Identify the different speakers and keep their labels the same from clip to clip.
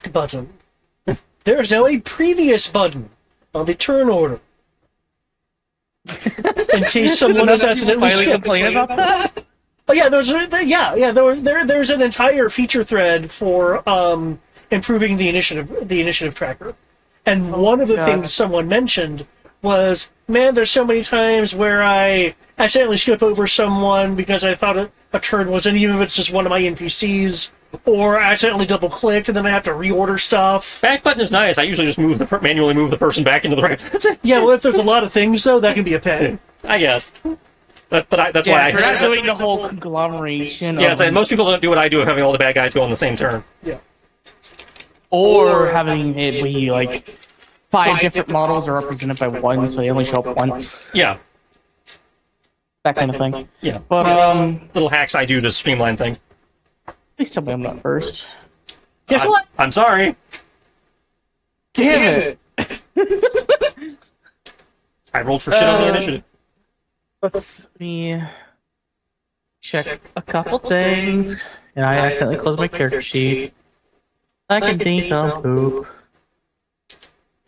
Speaker 1: back button. There's now a previous button on the turn order. In case someone has accidentally skipped.
Speaker 2: Complain about that?
Speaker 1: Oh yeah, there's an entire feature thread for improving the initiative tracker. And one of the things someone mentioned was, man, there's so many times where I accidentally skip over someone because I thought a turn wasn't, even if it's just one of my NPCs, or I accidentally double-click and then I have to reorder stuff.
Speaker 3: Back button is nice. I usually just manually move the person back into the right position.
Speaker 1: Yeah, well, if there's a lot of things, though, that can be a pain.
Speaker 3: I guess. That's
Speaker 2: Yeah,
Speaker 3: why
Speaker 2: you're not doing the whole conglomeration.
Speaker 3: Yeah, so most people don't do what I do of having all the bad guys go on the same turn.
Speaker 1: Yeah.
Speaker 2: Or having it be like 5 different models are represented by one, so they only show up once.
Speaker 3: Yeah.
Speaker 2: That kind of thing.
Speaker 3: Yeah.
Speaker 2: But,
Speaker 3: little hacks I do to streamline things.
Speaker 2: please tell me I'm not first.
Speaker 1: Guess what?
Speaker 3: I'm sorry.
Speaker 2: Damn it!
Speaker 3: I rolled for shit on the initiative.
Speaker 2: Let me check a couple things, and I accidentally closed my character sheet. I can think on poop.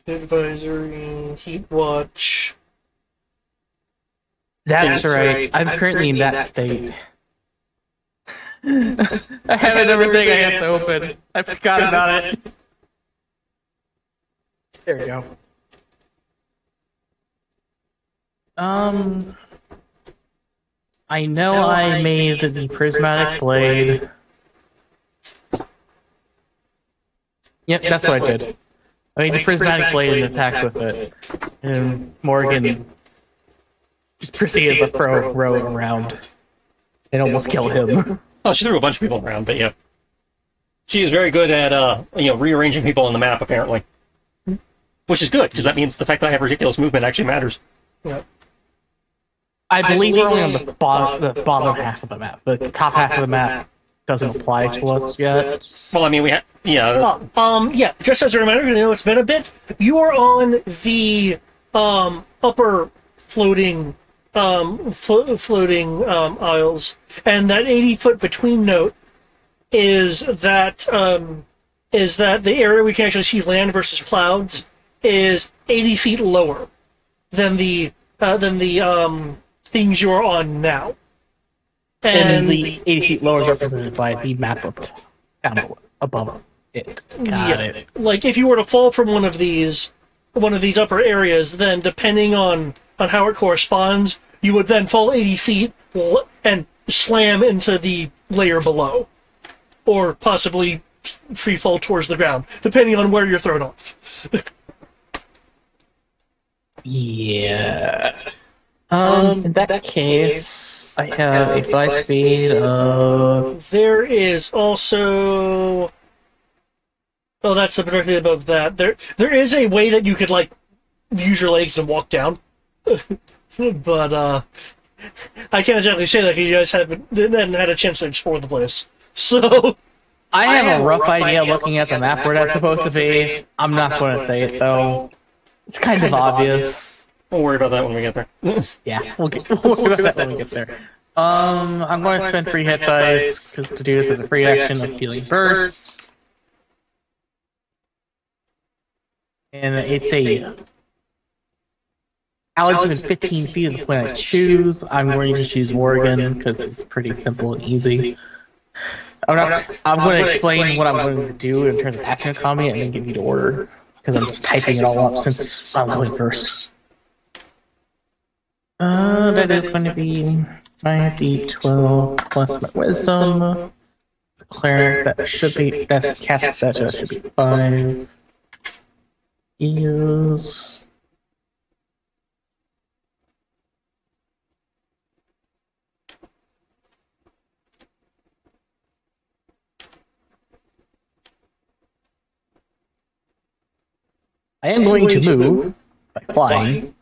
Speaker 1: Advisory, Heat Watch.
Speaker 2: That's right. I'm currently in that state. I have everything I have to open. I forgot about it. There we go. I know I made the prismatic blade. Yep, that's what I did. I made the prismatic blade and attacked with it. And Morgan just proceeded to throw Rowan around and almost killed him.
Speaker 3: Oh, she threw a bunch of people around, but yeah. She is very good at, rearranging people on the map, apparently. Which is good, because that means the fact that I have ridiculous movement actually matters.
Speaker 1: Yeah.
Speaker 2: I believe we're only on the bottom half of the map. The top half of the map doesn't apply to us yet.
Speaker 3: Well, I mean, we have... Yeah.
Speaker 1: Just as a reminder, you know, it's been a bit. You are on the upper floating aisles, and that 80-foot between note is that the area we can actually see land versus clouds is 80 feet lower than the things you are on now.
Speaker 2: And the 80 feet lower is represented by the map up down above it. Got it.
Speaker 1: Like, if you were to fall from one of these upper areas, then depending on how it corresponds, you would then fall 80 feet and slam into the layer below. Or possibly free fall towards the ground, depending on where you're thrown off.
Speaker 2: Yeah. In that case, I have a fly speed of...
Speaker 1: There is also... Oh, that's directly above that. There is a way that you could, like, use your legs and walk down. But, I can't exactly say that because you guys hadn't had a chance to explore the place. So...
Speaker 2: I have a rough idea looking at the map where that's supposed to be. I'm not going to say it, though. It's kind of obvious.
Speaker 3: We'll worry about that when we get there.
Speaker 2: Yeah, we'll worry about that when we get there. I'm going to spend 3 hit dice, because to do this as a free action of Healing Burst. And it's a... Alex within 15 feet of the point I choose. I'm going to choose Morgan, because it's pretty simple and easy. I'm going to explain what I'm going to do in terms of action economy and then give you the order, because I'm just typing it all up since I'm going first. That is going to be 5d12 plus my wisdom. Cleric, that should be, that's cast, that should be 5. Is... I am going to move by flying,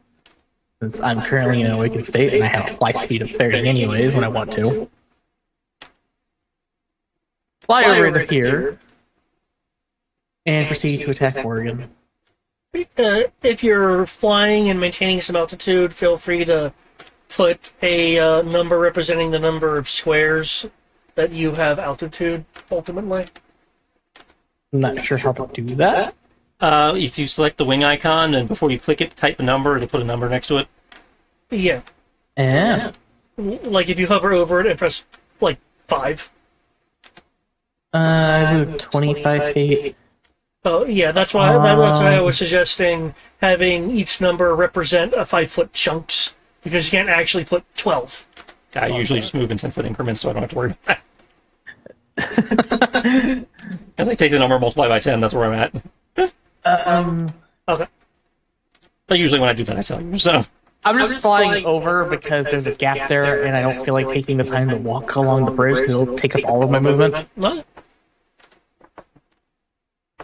Speaker 2: since I'm currently in an awakened state and I have a fly speed of 30 anyways when I want to. Fly over to here, and proceed to attack Morgan.
Speaker 1: If you're flying and maintaining some altitude, feel free to put a number representing the number of squares that you have altitude, ultimately.
Speaker 2: I'm not sure how to do that.
Speaker 3: If you select the wing icon and before you click it, type a number, it'll put a number next to it.
Speaker 1: Yeah.
Speaker 2: Yeah.
Speaker 1: Like if you hover over it and press like 5.
Speaker 2: I moved 25 feet.
Speaker 1: Oh yeah, that's why I was suggesting having each number represent a 5-foot chunks because you can't actually put 12.
Speaker 3: I usually just move in 10-foot increments, so I don't have to worry about that. As I take the number, multiply by 10, that's where I'm at.
Speaker 1: Okay.
Speaker 3: But usually when I do that, I tell you. So
Speaker 2: I'm just flying over because there's a gap there, and I don't feel like taking the time to walk along the bridge because it'll take up all of my movement.
Speaker 1: What?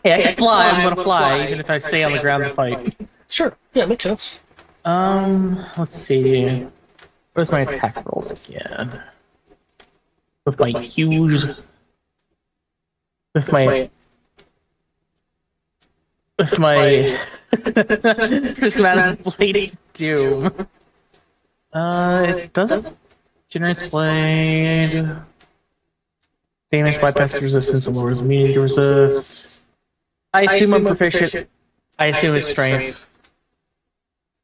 Speaker 2: Hey, I can fly. I'm gonna fly, even if I stay on the ground to fight.
Speaker 1: Sure. Yeah, makes sense.
Speaker 2: Let's see. Where's my attack rolls again? With my huge... With my prismatic blade of doom. It doesn't generate blade. Damage bypass resistance and lowers immunity to resist. I assume I'm proficient. I assume it's strength.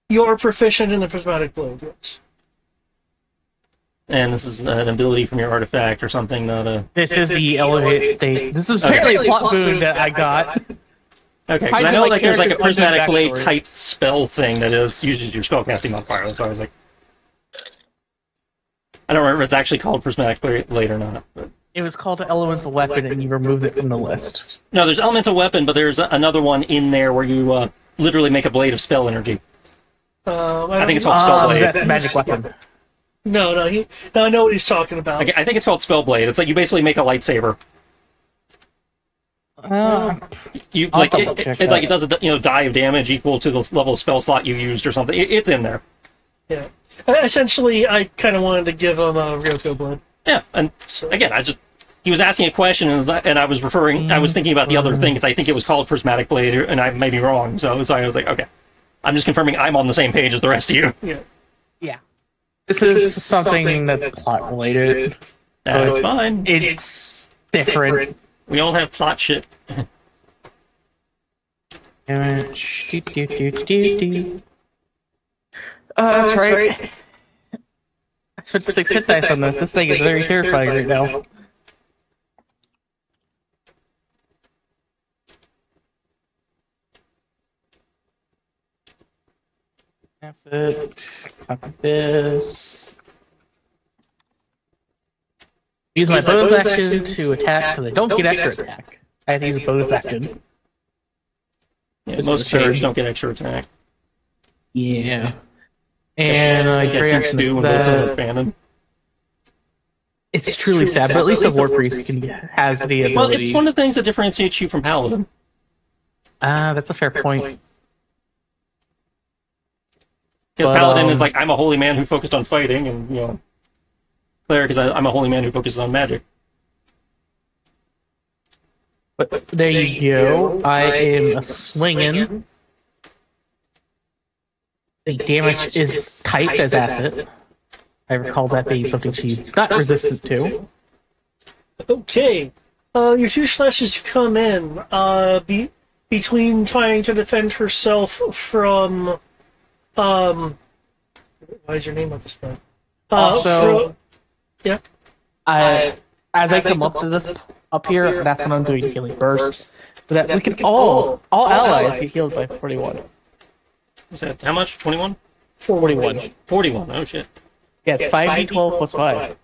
Speaker 1: You're proficient in the prismatic blade, yes.
Speaker 3: and this is an ability from your artifact or something, not a...
Speaker 2: This is the elevated state. This is apparently a plot boon that I got.
Speaker 3: Okay, because I know like there's like a prismatic blade type spell thing that is uses your spellcasting modifier, so I was like... I don't remember if it's actually called prismatic blade or not, but...
Speaker 2: It was called an elemental weapon, and you removed it from the list.
Speaker 3: No, there's elemental weapon, but there's another one in there where you literally make a blade of spell energy. I think it's called spell blade.
Speaker 2: That's magic weapon.
Speaker 1: No, I know what he's talking about.
Speaker 3: I think it's called spell blade. It's like you basically make a lightsaber. You like it does a die of damage equal to the level of spell slot you used or something. It's in there.
Speaker 1: Yeah. Essentially, I kind of wanted to give him a Ryoko blade.
Speaker 3: Yeah, and so, again, he was asking a question, and I was referring. I was thinking about the other thing because I think it was called prismatic blade, and I may be wrong. So I was like, okay, I'm just confirming I'm on the same page as the rest of you.
Speaker 2: Yeah. This is something that's plot related.
Speaker 3: That's fine.
Speaker 2: It's different.
Speaker 3: We all have plot shit.
Speaker 2: That's right. I spent 6 hit dice on this. This thing is very terrifying right now. That's it. Copy this. Use my bonus action to attack because I don't get extra attack. I have to use a bonus action.
Speaker 3: Yeah, most players don't get extra attack.
Speaker 2: Yeah. And I carry action to that. It's truly sad, but at least the War Priest has the ability.
Speaker 3: Well, it's one of the things that differentiates you from Paladin.
Speaker 2: That's a fair point.
Speaker 3: Because Paladin is like, I'm a holy man who focused on fighting, and, Cleric is I'm a holy man who focuses on magic.
Speaker 2: But there you go. I am a swinging. The damage is typed as acid. I recall that being something she's not resistant to.
Speaker 1: Okay. Your 2 slashes come in between trying to defend herself from... why is your name on this point? Yeah?
Speaker 2: As I come up to this, up here, that's when I'm doing healing burst. So that we can all allies get healed by 41.
Speaker 3: Is that how much? 21?
Speaker 2: 41.
Speaker 3: 41, oh shit.
Speaker 2: Yeah, it's 5d12 plus 5.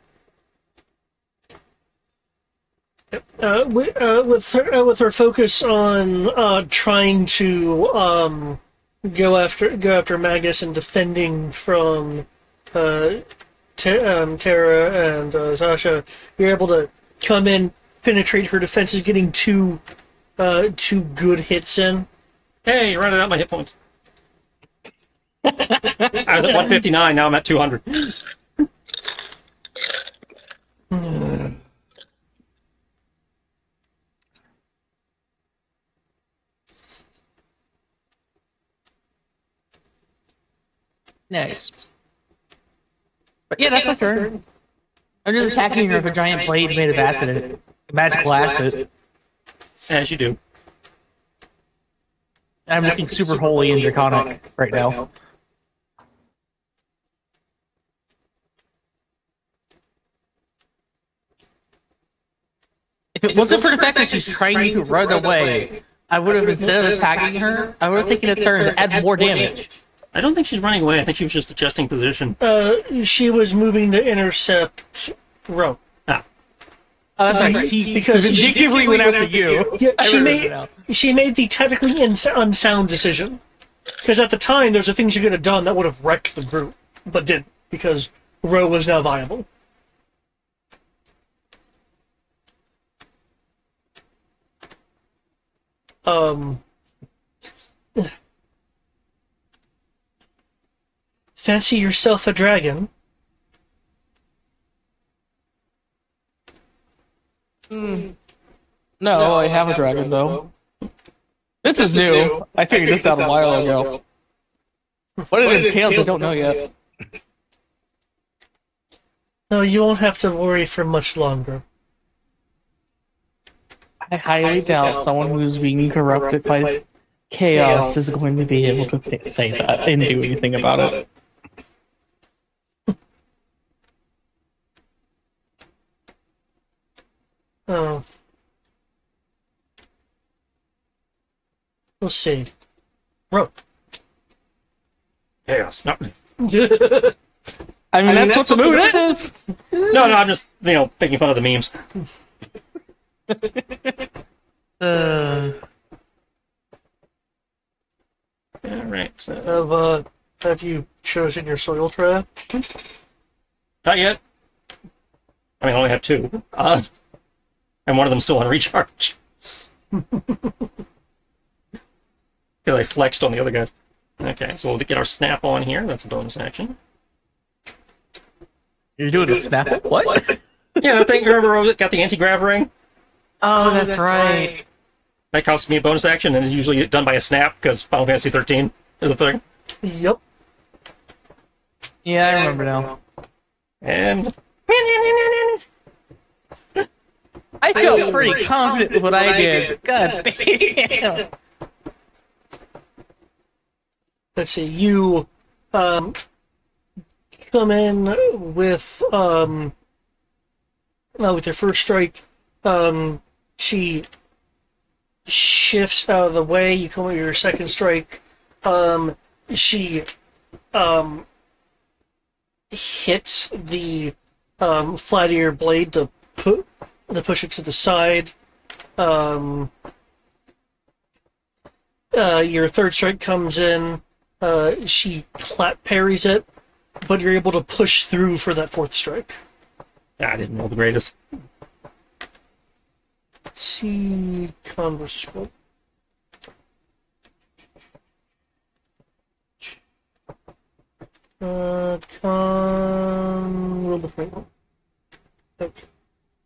Speaker 1: With her focus on trying to go after Magus and defending from Tara and Sasha, you're able to come in, penetrate her defenses, getting two good hits in.
Speaker 3: Hey, you're running out my hit points. I was at 159, now I'm at 200.
Speaker 2: Nice. But yeah, that's my turn. I'm just attacking her with a giant blade made of acid, magical acid.
Speaker 3: As you do.
Speaker 2: I'm looking super holy and draconic right now. If it wasn't for the fact that she's trying to run away, I would have, instead of attacking her, I would have taken a turn to add more damage.
Speaker 3: I don't think she's running away. I think she was just adjusting position.
Speaker 1: She was moving to intercept Ro.
Speaker 3: Ah.
Speaker 2: Oh, that's right. She vindictively went after you.
Speaker 1: Yeah, she made the technically unsound decision. Because at the time, those are things you could have done that would have wrecked the group, but didn't, because Ro was now viable. Fancy yourself a dragon?
Speaker 2: No, I have a dragon, though. This is new. I figured this out a while ago. What it entails, I don't know yet.
Speaker 1: No, you won't have to worry for much longer.
Speaker 2: I highly doubt someone who's being corrupted by chaos is going to be able to say that and do anything about it.
Speaker 1: Oh. We'll see. Ro.
Speaker 3: Chaos. No.
Speaker 2: I mean, that's what the moon is!
Speaker 3: No, I'm just, making fun of the memes. Alright, so...
Speaker 1: Have you chosen your soil trap?
Speaker 3: Not yet. I mean, I only have 2. And one of them's still on recharge. Because I flexed on the other guys. Okay, so we'll get our snap on here. That's a bonus action.
Speaker 2: You're doing a snap? What?
Speaker 3: Yeah, I think, remember, got the anti-grav ring?
Speaker 2: Oh, that's right.
Speaker 3: That costs me a bonus action, and is usually done by a snap, because Final Fantasy 13 is a thing.
Speaker 1: Yep.
Speaker 2: Yeah, I remember now.
Speaker 3: And...
Speaker 2: I felt pretty confident with what I did. God damn.
Speaker 1: Let's see, you come in with your first strike. She shifts out of the way. You come with your second strike. She hits the flat of your blade to push it to the side. Your third strike comes in. She parries it, but you're able to push through for that fourth strike.
Speaker 3: I didn't know the greatest.
Speaker 1: Let's see, con versus quote. Con roll the frame. Okay,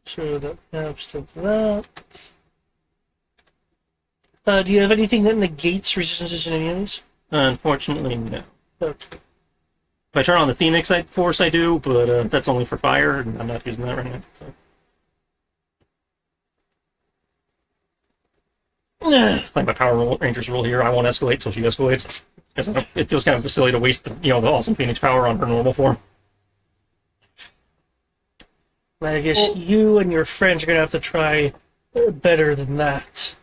Speaker 1: so that maps to that. Do you have anything that negates resistances and immunities?
Speaker 3: Unfortunately, no.
Speaker 1: Okay.
Speaker 3: If I turn on the Phoenix Force, I do, but that's only for fire, and I'm not using that right now. So. Playing my Power Rangers rule here, I won't escalate till she escalates. Because it feels kind of silly to waste the awesome Phoenix power on her normal form.
Speaker 1: I guess you and your friends are going to have to try better than that.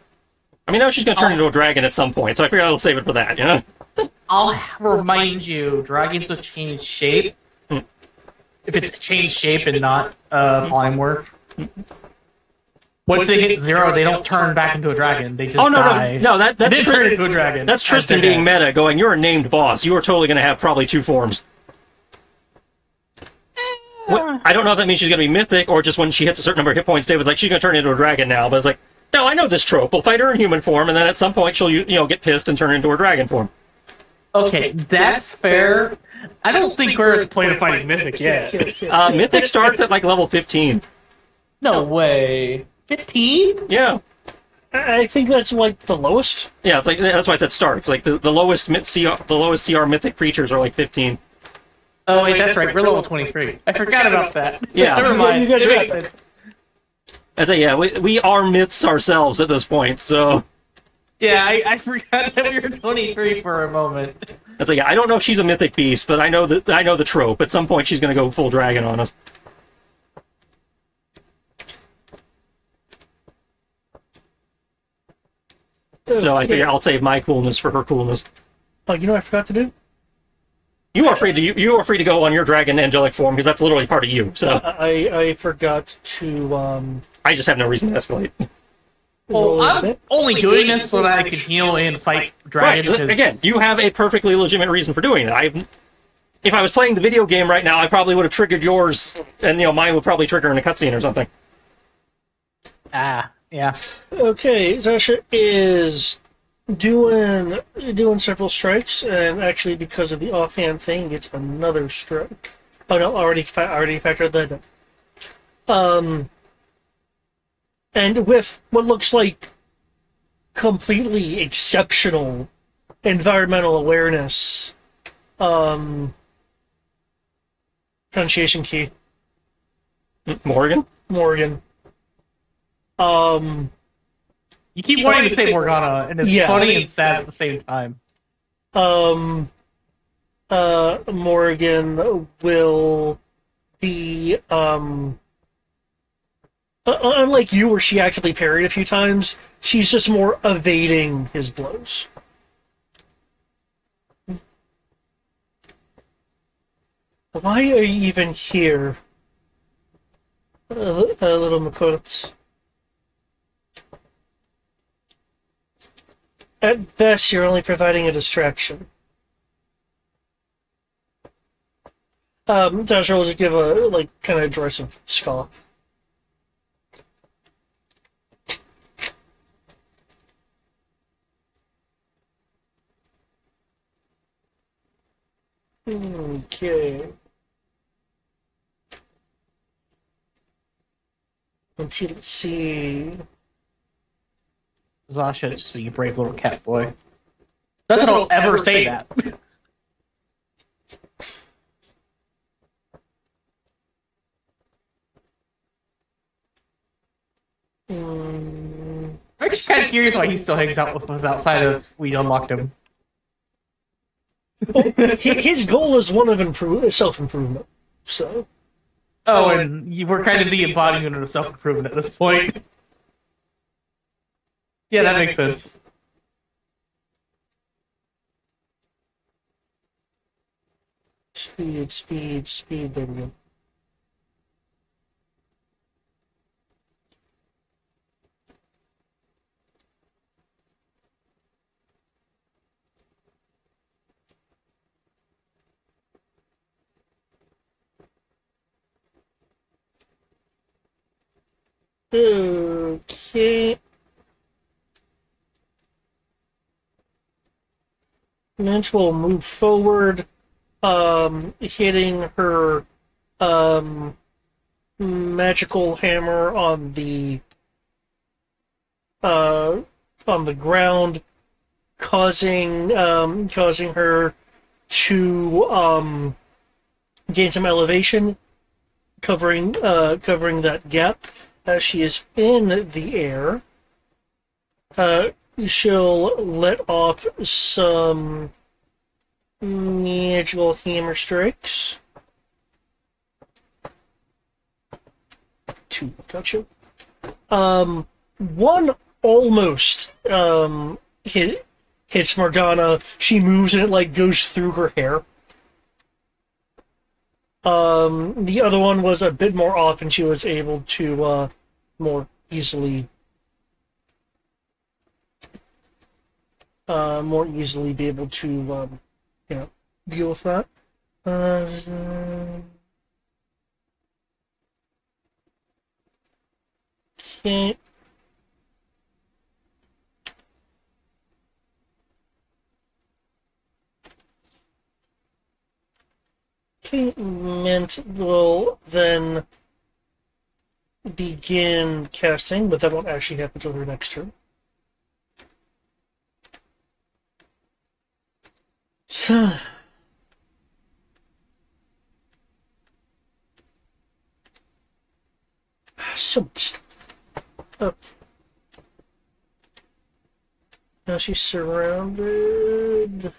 Speaker 3: I mean, now she's going to turn into a dragon at some point, so I figure I'll save it for that,
Speaker 2: I'll remind you, dragons have changed shape. If it's changed shape and not polymorph. Once they hit 0, they don't turn back into a dragon. They just die.
Speaker 3: No, that's
Speaker 2: turn into a dragon.
Speaker 3: That's Tristan being meta, going, you're a named boss. You are totally going to have probably 2 forms. I don't know if that means she's going to be mythic, or just when she hits a certain number of hit points, David's like, she's going to turn into a dragon now. But it's like, no, I know this trope. We'll fight her in human form, and then at some point she'll get pissed and turn into her dragon form.
Speaker 2: Okay, that's fair. I don't think we're at the point of fighting Mythic yet.
Speaker 3: Mythic starts at like level 15.
Speaker 2: No way. 15?
Speaker 3: Yeah.
Speaker 1: I think that's like the lowest.
Speaker 3: Yeah, it's like that's why I said starts. Like the lowest CR Mythic creatures are like 15.
Speaker 2: Oh wait, that's right. We're level 23. I forgot about that.
Speaker 3: Yeah.
Speaker 2: Never mind.
Speaker 1: You guys are right.
Speaker 3: I say, yeah, we are myths ourselves at this point, so...
Speaker 2: Yeah, I forgot that we were 23 for a moment.
Speaker 3: It's like I don't know if she's a mythic beast, but I know the trope. At some point, she's going to go full dragon on us. So I figure I'll save my coolness for her coolness.
Speaker 1: Oh, you know what I forgot to do?
Speaker 3: You are free to go on your dragon angelic form because that's literally part of you. So
Speaker 1: I forgot to
Speaker 3: I just have no reason to escalate.
Speaker 2: Well, I'm only doing this so that I can heal and fight dragon.
Speaker 3: Right. Again, you have a perfectly legitimate reason for doing it. If I was playing the video game right now, I probably would have triggered yours, and mine would probably trigger in a cutscene or something.
Speaker 2: Yeah.
Speaker 1: Okay, Zasha is doing several strikes, and actually, because of the offhand thing, gets another strike. Oh no, already factored that in. And with what looks like completely exceptional environmental awareness, pronunciation key,
Speaker 3: Morgan?
Speaker 1: Morgan.
Speaker 2: You keep wanting to say Morgana, and it's funny and sad at the same time.
Speaker 1: Morgan will be, unlike you, where she actively parried a few times, she's just more evading his blows. Why are you even here, little Makot? At best, you're only providing a distraction. Dasher will just give a, kind of derisive scoff. Okay. Let's see.
Speaker 2: Zasha, just being a brave little cat boy. Not that I'll ever say that. I'm just kind of curious why he still hangs out with us outside of we unlocked him.
Speaker 1: Well, his goal is one of self-improvement. So.
Speaker 2: Oh, and we're kind of the embodiment of self-improvement at this point. Yeah, that makes sense.
Speaker 1: Speed, there we go. Okay. Minch will move forward, hitting her magical hammer on the ground, causing her to gain some elevation, covering that gap as she is in the air. She'll let off some magical hammer strikes. 2, gotcha. One almost hits Morgana. She moves and it goes through her hair. The other one was a bit more off, and she was able to more easily be able to deal with that. Okay. Okay, Mint will then begin casting, but that won't actually happen until her next turn. So much stuff. Oh. Now she's surrounded.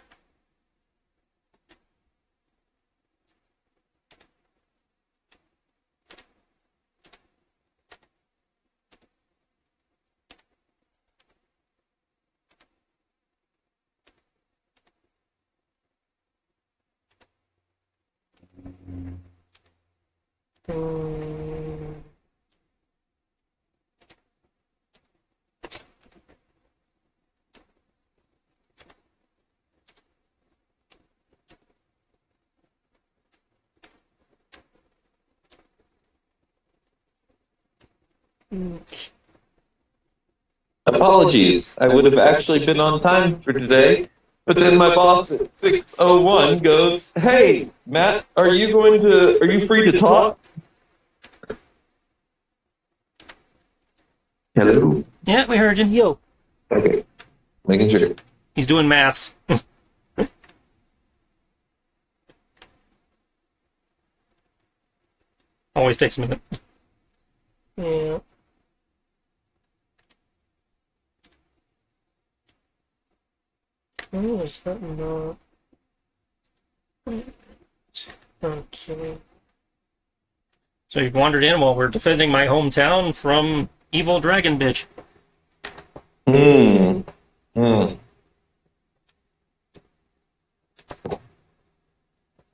Speaker 1: Hmm.
Speaker 4: Apologies. I would have actually been on time for today, but then my boss at 6:01 goes, "Hey, Matt, are you free to talk?" Hello?
Speaker 3: Yeah, we heard you.
Speaker 1: Yo.
Speaker 4: Okay. Making sure.
Speaker 3: He's doing maths. Always takes a minute.
Speaker 1: Yeah. Oh, is that not? Okay.
Speaker 3: So you've wandered in while we're defending my hometown from evil dragon bitch.
Speaker 4: Hmm. Hmm.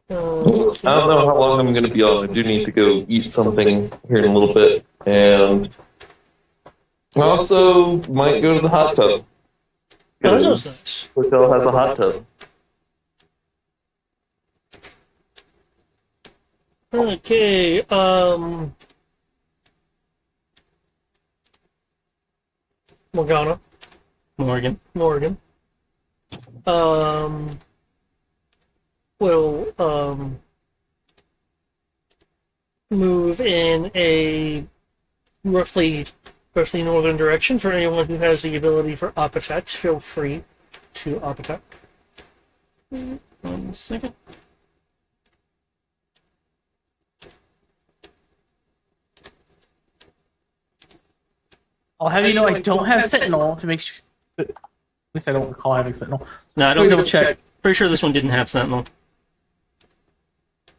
Speaker 4: I don't know how long I'm going to be on. I do need to go eat something here in a little bit. And I also might go to the hot tub.
Speaker 1: Oh, that sounds
Speaker 4: Because
Speaker 1: nice.
Speaker 4: hotel has a hot tub.
Speaker 1: Okay, Morgana,
Speaker 3: Morgan.
Speaker 1: um, will, move in a roughly northern direction. For anyone who has the ability for op attacks, feel free to op attack.
Speaker 3: 1 second.
Speaker 2: I'll have you know I don't have Sentinel to make sure. At least I don't recall having Sentinel.
Speaker 3: No, I
Speaker 2: Let me
Speaker 3: don't.
Speaker 2: double check.
Speaker 3: Pretty sure this one didn't have Sentinel.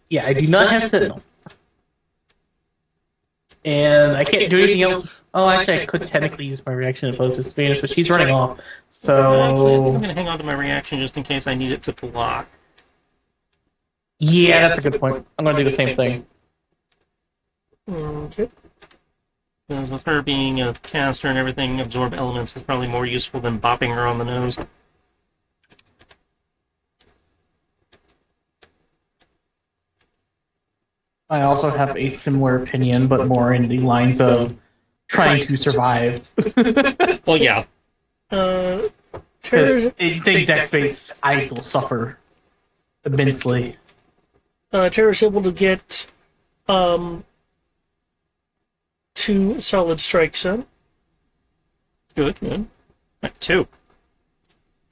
Speaker 2: Yeah, I do not have Sentinel. And I can't do anything else. Oh, actually, I could technically use my reaction opposed to Spanish, but she's running off.
Speaker 3: Actually, I think
Speaker 2: So.
Speaker 3: I'm going to hang on to my reaction just in case I need it to block.
Speaker 2: Yeah, that's a good point. I'm going to do the same thing.
Speaker 1: Okay.
Speaker 3: Because with her being a caster and everything, absorb elements is probably more useful than bopping her on the nose.
Speaker 2: I also have a similar opinion, but more in the lines of trying to survive.
Speaker 3: Well, yeah.
Speaker 1: Terra's,
Speaker 2: Because anything dex-based, I will suffer immensely.
Speaker 1: Terra's able to get, 2 solid strikes in.
Speaker 3: Good, good. Right, 2.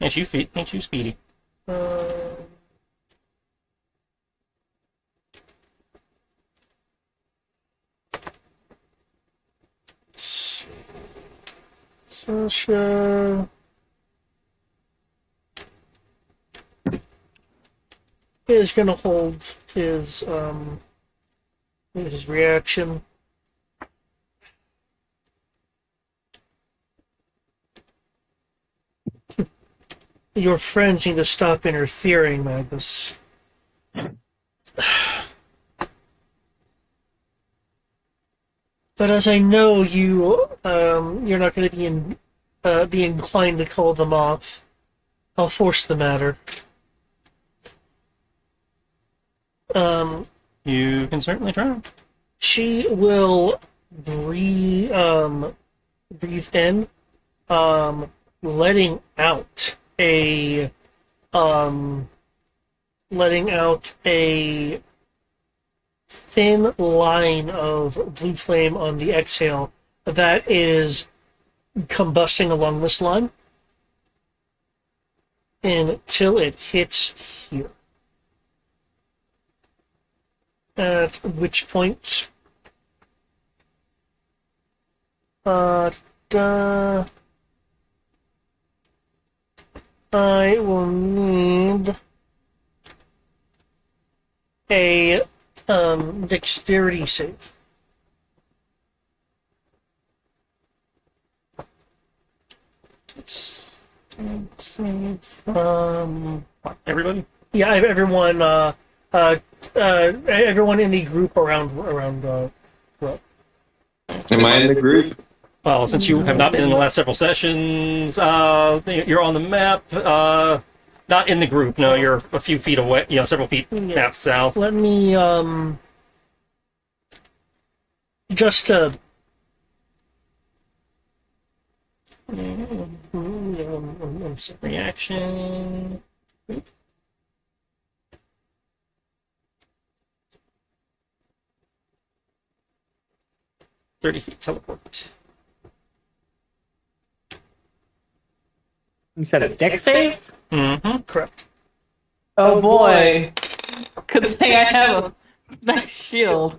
Speaker 3: Ain't you speedy.
Speaker 1: Sasha is gonna hold his reaction. Your friends need to stop interfering, Magus. But as I know you're not going to be inclined to call them off. I'll force the matter.
Speaker 3: You can certainly try.
Speaker 1: She will breathe in, letting out a thin line of blue flame on the exhale that is combusting along this line until it hits here. At which point, I will need a dexterity save. Save.
Speaker 3: Everybody?
Speaker 1: Yeah, everyone in the group around Ro.
Speaker 4: Am I in the group?
Speaker 3: Well, since you have not been in the last several sessions, you're on the map. Not in the group. No, you're a few feet away. Several feet map south.
Speaker 1: Let me just
Speaker 3: Reaction. 30 feet teleport.
Speaker 2: You said a dex save?
Speaker 3: Mm-hmm.
Speaker 1: correct.
Speaker 2: Oh boy. Good thing I have a nice shield.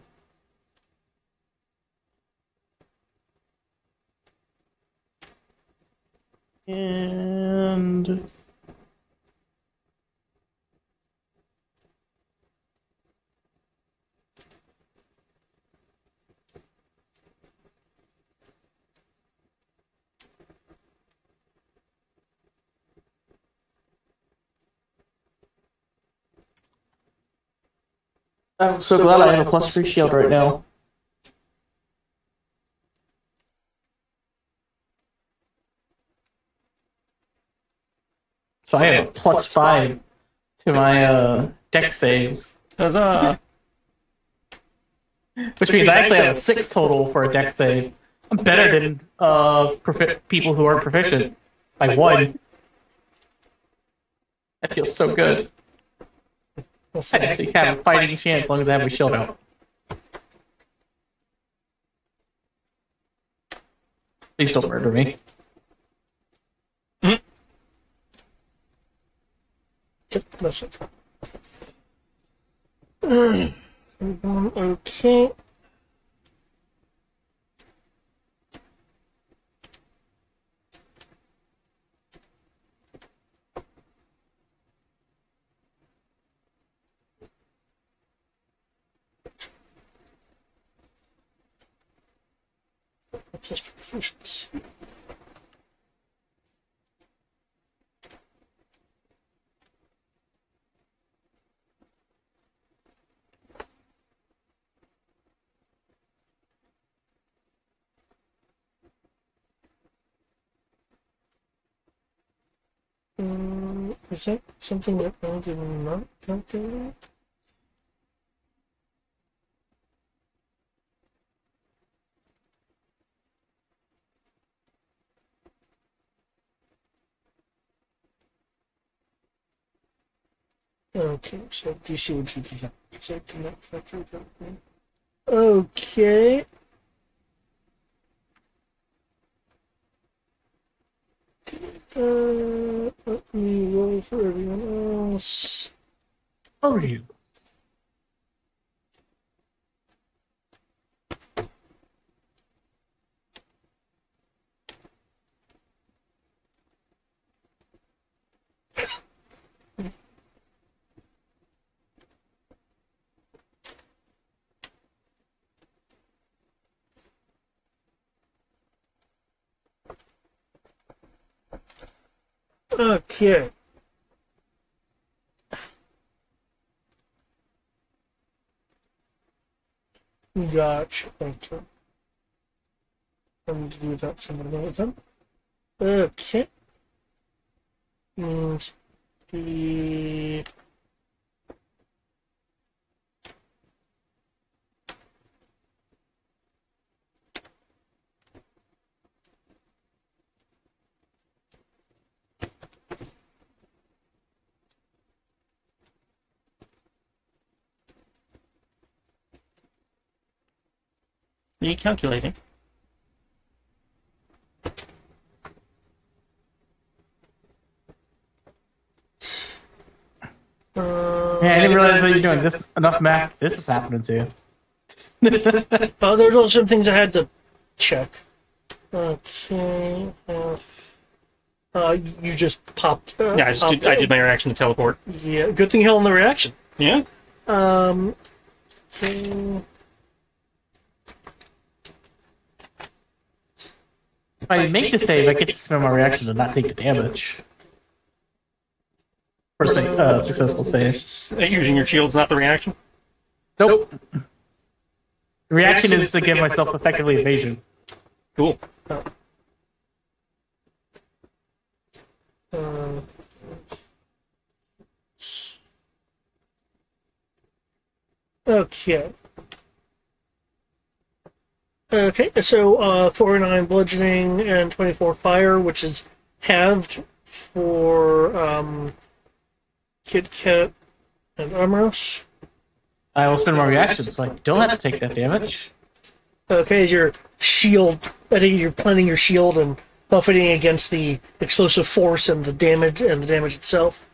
Speaker 2: And I'm so glad I have a +3 shield right now. So I have a +5 to my dex saves.
Speaker 3: Huzzah!
Speaker 2: Which means I actually have a 6 total for a dex save. I'm better than people who aren't proficient by 1. That feels so good. I actually have a fighting chance as long as I have my shield out. Please don't murder me.
Speaker 1: That's it. Okay. Just proficiency. Is that something that I did not calculate? Okay, so DC would be that. So I cannot factor that in. Okay. Let me roll for everyone else.
Speaker 2: Oh, you.
Speaker 1: Okay. Gotcha. Okay. I'm going to do that for another time. Okay. And the
Speaker 3: Recalculating.
Speaker 2: Yeah, I didn't realize that you're doing this enough math. This is happening to you.
Speaker 1: there's also some things I had to check. Okay. You just popped.
Speaker 3: Yeah, I did my reaction to teleport.
Speaker 1: Yeah, good thing you held on the reaction.
Speaker 3: Yeah.
Speaker 1: Okay.
Speaker 2: If I make the save, I get to spend my reaction to not take the damage. For a successful save.
Speaker 3: Using your shield's not the reaction.
Speaker 2: Nope. The reaction is to give myself effectively evasion.
Speaker 3: Cool.
Speaker 1: Okay. Okay, so 49 bludgeoning and 24 fire, which is halved for Kit Kat and Amros.
Speaker 2: I will spend my reaction, so I don't have to take that damage.
Speaker 1: Okay, as your shield, I think you're planting your shield and buffeting against the explosive force and the damage itself.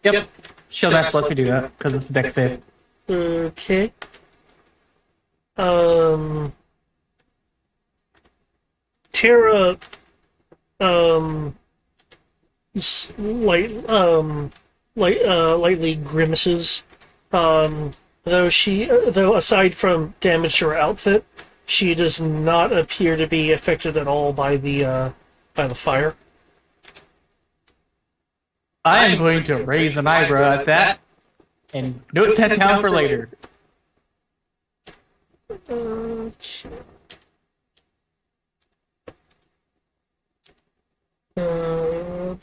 Speaker 2: Yep. Shield Mask lets me do that, because it's a dex save.
Speaker 1: Okay. Terra, lightly grimaces. Though aside from damage to her outfit, she does not appear to be affected at all by the fire.
Speaker 2: I am going to raise an eyebrow at that, and note that down for later.
Speaker 1: Okay.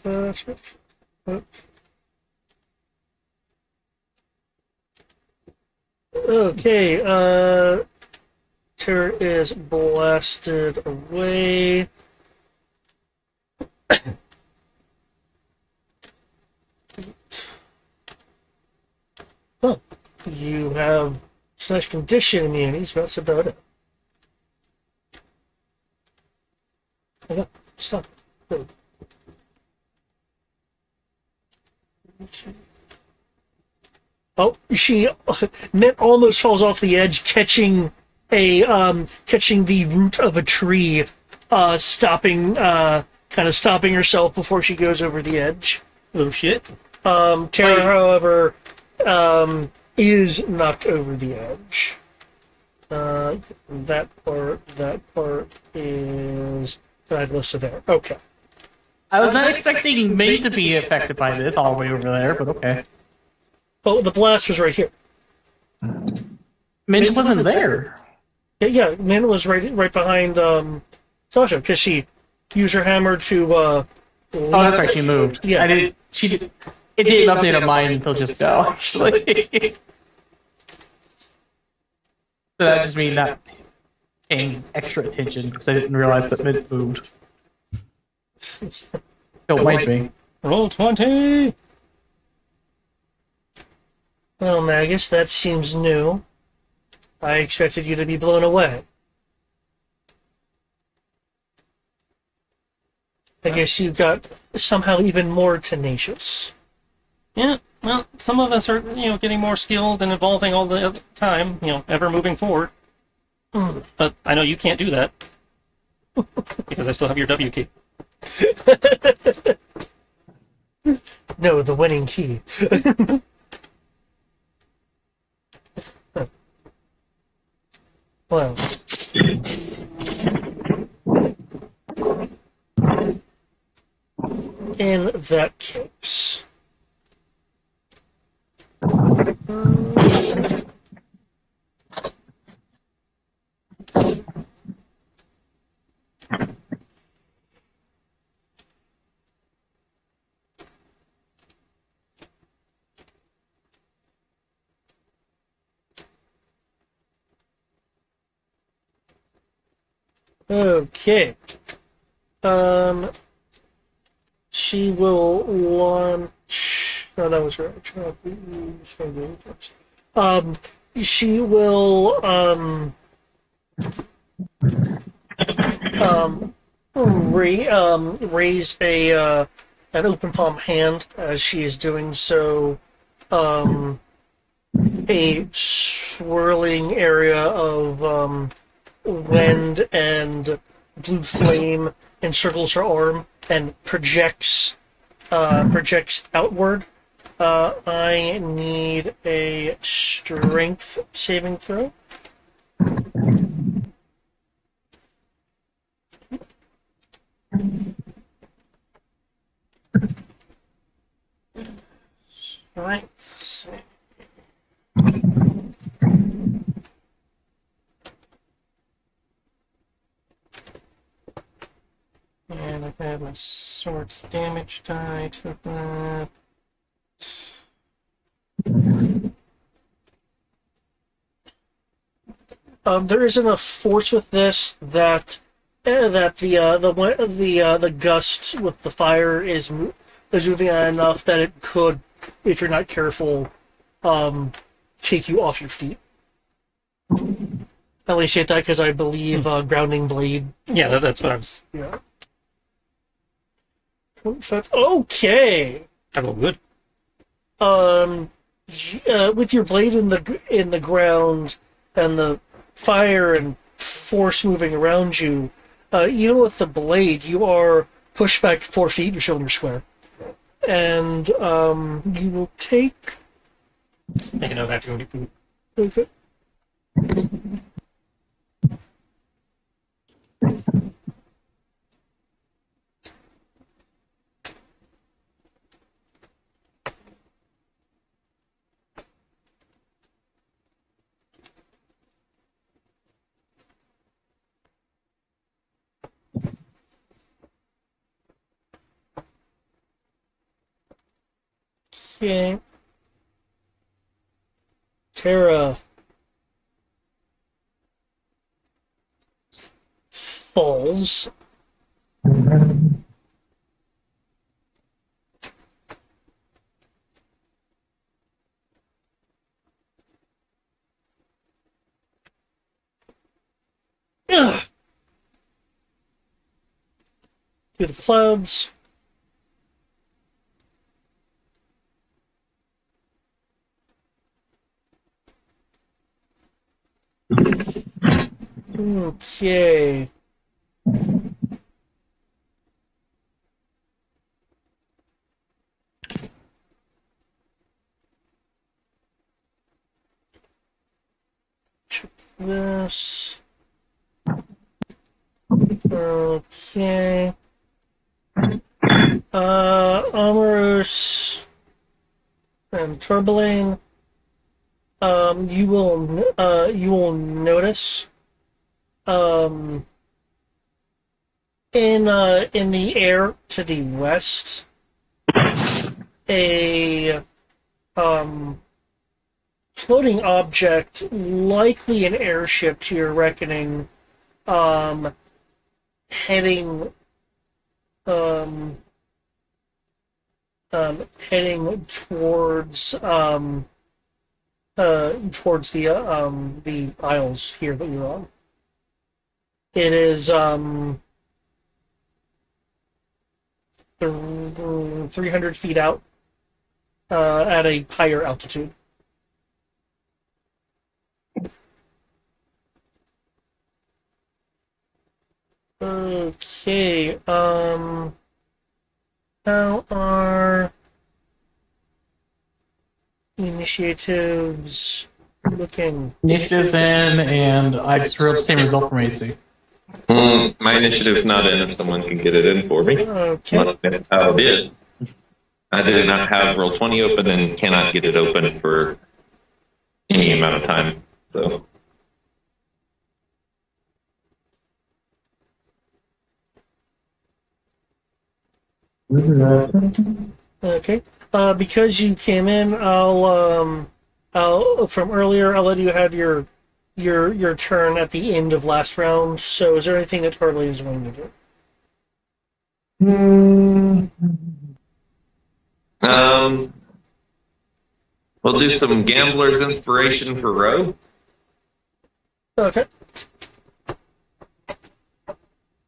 Speaker 1: That's what. Okay, Terra is blasted away. Oh, you have slash condition immunities, that's about it. Okay, stop. Good. Oh, she Mint almost falls off the edge, catching the root of a tree, stopping herself before she goes over the edge.
Speaker 3: Oh shit.
Speaker 1: Terra, however, is knocked over the edge. That part is less severe. Okay.
Speaker 2: I was not expecting Mint to be affected by this all the way over there, but okay.
Speaker 1: Oh, the blast was right here.
Speaker 2: Mint wasn't there.
Speaker 1: Yeah, Mint was right behind Sasha because she used her hammer to.
Speaker 2: Oh, that's right. She moved.
Speaker 1: Yeah.
Speaker 2: It didn't update on mine until just now, actually. So that's just me not paying extra attention because I didn't realize that Mint moved. Don't mind me.
Speaker 3: Roll 20.
Speaker 1: Well, Magus, that seems new. I expected you to be blown away. I guess you got somehow even more tenacious.
Speaker 3: Yeah, well, some of us are, getting more skilled and evolving all the time, ever moving forward. But I know you can't do that. Because I still have your W key.
Speaker 1: No, the winning key. Well. In that case. Okay. She will launch. No, that was her. She will raise an open palm hand as she is doing so. A swirling area of wind and blue flame encircles her arm and projects outward. I need a strength saving throw. Strength. And I have my sword's damage die to that. There is enough force with this that the gust with the fire is moving on enough that it could, if you're not careful, take you off your feet. I only say that because I believe grounding blade.
Speaker 3: Yeah, that's what I was.
Speaker 1: Yeah. 25. Okay.
Speaker 3: I rolled good.
Speaker 1: With your blade in the ground and the fire and force moving around you, with the blade, you are pushed back 4 feet. Your shoulder square, and you will take.
Speaker 3: Make a note after you get food.
Speaker 1: Okay. Okay. Terra falls. Ugh. Through the clouds. Okay. Check this. Okay. Amorous and Turbulane. You will notice in the air to the west a floating object, likely an airship to your reckoning, heading heading towards the isles here that you're on. It is 300 feet out at a higher altitude. Okay, how are initiatives looking?
Speaker 2: Initiative's in, and I just rolled the same result from AC.
Speaker 4: My initiative's not in if someone can get it in for me.
Speaker 1: Okay.
Speaker 4: I did. I did not have roll 20 open and cannot get it open for any amount of time. So.
Speaker 1: Okay. Because you came in, I'll from earlier, I'll let you have your turn at the end of last round. So, is there anything that Harley is going to do?
Speaker 4: We'll do some Gambler's Inspiration for Roe.
Speaker 1: Okay.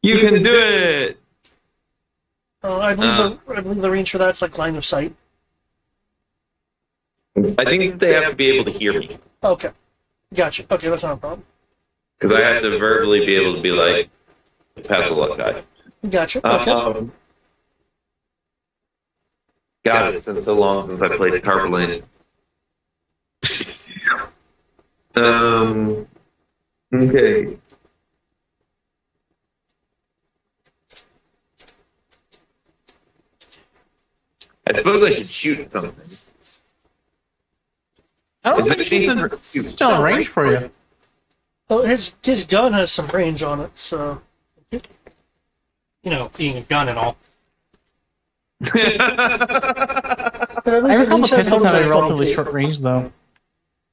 Speaker 4: You can do it!
Speaker 1: I believe the range for that's like line of sight.
Speaker 4: I think they have to be able to hear me.
Speaker 1: Okay. Gotcha. Okay, that's not a problem.
Speaker 4: Because I have to verbally be able to be like, pass a luck guy.
Speaker 1: Gotcha. Okay.
Speaker 4: God, it's been so long since I played Tarpaulin. Okay. I suppose I should shoot something.
Speaker 2: I don't
Speaker 4: Is
Speaker 2: think
Speaker 4: it
Speaker 2: she's
Speaker 4: anything-
Speaker 2: still in range for you.
Speaker 1: Oh, his gun has some range on it, so.
Speaker 3: You know, being a gun and all.
Speaker 1: But I think
Speaker 2: I
Speaker 1: at
Speaker 2: recall the
Speaker 1: least has
Speaker 2: pistols
Speaker 1: some
Speaker 2: have a
Speaker 1: range.
Speaker 2: relatively short range, though.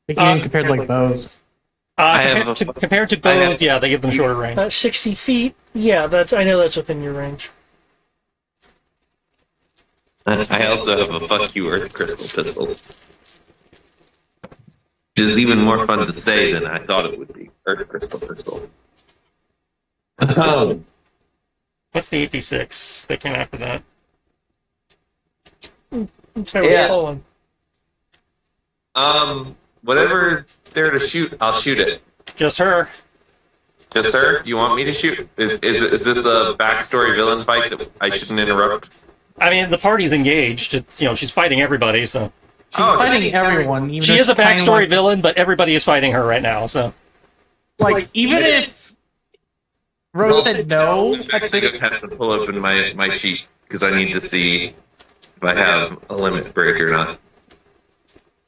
Speaker 2: Like, even compared to, like, bows.
Speaker 3: Compared to bows, yeah, they give them shorter range.
Speaker 1: 60 feet, yeah, I know that's within your range.
Speaker 4: I also have a fuck you Earth Crystal pistol. Which is even more fun to say than I thought it would be. Earth Crystal pistol.
Speaker 3: What's the 86 that came after that?
Speaker 1: Yeah.
Speaker 4: Whatever is there to shoot, I'll shoot it.
Speaker 3: Just her.
Speaker 4: Yes, sir. Do you want me to shoot? Is this a backstory villain fight that I shouldn't interrupt?
Speaker 3: I mean, the party's engaged. It's, she's fighting everybody, so.
Speaker 2: She's fighting everyone. Even
Speaker 3: She
Speaker 2: if
Speaker 3: is a
Speaker 2: kinda
Speaker 3: backstory
Speaker 2: wants-
Speaker 3: villain, but everybody is fighting her right now, so.
Speaker 2: Like, even if Rose said no,
Speaker 4: I just have to pull open my sheet because I need to see if I have a limit break or not.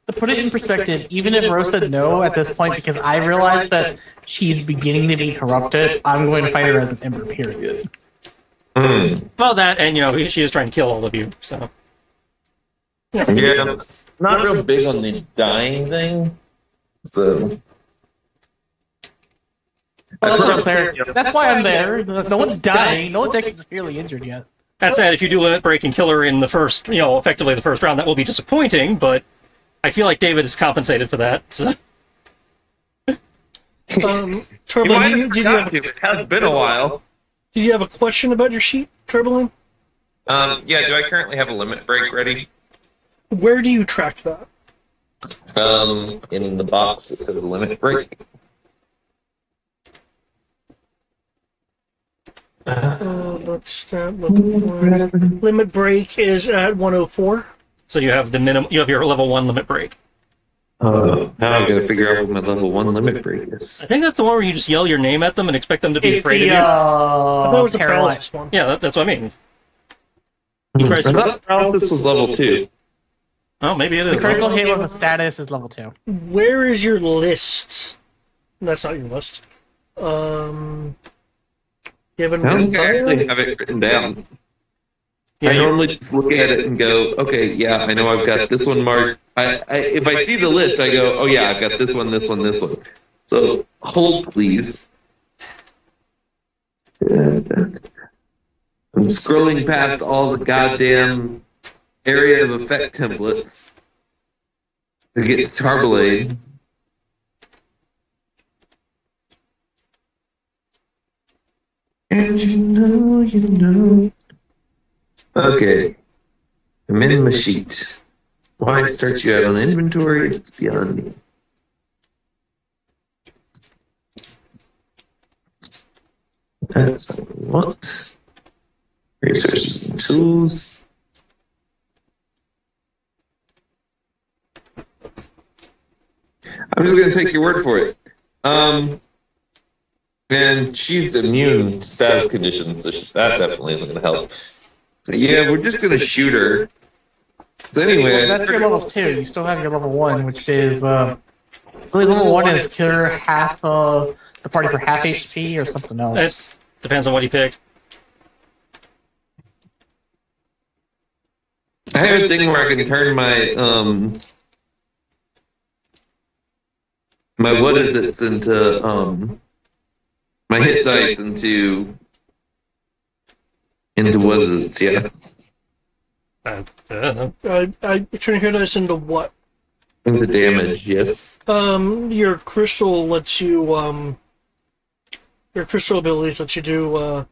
Speaker 2: to put it in perspective, even if Rose said no at this point, because I realize that she's beginning to be corrupted, I'm going to fight her as an Ember, period.
Speaker 3: Well, that, and, she is trying to kill all of you, so.
Speaker 4: Yeah, I'm not real big on the dying thing, so.
Speaker 2: That's why I'm there. No one's dying. No one's actually severely injured yet.
Speaker 3: That said, if you do limit break and kill her in the first, effectively the first round, that will be disappointing, but I feel like David is compensated for that, so.
Speaker 1: Turbo,
Speaker 4: It has been a while.
Speaker 1: did you have a question about your sheet, Turboline?
Speaker 4: Yeah, do I currently have a limit break ready?
Speaker 1: Where do you track that?
Speaker 4: In the box it says limit break.
Speaker 1: Limit break is at 104.
Speaker 3: So you have you have your level 1 limit break.
Speaker 4: Now I gotta figure out what my level 1 limit break is.
Speaker 3: I think that's the one where you just yell your name at them and expect them to be
Speaker 2: It's
Speaker 3: afraid
Speaker 2: the,
Speaker 3: of you.
Speaker 1: I thought it was the
Speaker 2: paralyzed.
Speaker 1: paralysis one.
Speaker 3: Yeah, that's what I mean.
Speaker 4: I thought paralysis was level 2.
Speaker 3: Oh, maybe it is.
Speaker 2: The critical hit with a status is level 2.
Speaker 1: Where is your list? That's not your list. You have
Speaker 4: I don't
Speaker 1: an
Speaker 4: think I actually have it written down.
Speaker 3: Yeah,
Speaker 4: I normally just look at it and go, okay, yeah, I know I've got this one marked. If I see the list, I go, oh yeah, I've got this one, this one, this one. So hold, please. I'm scrolling past all the goddamn area of effect templates to get to Tarblade. And you know. Okay. I'm in my sheet. Why it starts you out on inventory? It's beyond me. That's what we want. Resources and tools. I'm just going to take your word for it. And she's immune to status conditions, so that definitely isn't going to help. So yeah, we're just going to shoot her. So anyway,
Speaker 2: That's your level 2. You still have your level 1, which is, really level 1 is cure half the party for half HP or something else.
Speaker 3: It depends on what he picked.
Speaker 4: I have a thing where I can turn my my what is it into my hit dice into what is it? Yeah,
Speaker 3: I don't know.
Speaker 1: I turn your dice into what?
Speaker 4: into damage. Yes.
Speaker 1: Your crystal lets you your crystal abilities let you do a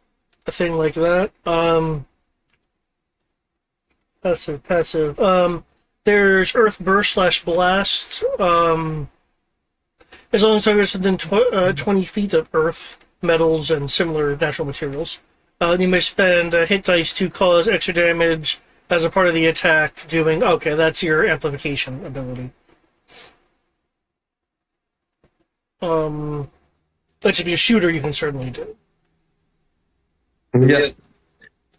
Speaker 1: thing like that. Passive. There's Earth Burst / Blast. As long as it's within 20 feet of Earth, metals, and similar natural materials. You may spend hit dice to cause extra damage as a part of the attack doing... Okay, that's your amplification ability. But if you're a shooter, you can certainly do.
Speaker 4: Yeah.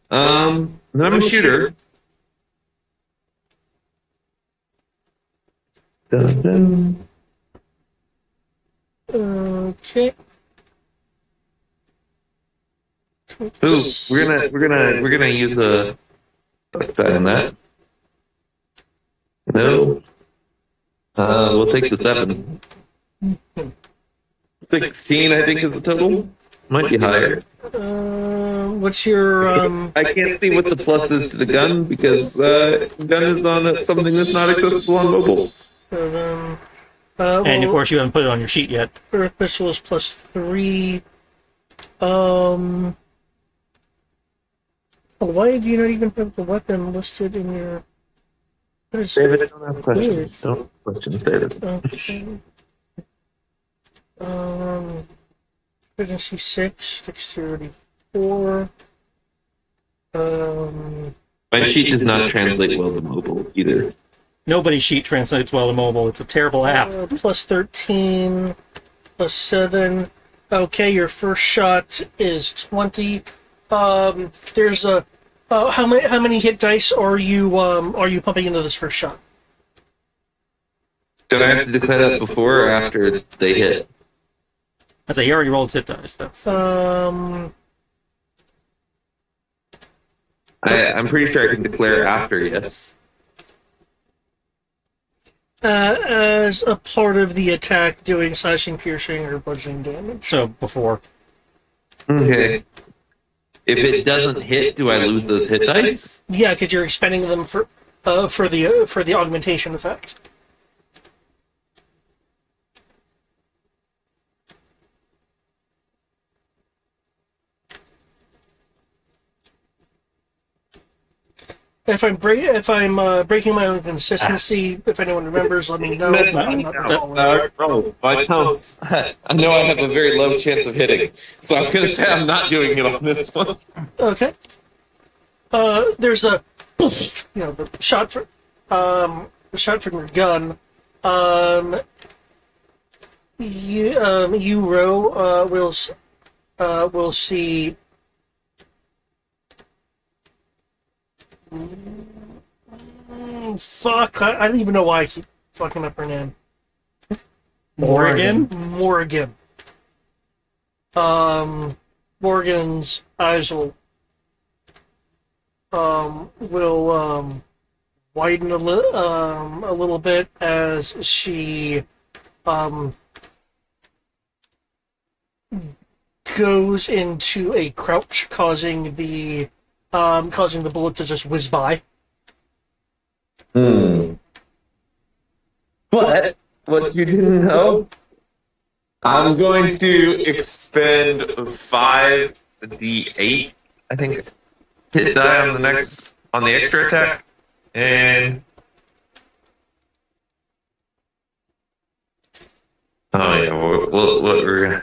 Speaker 4: Then I'm a shooter. Dun, dun.
Speaker 1: Okay.
Speaker 4: Ooh, we're gonna use a die on that. No. We'll take the 7. 16, I think, is the total. Might be higher.
Speaker 1: What's your
Speaker 4: I can't see what the plus is to the gun because gun is on something that's not accessible on mobile.
Speaker 3: And of course, you haven't put it on your sheet yet.
Speaker 1: Earth missile is +3. Why do you not even have the weapon listed in your?
Speaker 4: David, don't ask questions. Don't ask questions, David.
Speaker 1: Okay. Efficiency 6, dexterity 4.
Speaker 4: My sheet does not translate well to mobile either.
Speaker 3: Nobody's sheet translates well to mobile. It's a terrible app.
Speaker 1: +13, +7. Okay, your first shot is 20. There's a how many hit dice are you pumping into this first shot?
Speaker 4: Do I have to declare that before or after they hit?
Speaker 3: I say you already rolled hit dice. That's
Speaker 4: I'm pretty sure I can declare after, yes.
Speaker 1: As a part of the attack, doing slashing, piercing, or bludgeoning damage.
Speaker 3: so before.
Speaker 4: Okay. If it doesn't hit, do I lose those hit dice?
Speaker 1: Yeah, because you're expending them for the augmentation effect. If I'm breaking my own consistency, if anyone remembers, let me know. I'm not recalling.
Speaker 4: I know I have a very low chance of hitting, so I'm going to say I'm not doing it on this one.
Speaker 1: Okay. There's a, the shot from your gun. You will see. Fuck! I don't even know why I keep fucking up her name.
Speaker 3: Morrigan?
Speaker 1: Morrigan. Morgan's eyes will widen a little bit as she goes into a crouch, causing the bullet to just whiz by.
Speaker 4: But what you didn't know, I'm going to expend 5d8, I think, hit die on the extra attack, and we're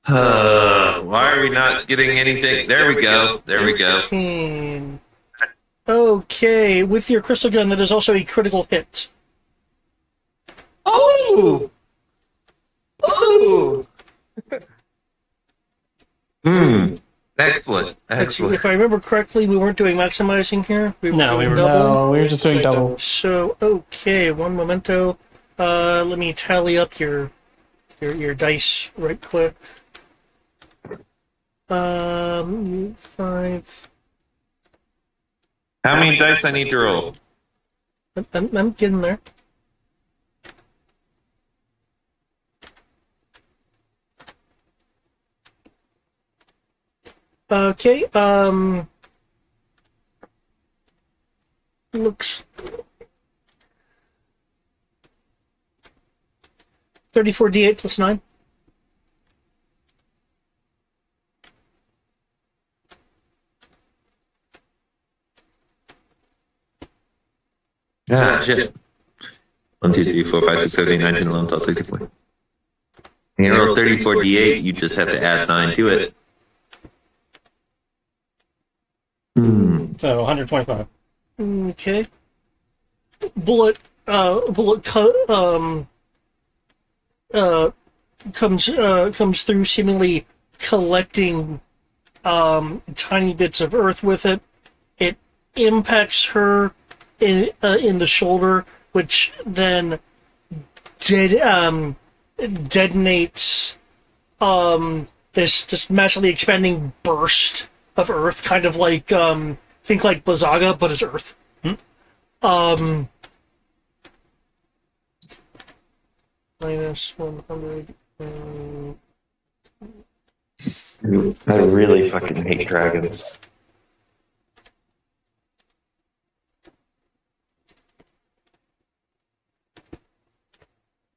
Speaker 4: why are we not getting anything? There we go.
Speaker 1: 15. Okay, with your crystal gun, that is also a critical hit.
Speaker 4: Oh! Excellent.
Speaker 1: If I remember correctly, we weren't doing maximizing here. We were
Speaker 3: No,
Speaker 1: doing
Speaker 3: we were-
Speaker 1: double.
Speaker 2: No, we were just doing double.
Speaker 1: So, okay, one momento. Let me tally up your dice right quick. 5.
Speaker 4: How many dice I need to roll?
Speaker 1: I'm getting there. Okay, looks 34d8 plus 9.
Speaker 4: Ah, shit. 1, 2, 3, 4, 5, 6, 7, 8, 9, 10, 11, 12, 13, 14. When you roll 34d8, you just have to add 9 to it.
Speaker 3: So 125.
Speaker 1: Okay. Bullet uh, comes through, seemingly collecting tiny bits of earth with it. It impacts her in the shoulder, which then detonates this just massively expanding burst of earth, kind of like think like Blizzaga, but as earth. Um, minus 100.
Speaker 4: I really fucking hate dragons.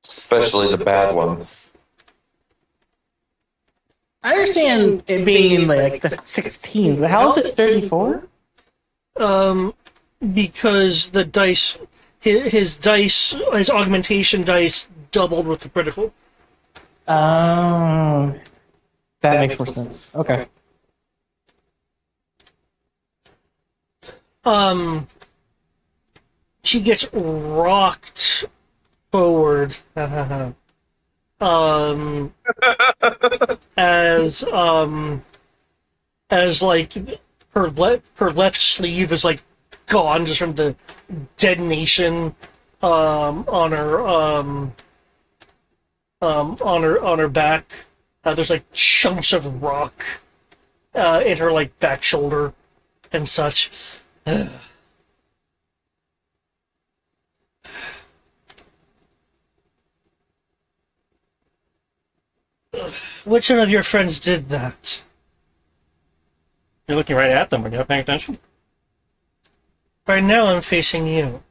Speaker 4: Especially the bad ones.
Speaker 2: I understand it being in like the 16s, but how is it 34?
Speaker 1: Because the dice, his augmentation dice doubled with the critical.
Speaker 2: Oh, that makes more sense. Okay.
Speaker 1: She gets rocked forward. um, as like her left sleeve is like gone just from the detonation on her on her back. There's like chunks of rock in her like back shoulder and such. Which one of your friends did that?
Speaker 3: You're looking right at them. Are you not paying attention?
Speaker 1: Right now I'm facing you.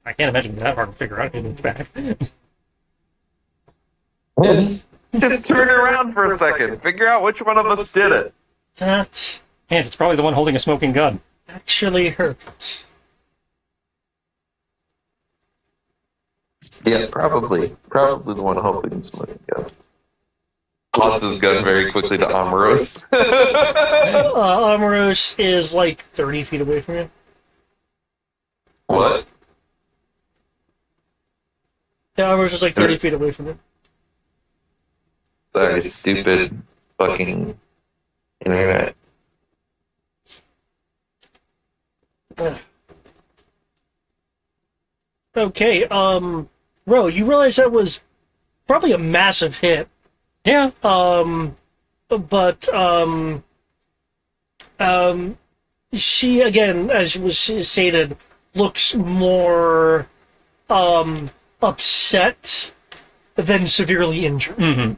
Speaker 3: I can't imagine it that hard to figure out who it's back.
Speaker 4: Just turn around for a second. Figure out which one of us did it.
Speaker 1: That
Speaker 3: And it's probably the one holding a smoking gun.
Speaker 1: actually hurt.
Speaker 4: Yeah, probably. Probably the one holding smoking gun. Plots his gun very quickly to Amoros.
Speaker 1: Amoros is like 30 feet away from you.
Speaker 4: What?
Speaker 1: Yeah, Amoros is like 30 feet away from you.
Speaker 4: Sorry, stupid fucking internet.
Speaker 1: Okay, Ro, you realize that was probably a massive hit.
Speaker 3: Yeah.
Speaker 1: But she again, as was stated, looks more upset than severely injured.
Speaker 3: Mm-hmm.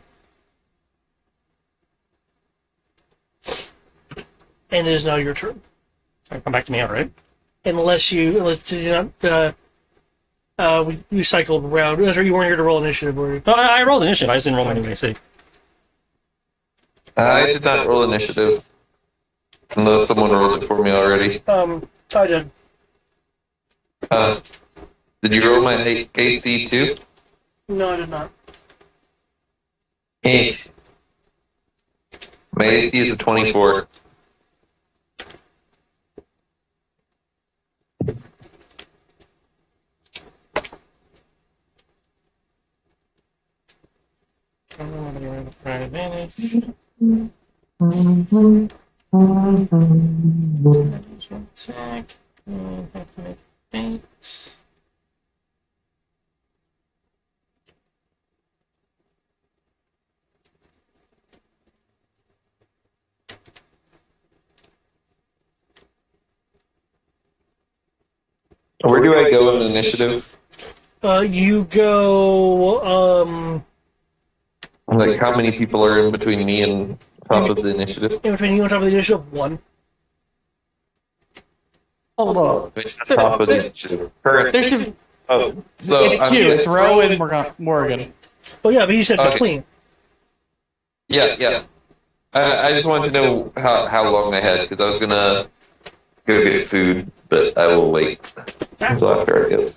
Speaker 1: And it is now your turn.
Speaker 3: Come back to me, all right?
Speaker 1: Unless you not we cycled around. That's right, you weren't here to roll initiative, were you?
Speaker 3: No, I rolled initiative. I just didn't roll my AC.
Speaker 4: I did not roll initiative. Unless someone rolled it for me already.
Speaker 1: I did.
Speaker 4: Did you roll my AC too?
Speaker 1: No, I did not.
Speaker 4: Eh. My AC is a 24. Where do I go in initiative?
Speaker 1: You go
Speaker 4: Like, how many people are in between me and top of the initiative?
Speaker 1: in between you on top of the initiative, one.
Speaker 2: Hold on.
Speaker 4: Top of the initiative. Current.
Speaker 2: There's some,
Speaker 4: Oh, so
Speaker 2: it's two. It's Ro and Morgan.
Speaker 1: Oh yeah, but you said
Speaker 4: Okay.
Speaker 1: between.
Speaker 4: Yeah. I just wanted to know how long I had because I was gonna go get food but I will wait until after I go.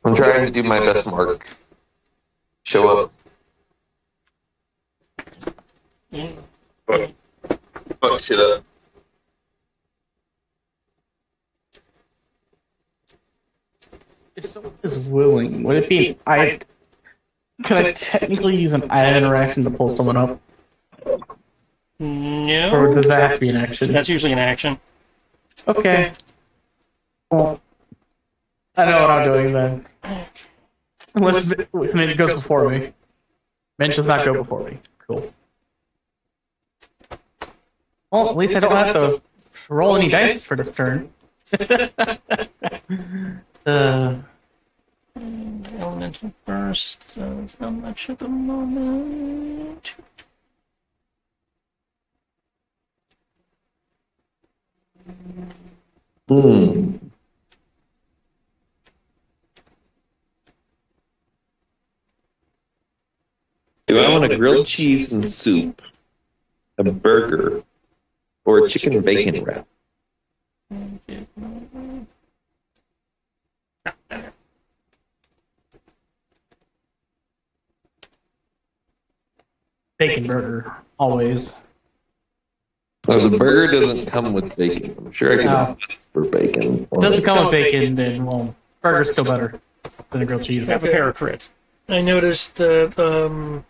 Speaker 4: I'm trying to do my best, Mark. Show up. Fuck shit up.
Speaker 2: If someone is willing, would it be could I technically use an item interaction to pull someone up?
Speaker 3: No.
Speaker 2: Or does that have to be an action?
Speaker 3: That's usually an action.
Speaker 2: Okay. Well, I know what I'm doing then. Unless Mint goes before me. Mint does not go before me. Cool. Well, at least I don't have to roll any dice for this turn.
Speaker 3: Elemental burst does not much at the moment.
Speaker 4: Hmm. Do I want a grilled cheese and soup, a burger, or a chicken bacon wrap?
Speaker 2: Bacon burger, always.
Speaker 4: Oh, the burger doesn't come with bacon. I'm sure I can ask for bacon.
Speaker 2: It doesn't come with bacon, then, well, burger's still better than a grilled cheese.
Speaker 3: Have a pair of crits.
Speaker 1: I noticed that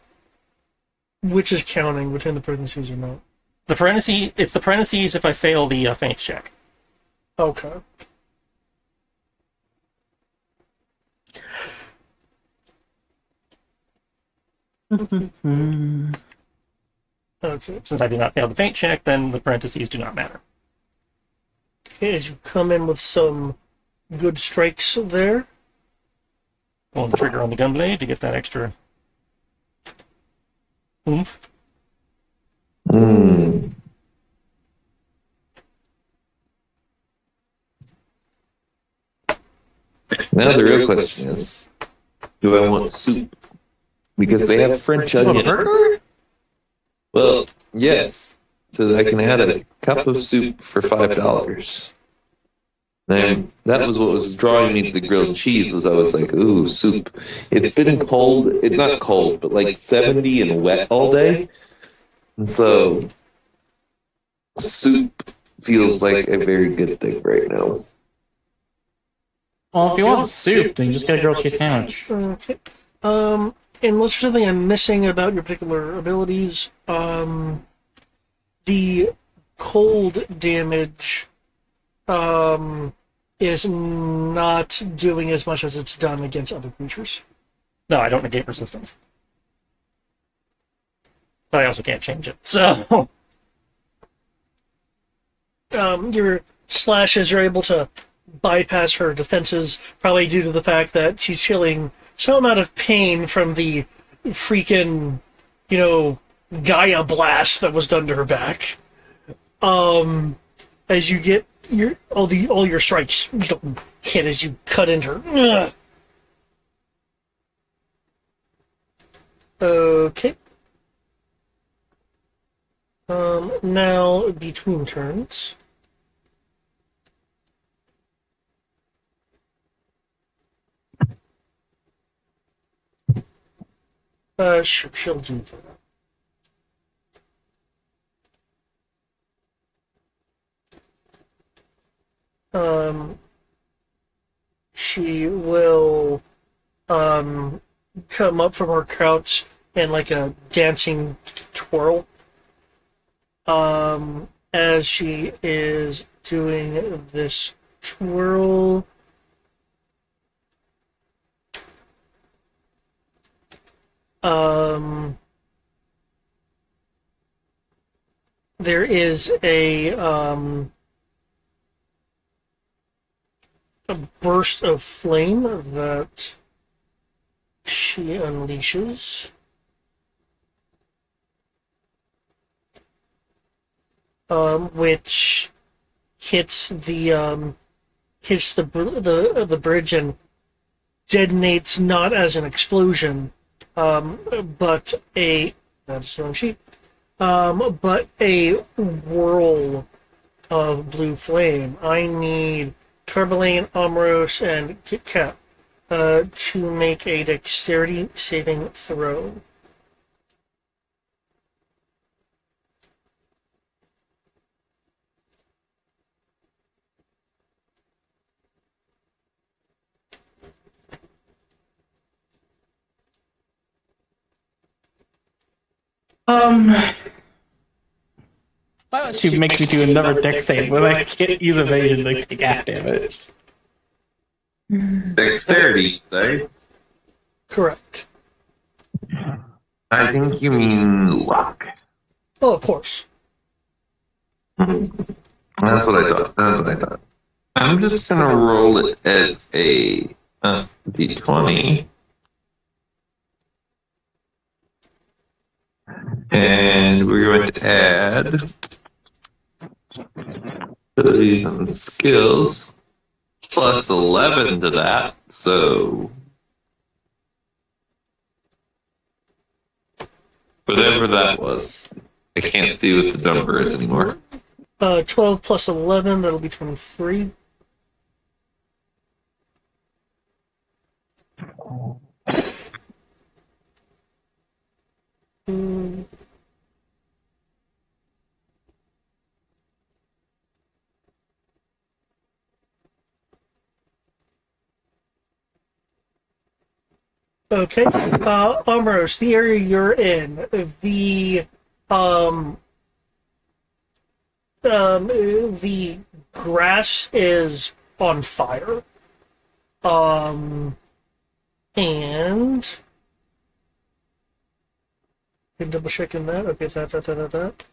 Speaker 1: which is counting between the parentheses or not.
Speaker 3: It's the parentheses if I fail the feint check.
Speaker 1: Okay. Okay.
Speaker 3: Since I did not fail the feint check, then the parentheses do not matter.
Speaker 1: Okay, as you come in with some good strikes there.
Speaker 3: Pulling the trigger on the gunblade to get that extra oomph.
Speaker 4: Hmm. Now the real question is, do I want soup? Because they have French onion.
Speaker 2: Burger?
Speaker 4: Well, yes. So I can add a cup of soup for $5. And that was what was drawing me to the grilled cheese. Was I was like, ooh, soup. It's been cold. It's not cold, but like 70 and wet all day. And so soup feels like a very good thing right now.
Speaker 2: Well, if you want soup, then just get a grilled cheese sandwich.
Speaker 1: Okay. Unless there's something I'm missing about your particular abilities, the cold damage is not doing as much as it's done against other creatures.
Speaker 3: No, I don't negate resistance. But I also can't change it, so...
Speaker 1: Your slashes are able to bypass her defenses, probably due to the fact that she's feeling some amount of pain from the freaking, Gaia blast that was done to her back. As you get all your strikes hit as you cut into her. Ugh. Okay. Now between turns. Sure, she'll do that. She will come up from her couch in like a dancing twirl. As she is doing this twirl, there is a burst of flame that she unleashes. Which hits the bridge and detonates not as an explosion, but that's the wrong sheet. but a whirl of blue flame. I need Tarbalane, Amros, and Kit Kat to make a dexterity saving throw.
Speaker 2: Why don't you make me do another dex save when I can't use evasion to take half damage?
Speaker 4: Dexterity, say?
Speaker 1: Correct.
Speaker 4: I think you mean luck.
Speaker 1: Oh, of course.
Speaker 4: That's what I thought. That's what I thought. I'm just gonna roll it as a d20. And we're going to add abilities and skills plus 11 to that. So whatever that was. I can't see what the number is anymore.
Speaker 1: 12 plus 11, that'll be 23. Hmm. Okay. Amros, the area you're in, um, the grass is on fire. And double checking that. Okay, that.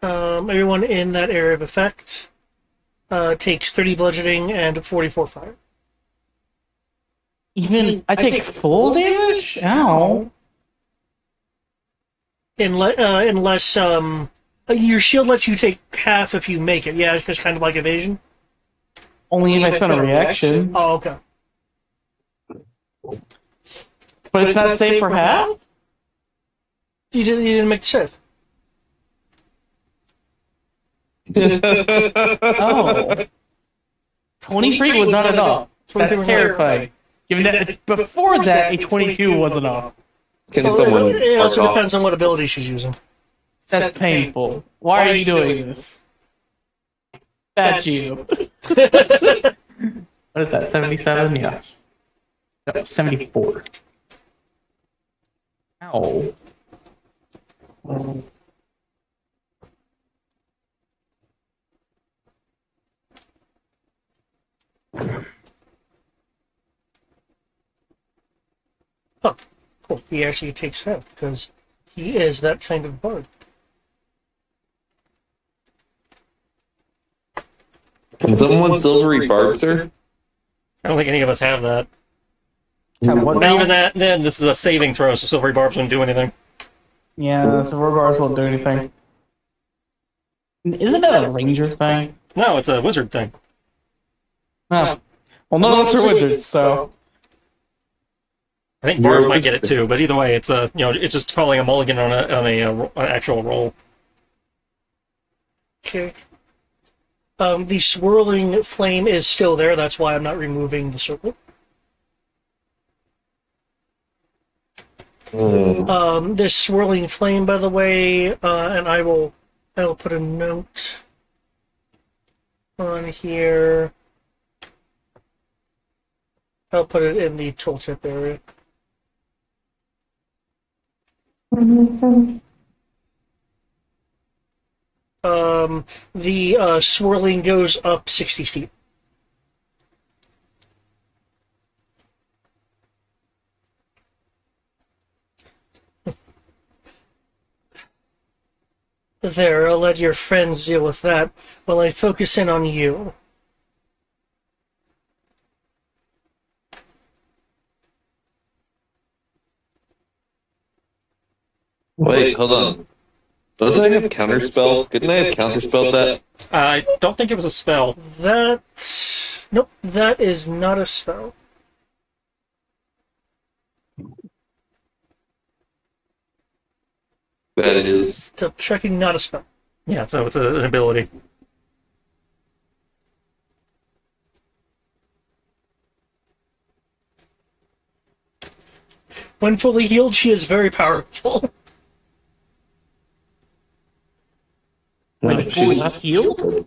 Speaker 1: Everyone in that area of effect takes 30 bludgeoning and 44 fire.
Speaker 2: Even I take full damage? Ow.
Speaker 1: Unless your shield lets you take half if you make it. Yeah, it's kind of like evasion.
Speaker 2: Only if I spend a reaction.
Speaker 1: Oh, okay.
Speaker 2: But it's not safe for half?
Speaker 1: You didn't make the save.
Speaker 2: Oh. 23 was not enough. That's terrifying. Given that before that, a 22 was enough.
Speaker 4: Can someone
Speaker 1: It also
Speaker 4: mark off?
Speaker 1: depends on what ability she's using.
Speaker 2: That's painful. Why are you doing this? That's you. What is that, 77? Yeah. No, 74. Ow.
Speaker 1: Oh, cool. He actually takes half because he is that kind of bard.
Speaker 4: Can someone silvery barb, sir?
Speaker 3: I don't think any of us have that.
Speaker 2: Have what
Speaker 3: But
Speaker 2: now?
Speaker 3: even that, then this is a saving throw, so silvery barbs wouldn't do anything.
Speaker 2: Yeah, so barbs won't do anything. Isn't that a ranger thing?
Speaker 3: No, it's a wizard thing.
Speaker 2: Oh. Well, none of us are wizards, so.
Speaker 3: I think
Speaker 4: You're
Speaker 3: barbs
Speaker 4: a
Speaker 3: might get it
Speaker 4: wizard.
Speaker 3: too, but either way, it's it's just calling a mulligan on an actual roll.
Speaker 1: Okay. The swirling flame is still there. That's why I'm not removing the circle. This swirling flame, by the way, and I will put a note on here. I'll put it in the tooltip area. The swirling goes up 60 feet. There, I'll let your friends deal with that while I focus in on you.
Speaker 4: Wait, hold on. Don't I have counterspell? Couldn't I have counterspelled that?
Speaker 3: I don't think it was a spell.
Speaker 1: Nope, that is not a spell.
Speaker 4: That is.
Speaker 1: So checking, not a spell.
Speaker 3: Yeah, so it's an ability.
Speaker 1: When fully healed, she is very powerful.
Speaker 4: No,
Speaker 2: Wait,
Speaker 4: she's
Speaker 2: fully
Speaker 4: not
Speaker 2: healed?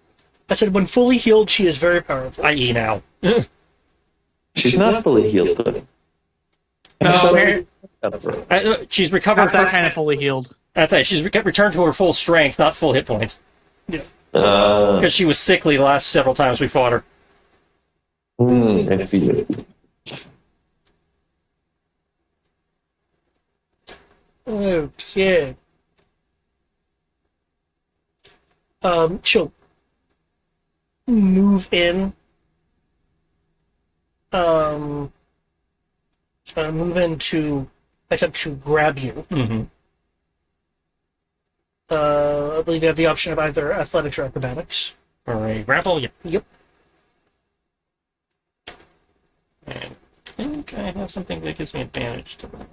Speaker 1: I said, when fully healed, she is very powerful.
Speaker 3: I.e. now.
Speaker 4: She's not fully healed though.
Speaker 2: No,
Speaker 4: Shut
Speaker 2: apparently
Speaker 4: up.
Speaker 3: She's recovered.
Speaker 2: not that kind of fully healed.
Speaker 3: That's it. She's returned to her full strength, not full hit points,
Speaker 1: Yeah.
Speaker 3: because she was sickly the last several times we fought her.
Speaker 4: I see.
Speaker 1: Okay. She'll move in. Move in to attempt to grab you.
Speaker 3: Mm-hmm.
Speaker 1: I believe you have the option of either athletics or acrobatics.
Speaker 3: For a grapple, yeah.
Speaker 1: Yep.
Speaker 3: And I think I have something that gives me advantage to that.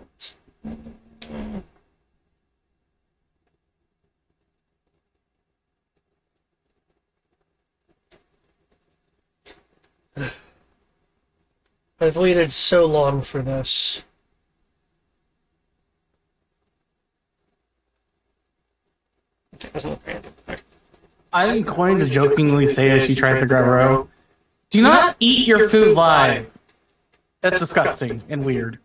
Speaker 1: I've waited so long for this.
Speaker 3: It doesn't look random. Okay.
Speaker 2: I'm going to jokingly say as she tries to grab Ro, do not eat your food live. That's disgusting and weird.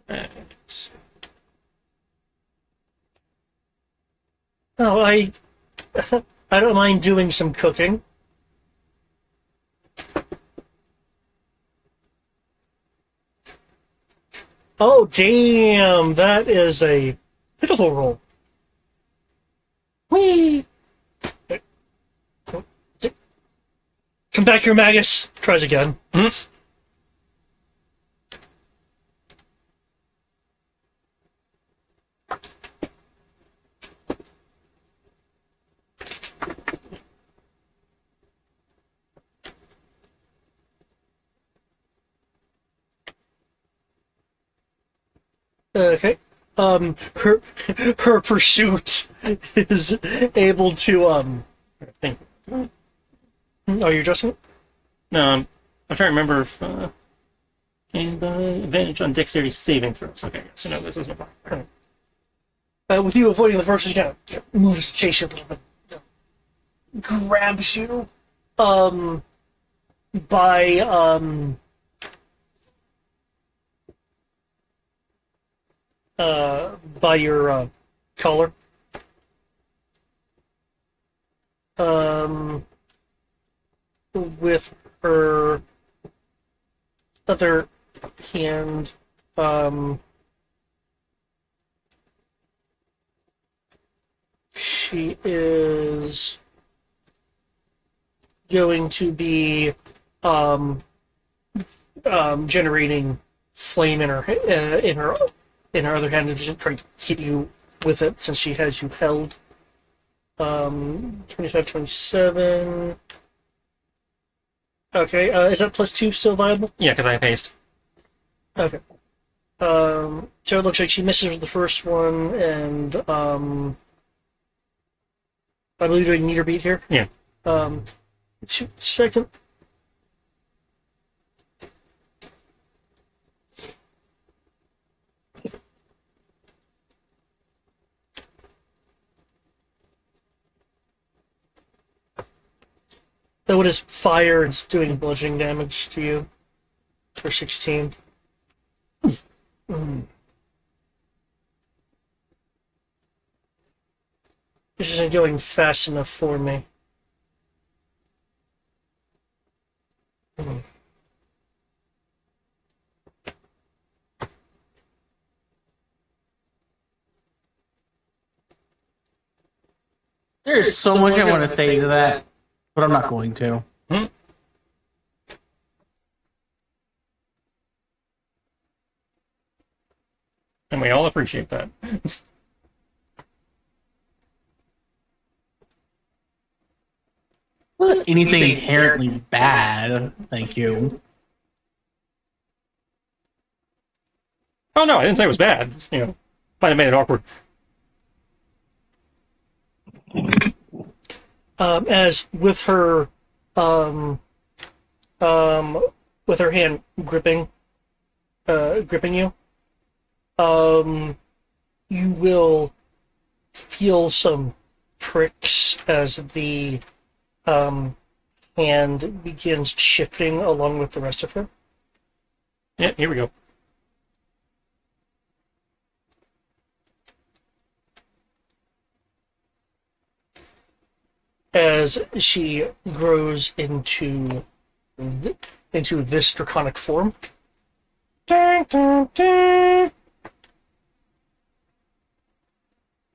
Speaker 3: Right.
Speaker 1: Oh, I don't mind doing some cooking. Oh, damn, that is a pitiful roll. Whee! Come back here, Magus. Tries again. Okay. Her pursuit is able to
Speaker 3: I think.
Speaker 1: Oh, you're adjusting it?
Speaker 3: No, I'm trying to remember if and advantage on dexterity saving throws. Okay, so no, this isn't a problem.
Speaker 1: With you avoiding the first, she kind of moves to chase you a little bit. Grabs you by by your collar. With her other hand, she is going to be generating flame in her other hand and just trying to hit you with it since she has you held. 25, 27. Okay, is that +2 still viable?
Speaker 3: Yeah, because I have haste.
Speaker 1: Okay. So it looks like she misses the first one, and I believe we need her beat here.
Speaker 3: Yeah.
Speaker 1: Shoot, second. Though it is fire, it's doing bludgeoning damage to you for 16. This isn't going fast enough for me.
Speaker 2: There's so much I want to say to that, but I'm not going to.
Speaker 3: And we all appreciate that.
Speaker 2: Anything inherently bad, thank you.
Speaker 3: Oh no, I didn't say it was bad. Just, might have made it awkward.
Speaker 1: As um, um, with her hand gripping you, um, you will feel some pricks as the um, hand begins shifting along with the rest of her.
Speaker 3: Yeah, here we go.
Speaker 1: As she grows into this draconic form.
Speaker 3: Dun, dun, dun.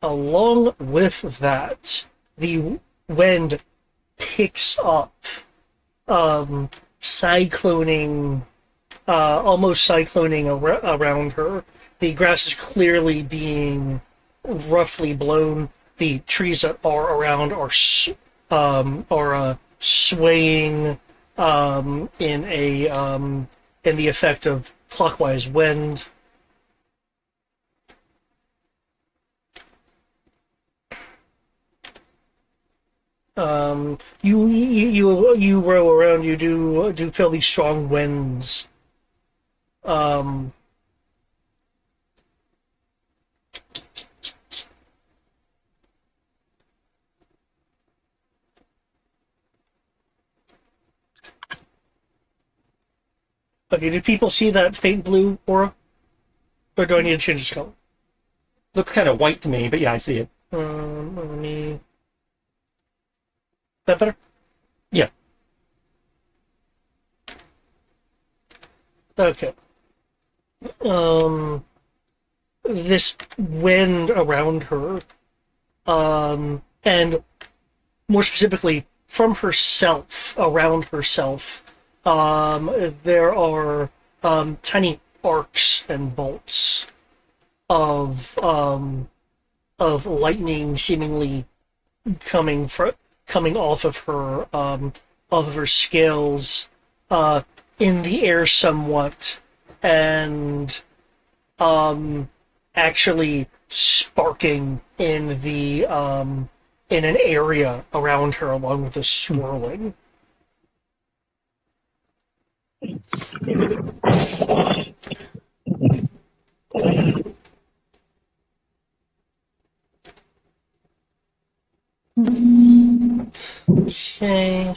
Speaker 1: Along with that, the wind picks up, cycloning, almost cycloning around her. The grass is clearly being roughly blown. The trees that are around are swaying in the effect of clockwise wind. You row around. You do feel these strong winds. Um, okay, do people see that faint blue aura, or do I need to change its color?
Speaker 3: Looks kind of white to me, but yeah, I see it.
Speaker 1: Let me. That better?
Speaker 3: Yeah.
Speaker 1: Okay. This wind around her, and more specifically from herself, around herself, there are tiny arcs and bolts of lightning seemingly coming off of her scales, in the air somewhat, and actually sparking in an area around her, along with the swirling. Okay.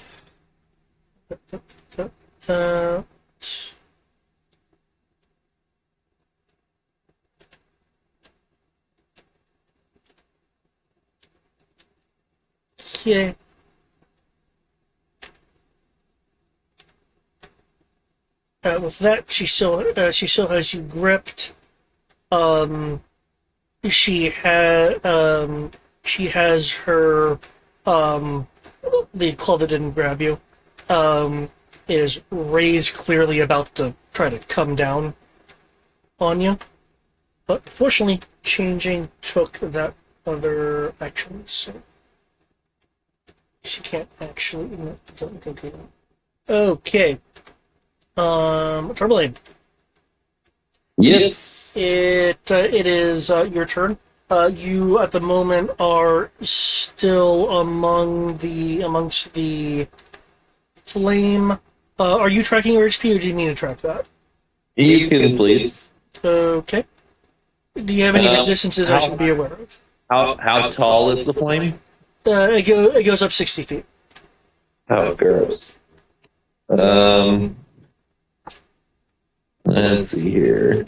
Speaker 1: That. Okay. With that, she still has you gripped. Um, she has her the claw that didn't grab you is raised, clearly about to try to come down on you. But fortunately, changing took that other action, so she can't actually. No, don't do that. Okay. Tourmaline.
Speaker 4: Yes.
Speaker 1: It is your turn. You at the moment are still amongst the flame. Are you tracking your HP, or do you need to track that?
Speaker 4: You can please.
Speaker 1: Okay. Do you have any resistances I
Speaker 4: how-
Speaker 1: should be aware of?
Speaker 4: How tall is the flame?
Speaker 1: It goes up 60 feet.
Speaker 4: Oh, gross. Let's see here.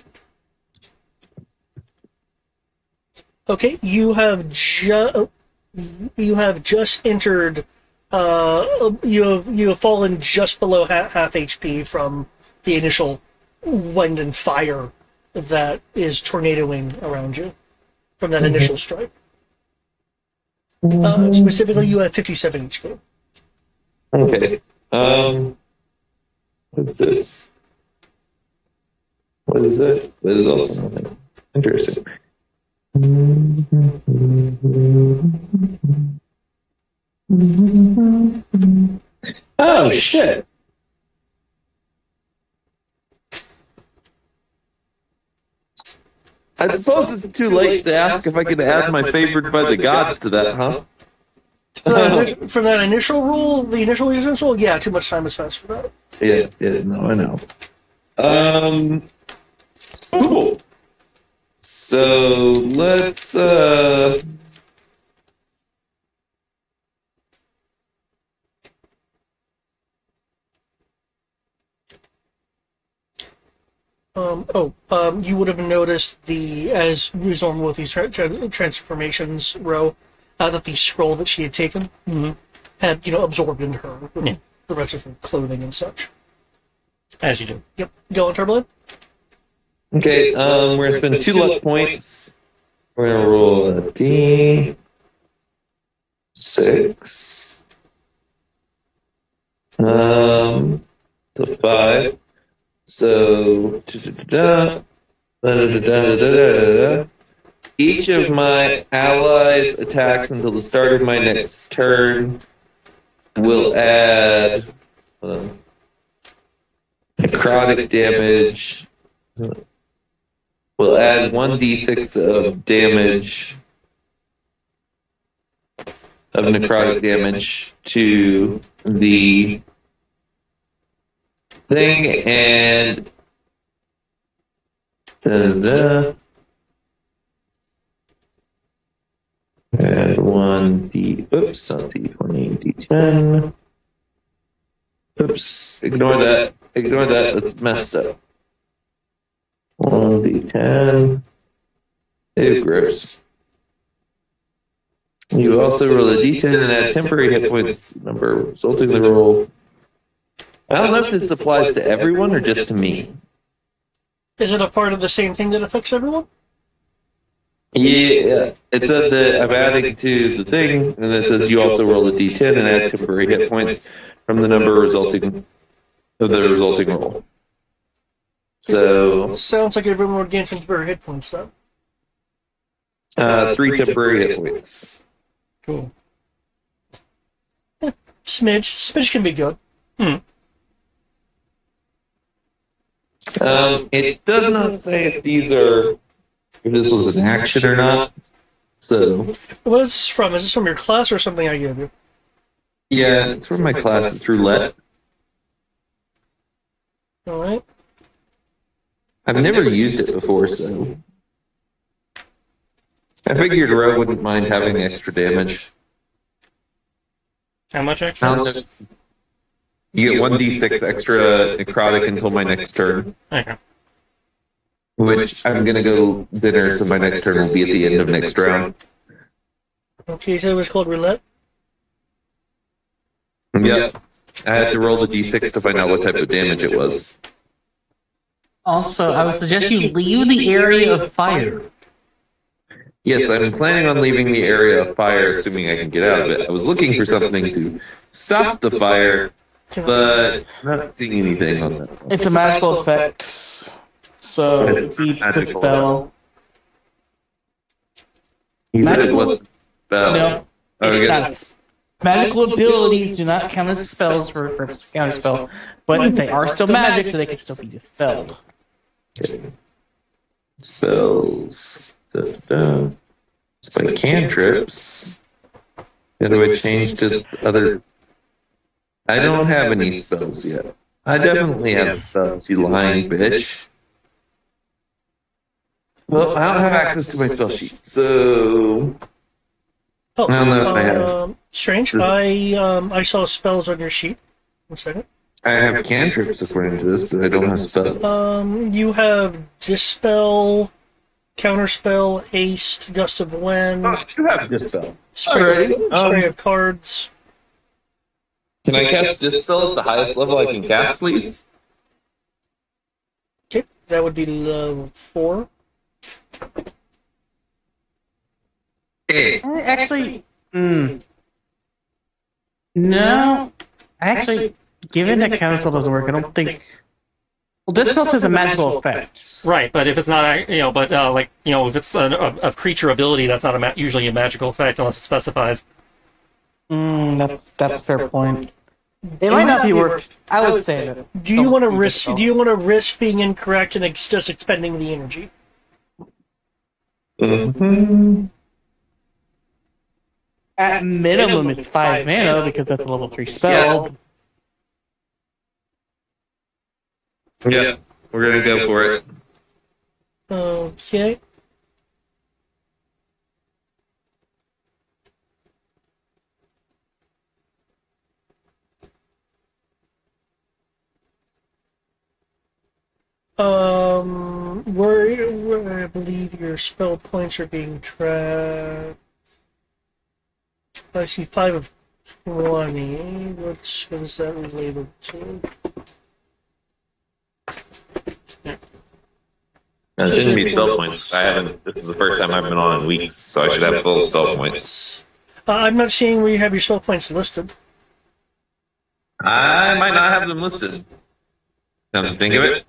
Speaker 1: Okay, you have just entered. You have fallen just below half HP from the initial wind and fire that is tornadoing around you from that initial strike. Specifically, you have 57 HP.
Speaker 4: Okay. What's this? What is it? That is also nothing. Interesting. Oh shit! I suppose it's too late to ask if I can add my favored by the gods to that, huh?
Speaker 1: From that initial rule, the initial resistance rule, yeah, too much time has passed for that.
Speaker 4: Yeah, no, I know. Cool. So let's
Speaker 1: you would have noticed as is normal with these transformations row, that the scroll that she had taken had, absorbed into her with the rest of her clothing and such.
Speaker 3: As you do.
Speaker 1: Yep. Go on, Turbulent.
Speaker 4: okay. We're gonna spend 2 luck points. We're gonna roll a D6. So 5. So each of my allies attacks until the start of my next turn will add necrotic damage. Will add 1d6 of damage of necrotic damage to the thing, and add 1d. Oops, not d20, d10. Oops, ignore that. Ignore that. That's messed up. 1d10. Ew, gross. You also roll a d10 and add temporary hit points number resulting in the roll. I don't know if this applies to everyone or just to me.
Speaker 1: Is it a part of the same thing that affects everyone?
Speaker 4: Yeah, it said that I'm adding to the thing, and it says you also roll a d10 and add temporary hit points from the number resulting of the resulting roll. So
Speaker 1: Sounds like everyone would gain temporary hit points, though.
Speaker 4: 3 temporary hit points.
Speaker 3: Cool.
Speaker 1: Smidge can be good.
Speaker 4: It does not say if this was an action or not. So
Speaker 1: What is this from? Is this from your class or something I gave you?
Speaker 4: yeah, it's from my class. It's roulette.
Speaker 1: All right.
Speaker 4: I've never used it before, so I figured Ro wouldn't mind having extra damage.
Speaker 3: How much extra?
Speaker 4: You get 1d6 extra necrotic until my next turn.
Speaker 3: Okay.
Speaker 4: Which I'm gonna go dinner, so my next turn will be at the end of next round.
Speaker 1: Okay, so it was called roulette.
Speaker 4: Yep. I had to roll the d6 to find out what type of damage it was.
Speaker 2: Also, I would suggest you leave the area of fire.
Speaker 4: Yes, I'm planning on leaving the area of fire, assuming I can get out of it. I was looking for something to stop the fire, but I'm not seeing anything on that.
Speaker 2: It's a magical effect, so it
Speaker 4: It's
Speaker 2: beats the
Speaker 4: magical.
Speaker 2: spell.
Speaker 4: He said it
Speaker 2: Magical-
Speaker 4: wasn't a spell.
Speaker 2: No,
Speaker 4: Oh,
Speaker 2: it's
Speaker 4: yeah.
Speaker 2: not. Magical abilities do not count as spells for counter spell, but they are still magic, so they can still be dispelled.
Speaker 4: Okay. Spells. It's by cantrips. How do I change to other? I don't have any spells yet. I definitely have spells, you lying bitch. Well, I don't have access to my spell sheet, so
Speaker 1: Oh,
Speaker 4: I don't know if I have.
Speaker 1: Strange. I saw spells on your sheet. 1 second.
Speaker 4: I have cantrips according to this, but I don't have spells.
Speaker 1: You have Dispel, Counterspell, Haste, Gust of Wind,
Speaker 4: You have dispel.
Speaker 1: spray,
Speaker 4: Alrighty.
Speaker 1: spray of cards.
Speaker 4: Can I cast dispel at the highest level I can cast, please?
Speaker 1: Okay, that would be level 4.
Speaker 4: Hey.
Speaker 2: Actually, no. Actually, given that counterspell doesn't work, I don't think. Well, dispel says a magical effect.
Speaker 3: Right, but if it's not, if it's a creature ability, that's not usually a magical effect unless it specifies.
Speaker 2: That's a fair point. It might not be worth. I would say that.
Speaker 1: Do you want to risk? Do you want to risk being incorrect and just expending the energy?
Speaker 4: Mhm.
Speaker 2: At minimum, it's 5 mana because that's a level 3 spell.
Speaker 4: Yeah, we're gonna go for it.
Speaker 1: Okay. Where I believe your spell points are being tracked. I see 5 of 20. What is that related to?
Speaker 4: It shouldn't be spell points. I haven't. This is the first time I've been on in weeks, so I should have full spell points.
Speaker 1: I'm not seeing where you have your spell points listed.
Speaker 4: I might not have them listed. Come to think of it,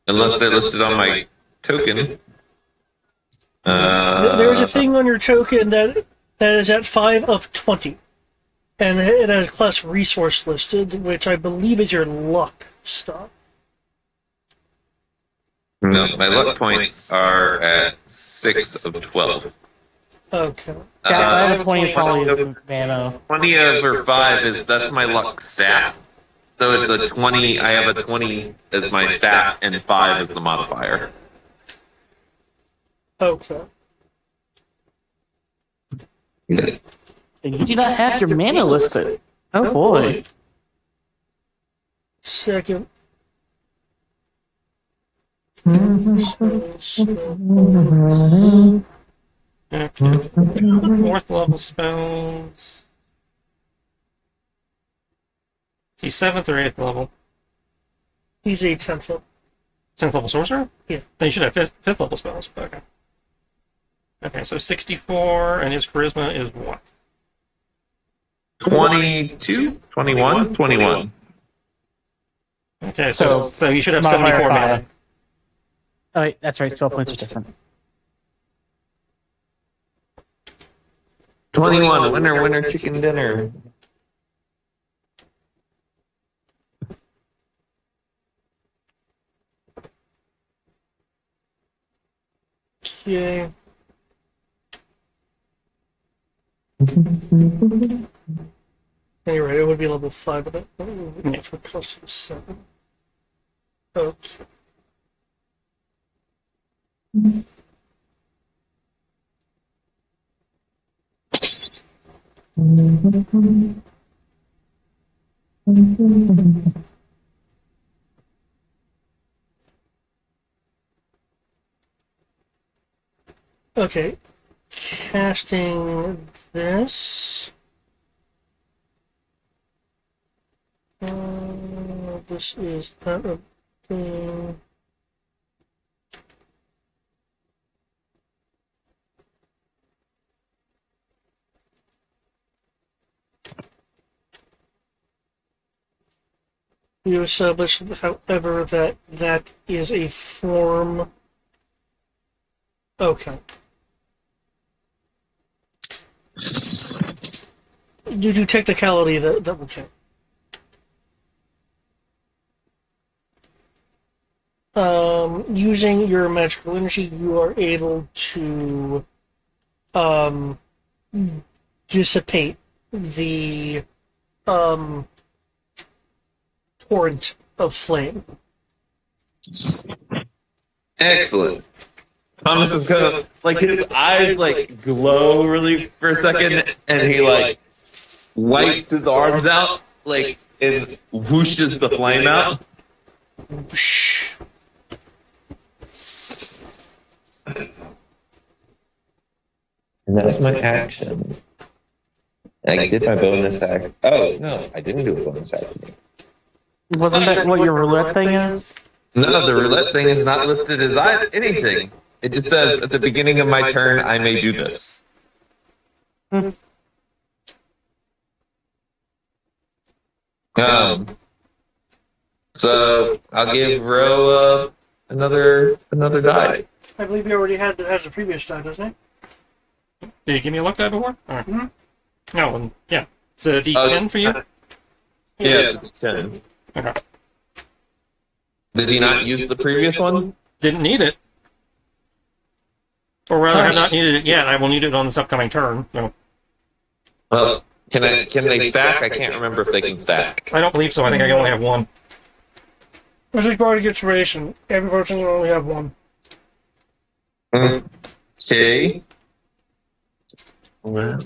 Speaker 4: unless they're listed on my token.
Speaker 1: There's a thing on your token that is at 5 of 20. And it has class resource listed, which I believe is your luck stuff.
Speaker 4: No, my luck points are at 6 of 12.
Speaker 1: Okay.
Speaker 2: Yeah, 5 of 20 is probably his mana.
Speaker 4: 20 over 5 that's my luck stat. So it's a 20. I have a 20 as my stat, and 5 is the modifier.
Speaker 1: Okay.
Speaker 2: And you do not have your mana listed. Oh boy.
Speaker 1: Second.
Speaker 3: Okay. Fourth level spells. Is he 7th or 8th level?
Speaker 1: He's a 10th level.
Speaker 3: 10th level sorcerer?
Speaker 1: Yeah.
Speaker 3: Then you should have 5th level spells. Okay. Okay, so 64, and his charisma is what?
Speaker 4: 22? 21? 21.
Speaker 3: Okay, so you should have 74 mana.
Speaker 2: Oh wait, that's right, spell points are different.
Speaker 4: 21. Winner, chicken dinner.
Speaker 1: Okay. Anyway, it would be level 5, but that would be for custom 7. Okay. Okay. Casting this. This is that of thing. You establish, however, that is a form. Okay. Due to technicality, that will count. Using your magical energy, you are able to dissipate the torrent of flame.
Speaker 4: Excellent. Thomas is gonna, like, his eyes, like, glow really for a second, and he, like, wipes his arms out, like, and whooshes the flame out.
Speaker 1: Shh.
Speaker 4: And that's my action. I did my bonus act. Oh, no, I didn't do a bonus action.
Speaker 2: Wasn't that what your roulette thing is?
Speaker 4: No, the roulette thing is not listed as anything. It just says, at the beginning of my turn, I may do this. So, I'll give Ro another die.
Speaker 1: I believe he already has the previous die, doesn't he?
Speaker 3: Did you give me a luck die before? Mm-hmm. No, and yeah. Is it a D10 for you?
Speaker 4: Yeah, it's 10.
Speaker 3: Okay.
Speaker 4: Did he not use the previous one?
Speaker 3: Didn't need it. Or rather, have not needed it yet. I will need it on this upcoming turn. No,
Speaker 4: Well, can they stack? I can't remember if they can stack.
Speaker 3: I don't believe so. I think I can only have one.
Speaker 1: I think bardic inspiration. Every person can only have one.
Speaker 4: Okay. Well,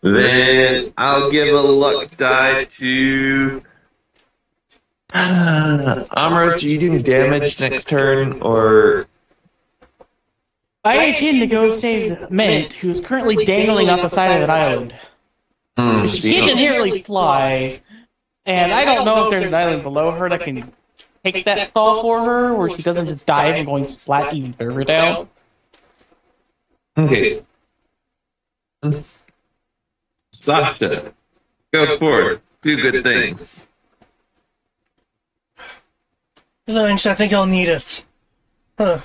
Speaker 4: then I'll give a luck die to Amros. Are you doing damage next turn, or
Speaker 2: I intend to go save Mint, who's currently dangling off the side of an island. She can't inherently fly, and I don't know if there's an island below her that can take that fall for her, where she doesn't just dive and going splat even further down.
Speaker 4: Okay. Sasha, go forth. Do good things.
Speaker 1: Thanks, I think I'll need it. Huh.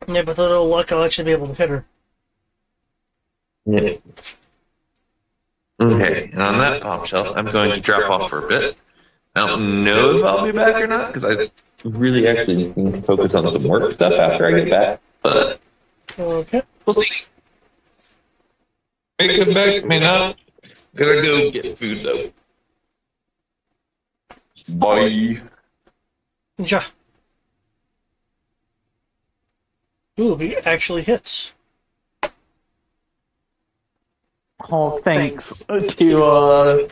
Speaker 1: Yeah, but with a little luck, I'll actually be able to hit her.
Speaker 4: Yeah. Okay, and on that bombshell, I'm going to drop off for a bit. I don't know if I'll be back or not, because I really actually need to focus on some work stuff after I get back. But
Speaker 1: Okay.
Speaker 4: we'll see. May come back, may not. Gotta go get food, though. Bye.
Speaker 1: Ja. Ooh, he actually hits.
Speaker 2: Oh, thanks to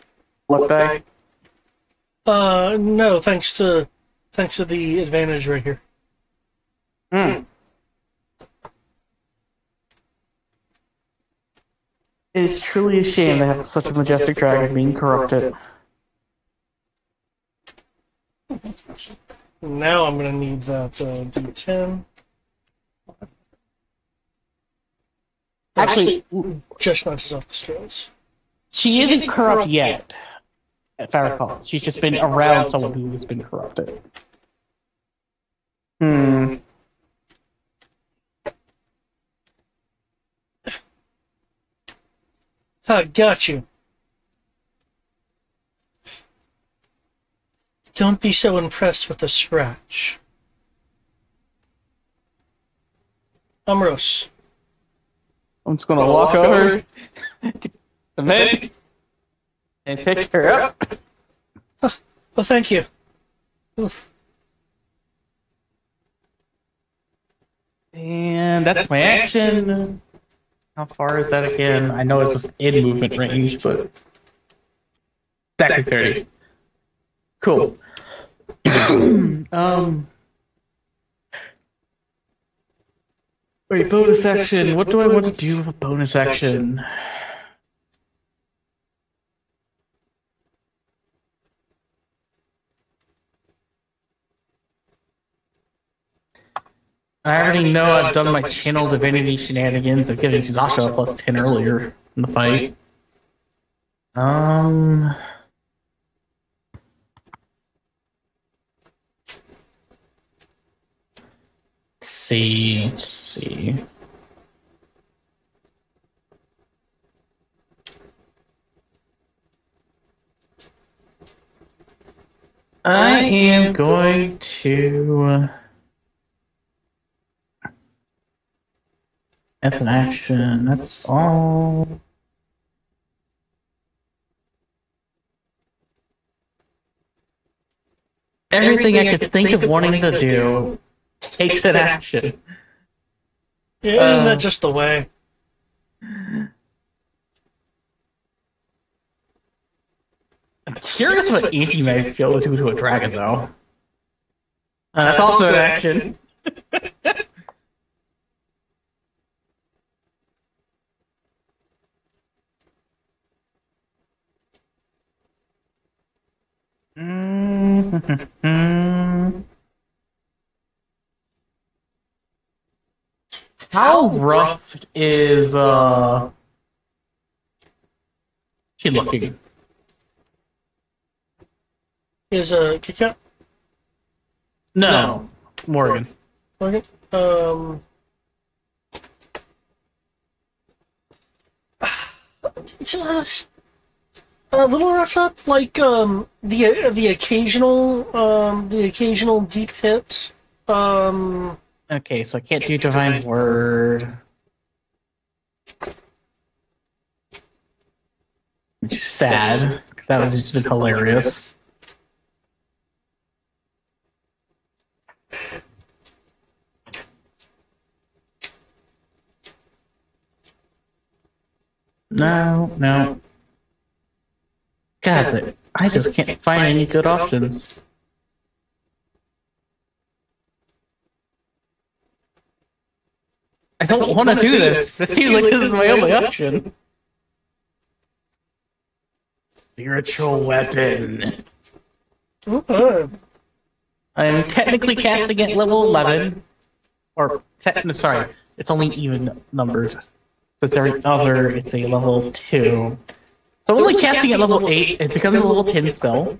Speaker 2: look back.
Speaker 1: No, thanks to the advantage right here.
Speaker 2: It's truly a shame to have such a majestic dragon being corrupted.
Speaker 1: Now I'm gonna need that D10.
Speaker 2: Actually,
Speaker 1: Just bounces off the scales.
Speaker 2: she isn't corrupt yet, if I recall. She's just been around someone who's been corrupted.
Speaker 1: Ha, got you. Don't be so impressed with the scratch. Amros.
Speaker 2: I'm just gonna walk over to the Mint and pick her up.
Speaker 1: Well, thank you. Oof.
Speaker 2: And that's my action. How far is that again? I know it's within movement range, but exactly 30. Cool. Wait, bonus action. What do I want to do with a bonus action? I already know I've done my channel divinity shenanigans of giving Zasha a plus 10 earlier in the fight. Let's see. I am going to... That's an action. That's all. Everything I could think of wanting to do takes an action.
Speaker 1: Yeah, isn't that just the way?
Speaker 2: I'm curious what Anti might be able to do to a dragon, though. That's also an action. How rough is she looking?
Speaker 1: Is kick out?
Speaker 2: No, Morgan.
Speaker 1: Morgan? It's a little roughed up, like the occasional deep hit.
Speaker 2: Okay, so I can't do Divine Word. Which is sad, because that would have just been hilarious. No, no. God, I just can't find any good options. I don't want to do this, but it seems like this is my only option. Spiritual weapon.
Speaker 1: Okay.
Speaker 2: I'm technically casting at level 11. Or, no, sorry, it's only even numbers. So it's every other, it's a level 2. So only casting at level 8, it becomes a level 10 spell.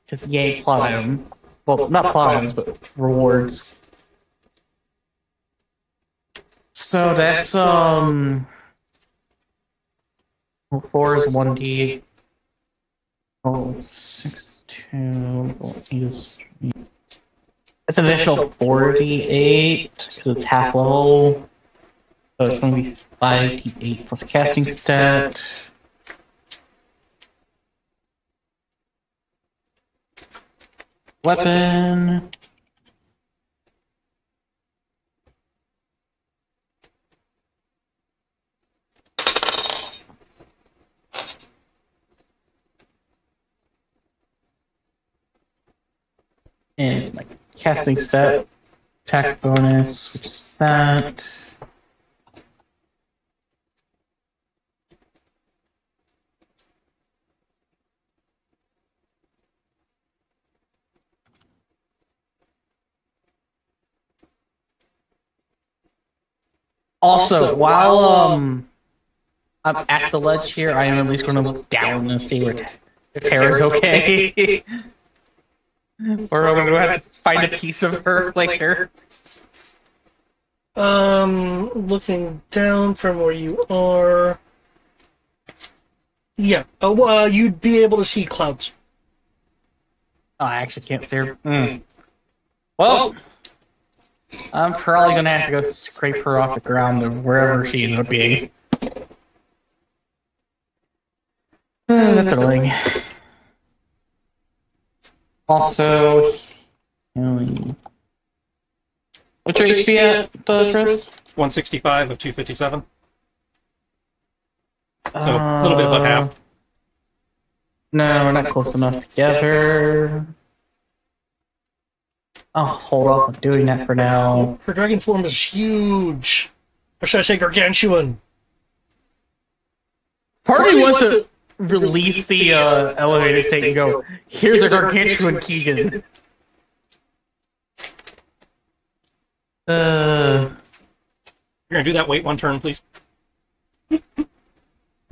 Speaker 2: Because yay, plot item. Well, not plot items, but rewards. So that's, 4 is 1d. 6, 2, 8 is 3. It's an additional 48, because it's half level. So it's going to be 5d8 plus casting stat. Weapon. And it's my casting stat. Attack bonus, which is that. Also, while I'm at the ledge here, I am at least going to look down and see where if Tara's okay. Or I'm going to have to find a piece of her later.
Speaker 1: Looking down from where you are. Yeah. You'd be able to see clouds.
Speaker 2: Oh, I actually can't see her. Well, I'm probably going to have to go scrape her off the ground of wherever she ended up being. That's annoying. Also, healing. What's your HP at, Trist?
Speaker 3: 165 of 257. So a little bit above half.
Speaker 2: No, we're not close enough together. I'll hold off on doing that for now.
Speaker 1: Her dragon form is huge. Or should I say gargantuan?
Speaker 2: Part of me wants to release the elevated state and go, here's a gargantuan Keegan.
Speaker 3: You're gonna do that. Wait 1 turn, please.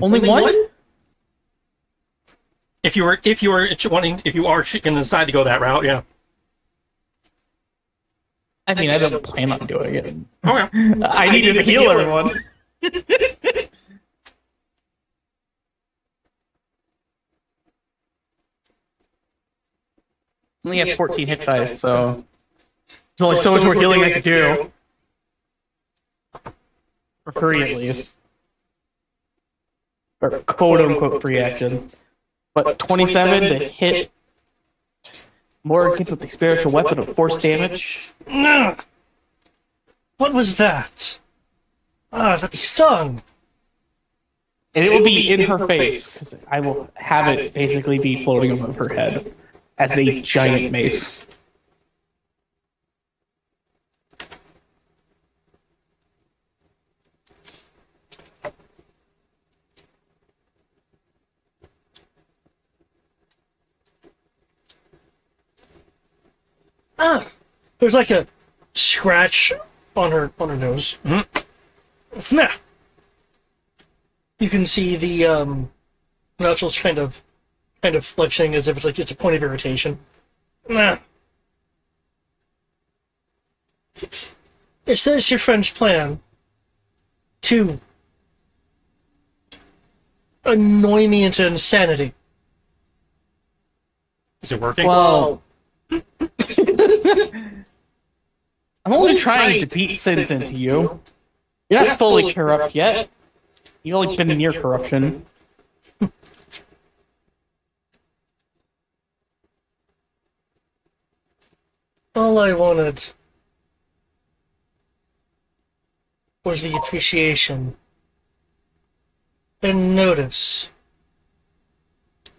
Speaker 2: Only one?
Speaker 3: If you are going to decide to go that route, yeah.
Speaker 2: I mean, I don't plan on doing it.
Speaker 3: Okay.
Speaker 2: I needed to heal everyone. Only have 14 hit dice, so there's only so much more healing I could do. For free, at least. Or quote-unquote free actions. But 27 to hit Morgan with the spiritual weapon of force damage.
Speaker 1: No. What was that? That stung.
Speaker 2: And it will be in her face, because I will have it basically be floating above her head as a giant mace.
Speaker 1: There's like a scratch on her nose.
Speaker 3: Mm-hmm.
Speaker 1: Nah. You can see the nostrils kind of flexing as if it's a point of irritation. Nah. Is this your friend's plan? To annoy me into insanity?
Speaker 3: Is it working?
Speaker 2: Well, I'm only trying to beat sense into you. You're not fully corrupt yet. You've only been near corruption.
Speaker 1: All I wanted was the appreciation and notice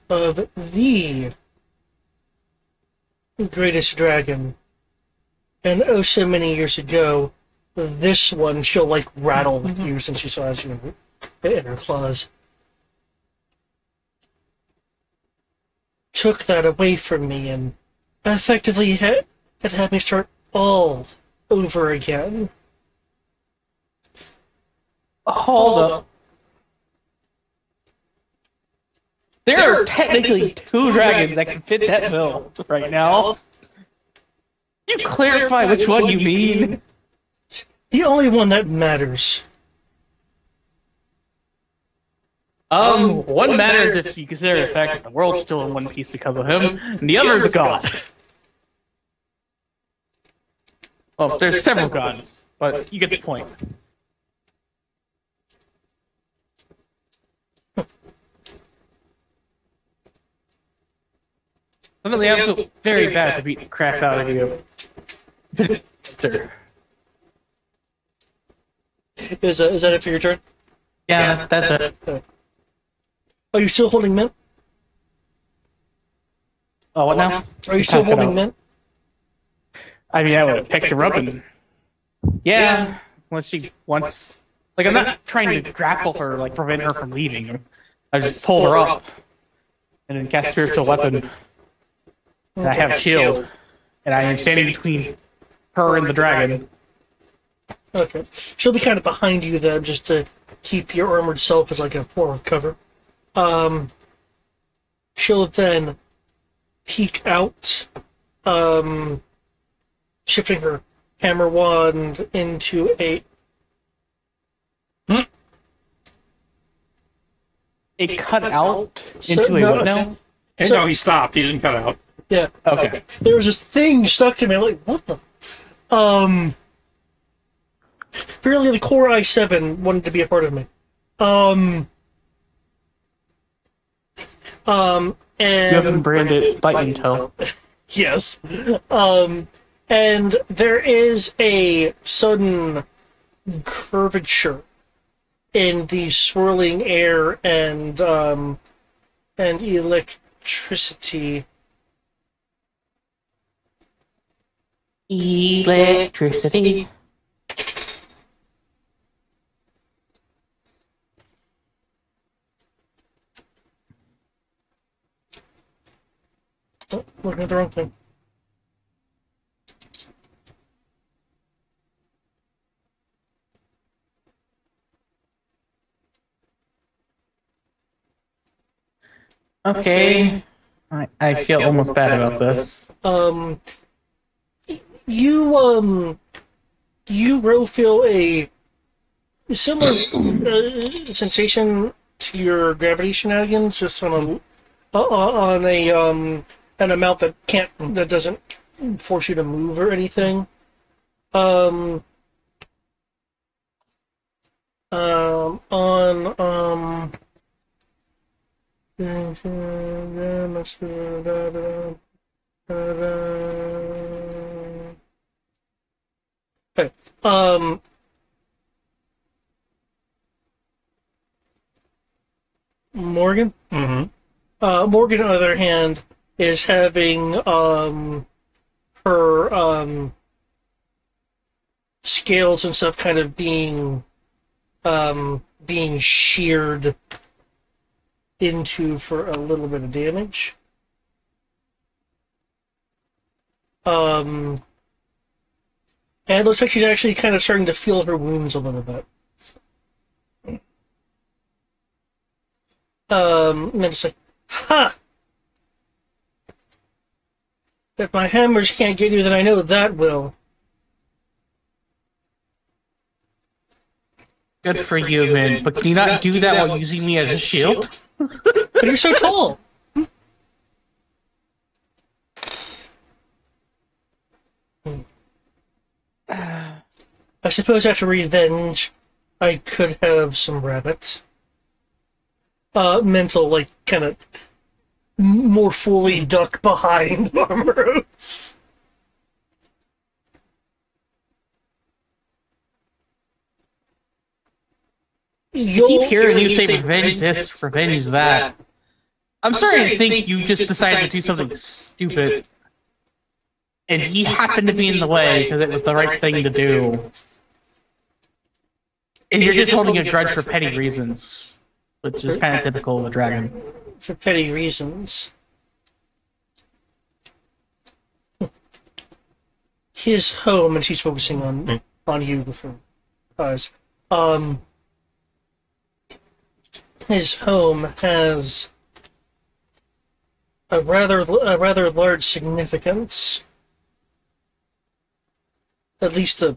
Speaker 1: of the greatest dragon. And oh, so many years ago, this one, she'll like rattle with you since she saw us in her claws. Took that away from me and effectively had me start all over again.
Speaker 2: Hold up. There are technically two dragons that can fit that bill right now. You clarify which one you mean?
Speaker 1: The only one that matters.
Speaker 2: One matters if you consider the fact that the world's still in one piece because of him, and the other is a god. Well, there's several gods, but you get the point. Suddenly I feel very bad to beat the crap out of you. Sir.
Speaker 1: Is that it for your turn?
Speaker 2: Yeah, that's it.
Speaker 1: Are you still holding mint?
Speaker 2: Oh, what now?
Speaker 1: Are you still holding mint?
Speaker 2: I mean, I would have picked her up and... Yeah, once she wants... Like, I'm not trying to grapple her, like, prevent her from leaving. I just pulled her up. And then cast Spiritual Weapon. And I have a shield. And I am standing between her and the dragon.
Speaker 1: Okay. She'll be kind of behind you then, just to keep your armored self as like a form of cover. She'll then peek out, shifting her hammer wand into a...
Speaker 2: It cut out into a what now?
Speaker 3: No, he stopped. He didn't cut out.
Speaker 1: Yeah.
Speaker 2: Okay.
Speaker 1: There was this thing stuck to me. I'm like, what the? Apparently the Core i7 wanted to be a part of me. And
Speaker 2: You have to brand it Bite and Toe.
Speaker 1: yes. And there is a sudden curvature in the swirling air and electricity.
Speaker 2: Electricity.
Speaker 1: Oh, looking at the wrong thing.
Speaker 2: Okay. I feel almost bad about this.
Speaker 1: You Ro feel a similar sensation to your gravity shenanigans, just on an amount that doesn't force you to move or anything. Okay. Morgan?
Speaker 3: Mm-hmm.
Speaker 1: Morgan, on the other hand, is having her scales and stuff kind of being sheared into for a little bit of damage. And it looks like she's actually kind of starting to feel her wounds a little bit. And then just like, ha! If my hammers can't get you, then I know that will.
Speaker 2: Good for you, man. But can you not do that while using me as a shield?
Speaker 1: But you're so tall! I suppose after revenge, I could have some rabbit. Mental, like, kind of more fully duck behind Armoros.
Speaker 2: I keep hearing you say revenge this, revenge that. I'm starting to think you just decided to do something stupid. And he happened to be in the way because it was the right thing to do. And you're just holding a grudge for petty reasons, which is kind of typical of a dragon.
Speaker 1: For petty reasons. His home, and she's focusing on you with her eyes. His home has a rather large significance. At least a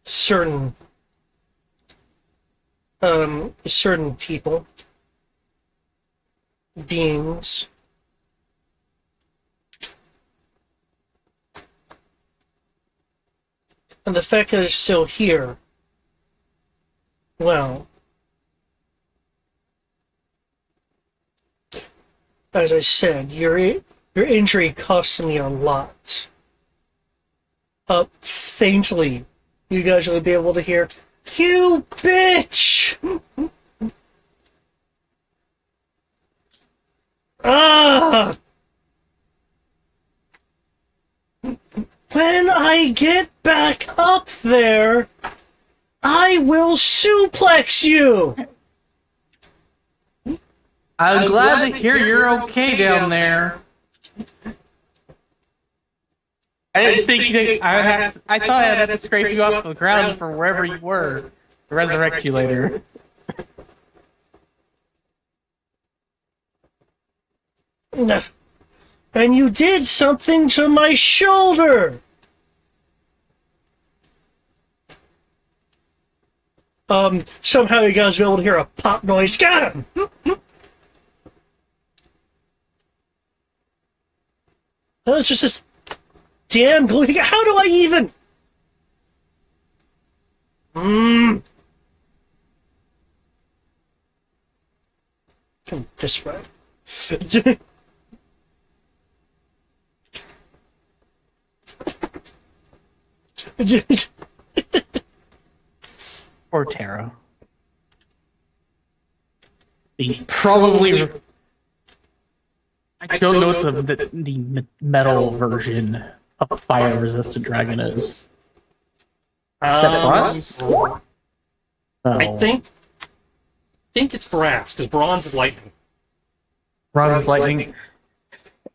Speaker 1: certain people, beings. And the fact that it's still here, well, as I said, your injury cost me a lot. Faintly, you guys will be able to hear, "You bitch!" Ah! When I get back up there, I will suplex you!
Speaker 2: I'm glad to hear you're okay down there. I didn't think that I thought I'd have to scrape you off the ground from wherever you were to resurrect you later.
Speaker 1: And you did something to my shoulder! Somehow you guys will be able to hear a pop noise. Got him! It's just this damn glue thing. How do I even? Come this way.
Speaker 2: Or Tara. Probably. I don't know what the metal version of a fire-resistant dragon is. Is that bronze? Oh.
Speaker 3: I think it's brass because bronze is lightning.
Speaker 2: Bronze is lightning.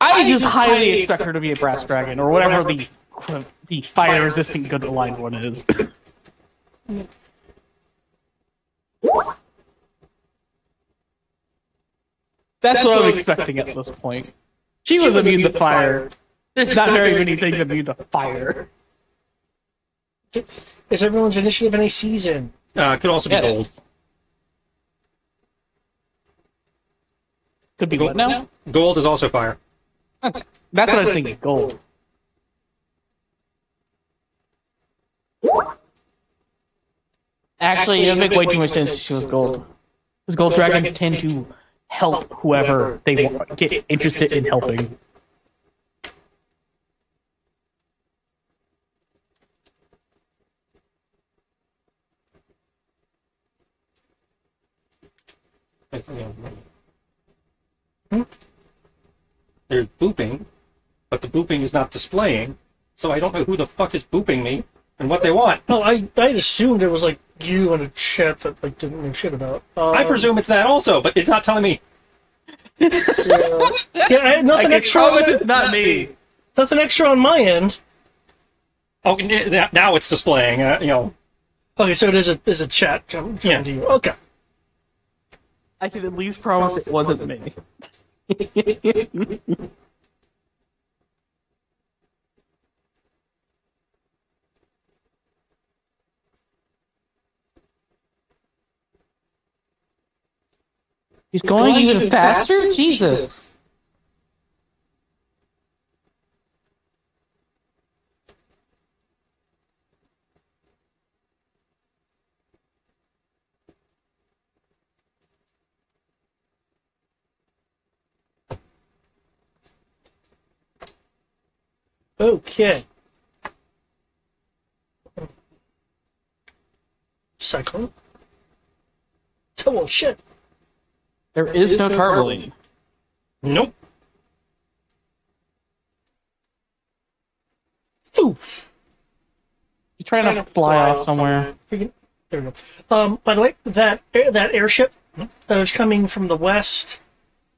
Speaker 2: I just highly expect her to be a brass dragon or whatever the fire-resistant good aligned one is. That's what I'm expecting at this point. She was immune to fire. There's not very many things immune to fire.
Speaker 1: Is everyone's initiative any season?
Speaker 3: Could also be gold.
Speaker 2: Could be what now?
Speaker 3: Gold is also fire.
Speaker 2: Okay. That's what I was thinking. Gold. Actually, it would make way too much sense if she was gold. Because gold dragons tend to help whoever they get interested in helping.
Speaker 3: There's booping, but the booping is not displaying, so I don't know who the fuck is booping me and what they want.
Speaker 1: Oh, I'd assumed it was like you in a chat that like didn't know shit about.
Speaker 3: I presume it's that also, but it's not telling me.
Speaker 1: Yeah, I had nothing extra.
Speaker 2: It's not me.
Speaker 1: Nothing extra on my end.
Speaker 3: Oh, now it's displaying.
Speaker 1: Okay, so it is a chat coming to you. Okay.
Speaker 2: I can at least promise it wasn't me. He's going even faster? Jesus.
Speaker 1: Okay. Cyclone. Oh, well, shit.
Speaker 2: There is no tarbling.
Speaker 3: Nope.
Speaker 1: Ooh.
Speaker 2: You trying to fly off somewhere?
Speaker 1: Freaking- There we go. By the way, that airship that was coming from the west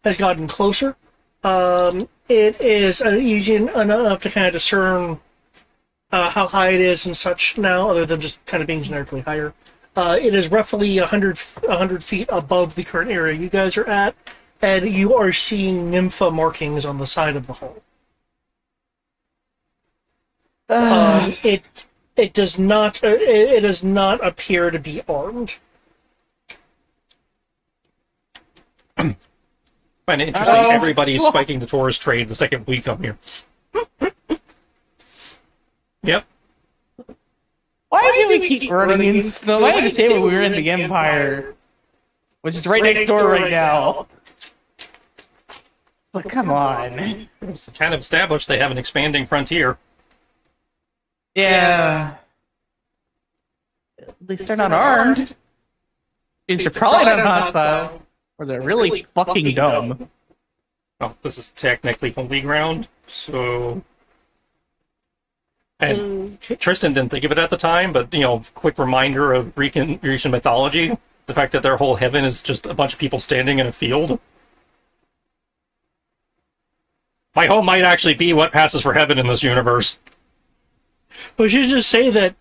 Speaker 1: has gotten closer. It is easy enough to kind of discern how high it is and such now, other than just kind of being generically higher. It is roughly 100 feet above the current area you guys are at, and you are seeing Nympha markings on the side of the hull. It does not appear to be armed.
Speaker 3: Find it interesting. Everybody's spiking the tourist trade the second we come here. Yep.
Speaker 2: Why do we keep running in snow? I understand when we were in the Empire, which is right next door right now. But come on.
Speaker 3: It's kind of established they have an expanding frontier.
Speaker 2: Yeah. At least they're not armed. Means they're probably not hostile. Or they're really fucking dumb.
Speaker 3: Well, this is technically holy ground, so... And Tristan didn't think of it at the time, but, quick reminder of Grecian mythology. The fact that their whole heaven is just a bunch of people standing in a field. My home might actually be what passes for heaven in this universe.
Speaker 1: We should just say that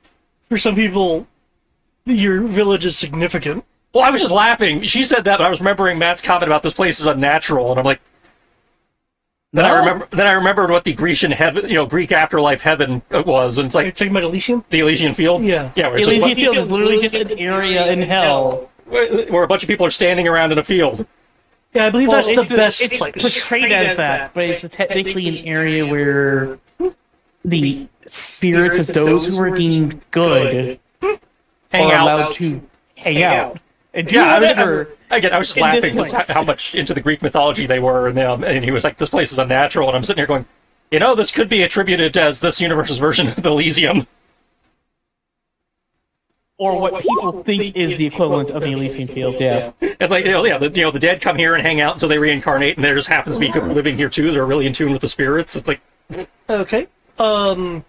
Speaker 1: for some people, your village is significant.
Speaker 3: Well, I was just laughing. She said that, but I was remembering Matt's comment about this place is unnatural, and I'm like... Then I remembered what the Grecian heaven, Greek afterlife heaven was, and it's like...
Speaker 1: You're talking about Elysium?
Speaker 3: The Elysian Fields?
Speaker 1: Yeah.
Speaker 3: Yeah,
Speaker 2: The Elysian Field is literally just an area in hell.
Speaker 3: Where a bunch of people are standing around in a field.
Speaker 1: Yeah, I believe that's the best
Speaker 2: it's
Speaker 1: place.
Speaker 2: portrayed as that, but it's technically an area where the spirits of those who are deemed good
Speaker 3: Hang
Speaker 2: are
Speaker 3: out.
Speaker 2: allowed to hang out. And do
Speaker 3: Yeah, I
Speaker 2: whatever.
Speaker 3: was just
Speaker 2: in
Speaker 3: laughing
Speaker 2: this place.
Speaker 3: how much into the Greek mythology they were, and he was like, "This place is unnatural," and I'm sitting here going, this could be attributed as this universe's version of Elysium.
Speaker 2: Or what people think is the equivalent of the Elysian Fields, yeah.
Speaker 3: It's like, the dead come here and hang out until they reincarnate, and there just happens to be people living here too. They're really in tune with the spirits. It's like,
Speaker 1: Okay.
Speaker 3: that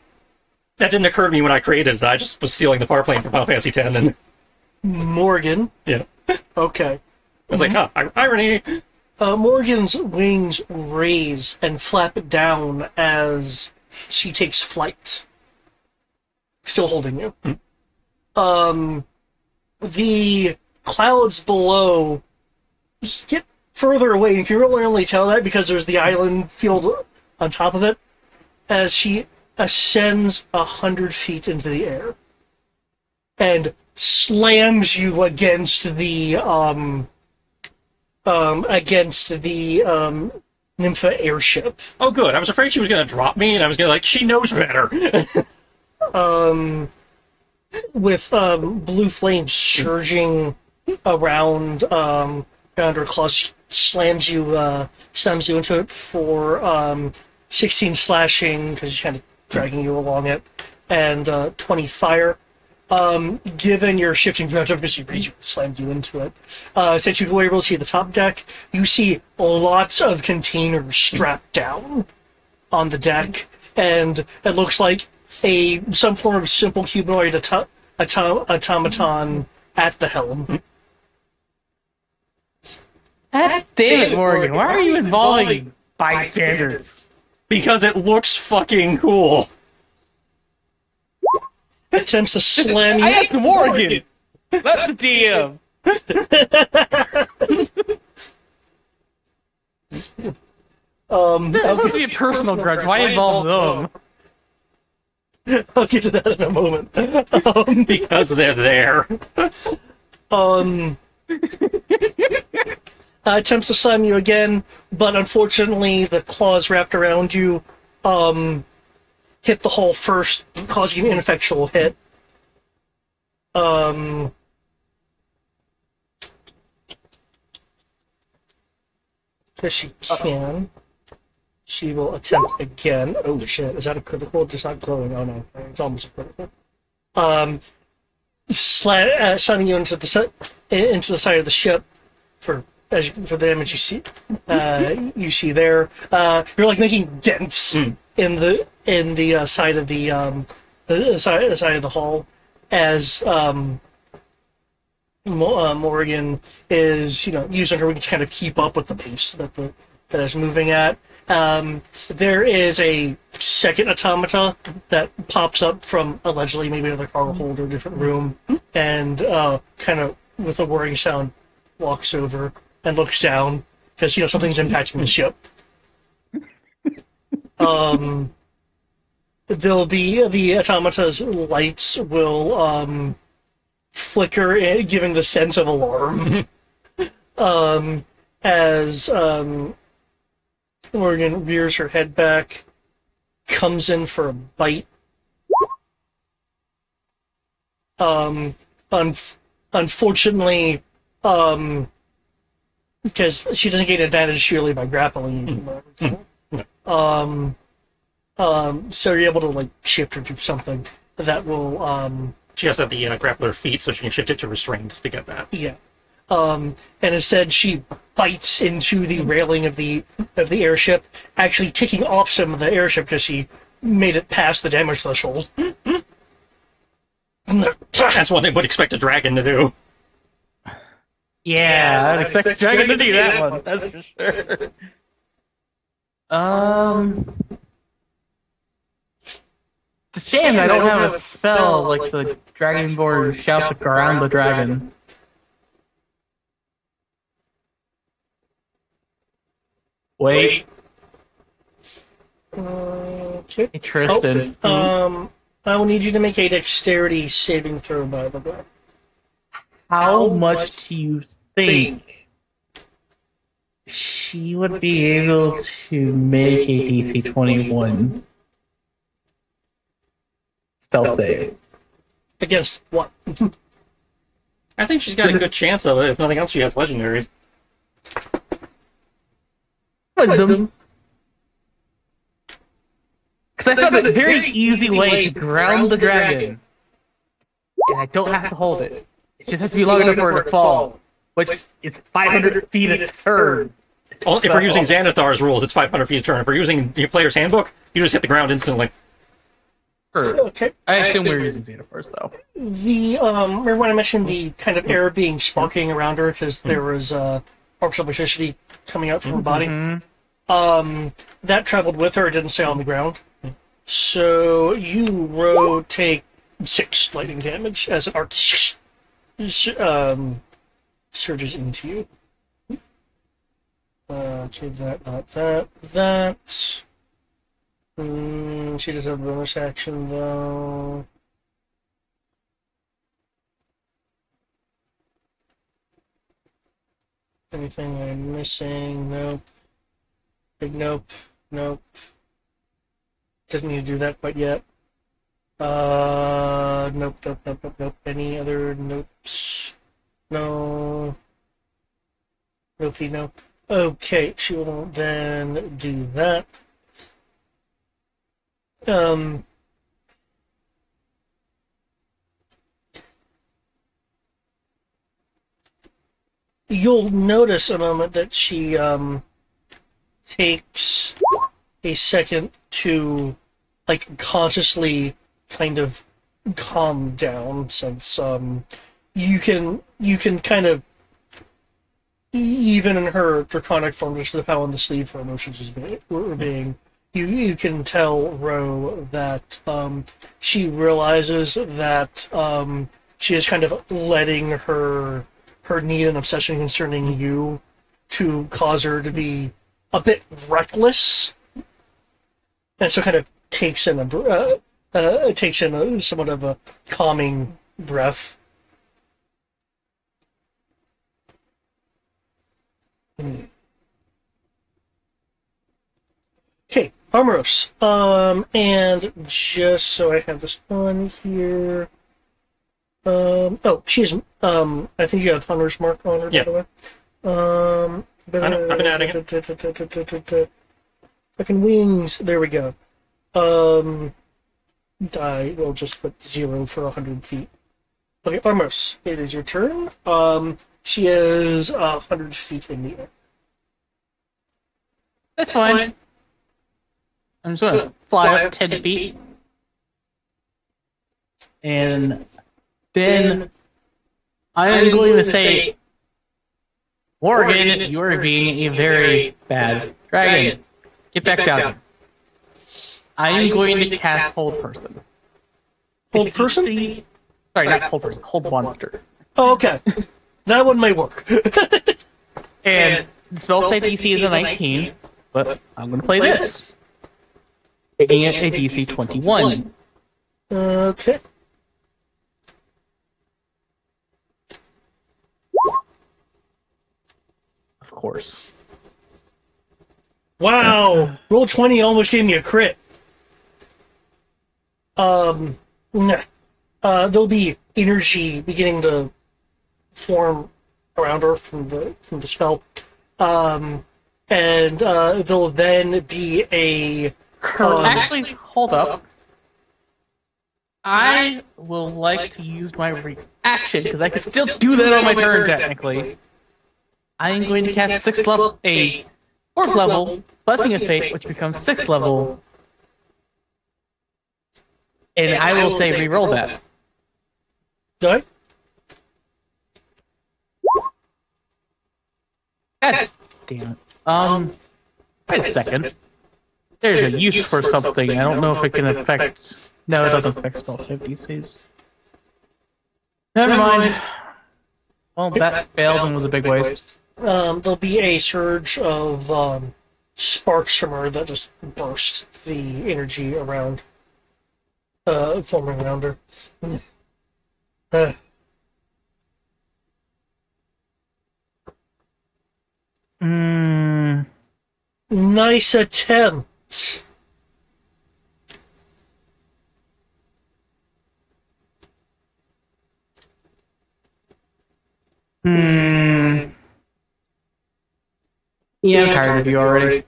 Speaker 3: didn't occur to me when I created it. I just was stealing the Farplane from Final Fantasy X, and
Speaker 1: Morgan.
Speaker 3: yeah,
Speaker 1: Okay.
Speaker 3: I was like, irony.
Speaker 1: Morgan's wings raise and flap down as she takes flight. Still holding you. The clouds below just get further away. You can really only tell that because there's the island field on top of it as she ascends 100 feet into the air and slams you against the Nympha airship.
Speaker 3: Oh, good. I was afraid she was going to drop me, and I was going to she knows better.
Speaker 1: With blue flames surging around her claws, she slams you into it for 16 slashing because she's kind of dragging you along it, and 20 fire. Given your shifting perspective, because she slammed you into it, since you were able to see the top deck, you see lots of containers strapped down on the deck, and it looks like some form of simple humanoid automaton at the helm.
Speaker 2: God damn it, Morgan. Why are you involving bystanders?
Speaker 3: Because it looks fucking cool.
Speaker 1: Attempts to slam you.
Speaker 2: I asked Morgan! Not the DM! This is supposed to be a personal grudge. Why involve them?
Speaker 1: I'll get to that in a moment.
Speaker 3: Because they're there.
Speaker 1: Attempts to slam you again, but unfortunately the claws wrapped around you hit the hull first, causing an ineffectual hit. Because she can. She will attempt again. Oh shit! Is that a critical? It's not glowing. Oh no, it's almost a critical. Slamming you into the side of the ship for the damage you see. You see there. You're like making dents in the side of the side of the hull as Morgan is using her wings to kind of keep up with the pace that is moving at. There is a second automata that pops up from allegedly maybe another cargo hold or a different room, and kind of with a whirring sound walks over and looks down because something's impacting the ship. There'll be the automata's lights will flicker, giving the sense of alarm. As Morgan rears her head back, comes in for a bite. Unfortunately, because she doesn't gain advantage sheerly by grappling you. So you're able to like shift or do something that will.
Speaker 3: She has to have the grappler feet, so she can shift it to restrained to get that.
Speaker 1: Yeah. And instead, she bites into the railing of the airship, actually taking off some of the airship because she made it past the damage threshold.
Speaker 3: That's what they would expect a dragon to do.
Speaker 2: Yeah, I'd expect the dragon to do that one. That's for sure. It's a shame I don't have a spell like the Dragonborn shout around the dragon. Wait.
Speaker 1: Okay.
Speaker 2: Tristan.
Speaker 1: I will need you to make a dexterity saving throw, by the way.
Speaker 2: How much do you think she would be able to make a DC 21 stealth save?
Speaker 1: Against what?
Speaker 3: I think she's got a good chance of it. If nothing else, she has legendaries.
Speaker 2: Wisdom. Because I found a very easy way to ground the dragon, and I don't have to hold it. It just has to be long enough for it to fall, which is 500 feet a turn.
Speaker 3: Well, if we're using Xanathar's rules, it's 500 feet a turn. If we're using your player's handbook, you just hit the ground instantly.
Speaker 1: Okay.
Speaker 2: I assume we're using Xanathar's, though.
Speaker 1: Remember when I mentioned the kind of air being sparking around her because there was arcs of electricity coming out from her body? That traveled with her. It didn't stay on the ground. So you take 6 lightning damage as an arc surges into you. Okay, that. She does have a bonus action, though. Anything I'm missing? Nope. Big nope. Nope. Doesn't need to do that quite yet. Nope. Any other nopes? No. Nope. Okay, she will then do that. You'll notice a moment that she takes a second to like consciously kind of calm down, since you can kind of, even in her draconic form, just how on the sleeve her emotions were being, you can tell Ro that she realizes that she is kind of letting her need and obsession concerning you to cause her to be a bit reckless, and so kind of takes in somewhat of a calming breath. Okay, Armoros. And just so I have this on here. She's. I think you have Hunter's Mark on her,
Speaker 3: yeah.
Speaker 1: by the way.
Speaker 3: I've been adding it.
Speaker 1: Fucking wings. There we go. Um, I will just put 0 for 100 feet. Okay, Armos, it is your turn. She is 100 feet in the air.
Speaker 2: That's fine. I'm just gonna fly up 10 feet. And then I am going to say, Morgan, you are being a very bad dragon. Get back down. I am going to cast Hold Person.
Speaker 1: Hold
Speaker 2: It's
Speaker 1: person?
Speaker 2: DC Sorry, not Hold Person. Hold Monster.
Speaker 1: Oh, okay. That one may work.
Speaker 2: And the spell save DC is a 19, but I'm going to play this. Making it a DC 21.
Speaker 1: Okay.
Speaker 2: Of course.
Speaker 1: Wow. Roll 20 almost gave me a crit. Nah. There'll be energy beginning to form around her from the spell. And there'll then be a
Speaker 2: Actually, hold up. I will like to use my reaction, because I can still do that on my turn, technically. I am going to cast 4th level, Blessing of Fate, which becomes 6th level. And I will say reroll that.
Speaker 1: Okay.
Speaker 2: God damn it. Wait a second. There's a use for something. I don't know if it can affect... No, it doesn't affect spell save DCs. Never mind. Well, that failed and was a big waste.
Speaker 1: There'll be a surge of sparks from her that just burst the energy around, forming around her. Nice attempt.
Speaker 2: Yeah, I'm tired of you already.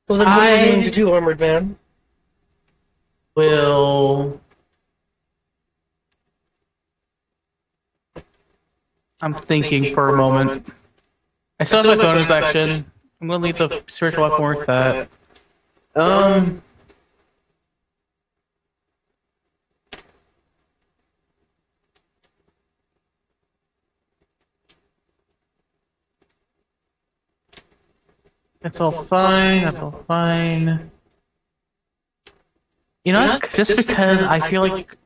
Speaker 1: Well, then what are you going to do, Armored Man?
Speaker 2: Will... I'm thinking for a moment. I still have my bonus action. I'm gonna leave the spiritual weapon where it's at. That's all fine. That's all fine. You know what? Just because I feel like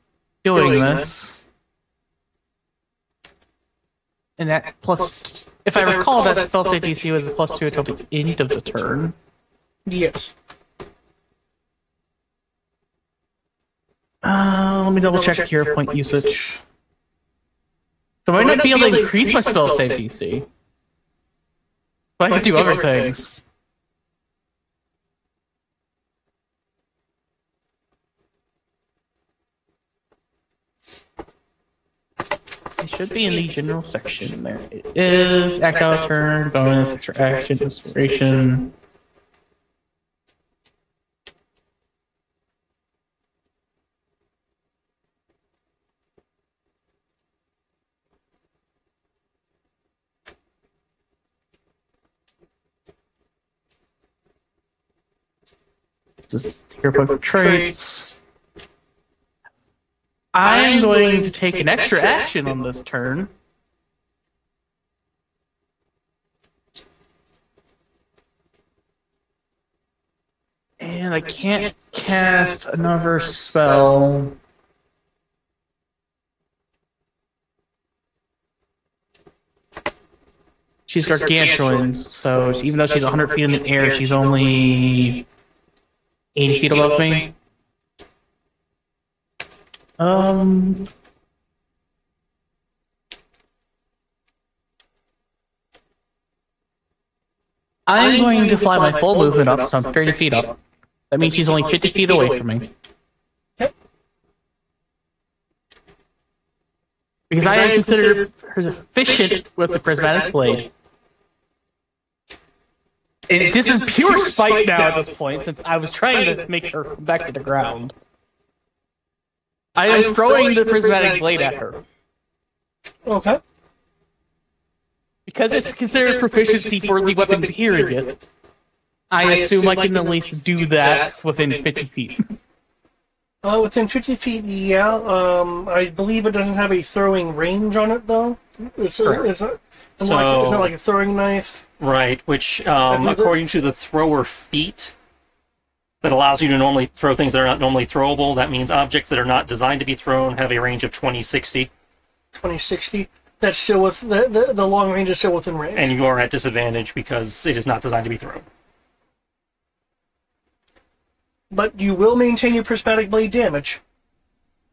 Speaker 2: doing this, and that plus, if I recall, that spell save DC was a +2 until the end of the turn.
Speaker 1: Yes.
Speaker 2: Let me double check hero point usage. So I might not be able to increase my spell save DC, but I can do other things. It should be in the general section there. It is act out of turn, bonus, extra action, inspiration. This is hero point for traits. I am going to take an extra action on this turn. And I can't cast another spell. She's gargantuan, so even though she's 100 feet in the air, she's only 80 feet above me. I'm going to fly my full movement up, so I'm 30 feet up. That means she's only 50 feet away from me. Because I consider her efficient with the prismatic blade. This is pure spite now at this point, since I was trying to make her come back to the ground. I am throwing the prismatic blade at her.
Speaker 1: Okay.
Speaker 2: Because it's considered proficiency for the weapon period, I assume I can at least do that within 50 feet.
Speaker 1: Within 50 feet, yeah. I believe it doesn't have a throwing range on it, though. It's not like a throwing knife.
Speaker 3: Right, which, according to the thrower feat, that allows you to normally throw things that are not normally throwable. That means objects that are not designed to be thrown have a range of 20-60.
Speaker 1: 20-60. That's still with the long range is still within range.
Speaker 3: And you are at disadvantage because it is not designed to be thrown.
Speaker 1: But you will maintain your prismatic blade damage.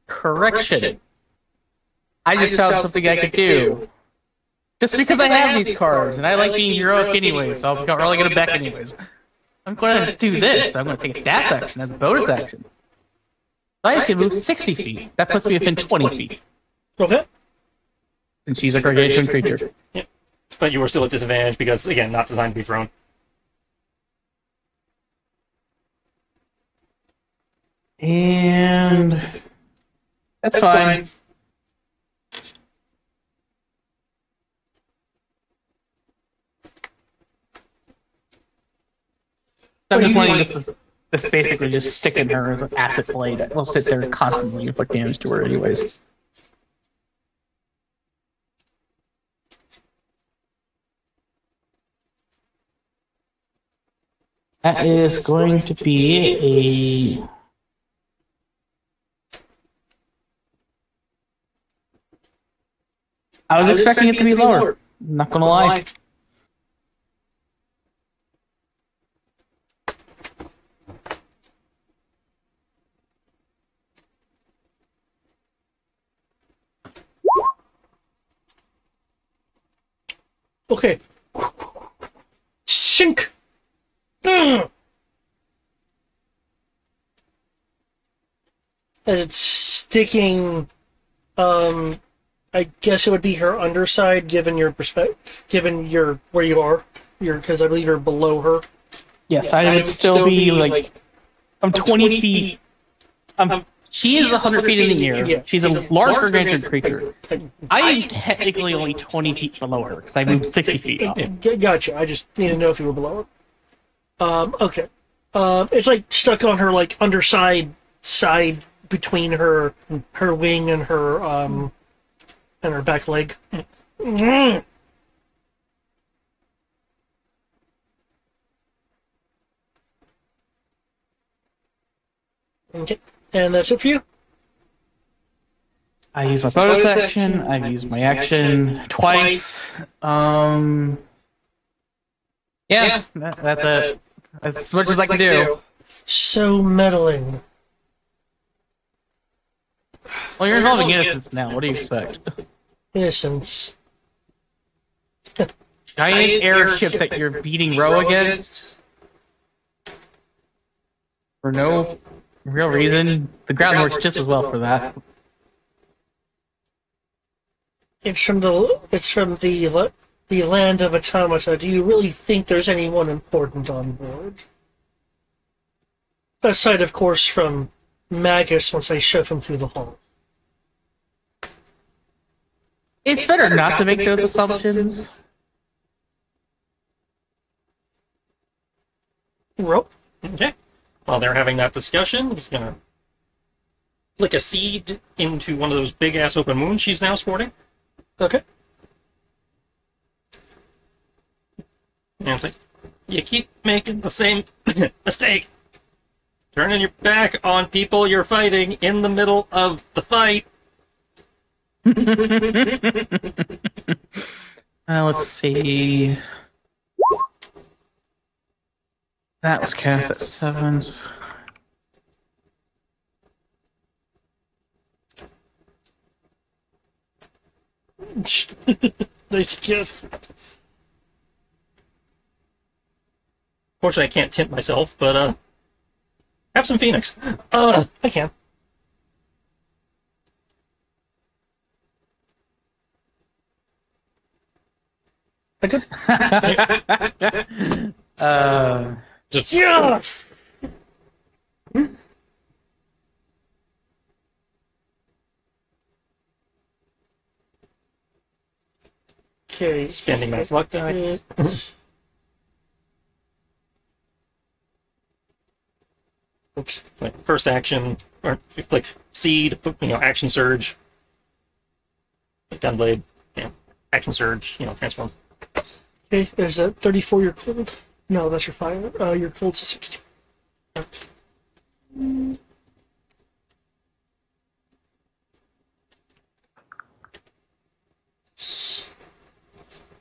Speaker 2: Correction. I just found something I could do. Just because I have these cards, and I like being heroic anyway, so I'm probably going to back anyways. I'm going to do this. I'm going to take a dash action as a bonus action. I can move 60 feet. That puts me within 20 feet.
Speaker 1: Okay.
Speaker 2: And she's a gargantuan creature.
Speaker 3: Yeah. But you are still at disadvantage because, again, not designed to be thrown.
Speaker 2: And that's fine. I'm just wanting this basically just stick in her as an acid blade that will sit there constantly inflict damage to her anyways. That is going to be a... I was expecting it to be lower. Not gonna lie.
Speaker 1: Okay. Shink! Ugh. As it's sticking, I guess it would be her underside, given your perspective, given your where you are, because I believe you're below her.
Speaker 2: Yes, I would still be like, I'm 20 feet. She is 100 feet in the air.
Speaker 1: Yeah.
Speaker 2: She's a large gargantuan creature. I am technically only 20 feet below her because I moved 60 feet up.
Speaker 1: Gotcha. I just need to know if you were below her. Okay. It's like stuck on her like underside side between her wing and her back leg. Okay. And that's it for you?
Speaker 2: I use my bonus action. I've used my action twice. Yeah, that's it. That's as much as I can do.
Speaker 1: So meddling.
Speaker 2: Well, you're involving innocence now. What do you expect?
Speaker 1: Innocence.
Speaker 2: Giant airship that you're beating Row against? For no real reason. The ground works just as well for that.
Speaker 1: It's from the land of automata. Do you really think there's anyone important on board? Aside, of course, from Magus once I shove him through the hall.
Speaker 2: It's better not to make those assumptions.
Speaker 1: Rope.
Speaker 3: Okay. While they're having that discussion, he's gonna flick a seed into one of those big-ass open wounds she's now sporting.
Speaker 1: Okay.
Speaker 3: And it's like, you keep making the same mistake. Turning your back on people you're fighting in the middle of the fight.
Speaker 2: Let's see. That was cast at 7.
Speaker 1: Nice gift.
Speaker 3: Fortunately, I can't tint myself, but, have some Phoenix.
Speaker 1: I can. I could.
Speaker 3: Just
Speaker 1: Yes! Okay.
Speaker 3: spending my luck die.
Speaker 1: Oops.
Speaker 3: Like first action, or like seed, action surge, gunblade, action surge, transform.
Speaker 1: Okay, is that 34 your cold? No, that's your fire. Your cold's a 16. Okay.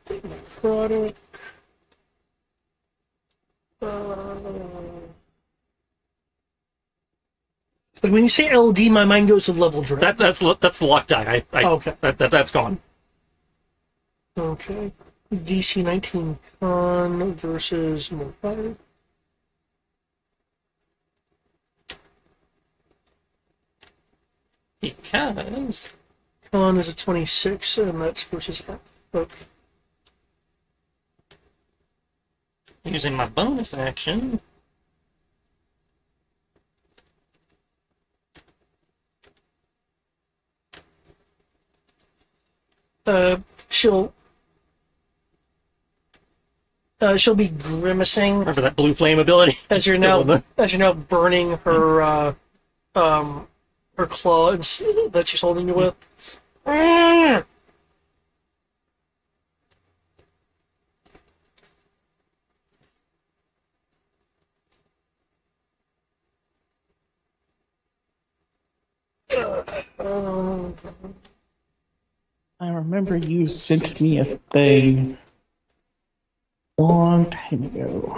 Speaker 1: Necrotic. Like when you say LD, my mind goes to level drip.
Speaker 3: That's the luck die.
Speaker 1: Okay.
Speaker 3: That's gone.
Speaker 1: Okay. DC 19 con versus more fire.
Speaker 3: Because
Speaker 1: Con is a 26, and that's versus half. Okay.
Speaker 3: using my bonus action,
Speaker 1: She'll be grimacing
Speaker 3: remember that blue flame ability?
Speaker 1: as you're now burning her her claw that she's holding you with.
Speaker 2: I remember you sent me a thing a long time ago.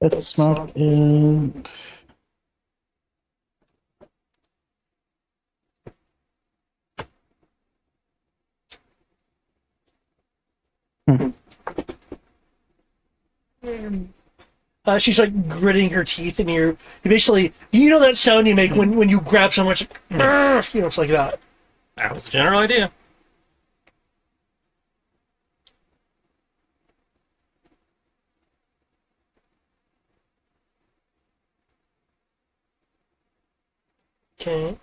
Speaker 2: That's not it.
Speaker 1: She's like gritting her teeth, and you basically, that sound you make when you grab so much, it's like that.
Speaker 3: That was the general idea.
Speaker 1: Okay,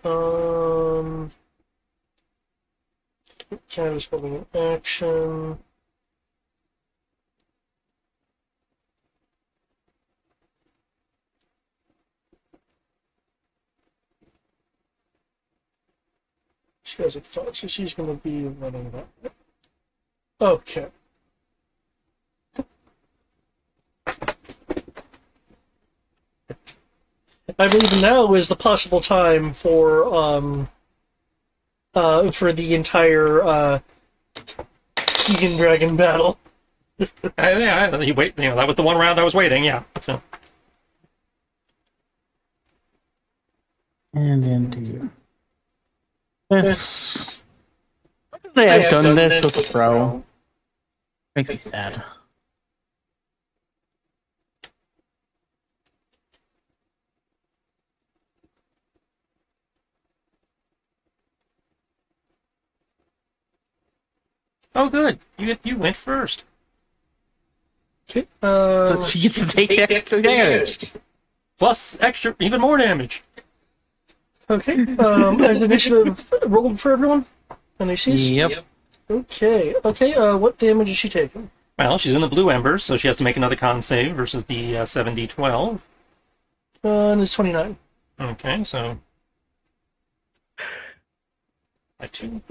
Speaker 1: Cat is holding an action. She has a thought, so she's going to be running that. Okay. I believe now is the possible time for the entire Keegan Dragon battle.
Speaker 3: You wait. That was the one round I was waiting. Yeah. So.
Speaker 2: And into this. Why could they have done this with a pro? Makes me sad.
Speaker 3: Oh, good. You went first.
Speaker 1: Okay.
Speaker 2: So she gets to take extra damage.
Speaker 3: Plus extra, even more damage.
Speaker 1: Okay. As initiative rolled for everyone? NACs?
Speaker 2: Yep.
Speaker 1: Okay. Okay. What damage is she taking?
Speaker 3: Well, she's in the blue embers, so she has to make another con save versus the 7d12.
Speaker 1: And it's 29.
Speaker 3: Okay, so. By 2.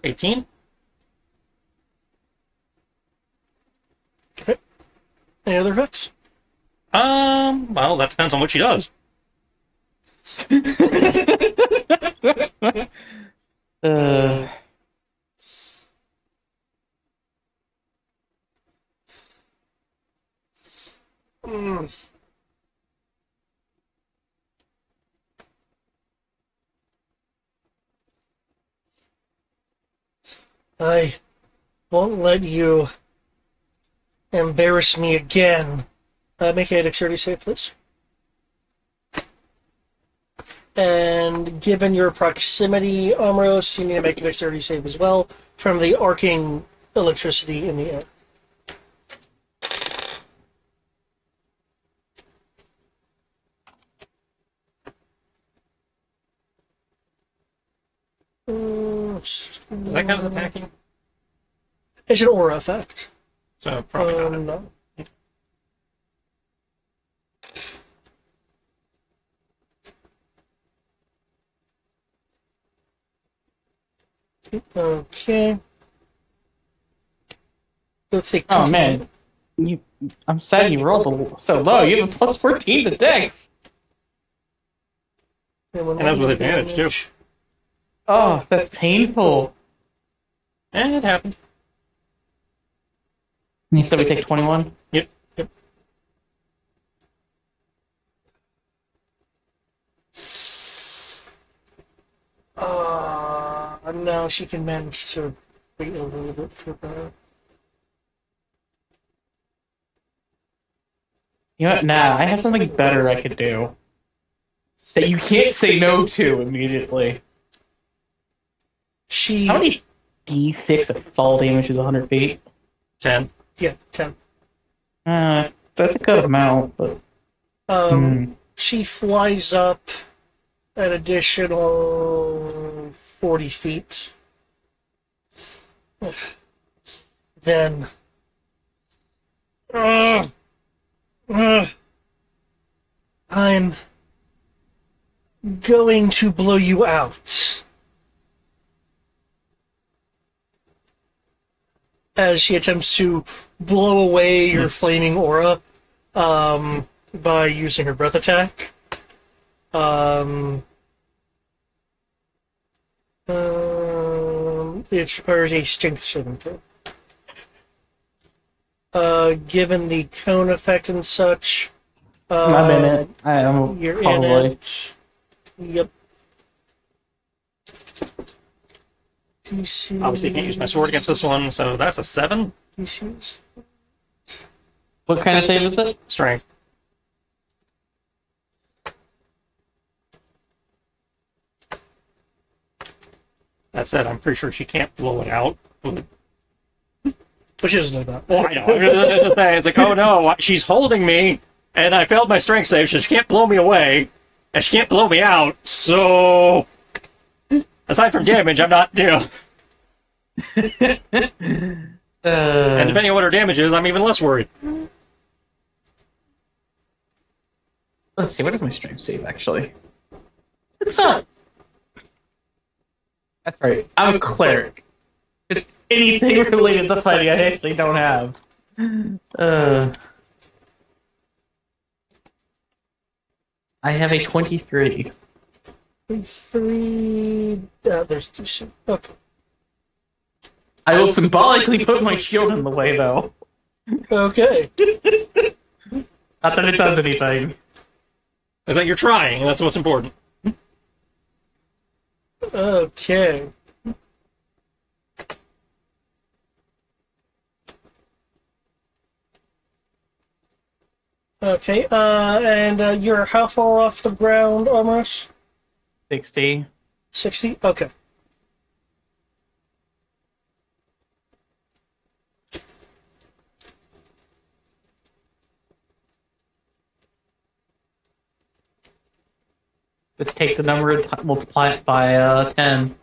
Speaker 3: 18?
Speaker 1: Okay. Any other effects?
Speaker 3: Well, that depends on what she does.
Speaker 1: Mm. I won't let you embarrass me again. Make a dexterity save, please. And given your proximity, Amros, you need to make a dexterity save as well from the arcing electricity in the air.
Speaker 3: Does that count as attacking?
Speaker 1: It's an aura effect.
Speaker 3: So probably not.
Speaker 1: No. Okay. Let's see.
Speaker 2: Oh man, I'm sad you rolled so low. You have a plus 14 to Dex.
Speaker 3: And that's with advantage too.
Speaker 2: Oh, that's painful.
Speaker 3: And it happened.
Speaker 2: You said we take 21.
Speaker 3: Yep. Yep.
Speaker 1: No, she can manage to wait a little bit for that.
Speaker 2: You know what? Nah, I have something better I could do. That you can't say no to immediately.
Speaker 1: She.
Speaker 2: How many d6 of fall damage is 100 feet?
Speaker 3: 10.
Speaker 1: Yeah, 10.
Speaker 2: That's a good amount, but...
Speaker 1: She flies up an additional 40 feet. Then... I'm going to blow you out. As she attempts to blow away your flaming aura by using her breath attack. It requires a strength saving throw. Given the cone effect and such,
Speaker 2: I'm in it. I am
Speaker 1: you're
Speaker 2: probably.
Speaker 1: in it. Yep. DC.
Speaker 3: Obviously, can't use my sword against this one, so that's a 7.
Speaker 1: DC's.
Speaker 2: What kind of save is it?
Speaker 3: Strength. That said, I'm pretty sure she can't blow it out.
Speaker 1: But she doesn't know that.
Speaker 3: Well, I know. I'm just saying, it's like, oh no, she's holding me, and I failed my strength save, so she can't blow me away, and she can't blow me out, so... Aside from damage, I'm not, And depending on what her damage is, I'm even less worried.
Speaker 2: Let's see, what is my strength save, actually? It's not... That's right, I'm a cleric. It's anything related to fighting I actually don't have. I have a 23.
Speaker 1: 3. There's 2. Okay.
Speaker 2: I will symbolically put my shield in the way, though.
Speaker 1: Okay.
Speaker 2: Not that it does anything.
Speaker 3: It's like you're trying, and that's what's important.
Speaker 1: Okay. Okay, and you're how far off the ground, Amros?
Speaker 2: 60.
Speaker 1: 60? Okay.
Speaker 2: Just take the number and multiply it by 10.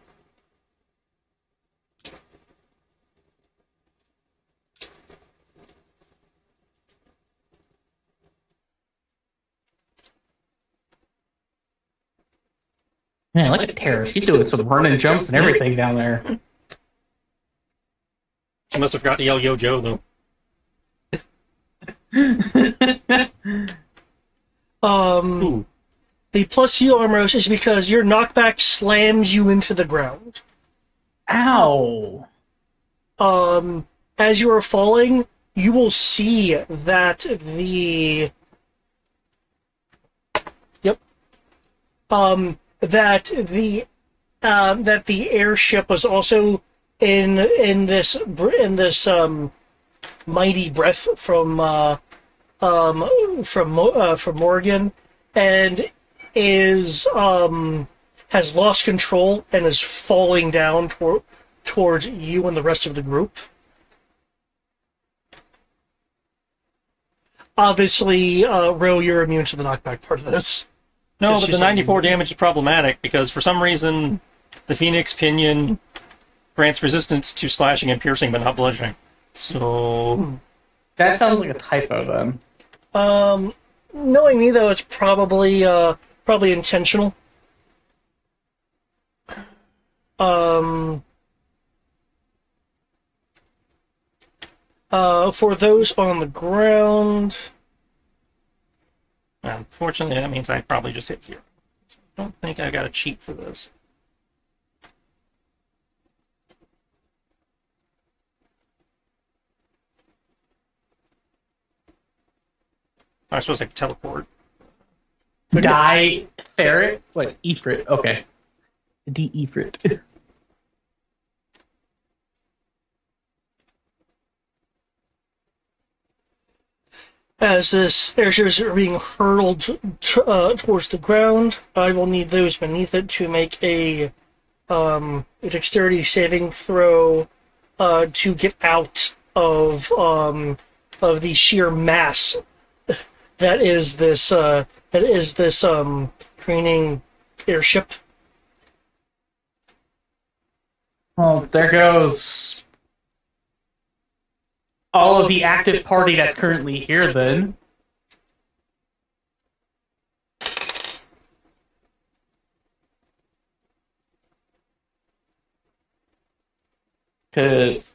Speaker 2: Man, look at Tara. She's doing some running jumps and everything down there.
Speaker 3: She must have forgot to yell Yo Joe, though. Ooh.
Speaker 1: The plus you, Amros, is because your knockback slams you into the ground.
Speaker 2: Ow!
Speaker 1: As you are falling, you will see that the... Yep. That the airship was also in this mighty breath from Morgan, and is has lost control and is falling down towards you and the rest of the group. Obviously, Ro, you're immune to the knockback part of this.
Speaker 3: No,
Speaker 1: Yes,
Speaker 3: but the
Speaker 1: she's
Speaker 3: 94
Speaker 1: immune.
Speaker 3: damage is problematic because for some reason the Phoenix Pinion grants resistance to slashing and piercing, but not bludgeoning. So
Speaker 2: That sounds like a typo then.
Speaker 1: Knowing me though, it's probably intentional. For those on the ground,
Speaker 3: unfortunately, that means I probably just hit 0. So I don't think I got a cheat for this. I suppose I could teleport.
Speaker 2: Die ferret? What? Ifrit. Okay. De-Ifrit.
Speaker 1: as this airship is being hurled towards the ground, I will need those beneath it to make a dexterity saving throw to get out of the sheer mass that is this careening airship.
Speaker 2: Well, there goes all of the active party that's currently here then. Because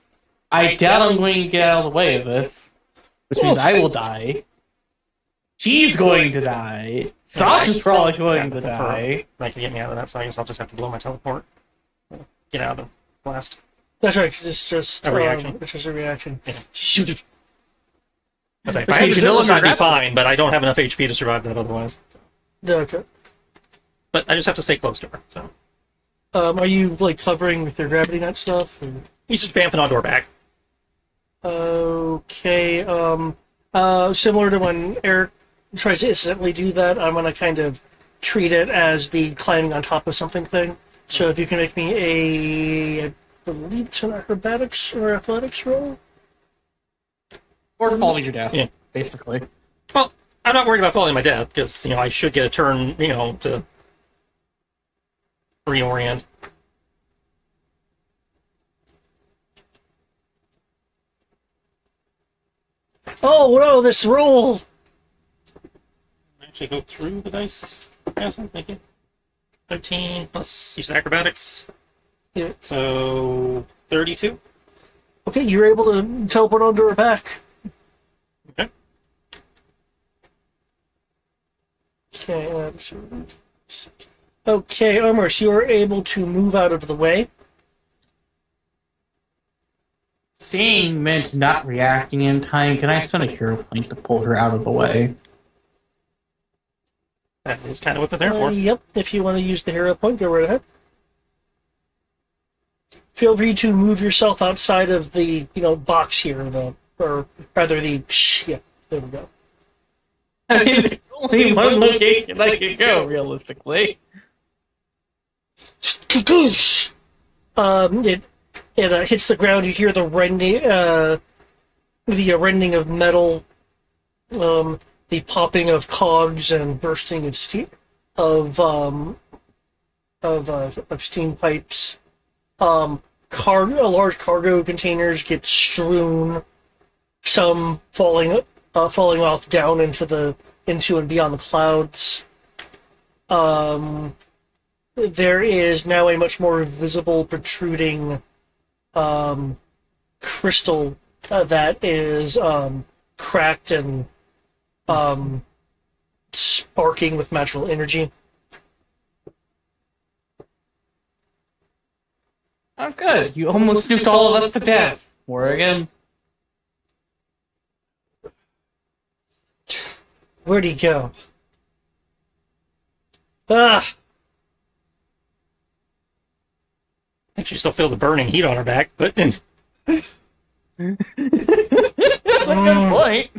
Speaker 2: I doubt I'm going to get out of the way of this. Which means I will die. She's going to die. Sasha's probably going to die.
Speaker 3: That can get me out of that, so I guess I'll just have to blow my teleport. Get out of the blast.
Speaker 1: That's right, because it's just
Speaker 3: A reaction.
Speaker 1: It's just a reaction.
Speaker 3: Yeah.
Speaker 1: Shoot it.
Speaker 3: If I had resistance, I'd be fine, but I don't have enough HP to survive that otherwise.
Speaker 1: Okay.
Speaker 3: But I just have to stay close to her. So
Speaker 1: Are you like covering with your gravity net stuff? Or?
Speaker 3: he's just bamfing onto her back.
Speaker 1: Okay. Similar to when Eric tries to instantly do that, I'm gonna kind of treat it as the climbing on top of something thing. So if you can make me I believe it's an acrobatics or athletics roll.
Speaker 2: Or falling to death,
Speaker 3: Yeah.
Speaker 2: basically.
Speaker 3: Well, I'm not worried about falling to my death because I should get a turn, to reorient.
Speaker 1: Oh no, this roll!
Speaker 3: Actually, go through the dice. Awesome, thank you. 13 plus use acrobatics.
Speaker 1: Yeah.
Speaker 3: So 32.
Speaker 1: Okay, you're able to teleport onto her back.
Speaker 3: Okay.
Speaker 1: Okay, Omers, you are able to move out of the way.
Speaker 2: Seeing Mint not reacting in time, can I spend a hero point to pull her out of the way?
Speaker 3: That is kind of what they're there for.
Speaker 1: Yep, if you want to use the hero point, go right ahead. Feel free to move yourself outside of the, box here, or rather the, yeah, there we go.
Speaker 2: I mean, there's only one location I could go, realistically.
Speaker 1: It hits the ground. You hear the rending of metal, the popping of cogs and bursting of steam of steam pipes. Large cargo containers get strewn, some falling off down into and beyond the clouds. There is now a much more visible protruding crystal that is cracked and sparking with magical energy.
Speaker 2: Oh, good. You almost nuked all of us to death, Morrigan.
Speaker 1: Where'd he go? Ah!
Speaker 3: I think she still feel the burning heat on her back, but
Speaker 2: That's a good point.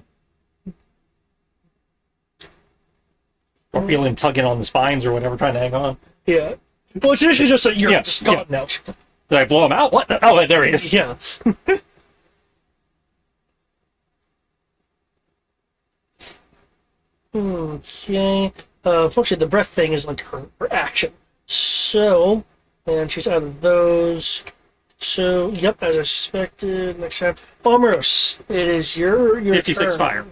Speaker 3: Or feeling tugging on the spines or whatever, trying to hang on.
Speaker 1: Yeah. Well, it's initially just that you're
Speaker 3: Yeah,
Speaker 1: just gone now.
Speaker 3: Did I blow him out? What? Oh, there he is.
Speaker 1: Yeah. Okay. Unfortunately, the breath thing is like her action. So, and she's out of those. So, yep, as I suspected. Next time, Omeros, it is your
Speaker 3: 56
Speaker 1: turn.
Speaker 3: fire.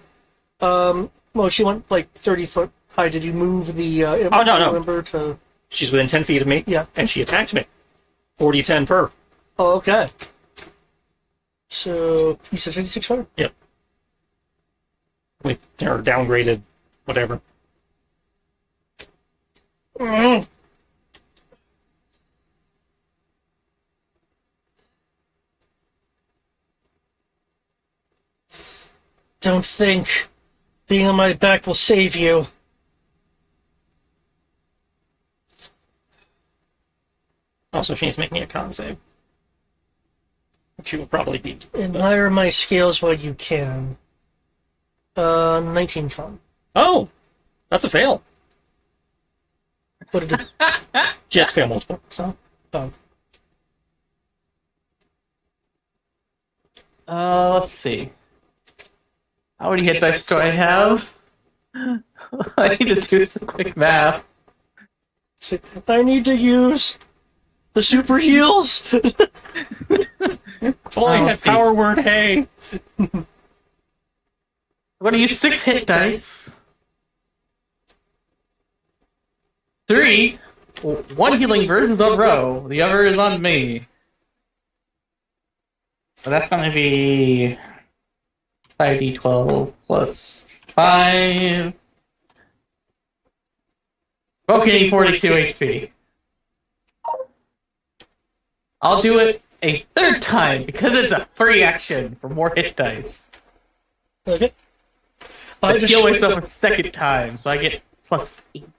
Speaker 1: Well, she went like 30-foot high. Did you move the?
Speaker 3: Oh, no.
Speaker 1: Ember to.
Speaker 3: She's within 10 feet of me.
Speaker 1: Yeah.
Speaker 3: And she attacked me. 40-10 per.
Speaker 1: Oh, okay. So you said 56 fire.
Speaker 3: Yep. Or downgraded, whatever.
Speaker 1: Don't think being on my back will save you.
Speaker 3: Also, she needs to make me a con save. She will probably beat.
Speaker 1: Admire my scales while you can. 19 con.
Speaker 3: Oh! That's a fail.
Speaker 1: What did it?
Speaker 3: She has to fail multiple, so.
Speaker 1: Oh.
Speaker 2: Let's see. How many hit dice do I have? I need to do some quick math.
Speaker 1: So, I need to use the super heals.
Speaker 3: Boy, that power word, hey!
Speaker 2: I'm gonna use 6 hit dice. 3. One healing verse is on Ro, the other is on me. So that's gonna be 5d12 plus 5. Okay, 42 HP. I'll do it a third time because it's a free action for more hit dice.
Speaker 1: Okay.
Speaker 2: I heal myself a second time, so I get plus 8.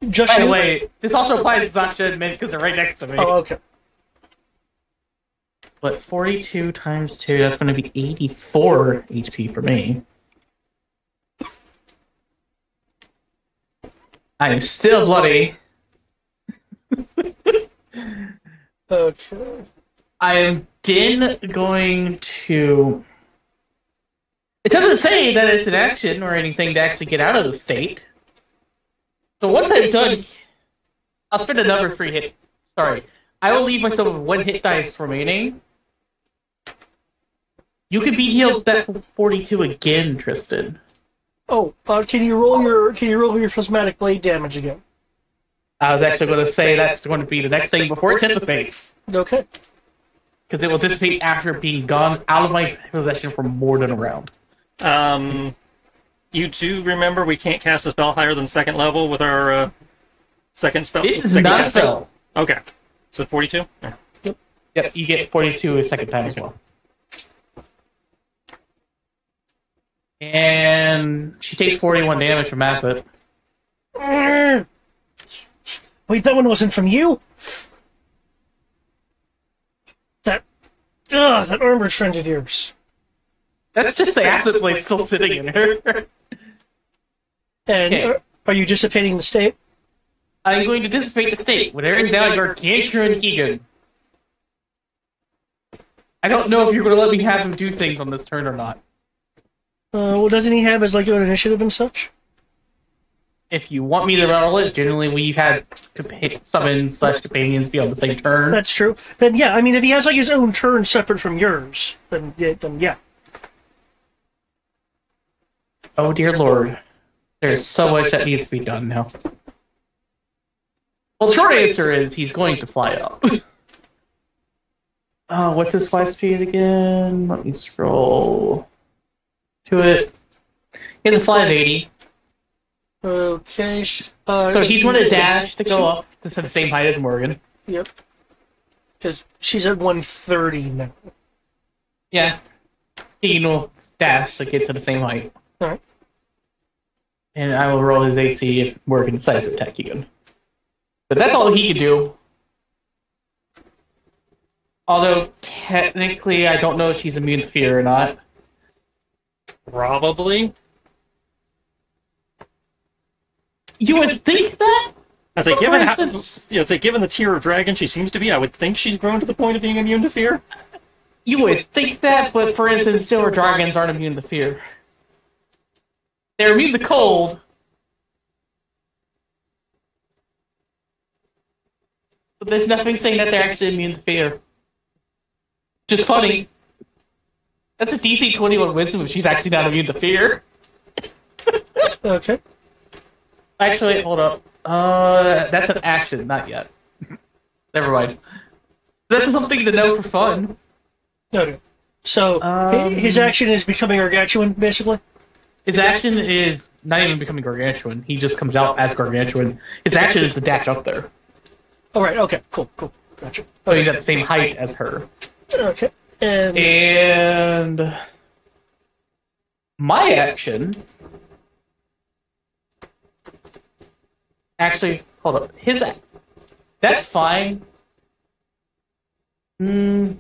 Speaker 1: Just
Speaker 2: By the way, this also applies to Sasha and Mint because they're right next to me.
Speaker 1: Oh, okay.
Speaker 2: But 42 times 2, that's going to be 84 HP for me. I am still bloody.
Speaker 1: Okay.
Speaker 2: I am then going to... It doesn't say that it's an action or anything to actually get out of the state. So once I'm done, I'll spend another free hit. Sorry. I will leave myself with 1 hit dice remaining. You can be healed back from 42 again, Tristan.
Speaker 1: Oh, can you roll your prismatic blade damage again?
Speaker 2: I was actually going to say that's going to be the next thing before it dissipates.
Speaker 1: Okay.
Speaker 2: Because it will dissipate after being gone out of my possession for more than a round.
Speaker 3: You do remember we can't cast a spell higher than 2nd level with our second spell?
Speaker 2: It is
Speaker 3: second
Speaker 2: not a
Speaker 3: casting?
Speaker 2: spell.
Speaker 3: Okay. So 42? Yeah.
Speaker 2: Yep, you get 42 a second time as well. And she takes 41 damage from acid.
Speaker 1: Wait, that one wasn't from you? That armored friend of yours.
Speaker 2: That's just the acid blade still sitting in her.
Speaker 1: And
Speaker 2: Okay.
Speaker 1: Are you dissipating the state?
Speaker 2: I'm going to dissipate the state. Whatever is now Gargantuan Keegan. I don't know if you're going to let me have him do things on this turn or not.
Speaker 1: Well, doesn't he have his like an initiative and such?
Speaker 2: If you want me to roll it, generally we've had summons/companions be on the same turn.
Speaker 1: That's true. Then yeah, I mean, if he has like his own turn separate from yours, then yeah.
Speaker 2: Oh dear lord. There's so much that needs to be done now. Well, the short answer is he's going to fly up. What's his fly speed again? Let me scroll to it. He has a fly of 80.
Speaker 1: Okay.
Speaker 2: So he's going to dash to go up to the same height as Morgan.
Speaker 1: Yep. Because she's at 130 now.
Speaker 2: Yeah. He will dash to get to the same height.
Speaker 1: Alright.
Speaker 2: And I will roll his AC if Morgan decides to attack again. But that's all he can do. Although, technically, I don't know if she's immune to fear or not.
Speaker 3: Probably.
Speaker 2: You would think that?
Speaker 3: I'd say,
Speaker 2: But for
Speaker 3: given
Speaker 2: instance,
Speaker 3: I'd say, given the tier of dragon she seems to be, I would think she's grown to the point of being immune to fear.
Speaker 2: you would think that, but for instance, silver dragons aren't immune to fear. They're immune to cold, but there's nothing saying that they're actually immune to fear. Which is funny. That's a DC 21 wisdom if she's actually not immune to fear.
Speaker 1: Okay.
Speaker 2: Actually, hold up. That's an action, not yet. Never mind. That's something to know for fun.
Speaker 1: Okay. So his action is becoming gargantuan, basically.
Speaker 2: His action is not even becoming gargantuan. He just comes out as gargantuan. His action is to dash up there.
Speaker 1: All right. Okay. Cool. Gotcha.
Speaker 2: So he's at the same height as her.
Speaker 1: Okay. And
Speaker 2: And my action. Actually, hold up. That's fine. He's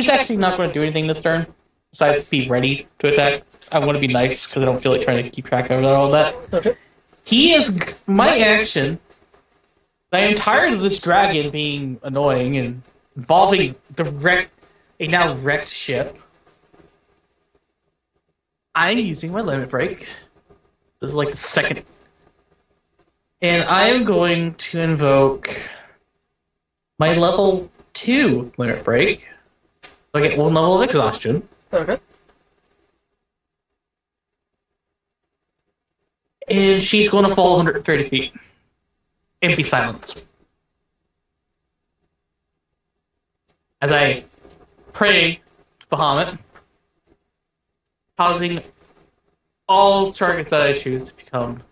Speaker 2: actually not going to do anything this turn, besides be ready to attack. I want to be nice because I don't feel like trying to keep track of all that.
Speaker 1: okay.
Speaker 2: He is my action. I am tired of this dragon being annoying and involving a now wrecked ship. I'm using my limit break. This is like the second. And I am going to invoke my level 2 limit break. So I get 1 level of exhaustion.
Speaker 1: Okay.
Speaker 2: And she's going to fall 130 feet. And be silenced. As I pray to Bahamut, causing all targets that I choose to become
Speaker 3: Is that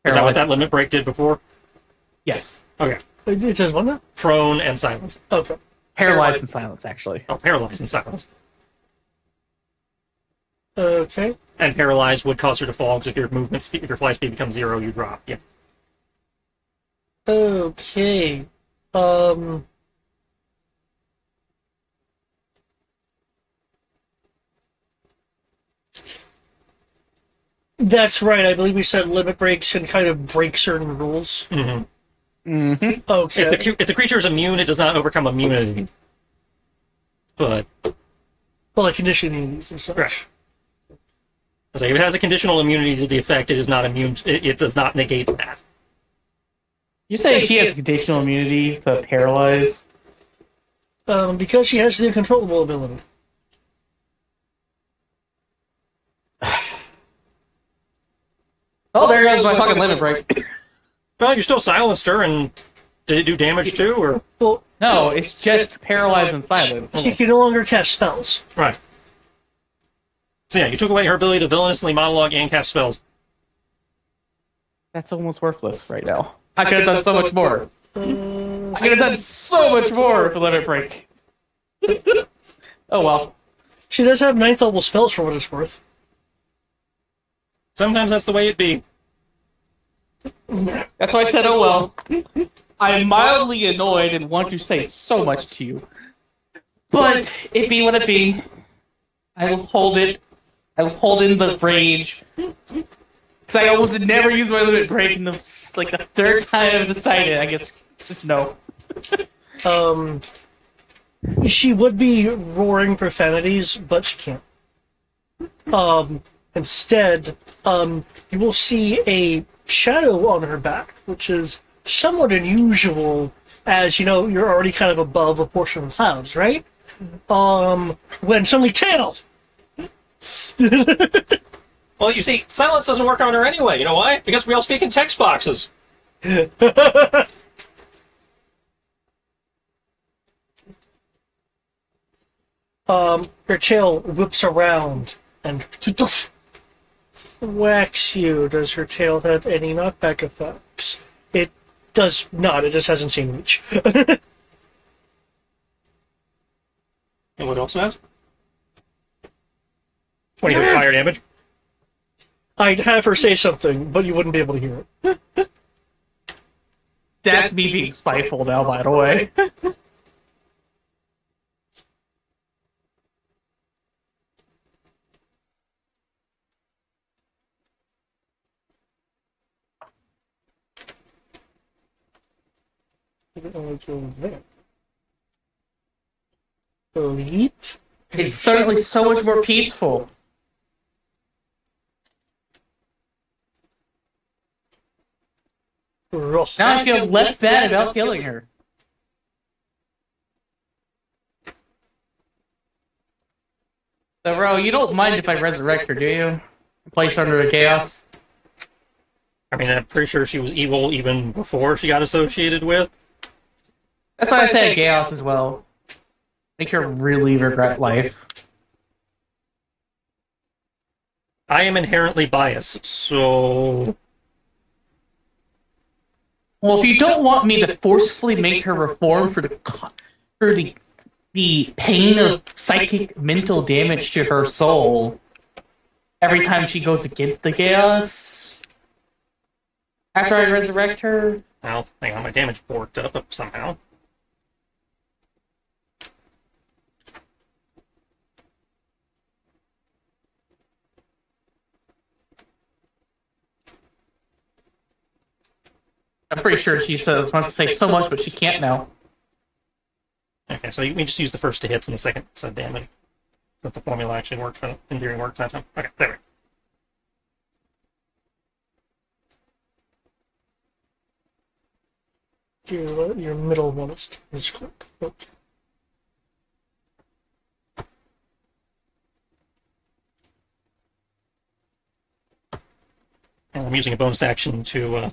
Speaker 3: what
Speaker 2: paralyzed.
Speaker 3: that limit break did before?
Speaker 2: Yes.
Speaker 3: Okay.
Speaker 1: It says what now?
Speaker 3: Prone and silence.
Speaker 1: Okay.
Speaker 2: Paralyzed in silence, actually.
Speaker 3: Oh, paralyzed and silence.
Speaker 1: Okay.
Speaker 3: And paralyzed would cause her to fall because if your fly speed becomes 0, you drop. Yeah.
Speaker 1: Okay. That's right. I believe we said limit breaks can kind of break certain rules.
Speaker 3: Mm-hmm.
Speaker 2: Mm-hmm.
Speaker 1: Okay.
Speaker 3: If the creature is immune, it does not overcome immunity. But
Speaker 1: Well, like condition immunities and such.
Speaker 3: Right. if it has a conditional immunity to the effect, it is not immune. It does not negate that.
Speaker 2: You say she has conditional immunity to paralyze?
Speaker 1: Because she has the uncontrollable ability.
Speaker 2: Oh, there goes my fucking limit break.
Speaker 3: Well, you still silenced her, and did it do damage too, or
Speaker 1: Well,
Speaker 2: No, it's just paralyzed in silence.
Speaker 1: she can no longer cast spells.
Speaker 3: right? So yeah, you took away her ability to villainously monologue and cast spells.
Speaker 2: That's almost worthless right now. I could have done so much more.
Speaker 1: Uh,
Speaker 2: I could have done so much more for limit break. Oh well.
Speaker 1: she does have 9th level spells for what it's worth.
Speaker 3: Sometimes that's the way it be.
Speaker 2: That's why I said, oh well. I'm mildly annoyed and want to say so much to you. But it be what it be. I will hold it. I will hold in the rage. Because I almost never use my limit break in the third time I've decided. I guess just no.
Speaker 1: She would be roaring profanities, but she can't. Instead, you will see a shadow on her back, which is somewhat unusual, as you know, you're already kind of above a portion of clouds, right? When suddenly tail!
Speaker 3: Well, you see, silence doesn't work on her anyway. You know why? Because we all speak in text boxes.
Speaker 1: Her tail whips around and whacks you. Does her tail have any knockback effects? It does not. It just has insane reach.
Speaker 3: And what else has? 20 fire damage.
Speaker 1: I'd have her say something, but you wouldn't be able to hear it.
Speaker 2: That's me being spiteful now, by the way.
Speaker 1: I can only go there. Leap.
Speaker 2: It's certainly so much more peaceful.
Speaker 1: Roll.
Speaker 2: Now I feel less bad about killing her. So, Ro, you don't mind if I resurrect her, do you? Place her under a chaos?
Speaker 3: I mean, I'm pretty sure she was evil even before she got associated with.
Speaker 2: That's why I say chaos as well. Make her really regret life.
Speaker 3: I am inherently biased, so
Speaker 2: Well, if you don't want me to forcefully make her reform for the pain of psychic mental damage to her soul every time she goes against the chaos after I resurrect her.
Speaker 3: well, hang on, my damage worked up somehow.
Speaker 2: I'm pretty sure she wants to say so much, but she can't now.
Speaker 3: Okay, so we just use the first 2 hits and the second sub damage. But the formula actually worked for endearing work that time. Okay, there we go.
Speaker 1: Your middle one is correct. Okay.
Speaker 3: And I'm using a bonus action to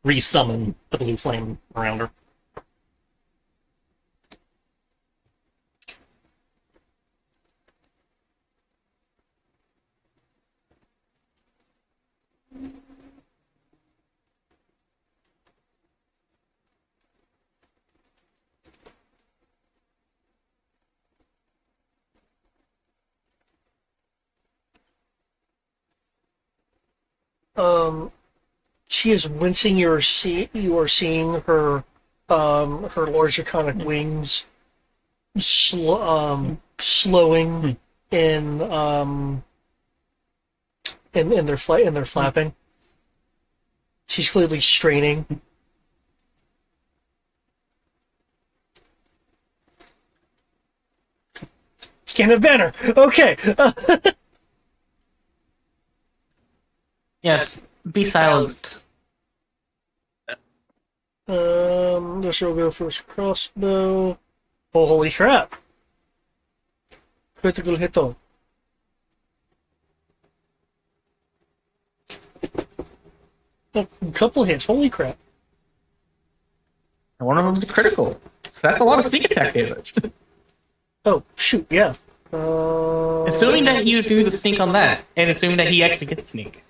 Speaker 3: resummon the blue flame around her.
Speaker 1: She is wincing. You are seeing her, her large draconic wings, slowing in their flight, in their flapping. She's clearly straining. Can't have banner. Okay.
Speaker 2: Yes, be silenced.
Speaker 1: This will go first crossbow. Oh, holy crap! Critical hit on. A couple hits. Holy crap!
Speaker 2: And one of them is a critical, so that's a lot of sneak attack damage.
Speaker 1: Oh shoot! Yeah.
Speaker 2: Assuming that you do the sneak on that, and assuming that he actually gets sneak.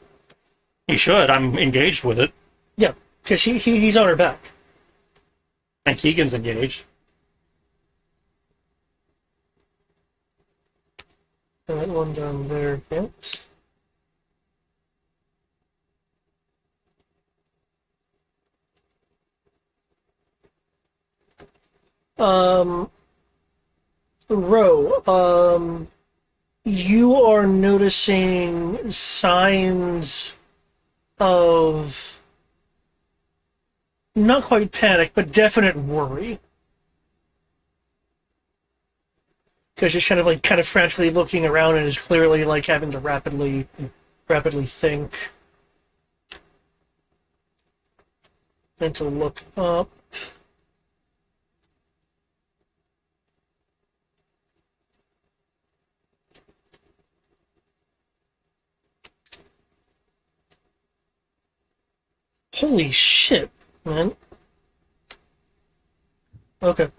Speaker 3: He should. I'm engaged with it.
Speaker 1: Yeah, because he's on her back.
Speaker 3: And Keegan's engaged.
Speaker 1: That one down there. Yes. Ro, you are noticing signs of not quite panic, but definite worry. Because she's kind of frantically looking around and is clearly like having to rapidly think and to look up. Holy shit, man. Okay.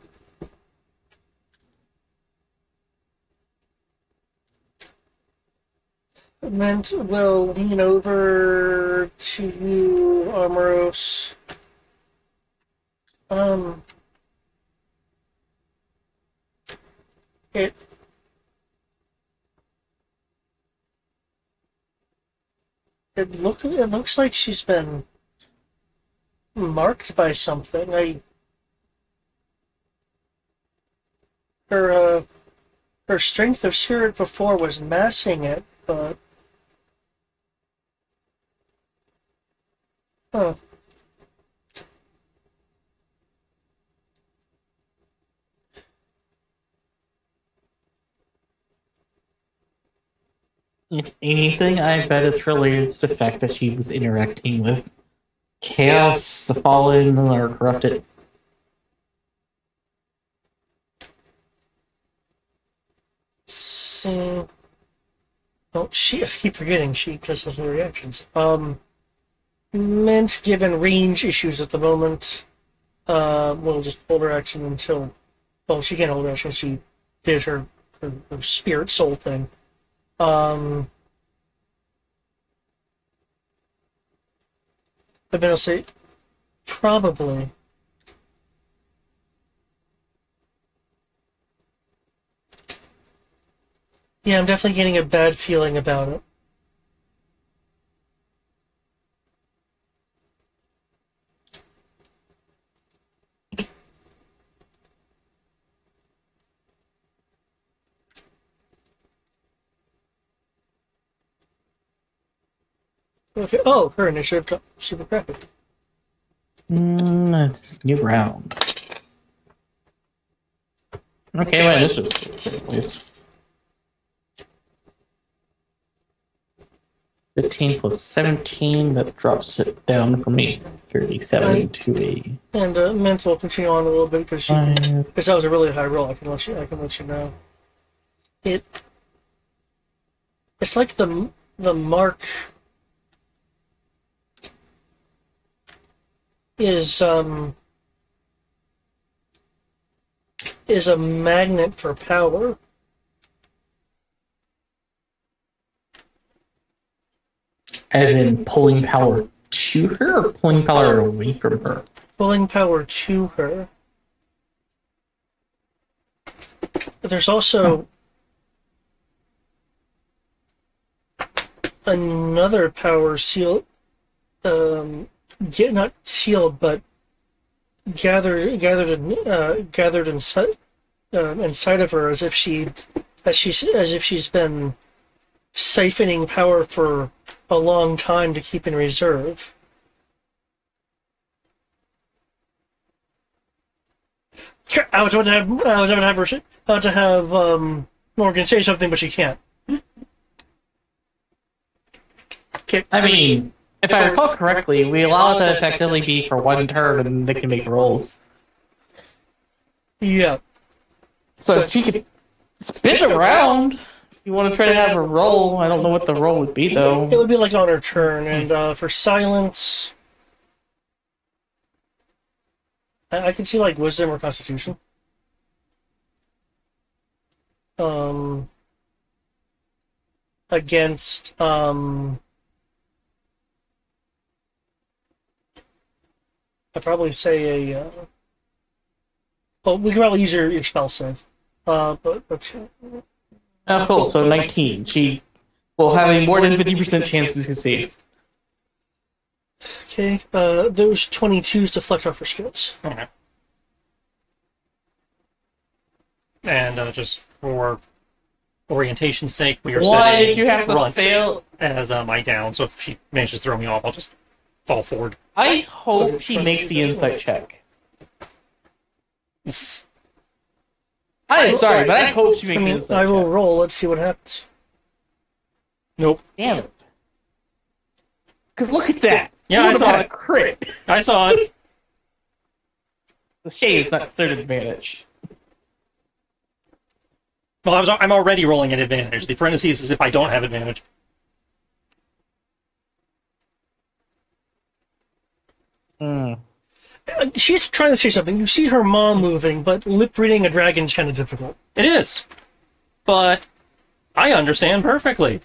Speaker 1: Meant will lean over to you, Armoros. It looks like she's been marked by something. Her strength of spirit before was masking it, but huh.
Speaker 2: If anything, I bet it's related to the fact that she was interacting with Chaos, the Fallen, or Corrupted.
Speaker 1: So, oh, I keep forgetting she just has no reactions. Meant given range issues at the moment, we'll just hold her action until. Well, she can't hold her action. She did her spirit soul thing. I'm gonna say probably. Yeah, I'm definitely getting a bad feeling about it. Okay. Oh, her initiative got super crappy.
Speaker 2: Just new round. Okay, my initiative's at least. 15 plus 17, that drops it down for me. 37 to a
Speaker 1: And mental will continue on a little bit because that
Speaker 2: 5.
Speaker 1: was a really high roll. I can let you know. It's like the mark is a magnet for power.
Speaker 2: As in pulling power to her or pulling power away from her?
Speaker 1: Pulling power to her. But there's also another power seal, not sealed, but gathered inside of her, as if she's been siphoning power for a long time to keep in reserve. I was about to have Morgan say something, but she can't. Okay.
Speaker 2: I mean, if I recall correctly, we allow it to effectively be for one turn and they can make rolls.
Speaker 1: Yeah.
Speaker 2: So if she could spin around, if you want to try to have a roll, I don't know what the roll would be
Speaker 1: It
Speaker 2: though.
Speaker 1: would be like on her turn, and for silence, I can see like wisdom or constitution. Against I'd probably say a. Well, we can probably use your spell save. But okay.
Speaker 2: Oh, cool. So 19. She will have a more than 50% chance to succeed.
Speaker 1: Okay. Those 22s deflect off her skills.
Speaker 3: Okay. And just for orientation's sake, we are
Speaker 2: Why
Speaker 3: setting
Speaker 2: did you have to
Speaker 3: Runt
Speaker 2: fail?
Speaker 3: as my down. So if she manages to throw me off, I'll just fall forward.
Speaker 2: I hope she makes the insight check. I'm sorry, but I hope she makes the insight
Speaker 1: I will
Speaker 2: check.
Speaker 1: roll. Let's see what happens.
Speaker 3: Nope.
Speaker 2: Damn it. Because look at that.
Speaker 3: Yeah, I saw
Speaker 2: a
Speaker 3: it.
Speaker 2: crit.
Speaker 3: I saw it.
Speaker 2: The shade is not considered advantage.
Speaker 3: Well, I'm already rolling at advantage. The parentheses is if I don't have advantage.
Speaker 1: She's trying to say something. You see her maw moving, but lip reading a dragon is kind of difficult.
Speaker 3: It is. But I understand perfectly.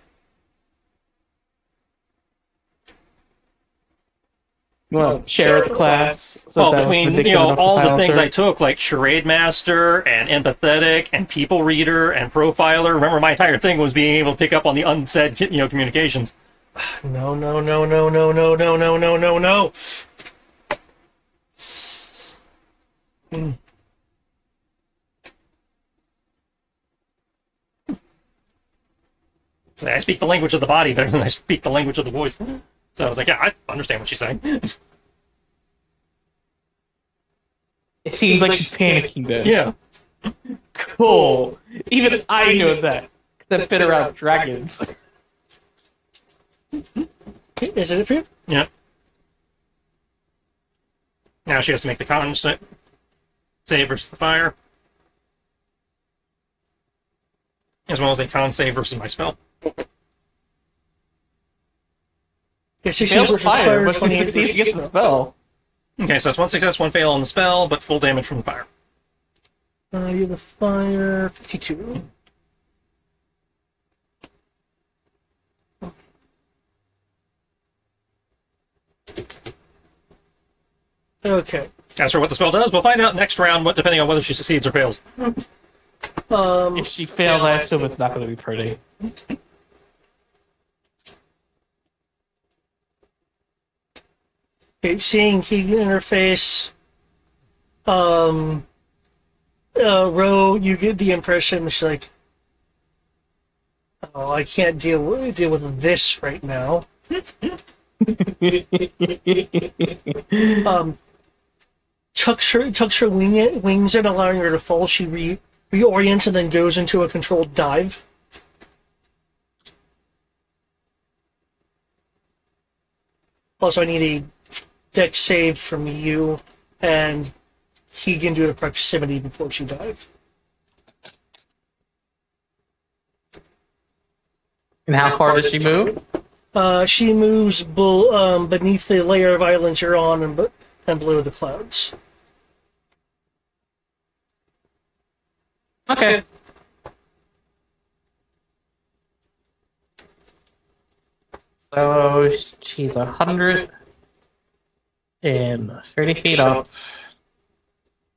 Speaker 2: You want to share with the class?
Speaker 3: Well,
Speaker 2: that was
Speaker 3: between
Speaker 2: vindictive enough to
Speaker 3: all the
Speaker 2: silence
Speaker 3: things
Speaker 2: her?
Speaker 3: I took, like Charade Master and Empathetic and People Reader and Profiler. Remember, my entire thing was being able to pick up on the unsaid, communications.
Speaker 1: No.
Speaker 3: So I speak the language of the body better than I speak the language of the voice. So I was like, yeah, I understand what she's saying.
Speaker 2: It seems like she's panicking then.
Speaker 3: Yeah.
Speaker 2: Cool. Even I know that. Because I've been around dragons.
Speaker 1: Okay, is it for you?
Speaker 3: Yeah. Now she has to make the con save versus the fire, as well as a con save versus my spell.
Speaker 1: Yeah, 16
Speaker 2: Fails the
Speaker 1: versus
Speaker 2: fire, but she
Speaker 1: 28
Speaker 2: succeeds, she gets the
Speaker 1: versus
Speaker 2: spell.
Speaker 3: Okay, so it's 1 success, 1 fail on the spell, but full damage from the fire.
Speaker 1: You're the fire, 52. Okay.
Speaker 3: As for what the spell does, we'll find out next round, depending on whether she succeeds or fails.
Speaker 2: If she fails, I assume it's not going to be pretty.
Speaker 1: Okay, seeing Keegan interface, Ro, you get the impression she's like, oh, I can't deal with this right now. Tucks her wings in, allowing her to fall. She reorients and then goes into a controlled dive. Also, I need a dex save from you, and Keegan do a proximity before she dives.
Speaker 2: And how far does she move?
Speaker 1: She moves beneath the layer of islands you're on and below the clouds.
Speaker 2: Okay. So she's 130 feet up.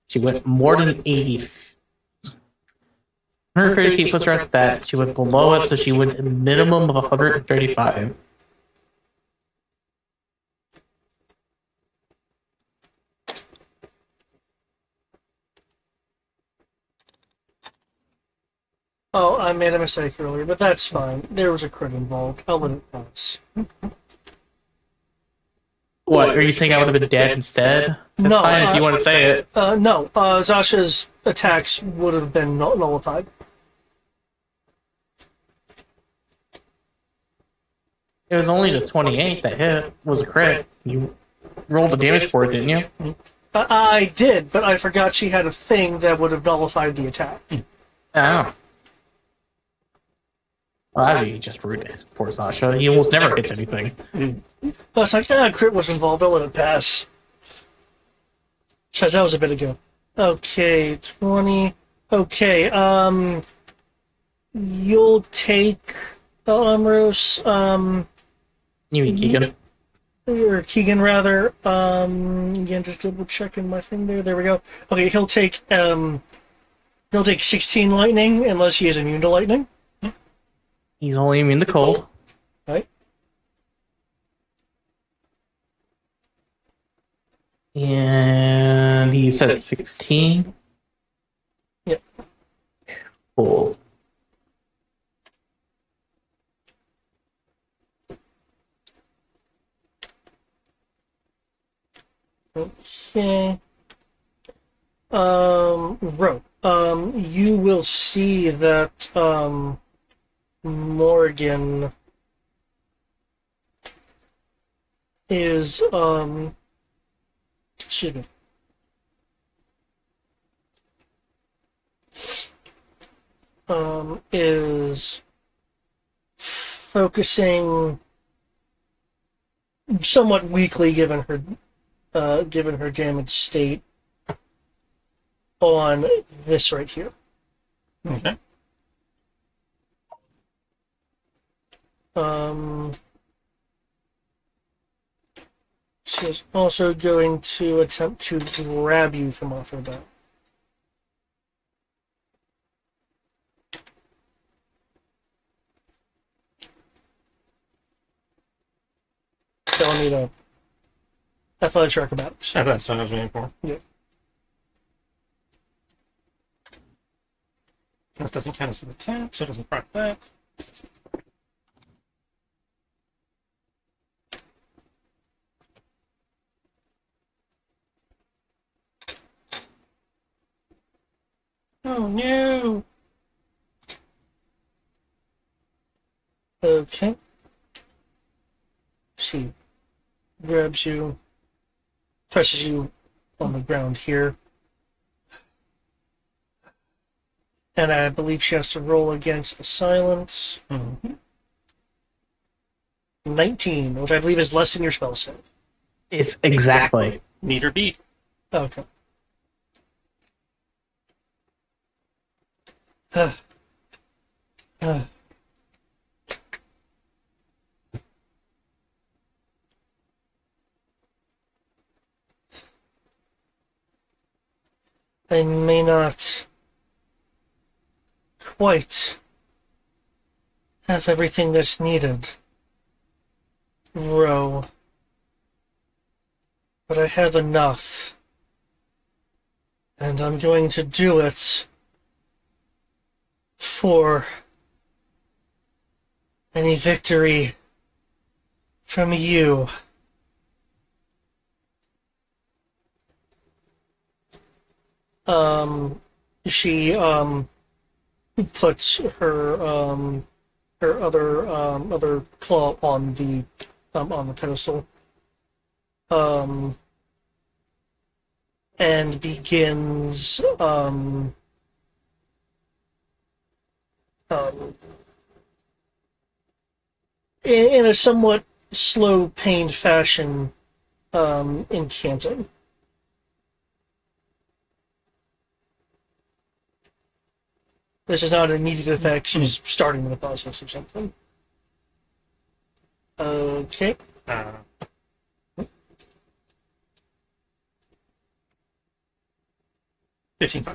Speaker 2: She went more than 80. 130 feet puts her at that. She went below it, so she went a minimum of 135.
Speaker 1: Oh, I made a mistake earlier, but that's fine. There was a crit involved. I'll let it pass.
Speaker 2: What, are you saying I would have been dead instead? That's
Speaker 1: No,
Speaker 2: fine if you want to say it.
Speaker 1: No, Zasha's attacks would have been nullified.
Speaker 2: It was only the 28 that hit. Was a crit. You rolled the damage for it, didn't you?
Speaker 1: I did, but I forgot she had a thing that would have nullified the attack.
Speaker 2: Oh. Well, that'd be just rude. Poor Sasha. He almost never hits anything.
Speaker 1: I was like, crit was involved. I'll let it pass. That was a bit ago. Okay, 20. Okay, you'll take Amros,
Speaker 2: You mean Keegan?
Speaker 1: or Keegan rather. Again, just double checking my thing there. There we go. Okay, he'll take 16 lightning unless he is immune to lightning.
Speaker 2: He's only immune to cold.
Speaker 1: Right.
Speaker 2: And he said 16?
Speaker 1: Yep.
Speaker 2: Cool.
Speaker 1: Okay. Ro. You will see that Morgan is excuse me. Is focusing somewhat weakly given her damaged state on this right here.
Speaker 3: Okay.
Speaker 1: She's also going to attempt to grab you from off her back. Telling me to athletics or acrobatics.
Speaker 3: That's what I was waiting for.
Speaker 1: Yep.
Speaker 3: This doesn't count as an attack, so it doesn't proc that. Oh no!
Speaker 1: Okay. She grabs you, presses you on the ground here. And I believe she has to roll against the silence. 19, which I believe is less than your spell save.
Speaker 2: It's exactly.
Speaker 3: Meet or beat.
Speaker 1: Okay. I may not quite have everything that's needed, Ro, but I have enough, and I'm going to do it for any victory from you. She puts her other claw on the pedestal, and begins in a somewhat slow, pained fashion, incanting. This is not an immediate effect. She's starting the process of something. Okay.
Speaker 3: 15.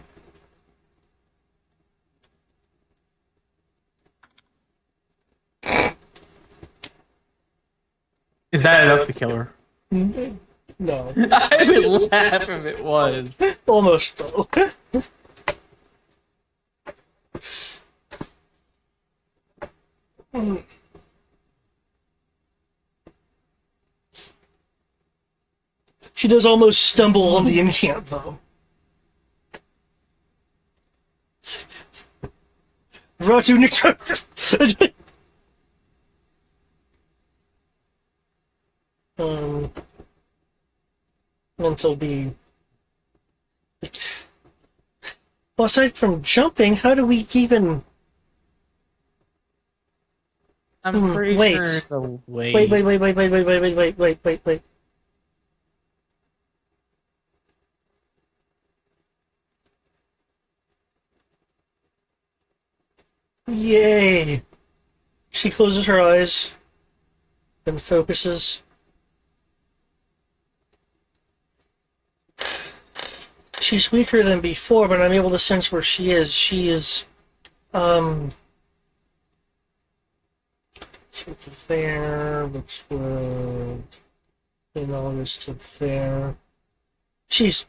Speaker 2: Is that enough to kill her?
Speaker 1: No.
Speaker 2: I would laugh if it was.
Speaker 1: Almost, though. She does almost stumble on the incant, though. Ratu Nick. Mental B. Well, aside from jumping, how do we even...
Speaker 2: I'm pretty
Speaker 1: wait.
Speaker 2: sure it's a way.
Speaker 1: Wait. Yay! She closes her eyes and focuses. She's weaker than before, but I'm able to sense where she is. She is, to there, which would bring all this to there. She's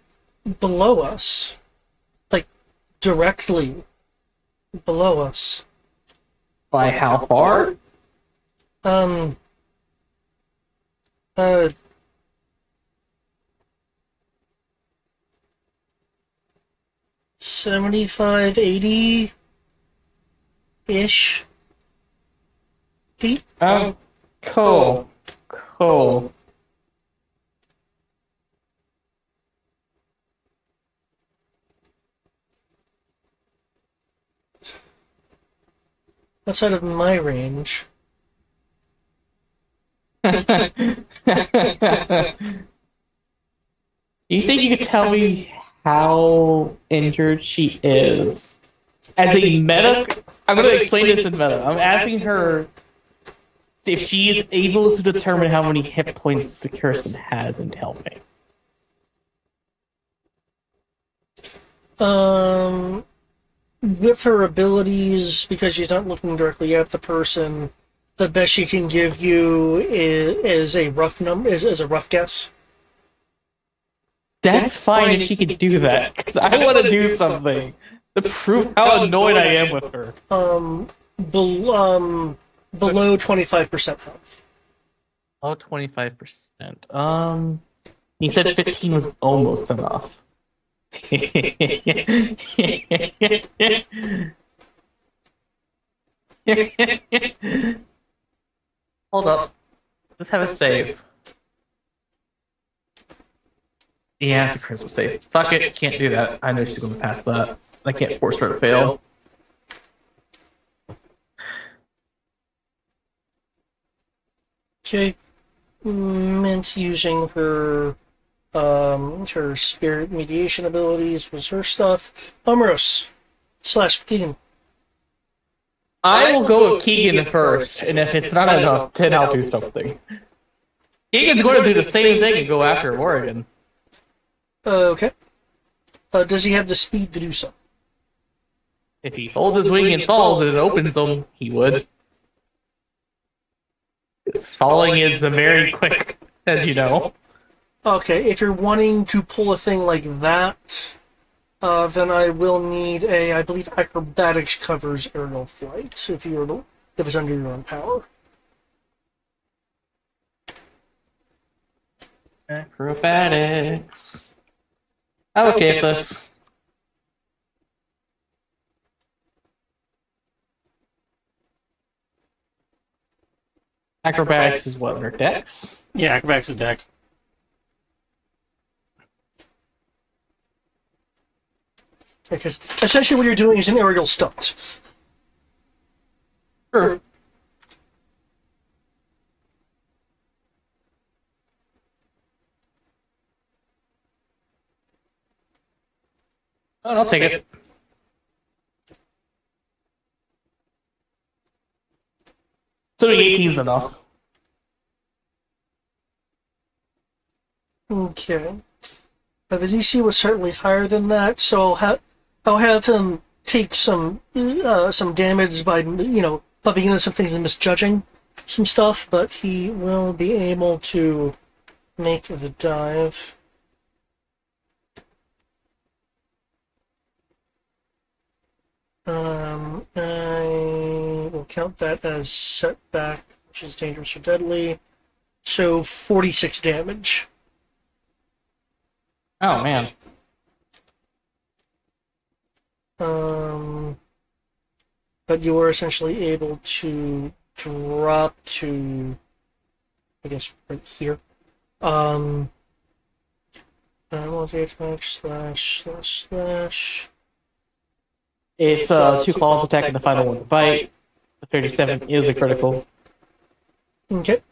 Speaker 1: below us. Like, directly below us.
Speaker 2: By how far?
Speaker 1: Uh, 75, 80-ish feet.
Speaker 2: Oh, cool.
Speaker 1: Outside of my range.
Speaker 2: Do you think you could tell me how injured she is? As a meta, I'm going to explain this in meta. I'm asking her if she is able to determine how many hit points the Kirsten has and tell me.
Speaker 1: With her abilities, because she's not looking directly at the person, the best she can give you is a rough is a rough guess.
Speaker 2: That's fine if she could do that, because I want to do something to prove how annoyed I am with her.
Speaker 1: Below 25% health.
Speaker 2: Oh, 25%. He said 15 was almost enough. Hold up. Let's have a save. Yeah, it's a charisma save. Fuck it, can't do that. I know she's going to pass that. I can't force her to fail.
Speaker 1: Okay. Mint using her spirit mediation abilities was her stuff. Omeros / Keegan.
Speaker 2: I will go with Keegan first, and if it's not enough, then I'll do something. Keegan's going to do the same thing and go after Oregon.
Speaker 1: Okay. Does he have the speed to do so?
Speaker 2: If he holds his wing and falls and it opens him, he would. Because falling is very quick, as you know.
Speaker 1: Okay, if you're wanting to pull a thing like that, then I will need I believe acrobatics covers aerial flight if it's under your own power.
Speaker 2: Acrobatics. I'm okay with this. Acrobatics is what, under Dex?
Speaker 3: Yeah, acrobatics is dex.
Speaker 1: Because essentially what you're doing is an aerial stunt.
Speaker 2: Sure. Oh, I'll take it. So 18's enough.
Speaker 1: Okay. But the DC was certainly higher than that, so I'll have him take some damage by bumping into some things and misjudging some stuff, but he will be able to make the dive. I will count that as setback, which is dangerous or deadly. So 46 damage.
Speaker 2: Oh, man.
Speaker 1: But you are essentially able to drop to, I guess, right here. Multi-attack //.
Speaker 2: It's 2 claws attack and the final one's a bite. The 37 is a critical.
Speaker 1: Okay.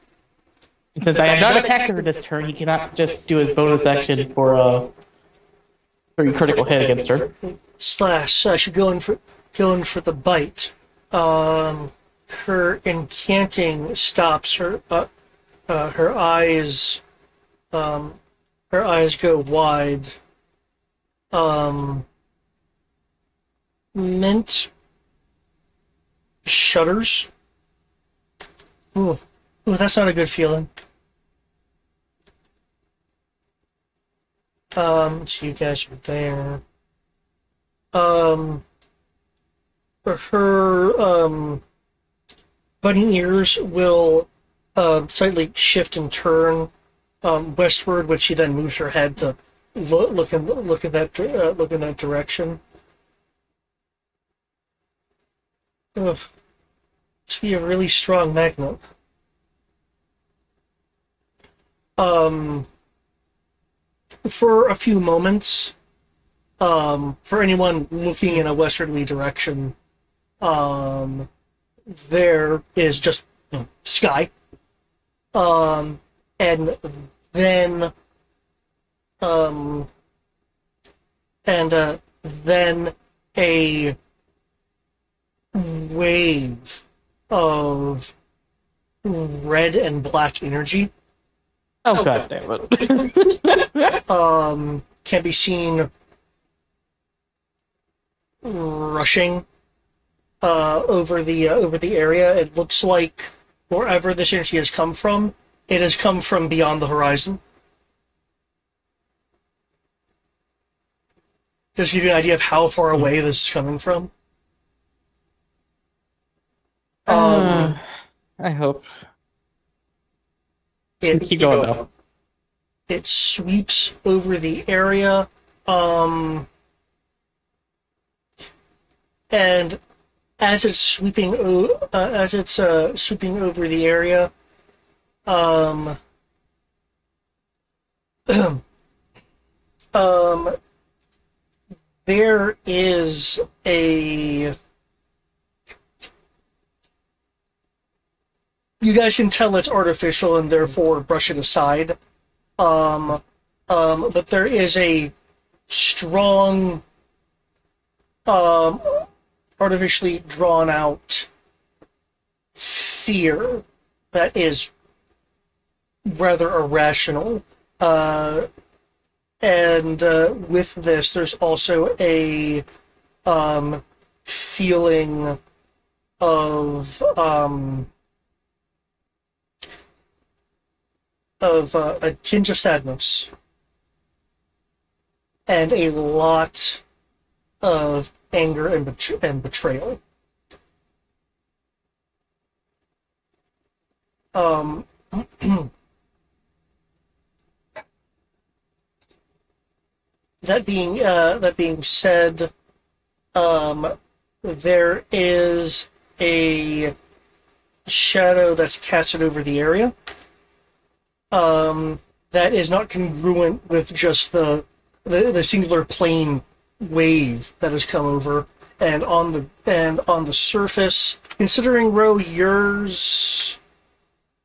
Speaker 2: And since I am not attacked her this turn, he cannot just do his bonus action for a critical hit against her.
Speaker 1: / I should go in for the bite. Her incanting stops her. Her eyes go wide. Mint shudders. Ooh, that's not a good feeling. So you guys are there. Her bunny ears will slightly shift and turn westward, which she then moves her head to look in that direction. Ugh. Must be a really strong magnet. For a few moments, for anyone looking in a westerly direction, there is just sky, and then a wave of red and black energy
Speaker 2: Oh, god damn it.
Speaker 1: can be seen rushing over the area. It looks like wherever this energy has come from, it has come from beyond the horizon. Just to give you an idea of how far away this is coming from.
Speaker 2: I hope. Keep going, though.
Speaker 1: It sweeps over the area, and as it's sweeping over the area, Um, um, there is a. You guys can tell it's artificial and therefore brush it aside. Um, but there is a strong, um, artificially drawn out fear that is rather irrational. Uh, and with this, there's also a feeling of a tinge of sadness and a lot of anger and betrayal. Um, that being said, there is a shadow that's casted over the area. That is not congruent with just the singular plane wave that has come over, and on the surface, considering where yours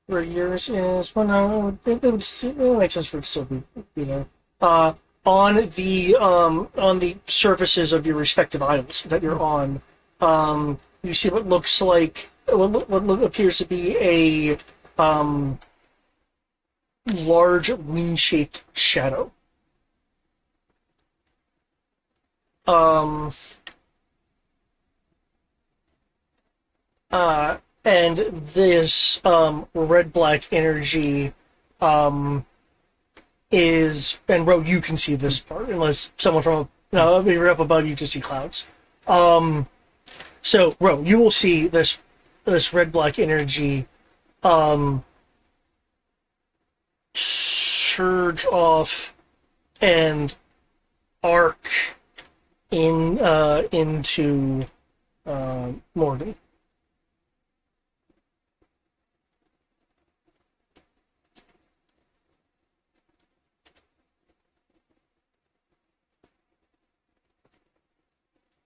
Speaker 1: is, well, no, it would make sense for it to still be there. On the surfaces of your respective isles that you're on, you see what looks like what appears to be a large wing-shaped shadow. And this red-black energy is, and Ro, you can see this part, unless someone from no, if you're up above, you just see clouds. So Ro, you will see this red-black energy surge off and arc into Morgan.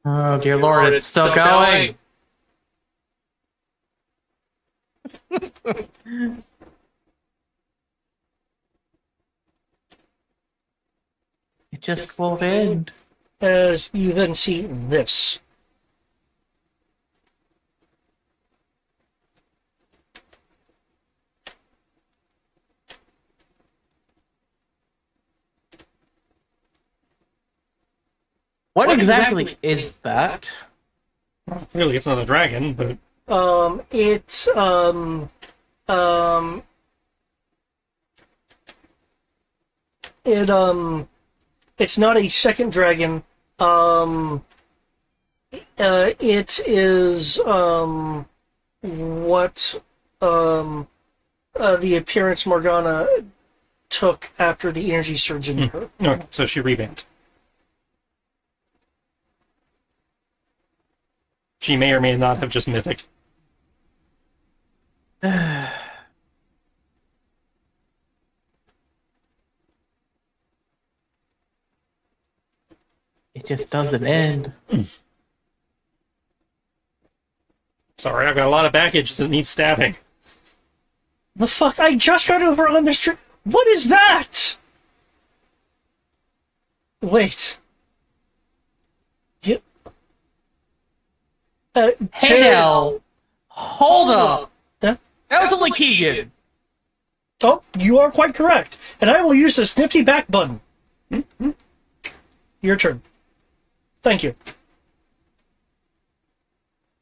Speaker 2: Oh dear Lord, it's still going. It just won't end.
Speaker 1: As you then see this.
Speaker 2: What exactly is that?
Speaker 3: Well, clearly, it's not a dragon, but
Speaker 1: It's it's not a second dragon. It is what the appearance Morgana took after the energy surge in her.
Speaker 3: no, so she revamped. She may or may not have just mythicked.
Speaker 2: It just doesn't end.
Speaker 3: Sorry, I've got a lot of baggage that needs stabbing.
Speaker 1: The fuck? I just got over on this trip. What is that? Wait. You,
Speaker 2: Hey now, hold up.
Speaker 1: Huh?
Speaker 2: That was only Keegan.
Speaker 1: Oh, you are quite correct. And I will use this nifty back button. Your turn. Thank you.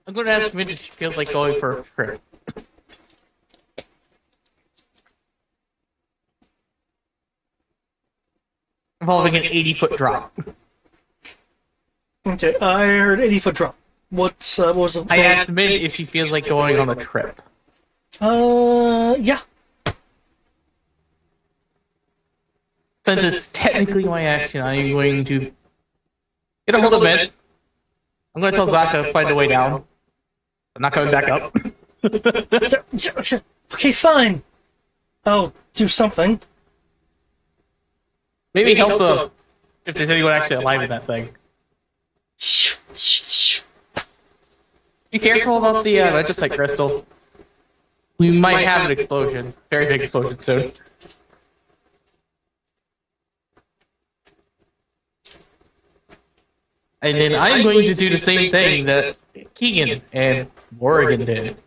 Speaker 2: I'm going to ask Mindy if she feels like going for a trip. Involving an 80-foot drop.
Speaker 1: Okay, I heard 80-foot drop. What was the...
Speaker 2: I asked Mindy if she feels like going on a trip.
Speaker 1: Yeah.
Speaker 2: Since it's technically my action, I'm going to get a hold of Min. I'm going to tell Zasha to find a way down. I'm not coming back up.
Speaker 1: Okay, fine. Oh, do something.
Speaker 2: Maybe help the if there's anyone actually alive in that thing. Be careful about the magicite crystal. We might have an explosion. Very big explosion soon. And then I'm going to do the same thing that Keegan and Morrigan did.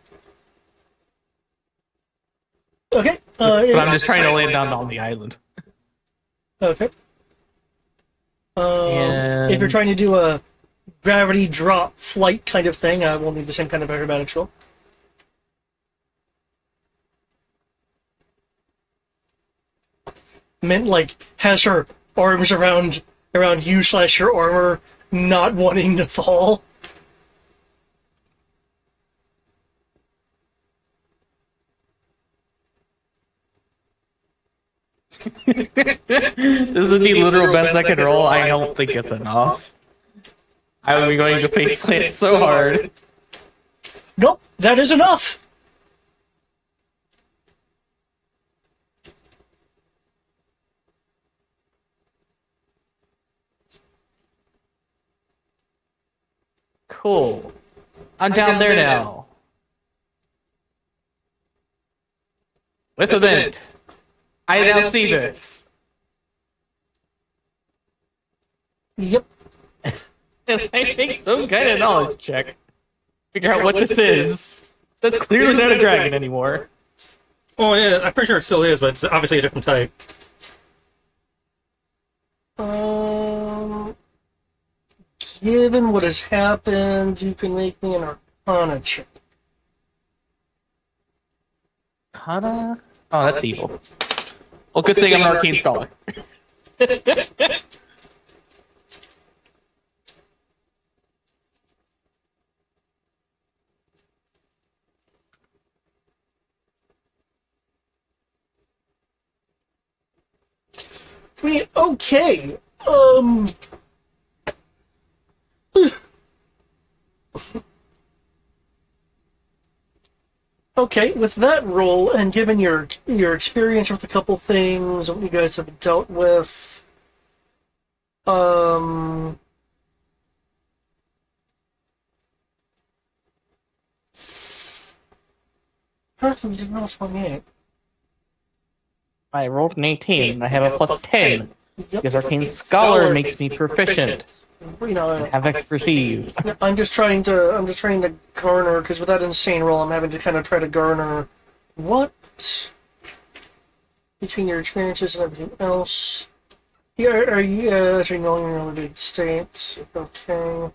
Speaker 1: Okay.
Speaker 2: But I'm just trying to land down on the island.
Speaker 1: Okay.
Speaker 2: And-
Speaker 1: If you're trying to do a gravity drop flight kind of thing, I will need the same kind of acrobatics roll. Mint like has her arms around you / your armor, not wanting to fall.
Speaker 2: This is the literal best I could roll. I don't think it's enough. I would be going to faceplant so hard.
Speaker 1: Nope, that is enough.
Speaker 2: Cool. I'm down there now. With a vent. I now see this.
Speaker 1: Yep.
Speaker 2: And I make some kind of knowledge check. Figure out what this is. That's clearly not a dragon anymore.
Speaker 3: Oh yeah, I'm pretty sure it still is, but it's obviously a different type.
Speaker 1: Given what has happened, you can make me an Arcana check.
Speaker 2: Arcana? Oh, that's evil. Well, good thing I'm an arcane scholar.
Speaker 1: I mean, okay. Okay, with that roll, and given your experience with a couple things, what you guys have dealt with, person did not 28.
Speaker 2: I rolled an 18. I have a plus 10.
Speaker 1: Yep.
Speaker 2: Because Arcane Scholar makes me proficient.
Speaker 1: You know,
Speaker 2: And have expertise.
Speaker 1: I'm just trying to garner, because with that insane roll, I'm having to kind of try to garner what between your experiences and everything else. Yeah, are you actually knowing your related states? Okay.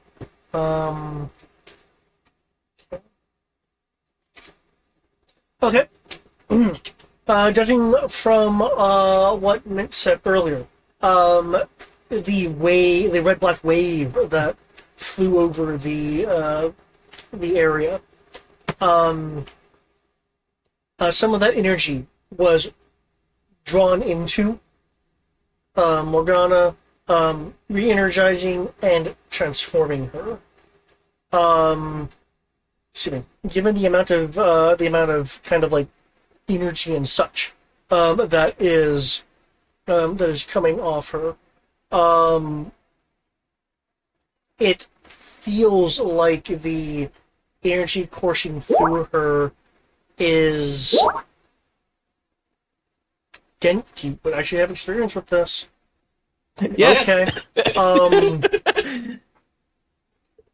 Speaker 1: Okay. Judging from what Mint said earlier, the red-black wave that flew over the area, some of that energy was drawn into Morgana, re-energizing and transforming her. Excuse me. Given the amount of kind of like energy and such that is coming off her, it feels like the energy coursing through her is. Again, you would actually have experience with this.
Speaker 2: Yes.
Speaker 1: Okay.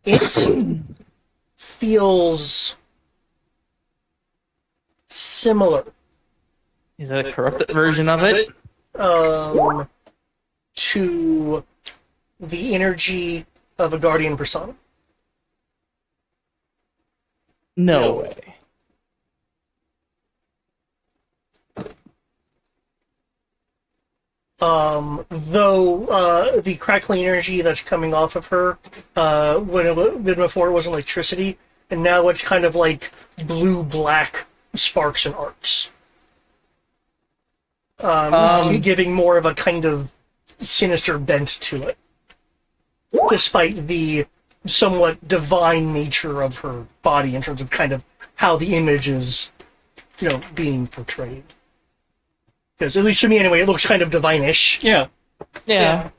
Speaker 1: It feels similar
Speaker 2: Is that a corrupted version of it?
Speaker 1: to the energy of a guardian persona.
Speaker 2: No way.
Speaker 1: Though the crackling energy that's coming off of her, when before it wasn't electricity, and now it's kind of like blue-black sparks and arcs. Giving more of a kind of sinister bent to it, despite the somewhat divine nature of her body in terms of kind of how the image is, being portrayed. Because at least to me, anyway, it looks kind of divine-ish.
Speaker 3: Yeah.
Speaker 2: Yeah.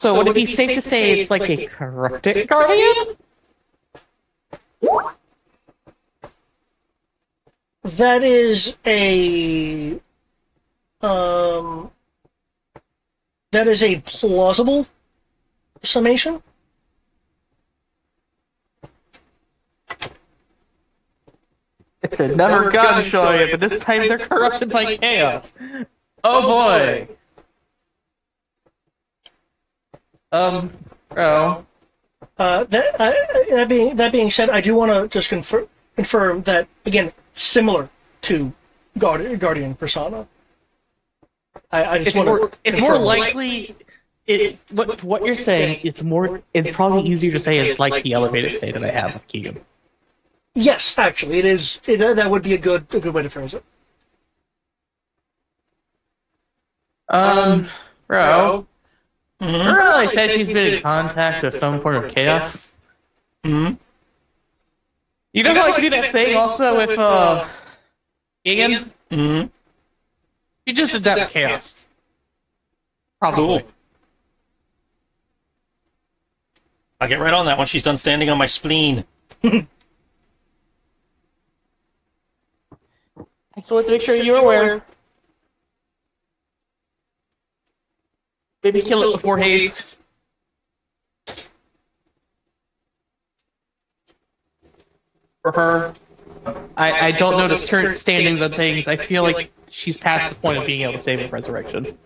Speaker 2: So would it be safe to say it's like a corrupted guardian?
Speaker 1: That is a plausible summation.
Speaker 2: It's another gun showing, but this time they're corrupted by chaos. Oh boy. Bro.
Speaker 1: That being said, I do want to just confirm that, again, similar to Guardian Persona. I just want to.
Speaker 2: It's more likely. What you're saying? It's probably easier to say is like the elevated state that I have with Keegan.
Speaker 1: Yes, actually, it is. That would be a good way to phrase it.
Speaker 2: Bro. Remember how I said she's been in contact with some form of chaos?
Speaker 3: Mm-hmm.
Speaker 2: You know how I can do that thing also with, Keegan?
Speaker 3: Mm-hmm.
Speaker 2: She just did that with chaos. Probably.
Speaker 3: Cool. I'll get right on that when she's done standing on my spleen.
Speaker 2: I just wanted to make sure you're aware. Maybe kill it before haste. For her. I don't notice current standings on things. I feel like she's past the point of being able to save with resurrection.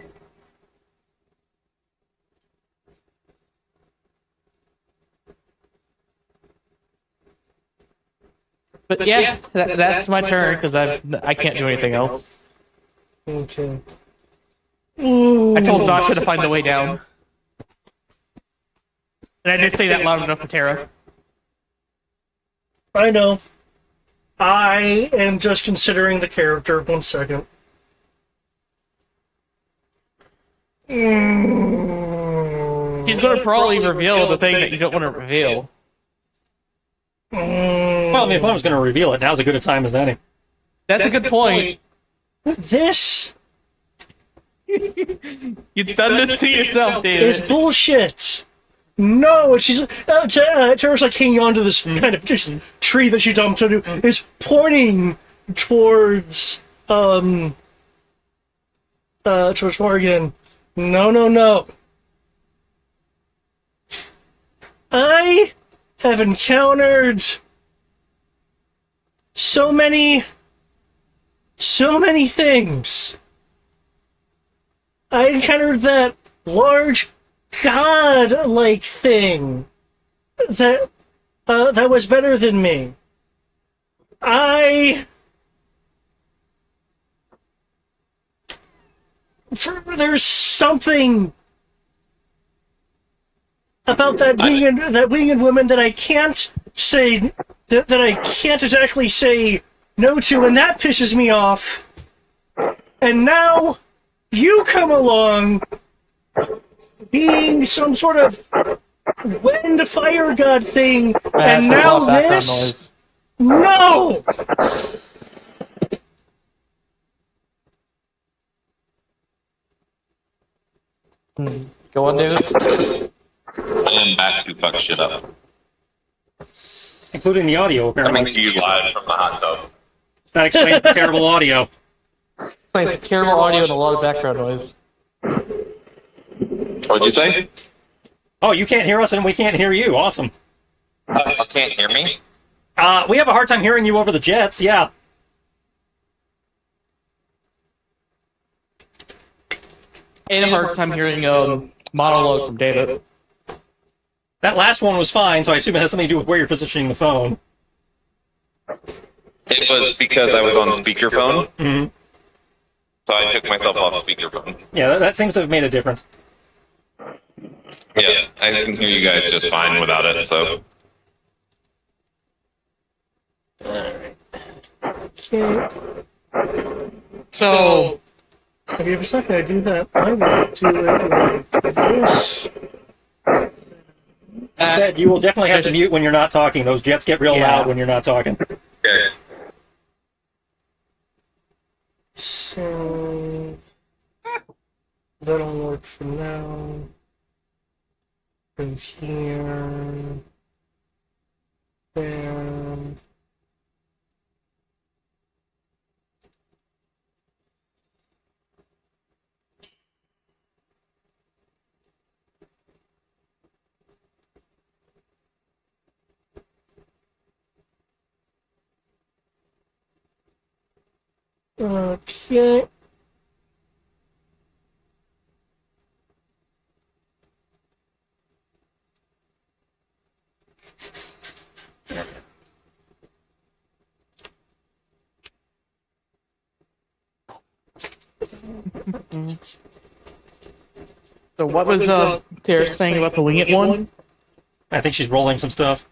Speaker 2: But yeah, that's my turn because I can't do anything else.
Speaker 1: Okay.
Speaker 2: I told Zasha to find the way down. And I did say that loud enough for Tara.
Speaker 1: I know. I am just considering the character. 1 second.
Speaker 2: She's going to probably reveal the thing that you don't want to reveal.
Speaker 3: Well, I mean, if I was going to reveal it, now's as good a time as any.
Speaker 2: That's a good point.
Speaker 1: This
Speaker 2: You've done this to yourself,
Speaker 1: is
Speaker 2: David.
Speaker 1: bullshit. No, she's Tara's like hanging onto this kind of just tree that she dumped into, is pointing towards towards Morgan. No. I have encountered so many things. I encountered that large god-like thing that was better than me. There's something about that winged woman that I can't say that I can't exactly say no to, and that pisses me off. And now you come along being some sort of wind fire god thing, and now this? No!
Speaker 2: Go on, David.
Speaker 5: I am back to fuck shit up.
Speaker 3: Including the audio, apparently.
Speaker 5: Coming to you live from the hot tub.
Speaker 3: That explains the terrible audio.
Speaker 2: It's terrible audio and a lot of background noise.
Speaker 5: What'd you say?
Speaker 3: Oh, you can't hear us and we can't hear you. Awesome.
Speaker 5: You can't hear me?
Speaker 3: We have a hard time hearing you over the jets, yeah.
Speaker 2: And a hard time hearing monologue from David.
Speaker 3: That last one was fine, so I assume it has something to do with where you're positioning the phone.
Speaker 5: It was because I was on speakerphone,
Speaker 3: Mm-hmm.
Speaker 5: so I took myself off speakerphone.
Speaker 3: Yeah, that seems to have made a difference.
Speaker 5: Yeah, I can hear you guys just fine without it, so.
Speaker 1: Okay.
Speaker 2: So,
Speaker 1: Have you ever said, can I do that? I will do it like this.
Speaker 3: That said, you will definitely have to mute when you're not talking. Those jets get real
Speaker 2: Yeah.
Speaker 3: loud when you're not talking.
Speaker 5: Okay.
Speaker 1: That'll work for now. Go here. There. Okay.
Speaker 2: So what was Tara saying about the wing it one?
Speaker 3: I think she's rolling some stuff.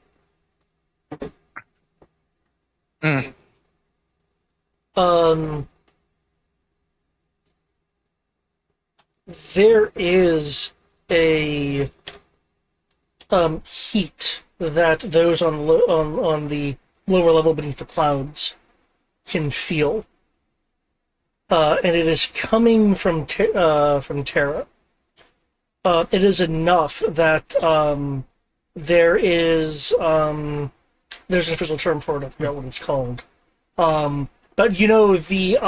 Speaker 2: Mm.
Speaker 1: There is a heat that those on the lower level beneath the clouds can feel, and it is coming from Terra. It is enough that there is there's an official term for it. I forgot what it's called. But you know the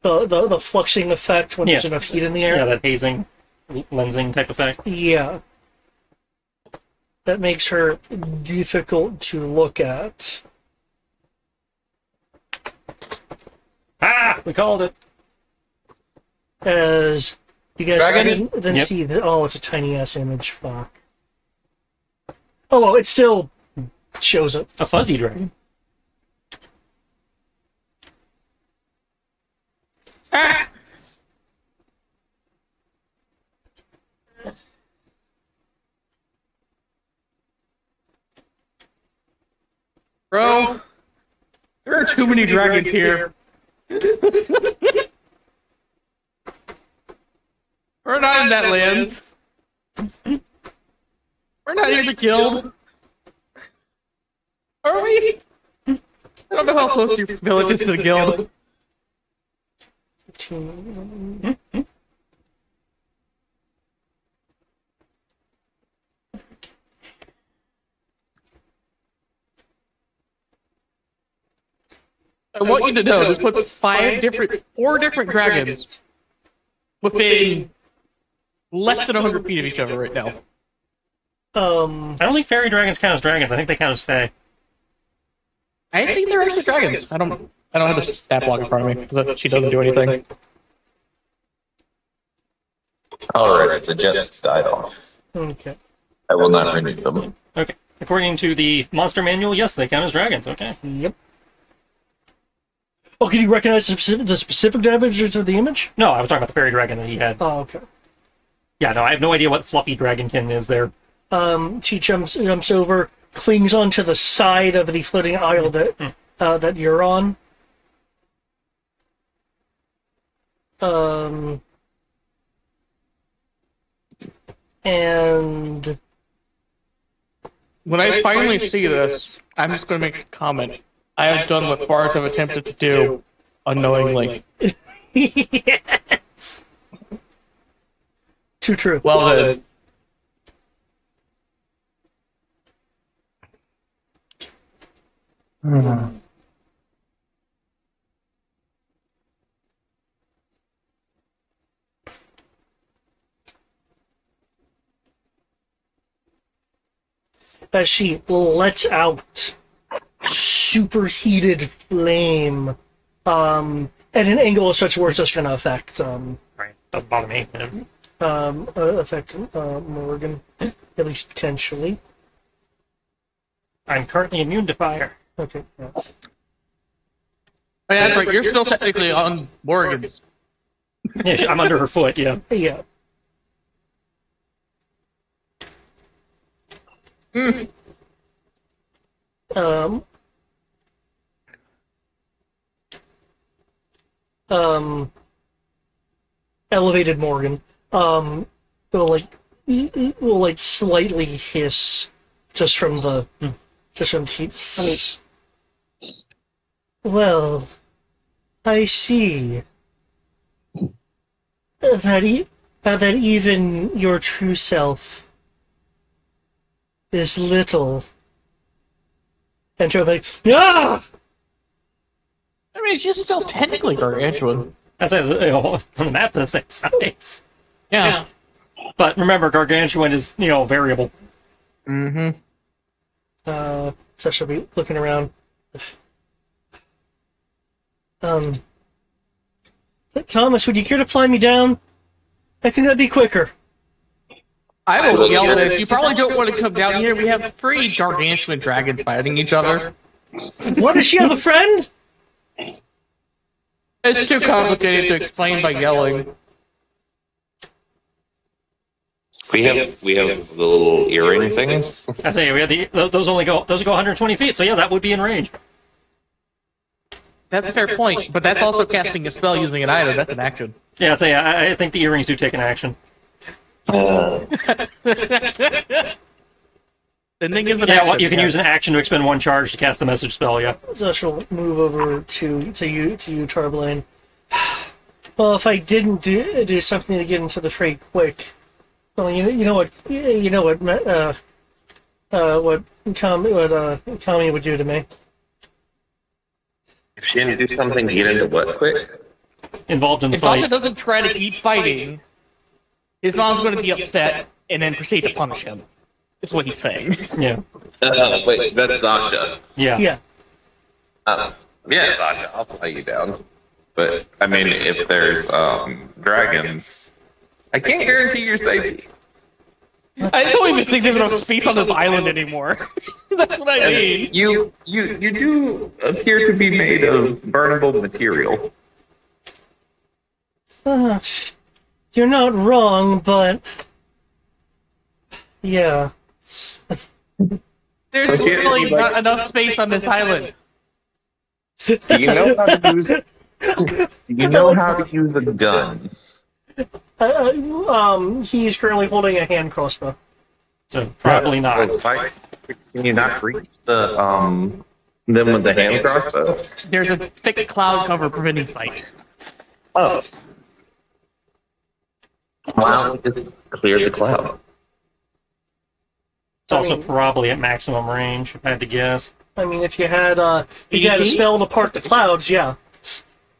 Speaker 1: fluxing effect when there's enough heat in the air.
Speaker 3: Yeah, that hazing, lensing type effect.
Speaker 1: Yeah. That makes her difficult to look at.
Speaker 3: Ah, we called it.
Speaker 1: As you guys
Speaker 2: Dragon?
Speaker 1: then
Speaker 3: Yep.
Speaker 1: see that, oh, it's a tiny ass image. Fuck. Oh, well, it still shows up.
Speaker 3: A fuzzy dragon.
Speaker 2: Ah! Bro, there are too many dragons here. We're not in that lands. We're not in the guild. Are we? I don't know how close your village is to the guild. I want you to know this puts four different dragons within less than 100 feet of each other right now.
Speaker 3: I don't think fairy dragons count as dragons. I think they count as fae.
Speaker 2: I think they're actually dragons. I don't have a stat block in front of me because she doesn't do anything.
Speaker 5: Alright, the jets died off.
Speaker 1: Okay.
Speaker 5: I will not renew them.
Speaker 3: Okay. According to the monster manual, yes, they count as dragons. Okay.
Speaker 1: Yep. Oh, can you recognize the specific dimensions of the image?
Speaker 3: No, I was talking about the fairy dragon that he had.
Speaker 1: Oh, okay.
Speaker 3: Yeah, no, I have no idea what fluffy dragonkin is there.
Speaker 1: She jumps over, clings onto the side of the floating isle that you're on. And
Speaker 2: When I finally see this, I'm just going to make a comment. I have done what bards have attempted to do unknowingly.
Speaker 1: yes, too true.
Speaker 2: Well then.
Speaker 1: As she lets out superheated flame, at an angle such where it's just going to affect
Speaker 3: Right. Doesn't bother me.
Speaker 1: Morgan, at least potentially.
Speaker 3: I'm currently immune to fire.
Speaker 1: Okay. Yes.
Speaker 2: Oh, yeah, that's right. You're still technically on Morgan's.
Speaker 3: Yeah, I'm under her foot, yeah.
Speaker 1: Yeah. Um. Elevated Morgan. Will slightly hiss just from the heat. Well, I see. that even your true self is little. And Joe like, yeah.
Speaker 2: I mean, she's still technically gargantuan.
Speaker 3: I say, on the map, they're the same size.
Speaker 2: Yeah.
Speaker 3: But remember, gargantuan is, variable.
Speaker 2: Mm-hmm.
Speaker 1: So she'll be looking around. Thomas, would you care to fly me down? I think that'd be quicker.
Speaker 2: I will yell this. You probably don't want to come down here. We have 3 gargantuan dragons fighting each other.
Speaker 1: What, does she have a friend?
Speaker 2: It's too complicated to explain by yelling.
Speaker 5: We have the little earring things.
Speaker 3: I say, we have those go 120 feet, so yeah, that would be in range.
Speaker 2: That's a fair point, but that's also casting a spell using an item. That's an action.
Speaker 3: Yeah, I'd say, I think the earrings do take an action.
Speaker 2: Sending is an
Speaker 3: Yeah,
Speaker 2: action.
Speaker 3: well, you can use an action to expend 1 charge to cast the message spell, yeah.
Speaker 1: So she'll move over to you, Tarbelane. Well, if I didn't do something to get into the fray quick, well, you know what Kami would do to me.
Speaker 5: If she didn't do something to get into what quick?
Speaker 3: Involved in the
Speaker 2: If Sasha
Speaker 3: fight.
Speaker 2: doesn't try to keep fighting, his mom's going to be upset and then proceed to punish him. Is what he's saying.
Speaker 3: Yeah.
Speaker 5: Wait, that's Sasha.
Speaker 3: Yeah.
Speaker 1: Yeah.
Speaker 5: Yeah, Sasha, I'll fly you down. But, I mean, if there's dragons, I can't guarantee your safety.
Speaker 2: I don't even think there's enough space on this island anymore. That's what I mean.
Speaker 5: You do appear to be made of burnable material.
Speaker 1: You're not wrong, but yeah.
Speaker 2: There's literally not enough space on this island.
Speaker 5: Do you know how to use? Do you know how to use a gun?
Speaker 1: He's currently holding a hand crossbow.
Speaker 3: So probably not.
Speaker 5: Can you not reach them with the hand crossbow?
Speaker 2: There's a thick cloud cover preventing sight.
Speaker 5: Oh. Why don't we just clear the cloud?
Speaker 3: It's also probably at maximum range, if I had to guess.
Speaker 1: I mean, if you had a spell to part the clouds, yeah.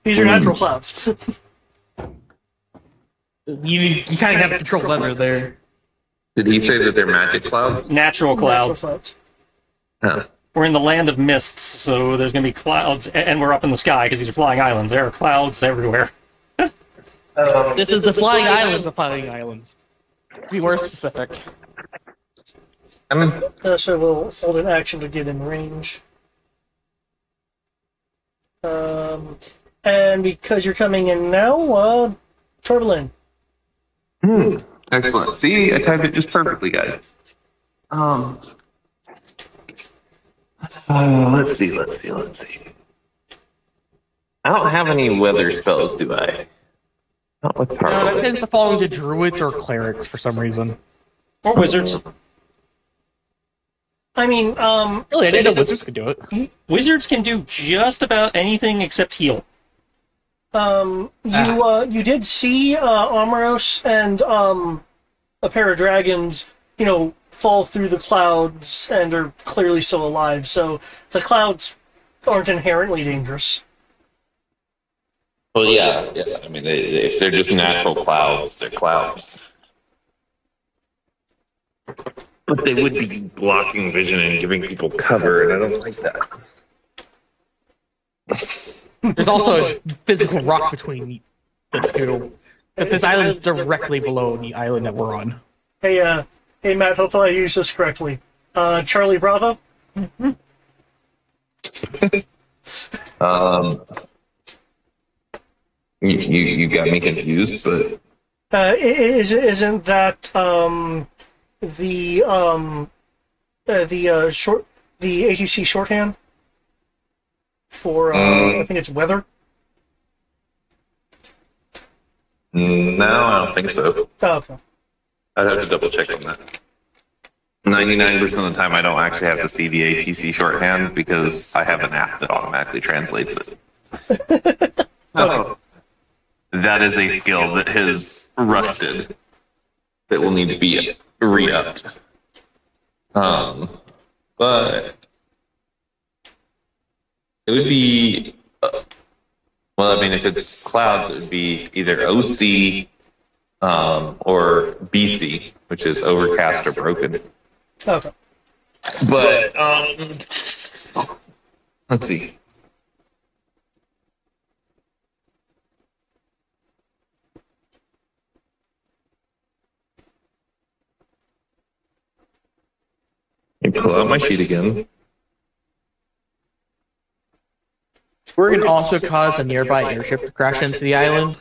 Speaker 1: These are natural clouds.
Speaker 2: You kind of have to control weather there.
Speaker 5: Did he say that they're magic clouds?
Speaker 3: Natural clouds.
Speaker 1: Natural clouds.
Speaker 5: Oh.
Speaker 3: We're in the land of mists, so there's going to be clouds, and we're up in the sky because these are flying islands. There are clouds everywhere.
Speaker 2: This is the flying islands of flying islands. Be more specific.
Speaker 1: So we'll hold an action to get in range. And because you're coming in now, Turbulin.
Speaker 5: Excellent. See, I timed it just perfectly, guys. Let's see. I don't have any weather spells, do I? Not with
Speaker 2: No, that
Speaker 5: Tarlo.
Speaker 2: tends to fall into druids or clerics for some reason.
Speaker 3: Or wizards.
Speaker 1: I mean,
Speaker 2: Really, I didn't know wizards could do it.
Speaker 3: Wizards can do just about anything except heal.
Speaker 1: you did see Amaros and a pair of dragons, fall through the clouds and are clearly still alive. So the clouds aren't inherently dangerous.
Speaker 5: Well, yeah. I mean, if they're just natural clouds, they're clouds. But they would be blocking vision and giving people cover, and I don't like that.
Speaker 2: There's also a physical rock between the two. Because this island is directly below the island that we're on.
Speaker 1: Hey, Matt, hopefully I used this correctly. Charlie Bravo?
Speaker 5: You got me confused, but
Speaker 1: Isn't that the ATC shorthand for I think it's weather?
Speaker 5: no, I don't think so.
Speaker 1: Oh, okay.
Speaker 5: I'd have to double check on that. 99% of the time, I don't actually have to see the ATC shorthand because I have an app that automatically translates it. Oh. that is a skill that has rusted. That will need to be re-upped. But it would be well. I mean, if it's clouds, it would be either OC or BC, which is overcast or broken.
Speaker 1: Okay.
Speaker 5: But let's see. Let me pull out my sheet again.
Speaker 2: Worgen also caused a nearby airship to crash into the island.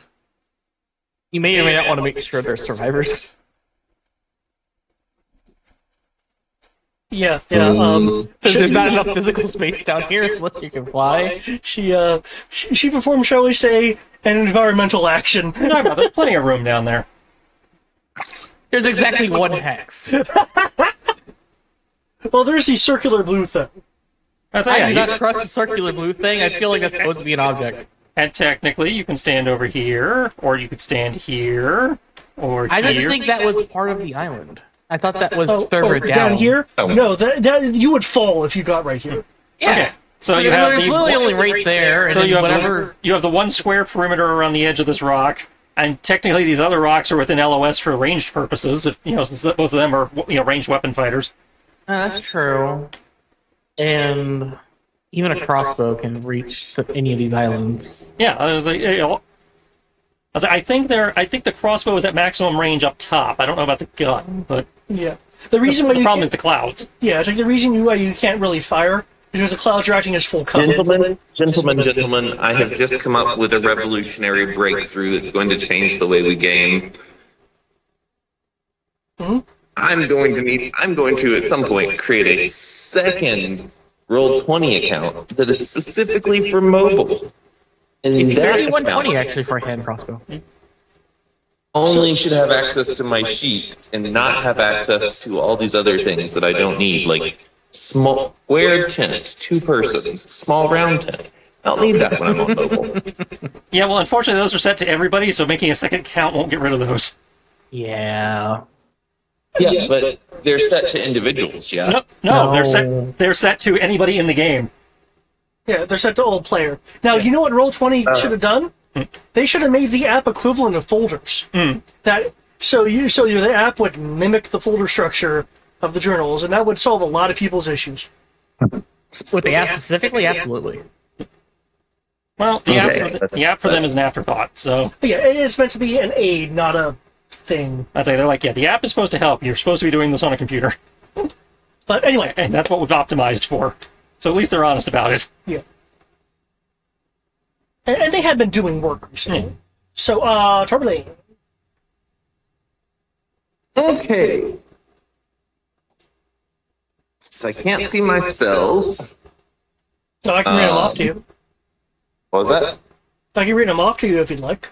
Speaker 2: You may or may not want to make sure there's survivors.
Speaker 1: Yeah.
Speaker 2: Since there's not enough physical space down here unless you can fly.
Speaker 1: She performed, shall we say, an environmental action.
Speaker 3: No, there's plenty of room down there.
Speaker 2: There's exactly one hex.
Speaker 1: Well, there's the circular blue thing.
Speaker 3: That's
Speaker 2: I
Speaker 3: yeah,
Speaker 2: do
Speaker 3: you-
Speaker 2: not trust the circular blue thing. I feel like that's supposed to be an object.
Speaker 3: And technically, you can stand over here, or you could stand here, or
Speaker 2: I
Speaker 3: here.
Speaker 2: didn't think that was part of the island. I thought that was further
Speaker 1: down here?
Speaker 5: Oh.
Speaker 1: No, that you would fall if you got right here.
Speaker 2: Yeah.
Speaker 3: Okay. So you
Speaker 2: There's
Speaker 3: have
Speaker 2: literally only right there, and
Speaker 3: so
Speaker 2: then
Speaker 3: you have
Speaker 2: whatever.
Speaker 3: you have the one square perimeter around the edge of this rock, and technically these other rocks are within LOS for ranged purposes. If since both of them are ranged weapon fighters.
Speaker 2: That's true. And even a crossbow can reach any of these islands.
Speaker 3: Yeah, I was like, I think the crossbow is at maximum range up top. I don't know about the gun, but
Speaker 1: Yeah. The reason why
Speaker 3: the
Speaker 1: you
Speaker 3: problem
Speaker 1: can't-
Speaker 3: is the clouds.
Speaker 1: Yeah, it's like the reason why you can't really fire is because the clouds are acting as full cover.
Speaker 5: Gentlemen, I have just come up with a revolutionary breakthrough that's going to change the way we game.
Speaker 1: Hmm?
Speaker 5: I'm going to at some point create a second Roll20 account that is specifically for mobile. And
Speaker 2: It's
Speaker 5: that
Speaker 2: 3120
Speaker 5: account
Speaker 2: actually for a hand crossbow.
Speaker 5: only should have access to my sheet and not have access to all these other things that I don't need, like small square tent, 2 persons, small round tent. I don't need that when I'm on mobile.
Speaker 3: Yeah, well, unfortunately, those are set to everybody, so making a second count won't get rid of those.
Speaker 2: Yeah.
Speaker 5: Yeah, but they're set to individuals, yeah?
Speaker 3: No,
Speaker 2: No.
Speaker 3: they're set to anybody in the game.
Speaker 1: Yeah, they're set to old player. Now, you know what Roll20 should have done? They should have made the app equivalent of folders. The app would mimic the folder structure of the journals, and that would solve a lot of people's issues.
Speaker 2: With the app specifically, absolutely.
Speaker 3: Well,
Speaker 5: Okay.
Speaker 3: the app for them is an afterthought, so
Speaker 1: But yeah, it's meant to be an aid, not a thing.
Speaker 3: I'd say they're like, yeah, the app is supposed to help. You're supposed to be doing this on a computer.
Speaker 1: But anyway,
Speaker 3: And that's what we've optimized for. So at least they're honest about it.
Speaker 1: yeah. And they have been doing work recently.
Speaker 3: Hmm.
Speaker 1: So, Turbulane.
Speaker 5: Okay. Since I can't see my spells.
Speaker 1: So I can read them off to you.
Speaker 5: What was that?
Speaker 1: I can read them off to you if you'd like.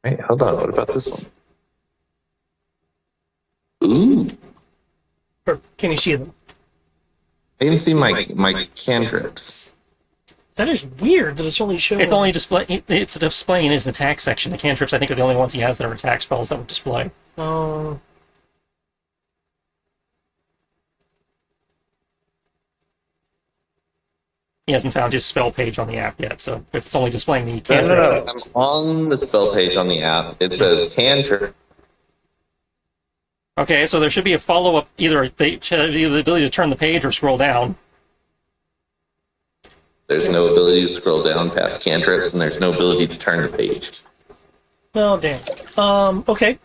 Speaker 5: Wait, hold on. What about this one? Ooh.
Speaker 1: Or can you see them?
Speaker 5: I can see my cantrips.
Speaker 1: That is weird that it's only showing.
Speaker 3: It's only display. It's displaying in his attack section. The cantrips, I think, are the only ones he has that are attack spells that would display.
Speaker 1: Oh.
Speaker 3: He hasn't found his spell page on the app yet, so if it's only displaying the
Speaker 5: No,
Speaker 3: cantrips,
Speaker 5: I'm on the spell page on the app. It says cantrip.
Speaker 3: okay, so there should be a follow-up. Either they should have the ability to turn the page or scroll down.
Speaker 5: There's no ability to scroll down past cantrips, and there's no ability to turn the page.
Speaker 1: Oh, damn. Okay.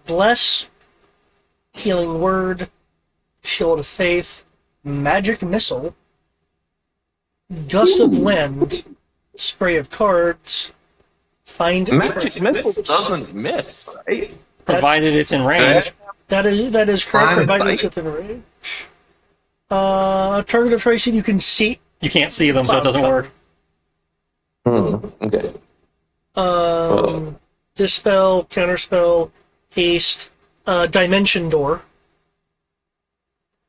Speaker 1: Bless, Healing Word, Shield of Faith, Magic Missile, Gust of Wind, Spray of Cards, Find
Speaker 5: Magic
Speaker 1: Treasures.
Speaker 5: missile doesn't miss, right?
Speaker 3: Provided it's in range.
Speaker 1: That is correct,
Speaker 5: Prime
Speaker 1: provided it's
Speaker 5: sight.
Speaker 1: within range. Target of tracing you can see.
Speaker 3: You can't see them, so it doesn't work.
Speaker 5: Okay.
Speaker 1: Dispel, Counterspell, Haste, Dimension Door.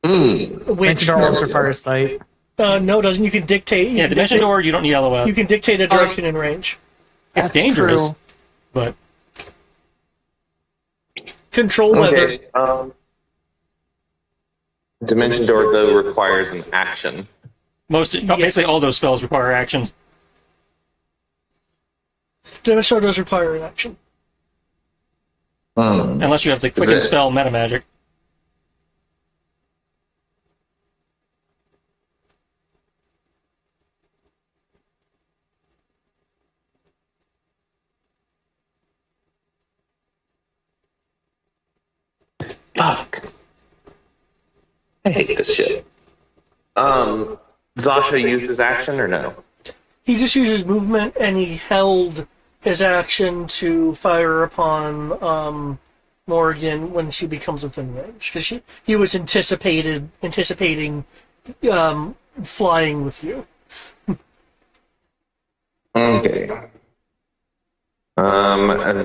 Speaker 1: Which
Speaker 2: Dimension Door also requires sight.
Speaker 1: no, it doesn't. You can dictate.
Speaker 3: Yeah, Dimension Door, you don't need LOS.
Speaker 1: You can dictate a direction and range.
Speaker 3: It's
Speaker 2: That's
Speaker 3: dangerous.
Speaker 2: true.
Speaker 3: But
Speaker 1: Control weather.
Speaker 5: Okay. Dimension Door, though, requires an action.
Speaker 3: basically all those spells require actions.
Speaker 1: Dimension does require an action.
Speaker 3: Unless you have the quicken spell meta magic.
Speaker 5: Fuck. I hate this shit. Zasha used his action or no?
Speaker 1: He just uses movement, and he held his action to fire upon Morgan when she becomes within range, because he was anticipating flying with you.
Speaker 5: Okay.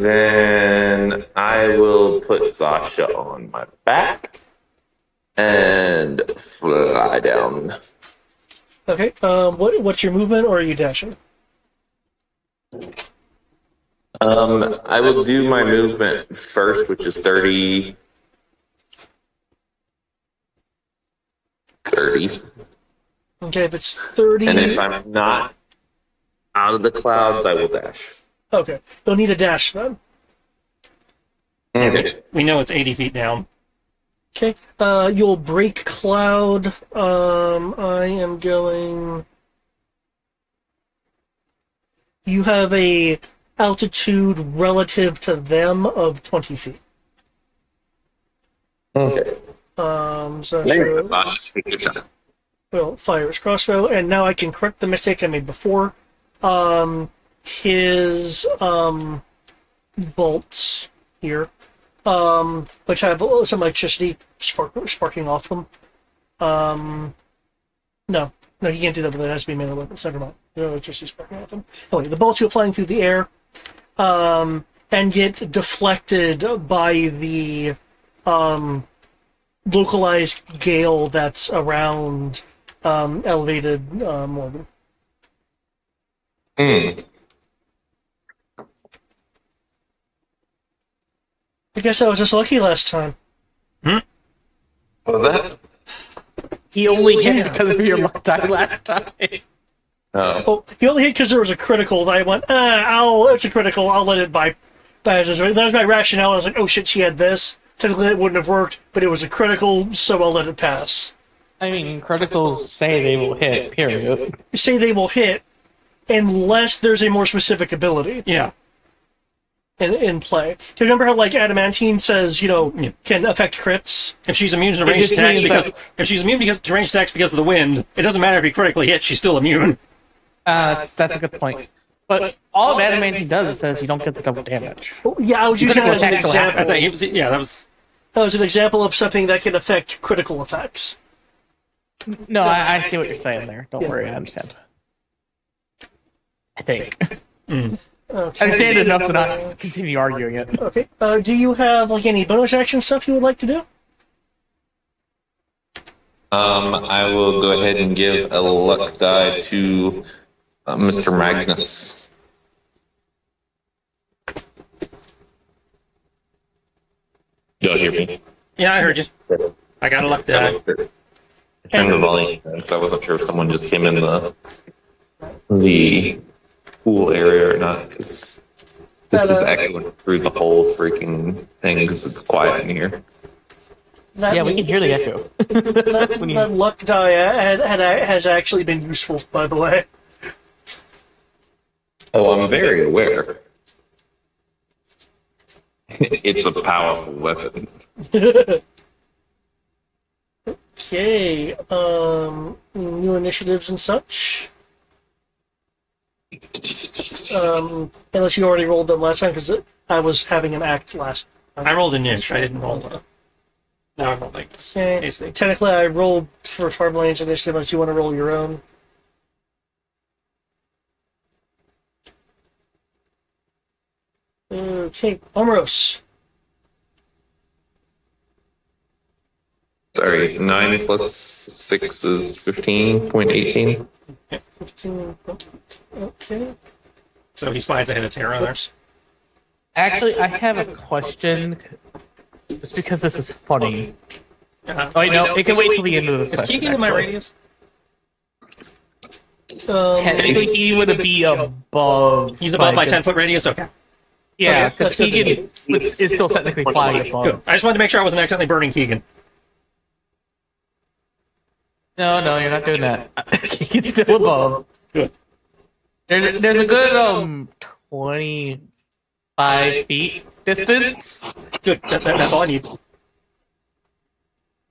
Speaker 5: Then I will put Zasha on my back and fly down.
Speaker 1: Okay. What's your movement, or are you dashing?
Speaker 5: I will do my movement first, which is 30. 30.
Speaker 1: Okay, if it's 30...
Speaker 5: And if I'm not out of the clouds, I will dash.
Speaker 1: Okay. You'll need a dash, then.
Speaker 5: Okay.
Speaker 3: We know it's 80 feet down.
Speaker 1: Okay. You'll break cloud. I am going... You have a altitude relative to them of 20 feet.
Speaker 5: Okay.
Speaker 1: Zasha will fire his crossbow, and now I can correct the mistake I made before. His bolts here, which have some electricity sparking off them. No, he can't do that, but it has to be melee weapons. Never mind. No electricity sparking off them. Anyway, the bolts go flying through the air, and get deflected by the localized gale that's around elevated Morgan. I guess I was just lucky last time.
Speaker 5: Was that?
Speaker 2: He only hit because of your luck die last time.
Speaker 5: Oh.
Speaker 1: Well, he only hit because there was a critical. That I went, it's a critical. I'll let it by. That was my rationale. I was like, oh shit, she had this. Technically, it wouldn't have worked, but it was a critical, so I'll let it pass.
Speaker 2: I mean, criticals say they will hit, period.
Speaker 1: Say they will hit, unless there's a more specific ability.
Speaker 3: Yeah.
Speaker 1: In play. Do you remember how Adamantine says, can affect crits?
Speaker 3: If she's immune to ranged attacks to ranged attacks because of the wind, it doesn't matter if he critically hits, she's still immune.
Speaker 2: That's a good point. But all Adamantine does is says you don't get the double damage.
Speaker 1: Yeah, I was using that as an example.
Speaker 3: That
Speaker 1: was an example of something that can affect critical effects.
Speaker 2: No, I see what you're saying there. Don't worry, I understand. I think.
Speaker 1: Okay.
Speaker 2: I understand enough to not continue arguing it.
Speaker 1: Okay. Do you have any bonus action stuff you would like to do?
Speaker 5: I will go ahead and give a luck die to Mr. Magnus. Don't hear me.
Speaker 3: Yeah, I heard you. I got a luck die.
Speaker 5: Turn the volume because I wasn't sure if someone just came in the pool area or not. Because this is echoing through the whole freaking thing because it's quiet in here.
Speaker 2: Yeah, we can hear the echo.
Speaker 1: That luck die has actually been useful, by the way.
Speaker 5: Oh, I'm very aware. It's a powerful weapon.
Speaker 1: Okay, new initiatives and such. Unless you already rolled them last time, because I was having an act last time.
Speaker 3: I rolled a niche, I didn't roll a... No, I rolled
Speaker 1: Okay. Technically, I rolled for Tarblane's initiative, unless you want to roll your own. Okay, Omeros.
Speaker 5: Sorry, 9 plus 6 is 15.18.
Speaker 1: 15. Okay.
Speaker 3: So he slides ahead of Terra there.
Speaker 2: Actually, I have a question, just because this is funny.
Speaker 3: Uh,
Speaker 2: Oh, wait, no, it can wait till the end of the
Speaker 3: is
Speaker 2: session.
Speaker 3: Keegan in my
Speaker 2: actually.
Speaker 3: radius?
Speaker 2: Technically, he would be above.
Speaker 3: He's above my
Speaker 2: like,
Speaker 3: 10-foot radius? Okay.
Speaker 2: Yeah,
Speaker 1: Okay,
Speaker 2: because
Speaker 1: that's good to
Speaker 2: Keegan is still technically flying above.
Speaker 3: Good. I just wanted to make sure I wasn't accidentally burning Keegan.
Speaker 2: No, you're not doing that. Keegan's still above.
Speaker 3: Good.
Speaker 2: There's a good 25 feet distance.
Speaker 3: Good. That's all I need.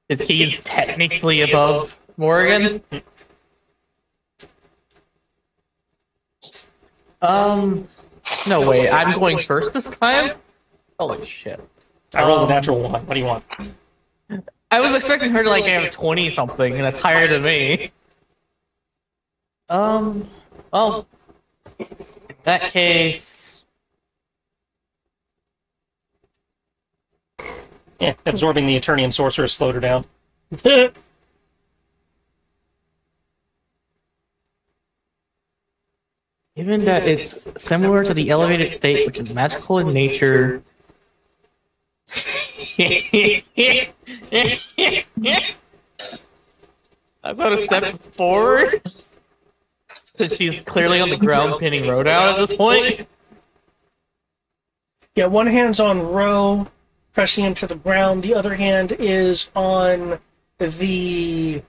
Speaker 2: Is Keegan's technically above Morgan? No way. I'm going first this time? Holy shit.
Speaker 3: I rolled a natural 1. What do you want?
Speaker 2: I was expecting her to like have 20 something, and that's higher than me. Well, in that case,
Speaker 3: Yeah, absorbing the Attorney and Sorceress slowed her down.
Speaker 2: given that it's similar to the elevated state, which is magical in nature. I'm going to step forward, since she's clearly on the ground pinning Ro down at this point.
Speaker 1: Yeah, one hand's on Ro, pressing him to the ground. The other hand is on the,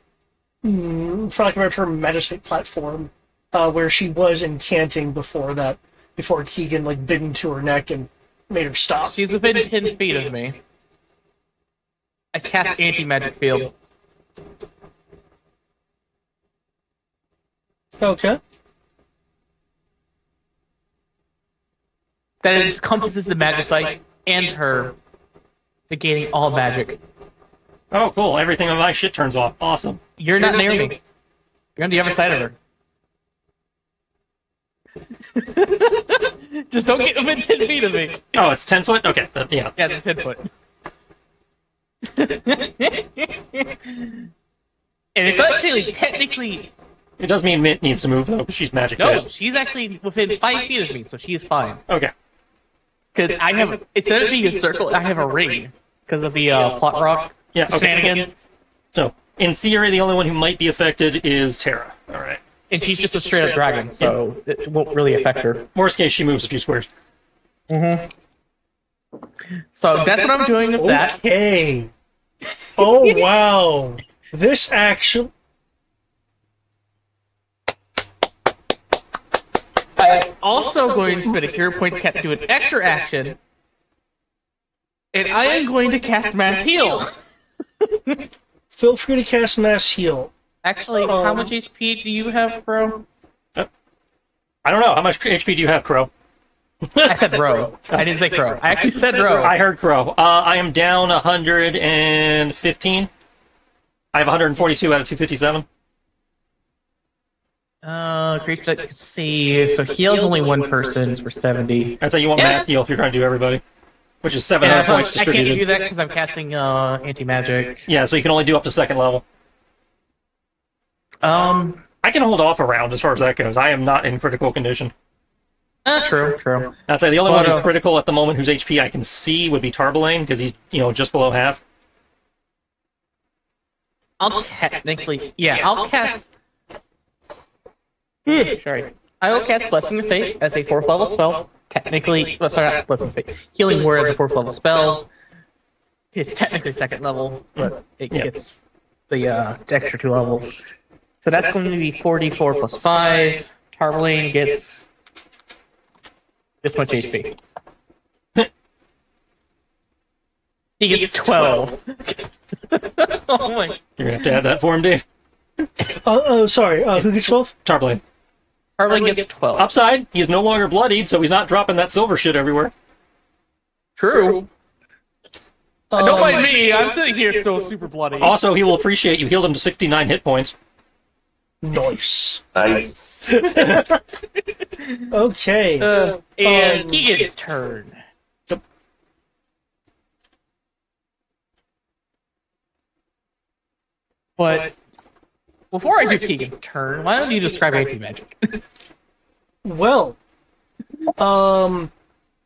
Speaker 1: for lack of a better term, magistrate platform, where she was incanting before that, before Keegan like bit into her neck and made her stop.
Speaker 2: She's within 10 feet of me. I cast anti-magic field.
Speaker 1: Okay.
Speaker 2: That encompasses the magicite and her, negating all magic.
Speaker 3: Oh, cool. Everything on my shit turns off. Awesome.
Speaker 2: You're not near me. You're on the other side of her. Just don't get within 10 feet of me.
Speaker 3: Oh, it's 10 foot? Okay. Yeah.
Speaker 2: Yeah, it's 10 foot. And it's actually technically...
Speaker 3: It does mean Mint needs to move, though, because she's magic
Speaker 2: No,
Speaker 3: based.
Speaker 2: she's actually within 5 feet of me, so she is fine.
Speaker 3: Okay.
Speaker 2: Because I have... Instead of being a circle, I have a ring. Because of the plot rock
Speaker 3: Yeah, okay.
Speaker 2: shenanigans.
Speaker 3: So, in theory, the only one who might be affected is Terra. All right.
Speaker 2: And she's just a straight up dragon, so it won't really affect her.
Speaker 3: Worst case, she moves a few squares.
Speaker 2: Mm-hmm. So that's what I'm doing with that.
Speaker 1: Okay. Oh wow. This actually.
Speaker 2: I'm also going to spend a hero point to do an extra action. And I am going to cast Mass Heal.
Speaker 1: Feel free to cast Mass Heal.
Speaker 2: Actually, how much HP do you have, bro?
Speaker 3: I don't know. How much HP do you have, Crow?
Speaker 2: I said bro. I didn't say crow. I actually said bro.
Speaker 3: I heard Crow. I am down 115. I have 142 out of 257.
Speaker 2: Creature that can see. So heals only one person for 70.
Speaker 3: I'd say you want mass heal if you're trying to do everybody. Which is 700 points
Speaker 2: I can't
Speaker 3: distributed.
Speaker 2: do that because I'm casting anti-magic.
Speaker 3: Yeah, so you can only do up to second level. I can hold off a round as far as that goes. I am not in critical condition.
Speaker 2: True.
Speaker 3: I'd say the only one who's critical at the moment whose HP I can see would be Tarbelane, because he's, just below half.
Speaker 2: I'll technically... Yeah, I'll cast... Sorry. I will cast Blessing of Fate as a 4th level spell. Technically... Well, sorry, not Blessing of Fate. Healing Word as a 4th level spell. It's technically 2nd level, but it gets the extra 2 levels. So that's going to be 4d4 plus 5. Tarbelane gets this much HP. He gets 12. Oh my.
Speaker 3: You're going to have to add that for him, Dave.
Speaker 1: Sorry. Who gets 12?
Speaker 3: Tarbelane.
Speaker 2: Tarbelane gets 12.
Speaker 3: Upside, he is no longer bloodied, so he's not dropping that silver shit everywhere.
Speaker 2: True. Don't mind me, I'm sitting here still super bloody.
Speaker 3: Also, he will appreciate you healed him to 69 hit points.
Speaker 1: Nice.
Speaker 5: Nice.
Speaker 1: Okay.
Speaker 2: And Keegan's turn.
Speaker 3: Yep.
Speaker 2: But before I do Keegan's turn, why don't you describe anti-magic?
Speaker 1: Well,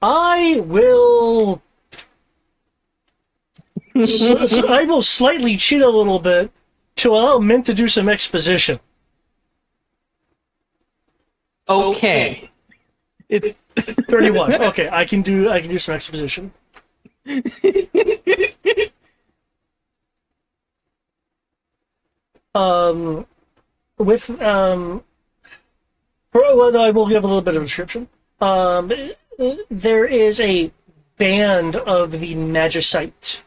Speaker 1: I will. I will slightly cheat a little bit to allow Mint to do some exposition.
Speaker 2: Okay.
Speaker 1: 31. Okay, I can do some exposition. Um, with well, I will give a little bit of a description. Um, there is a band of the Magicite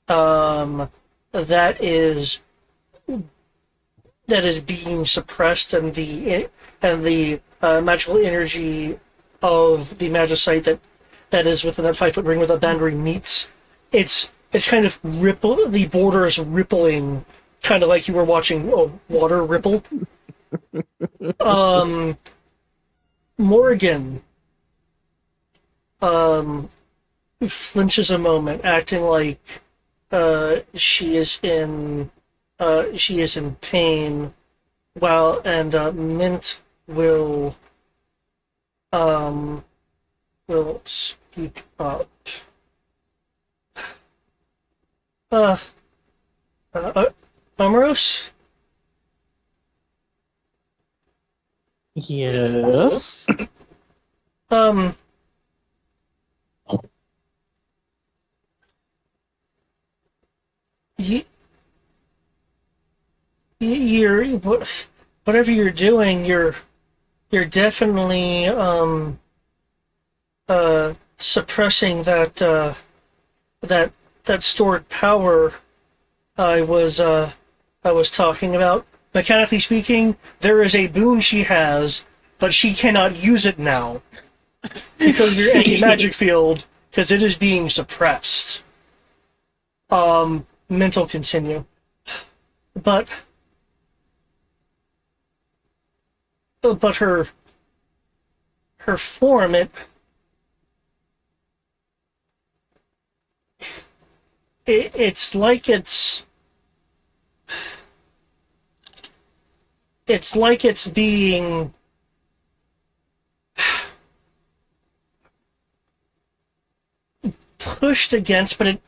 Speaker 1: that is being suppressed, and the magical energy of the Magicite that is within that 5 foot ring where the boundary meets. It's kind of ripple. The border is rippling, kind of like you were watching water ripple. Morgan flinches a moment, acting like she is in pain, while Mint um, will speak up. Uh, Amorous?
Speaker 2: Yes.
Speaker 1: Um, you, you're whatever you're doing, you're definitely suppressing that stored power I was talking about. Mechanically speaking, there is a boon she has, but she cannot use it now because of your anti-magic field, because it is being suppressed. Mental continue. But her form, it's like it's being pushed against, but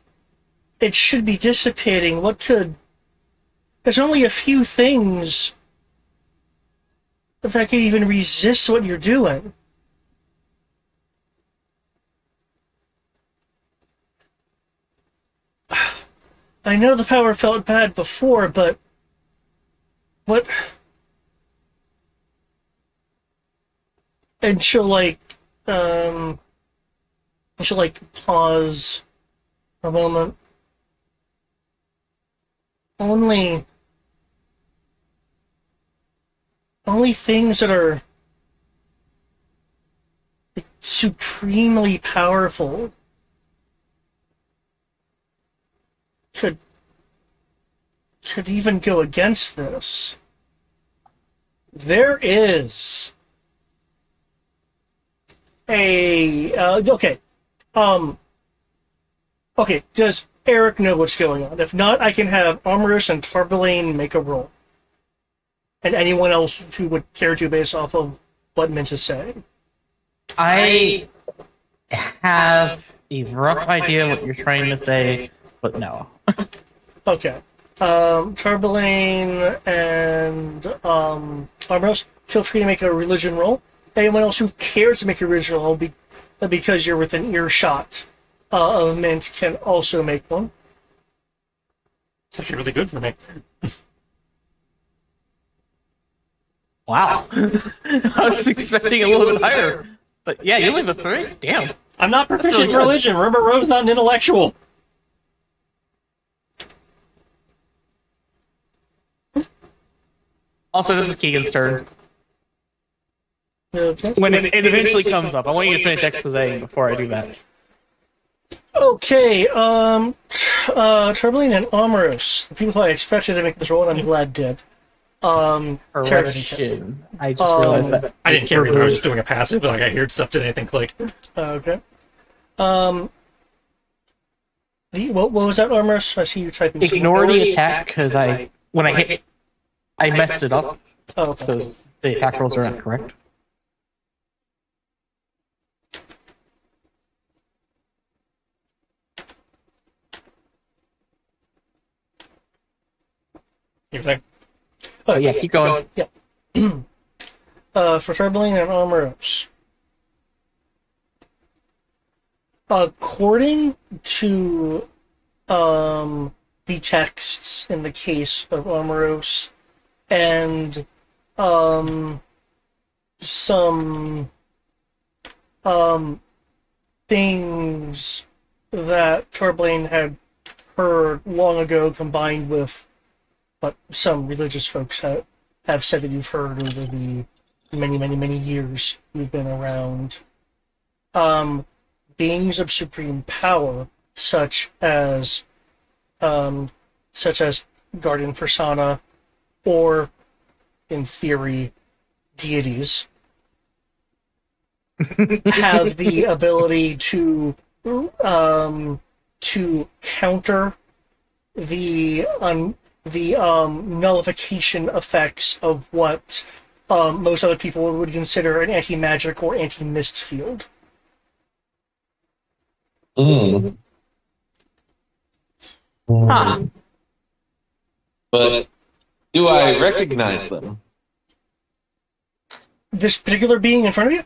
Speaker 1: it should be dissipating. There's only a few things that can even resist what you're doing. I know the power felt bad before, but what? And she'll pause a moment. Only things that are supremely powerful could even go against this. There is a okay. Okay, does Eric know what's going on? If not, I can have Amorous and Tarbalane make a roll. And anyone else who would care to, based off of what Mint is saying.
Speaker 2: I have a rough idea what you're trying to say, but no.
Speaker 1: Okay. Tarbalane and Amorous, feel free to make a religion roll. Anyone else who cares to make a religion roll, because you're within earshot of Mint, can also make one.
Speaker 3: It's actually really good for me.
Speaker 2: Wow. I was expecting a little bit higher. But yeah, you leave a 3? Damn.
Speaker 3: I'm not proficient
Speaker 2: really
Speaker 3: in religion. Remember, Rove's not an intellectual.
Speaker 2: Also, this is Keegan's turn.
Speaker 1: Okay.
Speaker 2: When it eventually comes up, I want you to finish exposing before I do that.
Speaker 1: Okay, Tarbalane and Amorous, the people I expected to make this roll, and I'm glad did. Tara doesn't care.
Speaker 2: Correction. I just realized that.
Speaker 3: I didn't care either. I was just doing a passive, but I heard stuff. Did anything click?
Speaker 1: Okay. What was that, Amorous? I see you typing.
Speaker 2: Ignore the attack, because when I hit, I messed it up.
Speaker 1: Oh, okay.
Speaker 2: So the attack rolls are not correct.
Speaker 3: You think?
Speaker 2: Oh yeah, keep going.
Speaker 1: For Trebling and Armoros. According to the texts in the case of Armoros and some things that Torblaine had heard long ago, combined with what some religious folks have said that you've heard over the many years you've been around. Beings of supreme power, such as Guardian Persona, or in theory, deities, have the ability to counter the nullification effects of what most other people would consider an anti-magic or anti-mist field.
Speaker 5: Mm.
Speaker 2: Huh.
Speaker 5: But do I recognize them?
Speaker 1: This particular being in front of you?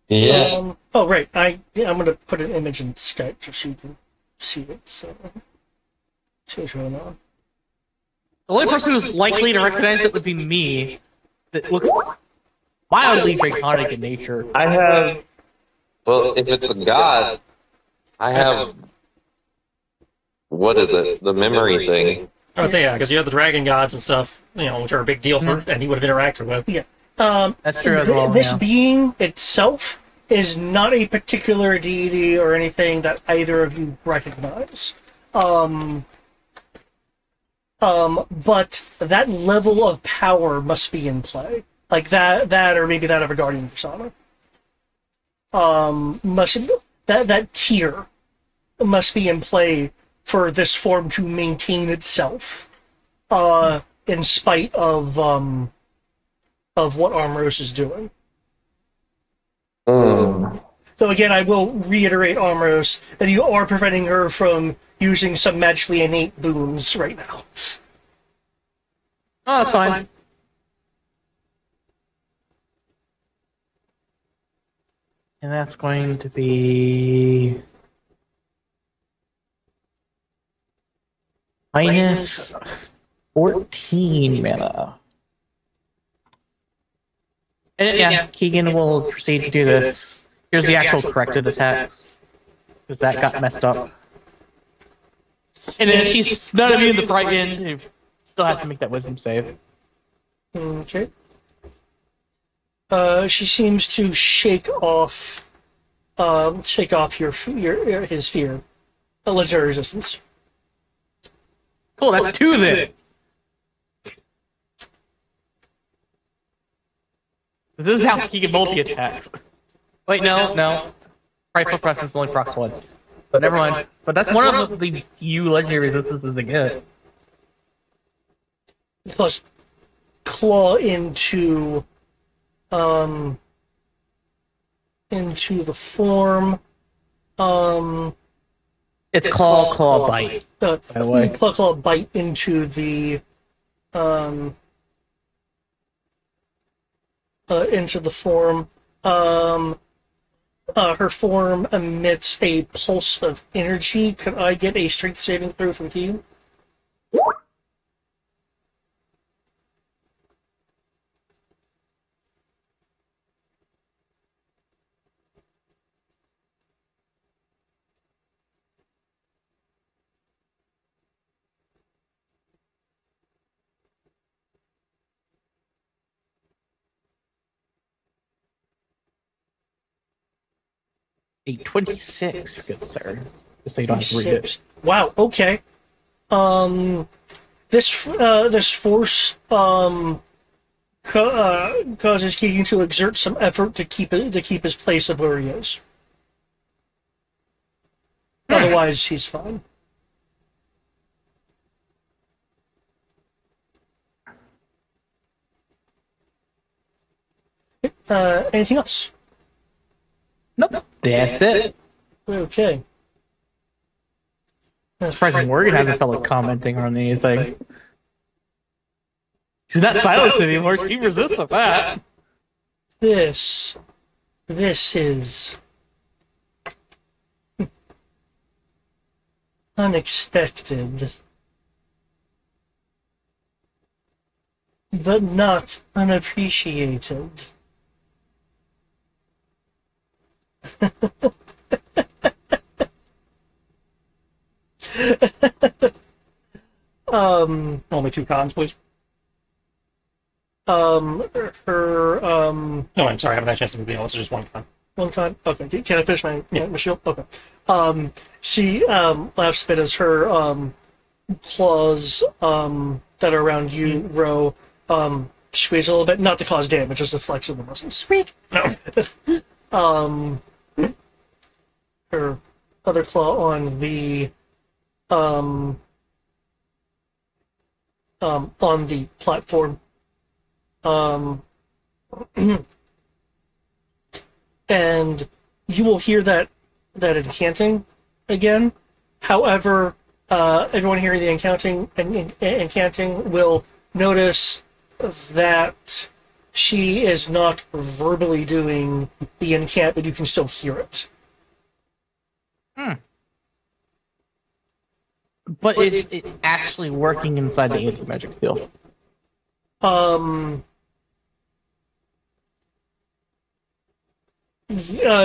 Speaker 5: Yeah.
Speaker 1: Oh, right. I'm going to put an image in Skype just so you can see it. So, see what's going on.
Speaker 2: The only person who's likely to recognize it would be me. That looks mildly draconic in nature.
Speaker 5: I have. Well, if it's a god, I have. What is it? The memory thing.
Speaker 3: I would say, yeah, because you have the dragon gods and stuff, which are a big deal for, and he would have interacted with.
Speaker 1: Yeah.
Speaker 2: That's true as well.
Speaker 1: This
Speaker 2: Yeah.
Speaker 1: being itself is not a particular deity or anything that either of you recognize. But that level of power must be in play. Like that, or maybe that of a Guardian Persona. That tier must be in play for this form to maintain itself, in spite of what Armoros is doing.
Speaker 5: Mm.
Speaker 1: So again, I will reiterate, Armoros, that you are preventing her from using some magically innate boons right now.
Speaker 2: Oh, that's fine. And that's going to be minus 14 mana. And yeah, Keegan will proceed to do this. Here's the actual corrected attacks, because that got messed up. And then she's not immune to frightened, who still has to make that wisdom save.
Speaker 1: Okay. She seems to shake off his fear. A legendary resistance.
Speaker 2: Cool, that's two then. This is how Keegan multi-attacks. Wait, no. Frightful Presence only procs once. But never mind. But that's one of the few legendary resistances they get.
Speaker 1: Plus, claw into the form.
Speaker 2: It's claw, bite. By the way.
Speaker 1: Claw, bite into the into the form. Her form emits a pulse of energy. Could I get a strength saving throw from Keegan?
Speaker 2: A 26, good sir. Just so you don't have to read it.
Speaker 1: Wow. Okay. This force causes Keegan to exert some effort to keep his place of where he is. Otherwise, he's fine. Anything else?
Speaker 2: Nope. That's it.
Speaker 1: Okay.
Speaker 2: Surprising Morgan hasn't felt like commenting on anything. She's not silenced anymore. She resists that.
Speaker 1: This is unexpected, but not unappreciated.
Speaker 3: Only 2 cons, please.
Speaker 1: Her,
Speaker 3: No, I'm sorry, I haven't had a chance to move the else. Just 1 con.
Speaker 1: one con. Okay, can I finish my shield? Okay. She laughs a bit as her claws that are around you, Ro, squeeze a little bit, not to cause damage, just to flex of the muscles. Squeak.
Speaker 3: No.
Speaker 1: Her other claw on the on the platform. And you will hear that incanting again. However, everyone hearing the incanting will notice that she is not verbally doing the incant, but you can still hear it.
Speaker 2: But it's actually working inside the anti-magic field.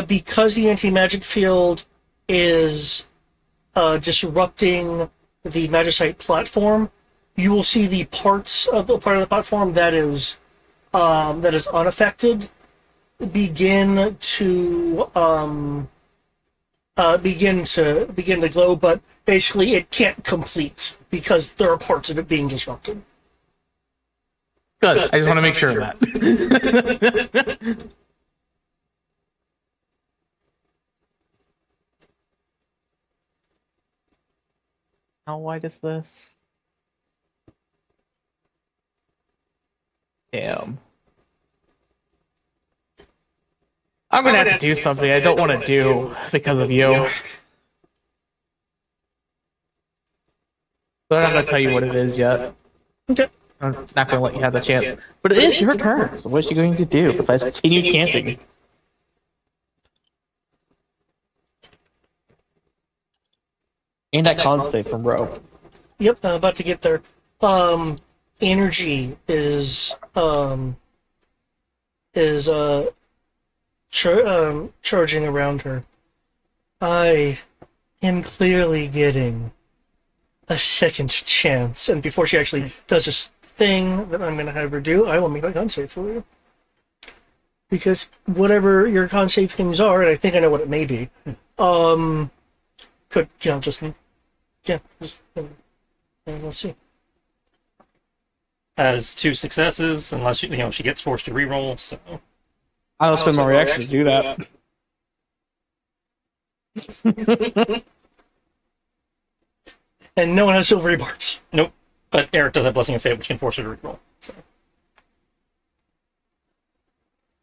Speaker 1: Because the anti-magic field is disrupting the magicite platform, you will see the part of the platform that is unaffected begin to glow, but basically it can't complete because there are parts of it being disrupted.
Speaker 2: Good. I just want to make sure of that. How wide is this? Damn. I'm gonna have to do something I don't want to do because of you. But I'm not gonna tell you what it is yet.
Speaker 1: Okay.
Speaker 2: I'm not gonna let you have the chance. But it is your turn, so what's she going to do besides continue canting? And that con save from Ro.
Speaker 1: Yep, I'm about to get there. Energy is charging around her. I am clearly getting a second chance, and before she actually does this thing that I'm going to have her do, I will make a con save for you. Because whatever your con save things are, and I think I know what it may be, could, just we'll see.
Speaker 3: Has 2 successes, unless she gets forced to reroll. So
Speaker 2: I don't spend my reaction to do that.
Speaker 1: And no one has silvery barbs.
Speaker 3: nope. But Eric does have Blessing of Fate, which can force her to reroll. So.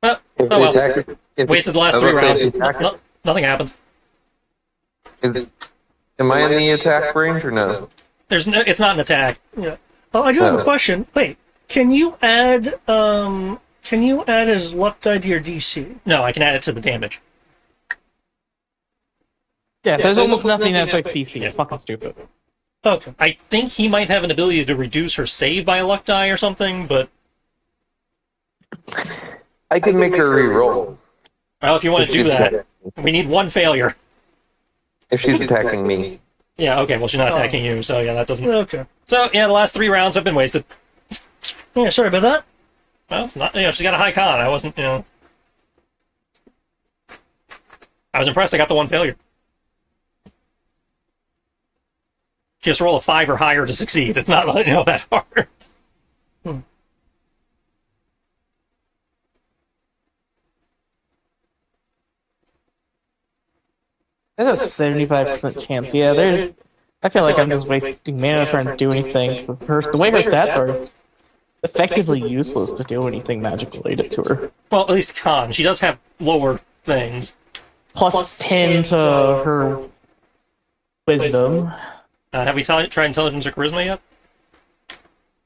Speaker 3: Well,
Speaker 4: If
Speaker 3: oh
Speaker 4: the
Speaker 3: well.
Speaker 4: attacker,
Speaker 3: Wasted the last
Speaker 4: I
Speaker 3: 3
Speaker 4: was gonna
Speaker 3: rounds.
Speaker 4: say, if the attacker-
Speaker 3: Nothing happens.
Speaker 4: Am I in the attack range or no?
Speaker 3: There's no. It's not an attack.
Speaker 1: Yeah. Oh, I do have a
Speaker 4: Oh.
Speaker 1: question. Wait, can you add his luck die to your DC?
Speaker 3: No, I can add it to the damage.
Speaker 2: Yeah, there's almost nothing that affects DC. It's fucking stupid.
Speaker 1: Okay.
Speaker 3: I think he might have an ability to reduce her save by a luck die or something, but
Speaker 4: I can make her re-roll.
Speaker 3: well, if you want to do that, we need 1 failure.
Speaker 4: If she's attacking me.
Speaker 3: Yeah, okay, well, she's not attacking you, so yeah, that doesn't.
Speaker 1: Okay.
Speaker 3: So, yeah, the last 3 rounds have been wasted.
Speaker 1: Yeah, sorry about that.
Speaker 3: Well, it's not. She got a high con. I wasn't, I was impressed I got the 1 failure. She has to roll a 5 or higher to succeed. It's not, that hard.
Speaker 2: There's a 75% chance. Yeah, there's. I feel like I'm just wasting mana trying to do anything. The way her stats are is effectively useless to do anything magic related to her.
Speaker 3: Well, at least con. She does have lower things.
Speaker 2: Plus 10 to her wisdom.
Speaker 3: Have we tried intelligence or charisma yet?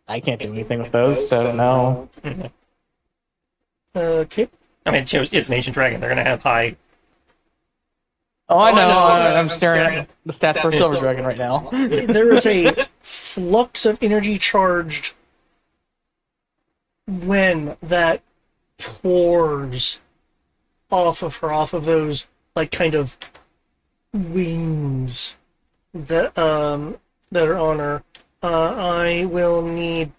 Speaker 2: I can't do anything with those, so no.
Speaker 3: Mhm.
Speaker 1: Okay.
Speaker 3: I mean, it's an ancient dragon. They're going to have high.
Speaker 2: Oh, I know. I'm staring at the stats for a silver dragon right now.
Speaker 1: There is a flux of energy charged when that pours off of her, off of those like kind of wings that are on her. I will need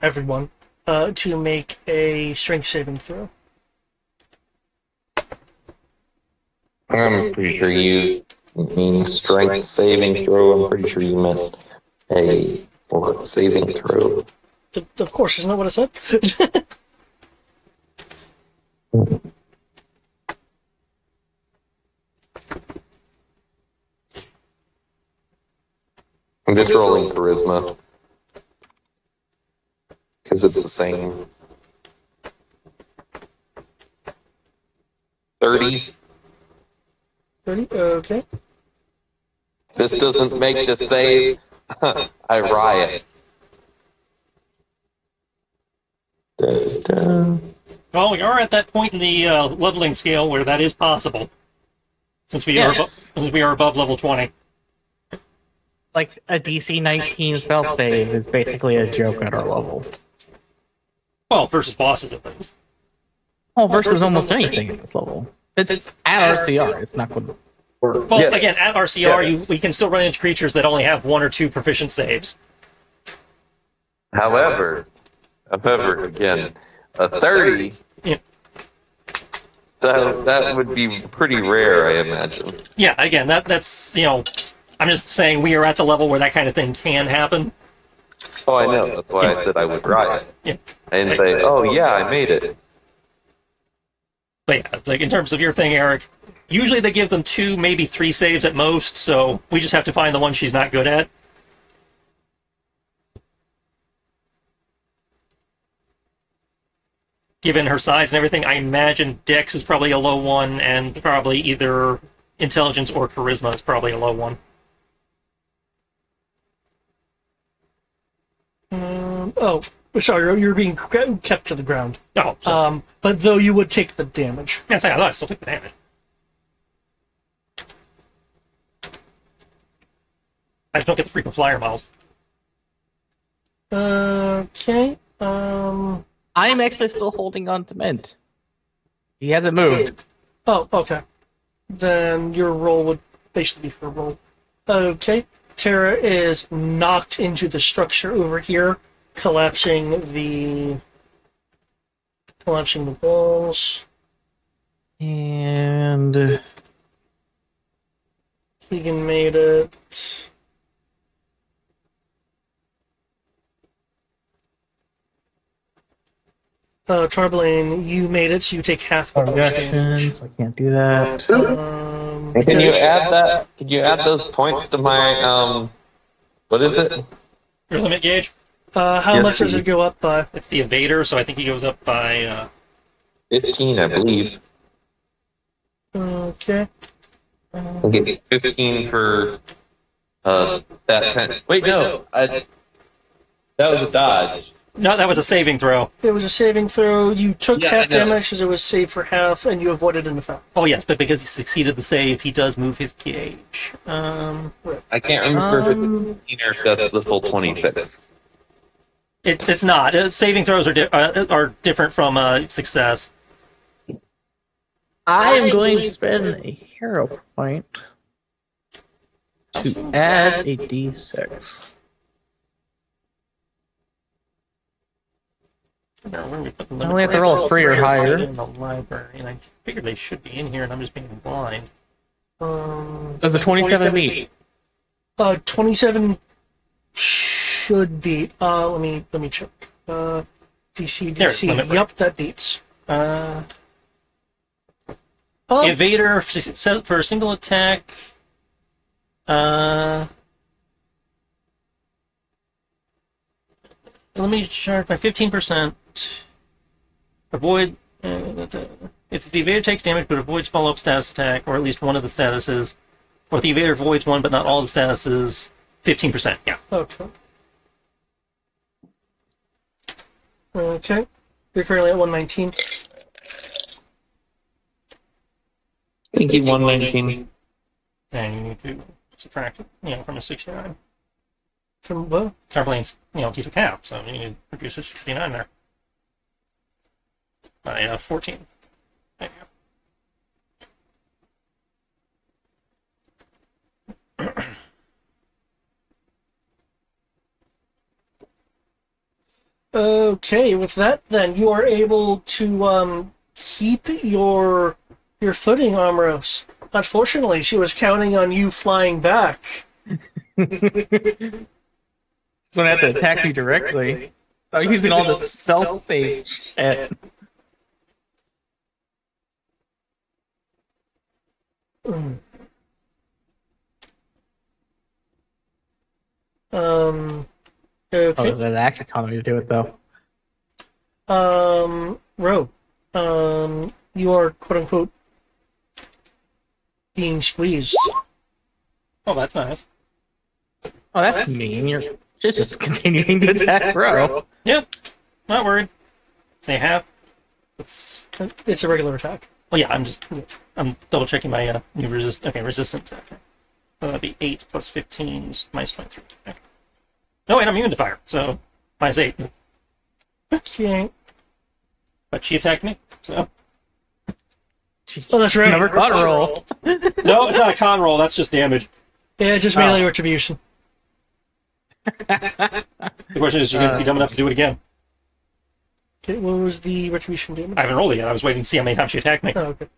Speaker 1: everyone to make a strength saving throw.
Speaker 5: I'm pretty sure you mean strength saving throw. I'm pretty sure you meant a saving throw.
Speaker 1: Of course, isn't that what I said?
Speaker 5: I'm just rolling charisma because it's the same. 30.
Speaker 1: 30? Okay.
Speaker 5: If this doesn't make the save, I riot. Da-da.
Speaker 3: Well, we are at that point in the leveling scale where that is possible, since we
Speaker 2: Yes.
Speaker 3: are above level 20.
Speaker 2: Like a DC 19 spell save is basically a joke at our level.
Speaker 3: Well, versus bosses at least.
Speaker 2: Well, versus almost anything at this level. It's at RCR. It's not going to work.
Speaker 3: Well,
Speaker 5: Yes.
Speaker 3: again, at RCR,
Speaker 5: Yes.
Speaker 3: we can still run into creatures that only have 1 or 2 proficient saves.
Speaker 5: However, again, a 30,
Speaker 3: Yeah.
Speaker 5: that would be pretty rare, I imagine.
Speaker 3: Yeah, again, that's I'm just saying we are at the level where that kind of thing can happen.
Speaker 5: Oh, I know. That's why I said I would riot.
Speaker 3: Yeah.
Speaker 5: And say, oh, yeah, I made it.
Speaker 3: But yeah, it's like in terms of your thing, Eric, usually they give them 2, maybe 3 saves at most, so we just have to find the one she's not good at. Given her size and everything, I imagine Dex is probably a low one, and probably either Intelligence or Charisma is probably a low one.
Speaker 1: Oh, sorry, you're being kept to the ground.
Speaker 3: Oh, so,
Speaker 1: But though you would take the damage.
Speaker 3: yeah, I thought I still took the damage. I just don't get the frequent flyer miles.
Speaker 1: Okay.
Speaker 2: I am actually still holding on to Mint. He hasn't moved.
Speaker 1: Oh, okay. Then your roll would basically be her roll. Okay. Terra is knocked into the structure over here, collapsing the walls.
Speaker 2: And
Speaker 1: Keegan made it. Trarbelane, you made it, so you take half the damage.
Speaker 2: projections, I can't do that.
Speaker 5: Can you add that? Can you add those points to my, what is it?
Speaker 3: Your limit gauge?
Speaker 1: How
Speaker 5: Yes,
Speaker 1: much does
Speaker 5: please.
Speaker 1: it go up by?
Speaker 3: It's the evader, so I think he goes up by
Speaker 5: 15, I believe.
Speaker 1: Okay.
Speaker 5: I'll get 15 for, that pen. Wait, no. That was a dodge.
Speaker 3: No, that was a saving throw.
Speaker 1: It was a saving throw. You took
Speaker 5: Yeah,
Speaker 1: half
Speaker 5: I know.
Speaker 1: damage as it was saved for half, and you avoided an effect.
Speaker 3: Oh yes, but because he succeeded the save, he does move his gauge.
Speaker 5: I can't remember if it's 15 or if that's the full 26.
Speaker 3: It's not. Saving throws are different from success.
Speaker 2: I am going to spend a hero point to add a d6.
Speaker 3: Now, where are we putting
Speaker 2: I only have to roll a 3 or higher.
Speaker 3: In the library, and I figured they should be in here, and I'm just being blind.
Speaker 2: Does a 27 meet?
Speaker 1: 27 should be. Let me check. DC.
Speaker 3: There's limit break.
Speaker 1: Yep, that beats. Oh,
Speaker 3: Evader says for a single attack. Let me charge by 15%. Avoid. If the evader takes damage but avoids follow-up status attack, or at least one of the statuses, or if the evader avoids one but not all the statuses, 15%. Yeah.
Speaker 1: okay. Okay. You're currently at 119.
Speaker 5: Thank you, 119.
Speaker 3: And you need to subtract it, from a 69.
Speaker 1: From what?
Speaker 3: Airplanes, keep a cap, so you need to reduce a 69 there. By 14. There you go.
Speaker 1: Okay, with that, then you are able to keep your footing, Amros. Unfortunately, she was counting on you flying back.
Speaker 2: She's gonna have to attack me directly. I'm using all this spell save shit.
Speaker 1: Okay.
Speaker 2: Oh, there's an action economy to do it though.
Speaker 1: Ro, you are quote unquote being squeezed.
Speaker 3: Oh, that's nice.
Speaker 2: Oh, that's mean. You're just continuing to attack Bro.
Speaker 3: Yep, not worried. Say half. It's
Speaker 1: It's a regular attack.
Speaker 3: well, yeah. I'm double checking my new resistance. Okay, so that'd be 8 plus 15 is minus 23. Okay. No, wait, I'm immune to fire, so minus 8.
Speaker 1: Okay.
Speaker 3: But she attacked me, so
Speaker 1: Oh, that's right.
Speaker 2: Never caught a roll.
Speaker 3: no, it's not a con roll. That's just damage.
Speaker 1: Yeah, just melee retribution.
Speaker 3: The question is, you gonna be dumb enough to do it again?
Speaker 1: Okay, what was the retribution damage?
Speaker 3: I haven't rolled it yet. I was waiting to see how many times she attacked me.
Speaker 1: Oh, okay.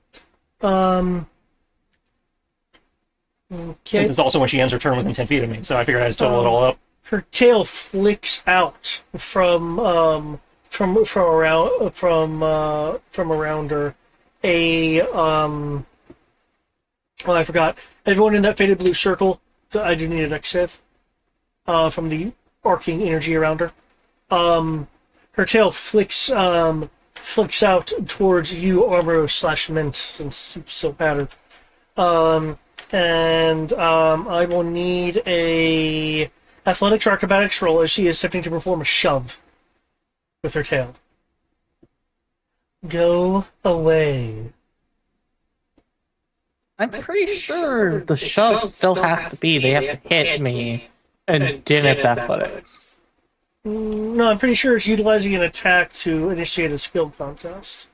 Speaker 1: Okay.
Speaker 3: Since it's also when she ends her turn within 10 feet of me, so I figured I'd just total it all up.
Speaker 1: Her tail flicks out from around her. Oh, I forgot. Everyone in that faded blue circle. I do need an X save. From the arcing energy around her. Her tail flicks out towards you, Armor/Mint, since you're so battered. And I will need a athletics or acrobatics roll as she is attempting to perform a shove with her tail. Go away.
Speaker 2: I'm pretty sure the shove still has to be. They have to hit me, and then it's athletics.
Speaker 1: No, I'm pretty sure it's utilizing an attack to initiate a skill contest.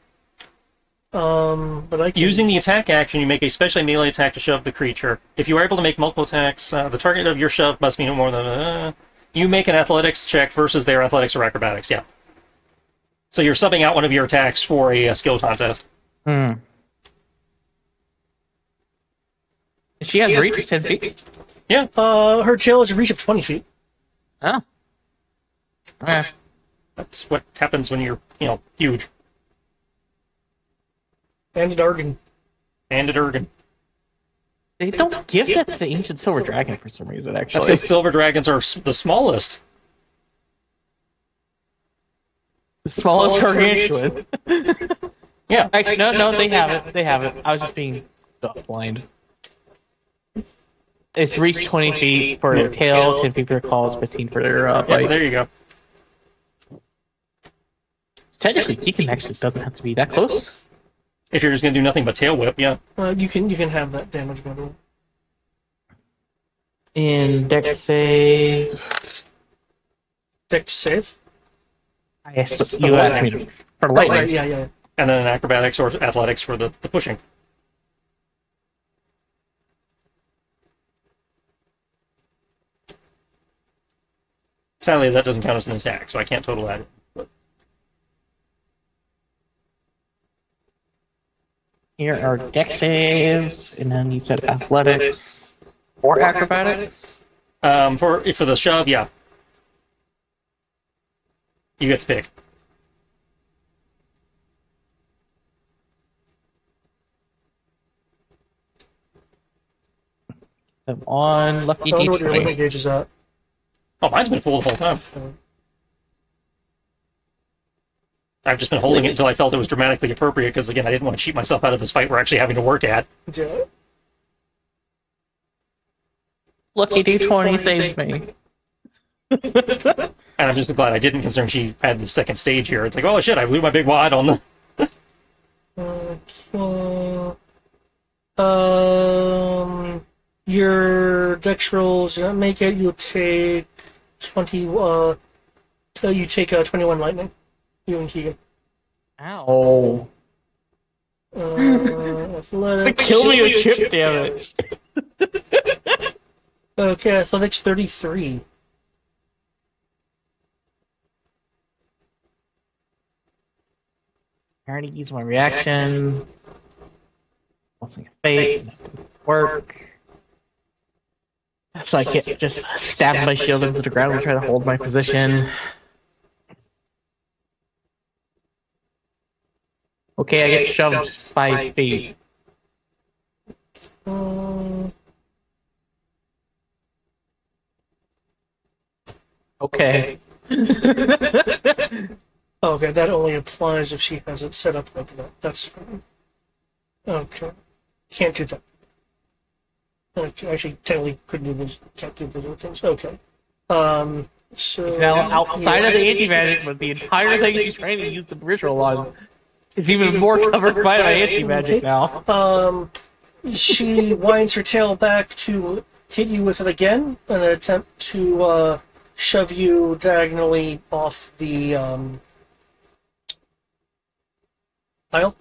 Speaker 1: But I can...
Speaker 3: Using the attack action, you make a special melee attack to shove the creature. If you are able to make multiple attacks, the target of your shove must be no more than... you make an athletics check versus their athletics or acrobatics, yeah. So you're subbing out one of your attacks for a skill contest.
Speaker 2: She has reach of 10 feet.
Speaker 3: Yeah.
Speaker 1: Her tail has a reach of 20 feet.
Speaker 2: Oh. Okay.
Speaker 3: That's what happens when you're, huge.
Speaker 1: And an organ.
Speaker 3: And a Durgan.
Speaker 2: They don't give that to the ancient silver dragon for some reason,
Speaker 3: That's
Speaker 2: actually.
Speaker 3: because silver dragons are the smallest.
Speaker 2: The smallest gargantuan.
Speaker 3: Yeah.
Speaker 2: Actually, no, they have it. They have it. I was just being blind. It's reach 20 feet for their tail, 10 feet for their claws, 15 for their
Speaker 3: Yeah,
Speaker 2: bite.
Speaker 3: there you go.
Speaker 2: So technically, Deacon actually doesn't have to be that close.
Speaker 3: If you're just going to do nothing but tail whip, yeah.
Speaker 1: You can have that damage roll.
Speaker 2: In Dex save...
Speaker 1: Dex save?
Speaker 2: You asked me for lightning.
Speaker 1: Right, yeah.
Speaker 3: And then acrobatics or athletics for the pushing. Sadly, that doesn't count as an attack, so I can't total that. But
Speaker 2: Here are Dex saves, and then you said athletics or acrobatics.
Speaker 3: for the shove, yeah. You get to pick.
Speaker 2: I'm on lucky
Speaker 1: I wonder what your limit
Speaker 2: D20.
Speaker 1: gauge is at.
Speaker 3: Oh, mine's been full the whole time. I've just been holding it until I felt it was dramatically appropriate, because, again, I didn't want to cheat myself out of this fight we're actually having to work at.
Speaker 1: Yeah.
Speaker 2: Lucky D20 saves me.
Speaker 3: And I'm just glad I didn't, considering she had the second stage here. It's like, oh shit, I blew my big wad on the.
Speaker 1: Okay. Your dex rolls do not make it. You'll take 20. You take 21 lightning. You and Keegan.
Speaker 2: Ow.
Speaker 1: Athletics.
Speaker 2: Kill me with chip damage.
Speaker 1: Okay, athletics 33.
Speaker 2: I already used my reaction. Blessing of fate. That didn't work. So I can't just stab my shield into the ground and try to hold my position. Okay, I get shoved 5 feet. Okay.
Speaker 1: Okay, that only applies if she has it set up like that. That's fine. Okay. Can't do that. Okay, actually, technically couldn't do this. Can't do the other things. Okay. So
Speaker 2: He's now outside of the anti-magic, but the entire thing he's trying to use the ritual on is even more covered by my anti-magic now.
Speaker 1: She winds her tail back to hit you with it again in an attempt to shove you diagonally off the aisle.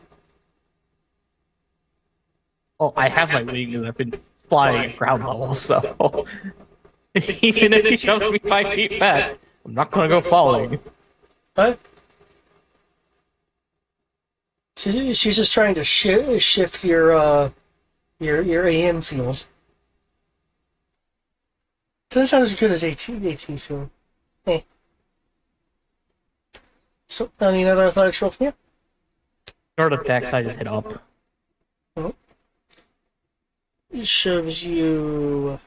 Speaker 2: Oh, I have my wings and I've been flying at ground level, so even if he shoves me 5 feet back, I'm not gonna go falling.
Speaker 1: What? She's just trying to shift your AM field. Doesn't sound as good as AT field. Eh. So, any other athletics roll from you?
Speaker 2: Short attacks, I just hit up.
Speaker 1: It shows you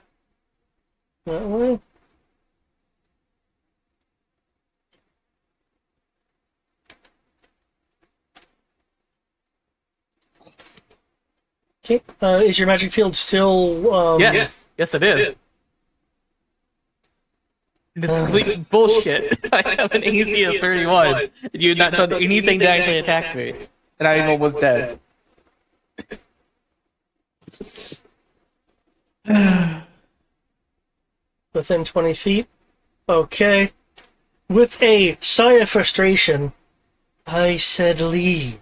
Speaker 1: that way. Okay. Is your magic field still?
Speaker 2: Yes, it is. It's complete bullshit. I have an AC of 31, and you've not done anything to actually attack me, and I'm almost dead.
Speaker 1: Within 20 feet. Okay. With a sigh of frustration, I said leave.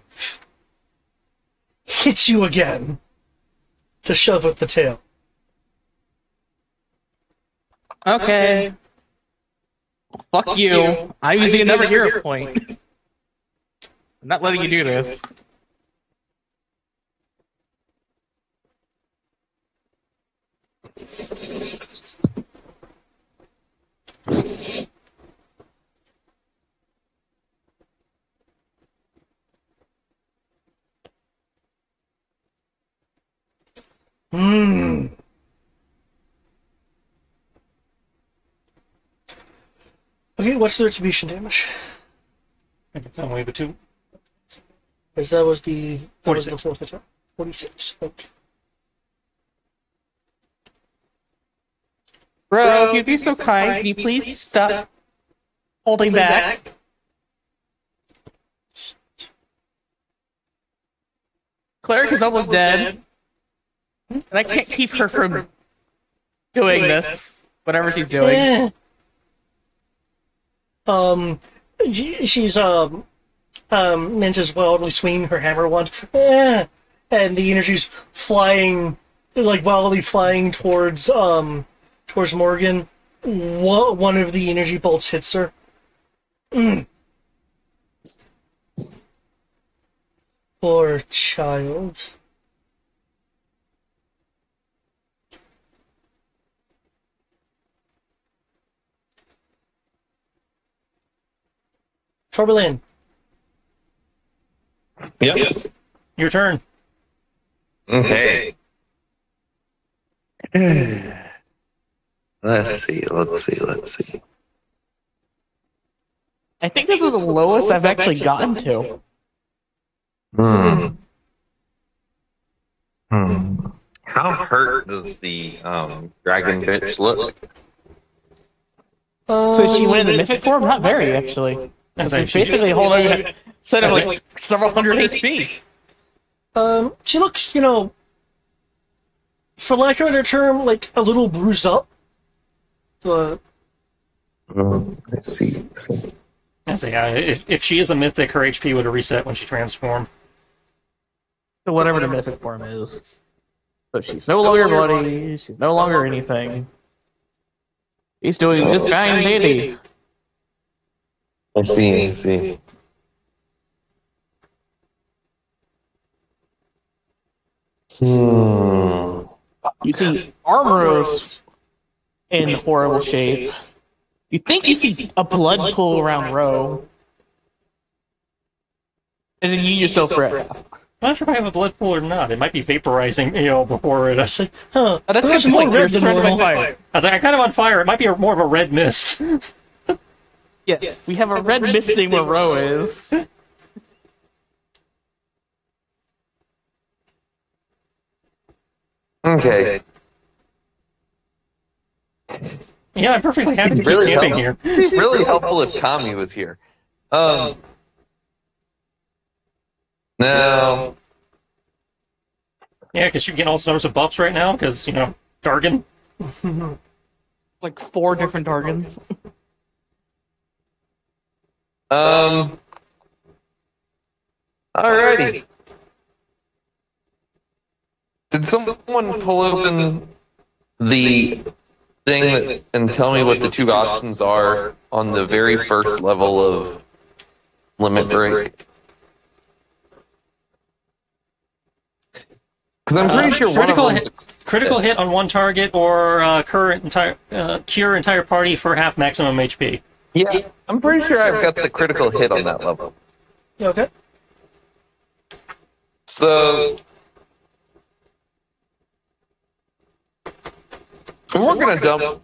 Speaker 1: Hits you again. To shove with the tail.
Speaker 2: Okay. Fuck you. I'm using another hero point. I'm not letting you do this.
Speaker 1: Okay, what's the retribution damage?
Speaker 3: I can tell me the two.
Speaker 1: Because that was the 4th attack. 46. Okay.
Speaker 2: Bro, if you'd be so kind, can you please stop holding back? Cleric is almost dead, and I can't keep her from doing this, whatever she's doing.
Speaker 1: She's meant as wildly swinging her hammer wand, and the energy's flying, like wildly flying towards Morgan. One of the energy bolts hits her. Poor child. Torberlin.
Speaker 5: Yep.
Speaker 3: Your turn.
Speaker 5: Okay. Let's see.
Speaker 2: I think this is the lowest I've actually gotten to.
Speaker 5: How hurt does the dragon bitch look?
Speaker 2: So she went in the mythic form? Not very, actually.
Speaker 3: As
Speaker 2: It's basically a whole other set of like several hundred HP.
Speaker 1: She looks, you know, for lack of a better term, like a little bruised up. But
Speaker 4: I see.
Speaker 3: If she is a mythic, her HP would have reset when she transformed.
Speaker 2: So whatever the mythic form is. So she's no longer bloody, she's no longer anything. He's doing just fine and dandy.
Speaker 4: I see. Hmm.
Speaker 2: You see Armoros in horrible shape. You think you see a blood pool around Ro. And then you yourself breath.
Speaker 3: I'm not sure if I have a blood pool or not. It might be vaporizing, before it. I was like,
Speaker 1: huh?
Speaker 2: Oh, that's
Speaker 1: There's
Speaker 2: a good
Speaker 1: more
Speaker 2: point. You're
Speaker 1: red than
Speaker 2: surrounded by
Speaker 1: normal.
Speaker 2: fire.
Speaker 3: I'm kind of on fire. It might be more of a red mist.
Speaker 2: Yes, we have a red misting where Ro is.
Speaker 4: Okay.
Speaker 3: Yeah, I'm perfectly happy to keep
Speaker 4: Really
Speaker 3: camping
Speaker 4: help-
Speaker 3: here.
Speaker 4: It'd be really helpful if Kami was here. Now,
Speaker 3: Yeah, because you get all sorts of buffs right now, because, Dargan.
Speaker 2: Like 4 different Dargans.
Speaker 4: Alrighty. Did someone pull open the thing and tell me what the 2 options are on the very first level of limit break? Because I'm pretty sure one of them.
Speaker 3: Critical hit on one target, or cure entire party for half maximum HP.
Speaker 4: Yeah, I'm pretty sure I've got the critical hit on that level.
Speaker 1: Okay.
Speaker 4: So, we're gonna dump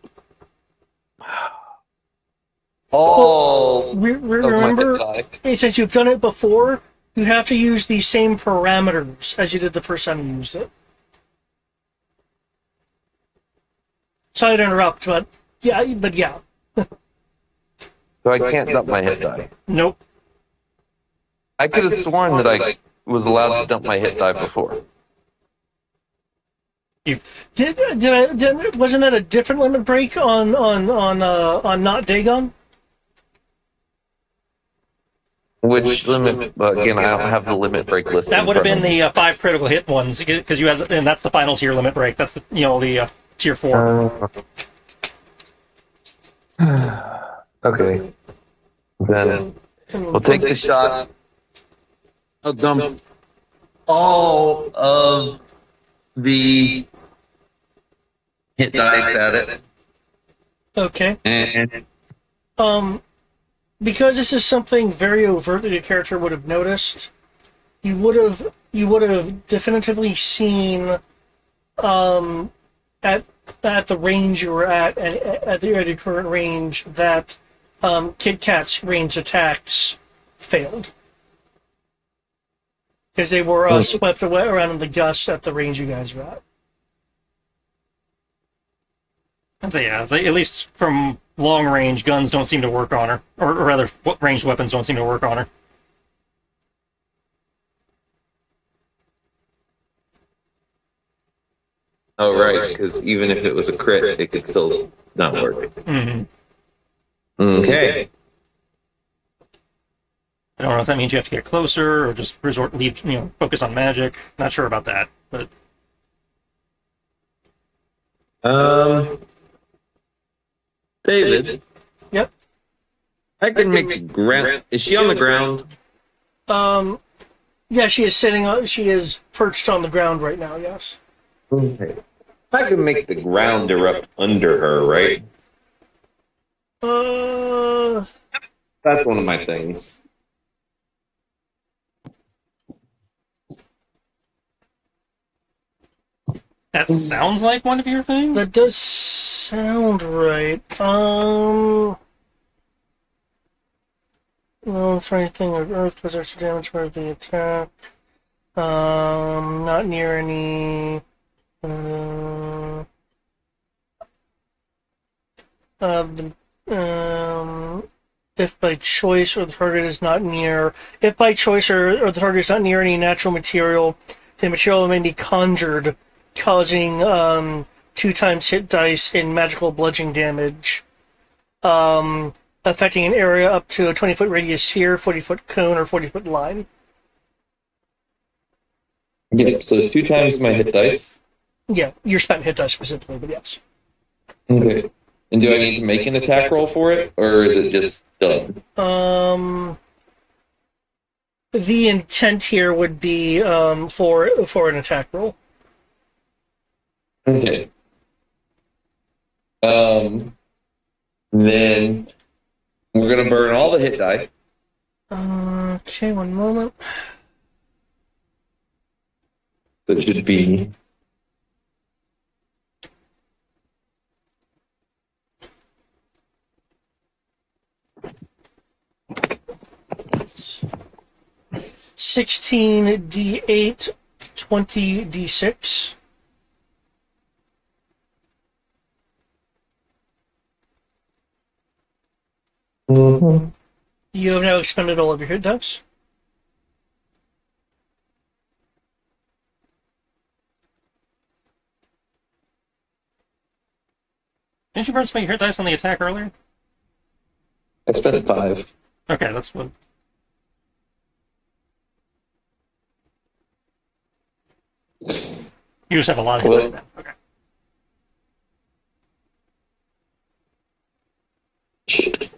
Speaker 4: all of my hit
Speaker 1: Remember,
Speaker 4: die.
Speaker 1: since you've done it before, you have to use the same parameters as you did the first time you used it. Sorry to interrupt, but yeah.
Speaker 4: So I can't dump my hit die.
Speaker 3: Nope.
Speaker 4: I could have sworn that I was allowed to dump my hit die before.
Speaker 1: Wasn't that a different limit break on not Dagon?
Speaker 4: Which limit? Again, I don't have the limit break list.
Speaker 3: That
Speaker 4: in
Speaker 3: would have
Speaker 4: front
Speaker 3: been
Speaker 4: of me.
Speaker 3: the 5 critical hit ones, because you have, and that's the final tier limit break. That's the tier 4.
Speaker 4: Okay. Then we'll take the shot. I'll dump all of the hit dice at it.
Speaker 1: Okay.
Speaker 4: And
Speaker 1: Because this is something very overt that your character would have noticed, you would have definitively seen at the range you were at, and at your current range, that Kit Kat's range attacks failed. Because they were swept away around in the gust at the range you guys were at.
Speaker 3: I'd say, yeah, at least from long range, guns don't seem to work on her. Or rather, ranged weapons don't seem to work on her.
Speaker 5: Oh, right, because even if it was a crit, it could still not work.
Speaker 3: Mm-hmm.
Speaker 5: Okay.
Speaker 3: I don't know if that means you have to get closer, or just focus on magic. Not sure about that, but
Speaker 5: David,
Speaker 1: Yep.
Speaker 5: I can make the ground. Is she on the ground?
Speaker 1: Yeah, she is perched on the ground right now, yes.
Speaker 5: Okay. I can make the ground erupt under her, right? That's one of my things.
Speaker 3: that sounds like one of your things.
Speaker 1: That does sound right. Well, it's anything of Earth causes extra damage for the attack. Not near any. The If by choice or the target is not near, if by choice or the target is not near any natural material, the material may be conjured, causing 2 times hit dice in magical bludgeoning damage, affecting an area up to a 20-foot radius sphere, 40-foot cone, or 40-foot line.
Speaker 4: Yep. So 2 times my hit dice.
Speaker 1: Yeah, your spent hit dice specifically, but yes.
Speaker 4: Okay. And do I need to make an attack roll for it, or is it just done?
Speaker 1: The intent here would be for an attack roll.
Speaker 4: Okay. Then we're gonna burn all the hit die.
Speaker 1: Okay, one moment.
Speaker 4: That should be
Speaker 1: 16d8, 20d6.
Speaker 4: Mm-hmm.
Speaker 1: You have now expended all of your hit dice.
Speaker 3: Didn't you burn some of your hit dice on the attack earlier?
Speaker 4: I spent 5.
Speaker 3: Okay, that's what. You just have a lot of hit dice now. Okay.
Speaker 4: Shit.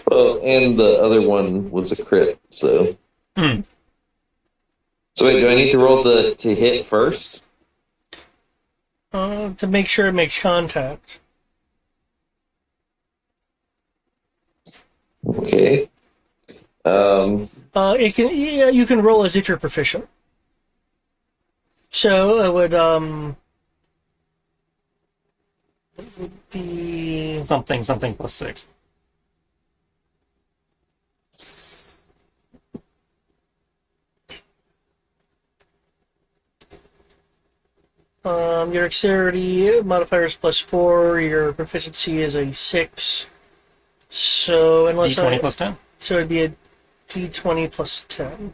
Speaker 4: Well, and the other one was a crit, so.
Speaker 3: Hmm.
Speaker 4: So wait, do I need to roll to hit first?
Speaker 1: To make sure it makes contact.
Speaker 4: Okay.
Speaker 1: You can roll as if you're proficient. So it would be
Speaker 3: Something plus 6.
Speaker 1: your dexterity modifier is +4. Your proficiency is a 6. So unless
Speaker 3: D20 plus 10.
Speaker 1: So it'd be a D20 plus 10.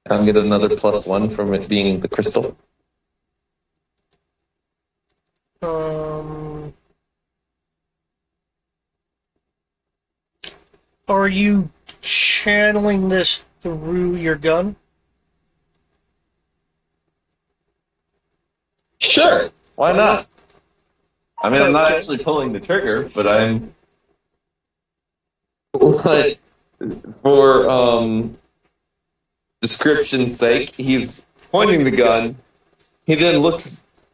Speaker 4: I'll get another +1 from it being the crystal.
Speaker 1: Are you channeling this through your gun?
Speaker 4: Sure. Why not? I mean, I'm not actually pulling the trigger, but I'm like for description's sake, he's pointing the gun. He then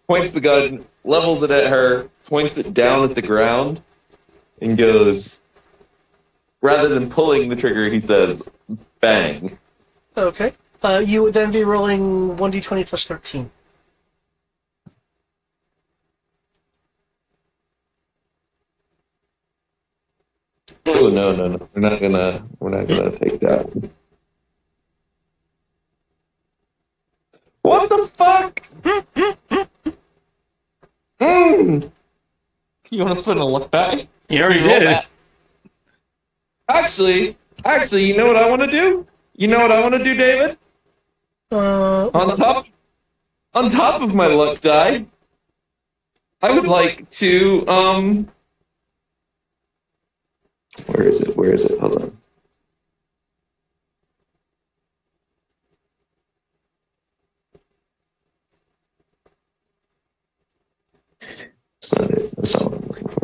Speaker 4: points the gun, levels it at her, points it down at the ground, and goes. Rather than pulling the trigger, he says, "Bang."
Speaker 1: Okay. You would then be rolling 1d20 plus 13.
Speaker 4: Oh no! We're not gonna take that. What the fuck?
Speaker 2: You want to spin a luck die?
Speaker 3: You already
Speaker 2: Roll
Speaker 3: did.
Speaker 2: that.
Speaker 4: Actually, you know what I want to do? You know what I want to do, David? On top of my luck die, I would like to Where is it? Hold on. That's not it. That's not what I'm looking for.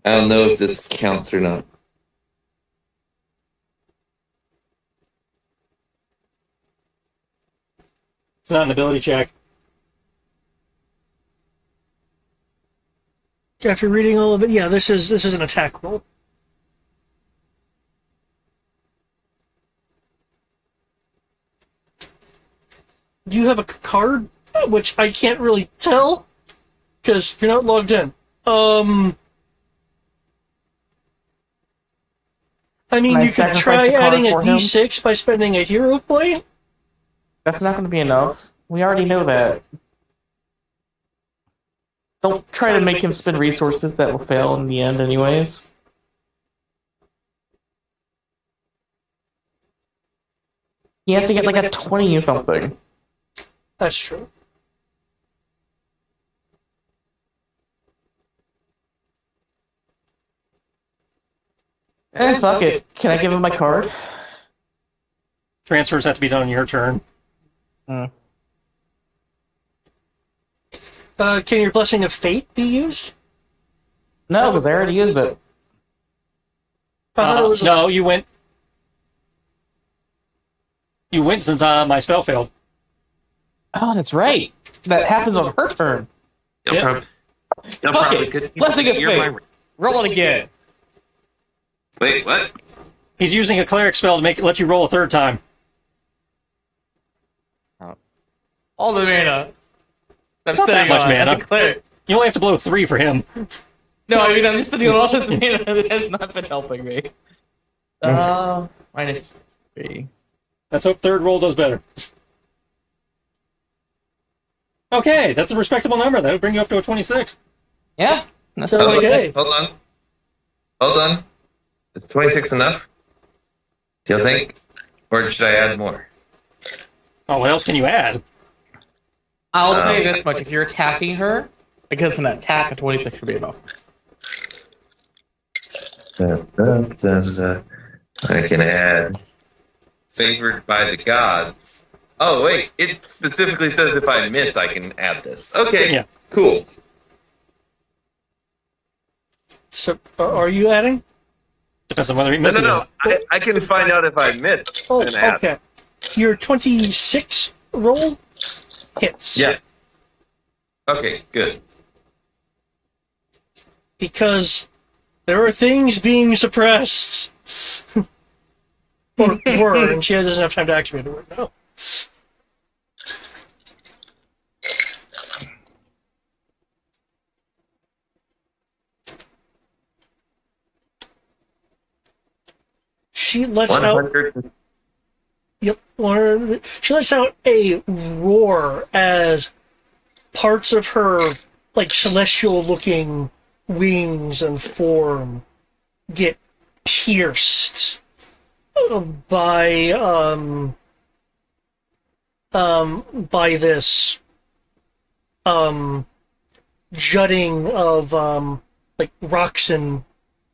Speaker 4: I don't know if this counts or not.
Speaker 3: It's not an ability check.
Speaker 1: After reading all of it, yeah, this is an attack roll. Do you have a card, which I can't really tell because you're not logged in? I mean,
Speaker 2: Can I
Speaker 1: you could
Speaker 2: sacrifice
Speaker 1: try
Speaker 2: a card
Speaker 1: adding a
Speaker 2: for him?
Speaker 1: D6 by spending a hero point.
Speaker 2: That's not going to be enough. We already know that. Don't try to make him spend resources that will fail in the end, anyways. He has to get like a 20 or something.
Speaker 1: That's true.
Speaker 2: Fuck it. Can I give him my card?
Speaker 3: Transfers have to be done on your turn.
Speaker 2: Hmm.
Speaker 1: Can your Blessing of Fate be used?
Speaker 2: No, because I already used it.
Speaker 1: I thought it was
Speaker 3: No, you went. You went since my spell failed.
Speaker 2: Oh, that's right. That happens on her turn.
Speaker 5: You'll
Speaker 3: Yeah.
Speaker 5: prob- you'll
Speaker 2: Fuck
Speaker 5: probably
Speaker 2: it.
Speaker 5: could-
Speaker 2: Blessing of
Speaker 5: you're
Speaker 2: Fate.
Speaker 5: my-
Speaker 2: Roll it again.
Speaker 5: Wait, what?
Speaker 3: He's using a cleric spell to let you roll a third time.
Speaker 2: All the mana. That's
Speaker 3: Not that
Speaker 2: sitting
Speaker 3: much
Speaker 2: on
Speaker 3: mana.
Speaker 2: the cleric.
Speaker 3: You only have to blow 3 for him.
Speaker 2: No, I mean, I'm just sitting on all this mana that has not been helping me. Minus 3.
Speaker 3: Let's hope third roll does better. Okay, that's a respectable number. That would bring you up to a 26.
Speaker 2: Yeah, that's
Speaker 1: So,
Speaker 2: fine.
Speaker 1: okay.
Speaker 5: Hold on. Is 26 enough? Do you think? Or should I add more?
Speaker 3: Oh, what else can you add?
Speaker 2: I'll tell you this much: if you're attacking her, because an attack of 26 should be enough.
Speaker 5: I can add favored by the gods. Oh wait, it specifically says if I miss, I can add this. Okay,
Speaker 3: Yeah.
Speaker 5: cool.
Speaker 1: So, are you adding?
Speaker 3: Depends on whether he
Speaker 5: No,
Speaker 3: misses.
Speaker 5: no, no. I can find out if I miss
Speaker 1: Oh,
Speaker 5: and add.
Speaker 1: okay. Your 26 roll hits.
Speaker 5: Yeah. Okay, good.
Speaker 1: Because there are things being suppressed. or were, and she doesn't have time to activate it right now. She lets out.
Speaker 5: 100.
Speaker 1: Yep. She lets out a roar as parts of her, like, celestial-looking wings and form get pierced by this jutting of like rocks and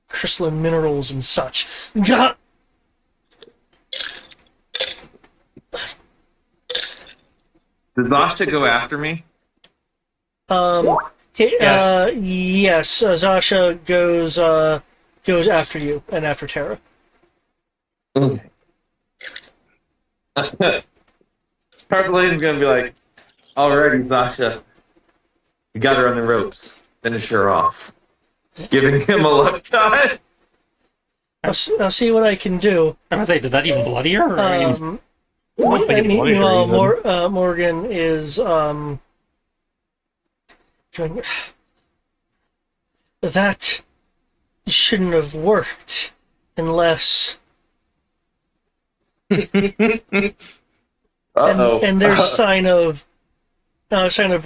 Speaker 1: crystalline minerals and such. Gah!
Speaker 5: Does Zasha go after me?
Speaker 1: Yes, Zasha goes after you and after Terra.
Speaker 5: Okay. Purple gonna be like, alrighty, Zasha. You got her on the ropes. Finish her off. Giving him a luck tie.
Speaker 1: I'll see what I can do.
Speaker 3: I was gonna say, did that even bloody her? Or, I mean,
Speaker 2: don't think it bloodied her even.
Speaker 1: Morgan is going, that shouldn't have worked unless
Speaker 5: Uh-oh.
Speaker 1: and there's a sign of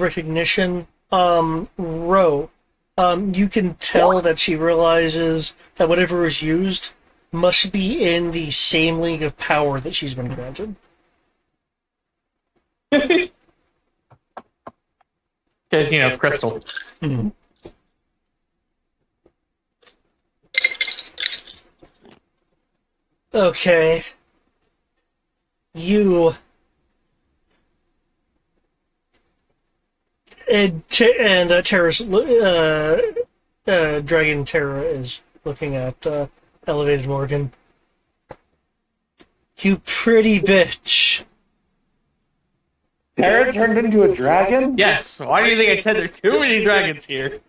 Speaker 1: recognition. Ro, you can tell that she realizes that whatever is used must be in the same league of power that she's been granted.
Speaker 2: Because, crystal.
Speaker 3: hmm.
Speaker 1: Okay. You and Terra's Dragon Terra is looking at elevated Morgan. You pretty bitch.
Speaker 5: Terra turned into a dragon?
Speaker 2: Yes. Why do you think I said there are too many dragons here?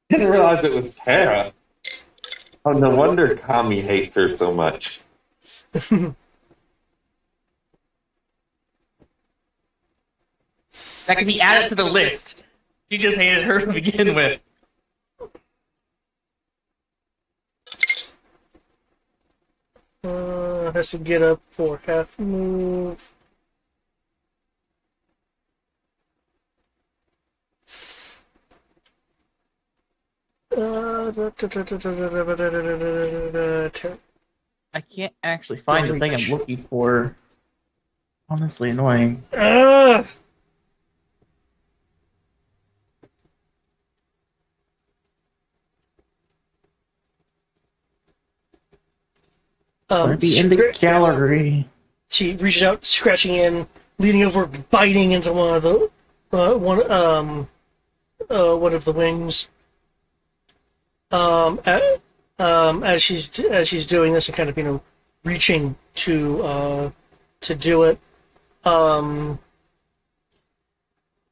Speaker 5: Didn't realize it was Terra. Oh, no wonder Kami hates her so much.
Speaker 2: That can be added to the list. She just hated her to begin with.
Speaker 1: Has to get up for half move.
Speaker 2: I can't actually find the thing I'm looking for. Honestly annoying.
Speaker 1: Ugh.
Speaker 2: Would it be in the gallery?
Speaker 1: She reaches out, scratching in, leaning over, biting into one of the one of the wings. As she's doing this and kind of reaching to do it.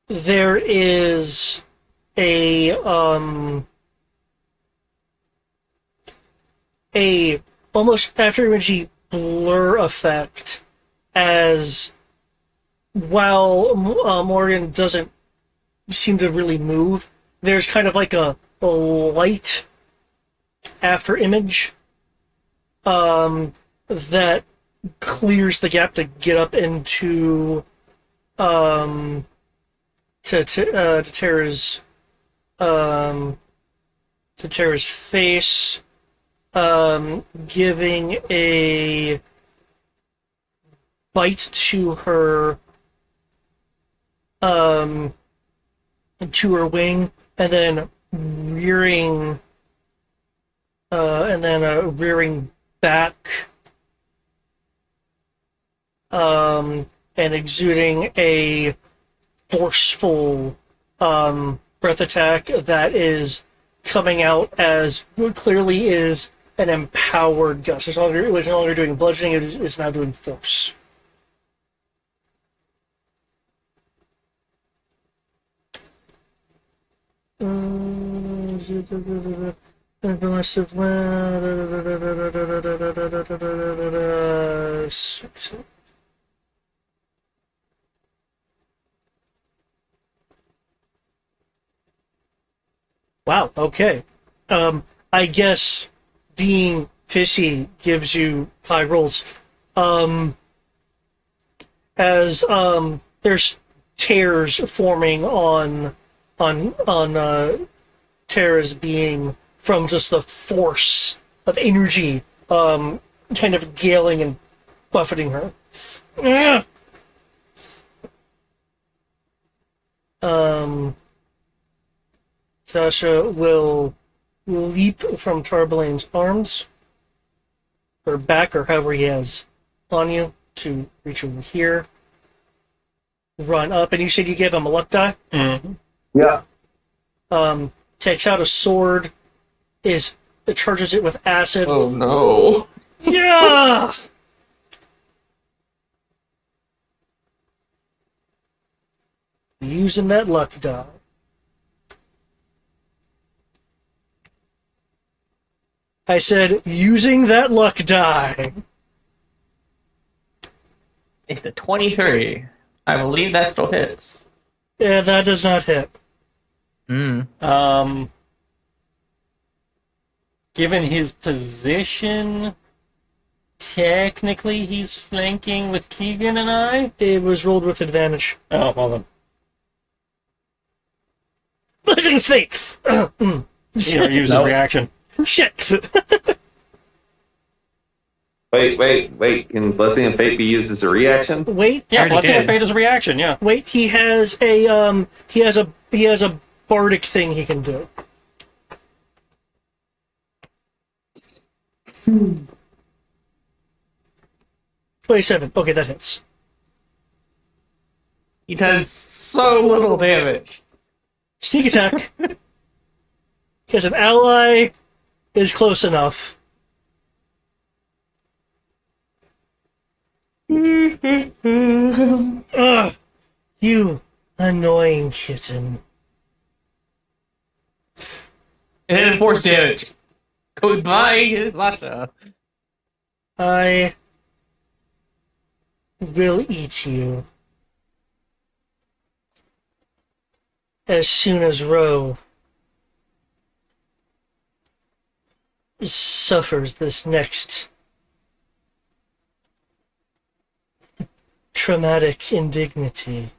Speaker 1: There is a almost after imagery blur effect as while Morgan doesn't seem to really move, there's kind of like a light after image that clears the gap to get up into to Tara's face, giving a bite to her wing, and then rearing back, and exuding a forceful breath attack that is coming out as what clearly is an empowered gust. It was no longer doing bludgeoning, it's now doing force. Wow, okay. I guess being pissy gives you high rolls. As there's tears forming on Tara's being from just the force of energy kind of galing and buffeting her. Sasha will leap from Tarblane's arms, or back, or however he has on you, to reach over here. Run up, and you said you gave him a luck die?
Speaker 3: Mm-hmm.
Speaker 4: Yeah.
Speaker 1: Takes out a sword, it charges it with acid.
Speaker 4: Oh no.
Speaker 1: Yeah! Using that luck die. I said, using that luck die.
Speaker 2: It's a 23. I believe that still hits.
Speaker 1: Yeah, that does not hit.
Speaker 3: Given his position, technically he's flanking with Keegan and I.
Speaker 1: It was rolled with advantage.
Speaker 3: Oh, well then.
Speaker 1: Blessing fate!
Speaker 3: You don't use his reaction.
Speaker 1: Shit!
Speaker 5: Wait. Can Blessing and Fate be used as a reaction?
Speaker 1: Wait.
Speaker 3: Yeah,
Speaker 2: Already
Speaker 3: Blessing
Speaker 2: did.
Speaker 3: of Fate is a reaction, yeah.
Speaker 1: Wait, he has a bardic thing he can do.
Speaker 2: Hmm.
Speaker 1: 27. Okay, that hits.
Speaker 2: He does so little damage.
Speaker 1: Sneak attack. Because an ally is close enough. Ugh, you annoying kitten.
Speaker 2: And force damage. Goodbye, Sasha.
Speaker 1: I will eat you as soon as Ro suffers this next traumatic indignity.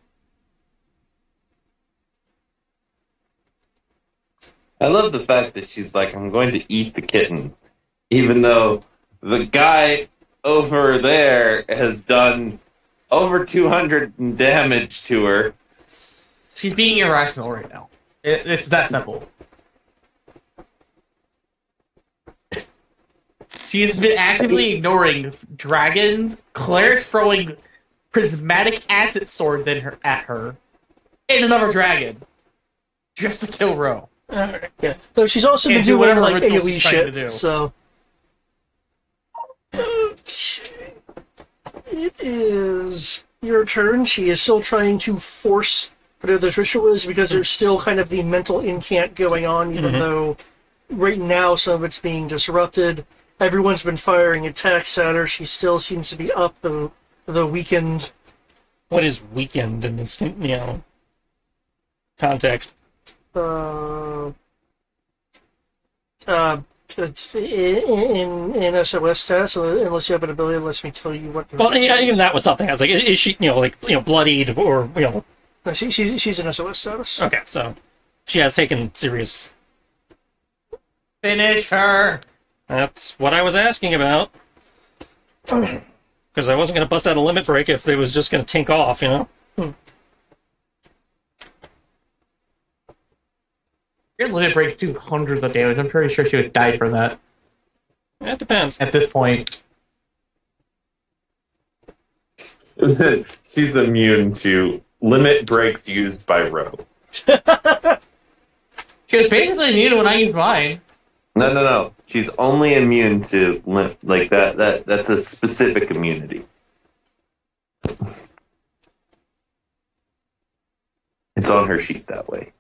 Speaker 5: I love the fact that she's like, I'm going to eat the kitten, even though the guy over there has done over 200 in damage to her.
Speaker 2: She's being irrational right now. It's that simple. She has been actively ignoring dragons, clerics throwing prismatic acid swords at her, and another dragon, just to kill Ro.
Speaker 1: Alright, yeah. Though she's also been
Speaker 2: And do
Speaker 1: doing
Speaker 2: whatever
Speaker 1: like
Speaker 2: rituals
Speaker 1: AoE
Speaker 2: she's trying to do.
Speaker 1: shit, so. Okay. It is your turn. She is still trying to force whatever this ritual is because there's still kind of the mental incant going on, even though right now some of it's being disrupted. Everyone's been firing attacks at her. She still seems to be up the weakened.
Speaker 3: What is weekend in this, context?
Speaker 1: It's in SOS test, so unless you have an ability that lets me tell you what.
Speaker 3: Well, yeah, even that was something. I was like, is she, bloodied or,
Speaker 1: No, she's in SOS status.
Speaker 3: Okay, so she has taken serious.
Speaker 2: Finish her!
Speaker 3: That's what I was asking about. Because I wasn't going to bust out a limit break if it was just going to tink off,
Speaker 2: Your limit breaks do hundreds of damage. I'm pretty sure she would die for that.
Speaker 3: It depends.
Speaker 2: At this point.
Speaker 5: She's immune to limit breaks used by Ro.
Speaker 2: She was basically immune when I used mine.
Speaker 5: No. She's only immune to like that. That's a specific immunity. It's on her sheet that way.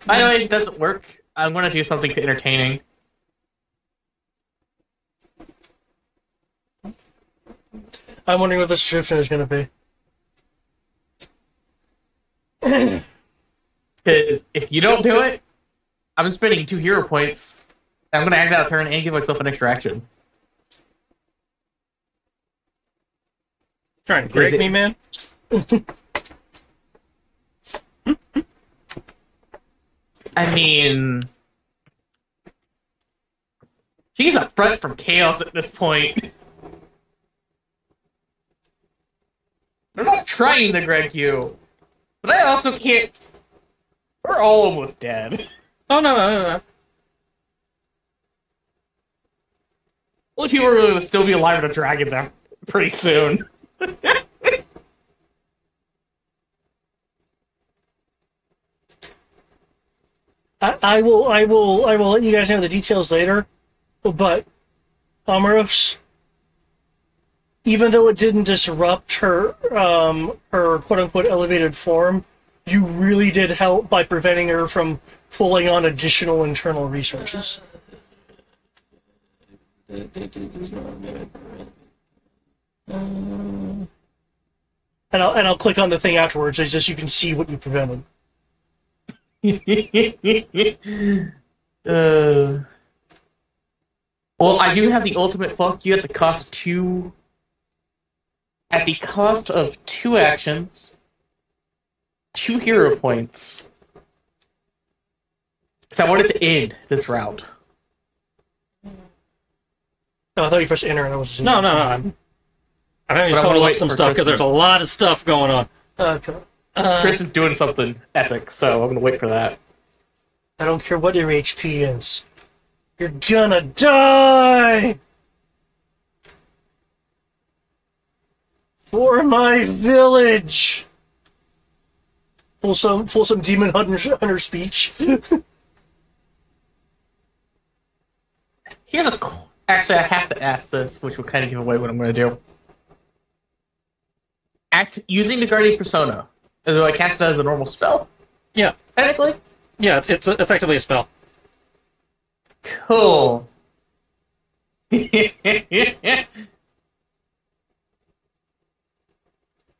Speaker 2: By the way, it doesn't work. I'm going to do something entertaining.
Speaker 1: I'm wondering what the subscription is going to be.
Speaker 2: Because if you don't do it, I'm spending 2 hero points. I'm going to act out a turn and give myself an extra action.
Speaker 3: Trying to break me, man?
Speaker 2: I mean... She's a threat from chaos at this point. They're not trying to Greg you. But I also can't... We're all almost dead.
Speaker 3: Oh, no.
Speaker 2: Only people are going to still be alive in the dragons out pretty soon.
Speaker 1: I will let you guys know the details later, but Amaros, even though it didn't disrupt her her quote unquote elevated form, you really did help by preventing her from pulling on additional internal resources. And I'll click on the thing afterwards. It's just you can see what you prevented.
Speaker 2: Well, I do have the ultimate fuck you at the cost of 2. At the cost of 2 actions, 2 hero points. Because I wanted to end this round.
Speaker 1: Oh, I thought you pressed enter and I was.
Speaker 3: No. I'm having
Speaker 2: But
Speaker 3: to
Speaker 2: I wanna
Speaker 3: total up
Speaker 2: wait
Speaker 3: some
Speaker 2: for
Speaker 3: stuff because
Speaker 2: Kristen.
Speaker 3: there's a lot of stuff going on.
Speaker 1: Okay.
Speaker 2: Chris is doing something epic, so I'm gonna wait for that.
Speaker 1: I don't care what your HP is. You're gonna die! For my village! Pull some demon hunter speech.
Speaker 2: Here's a... Actually, I have to ask this, which will kind of give away what I'm gonna do. Using the Guardian Persona. Do I cast it as a normal spell?
Speaker 3: Yeah.
Speaker 2: Technically?
Speaker 3: Yeah, it's effectively a spell.
Speaker 2: Cool. And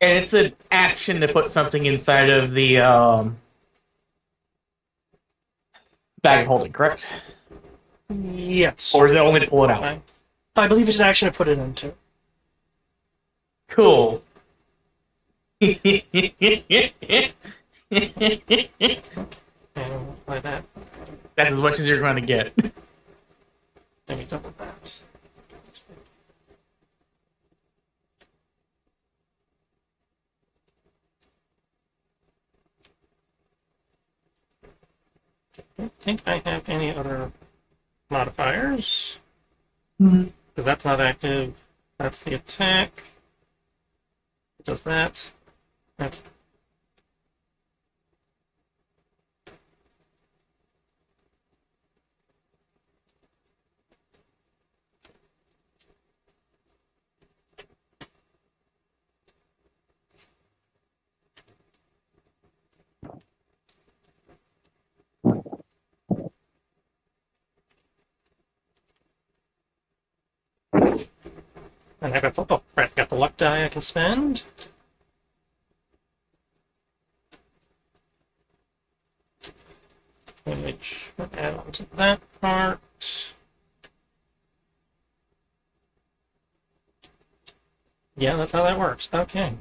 Speaker 2: it's an action to put something inside of the bag of holding, correct?
Speaker 1: Yes.
Speaker 2: Or is it only to pull it out?
Speaker 1: I believe it's an action to put it into.
Speaker 2: Cool.
Speaker 3: And by that,
Speaker 2: That's as much as you're going to get.
Speaker 3: let me double that. I don't think I have any other modifiers. Because that's not active. That's the attack. It does that. That. And I got the luck die I can spend. Which will add on to that part. Yeah, that's how that works. Okay.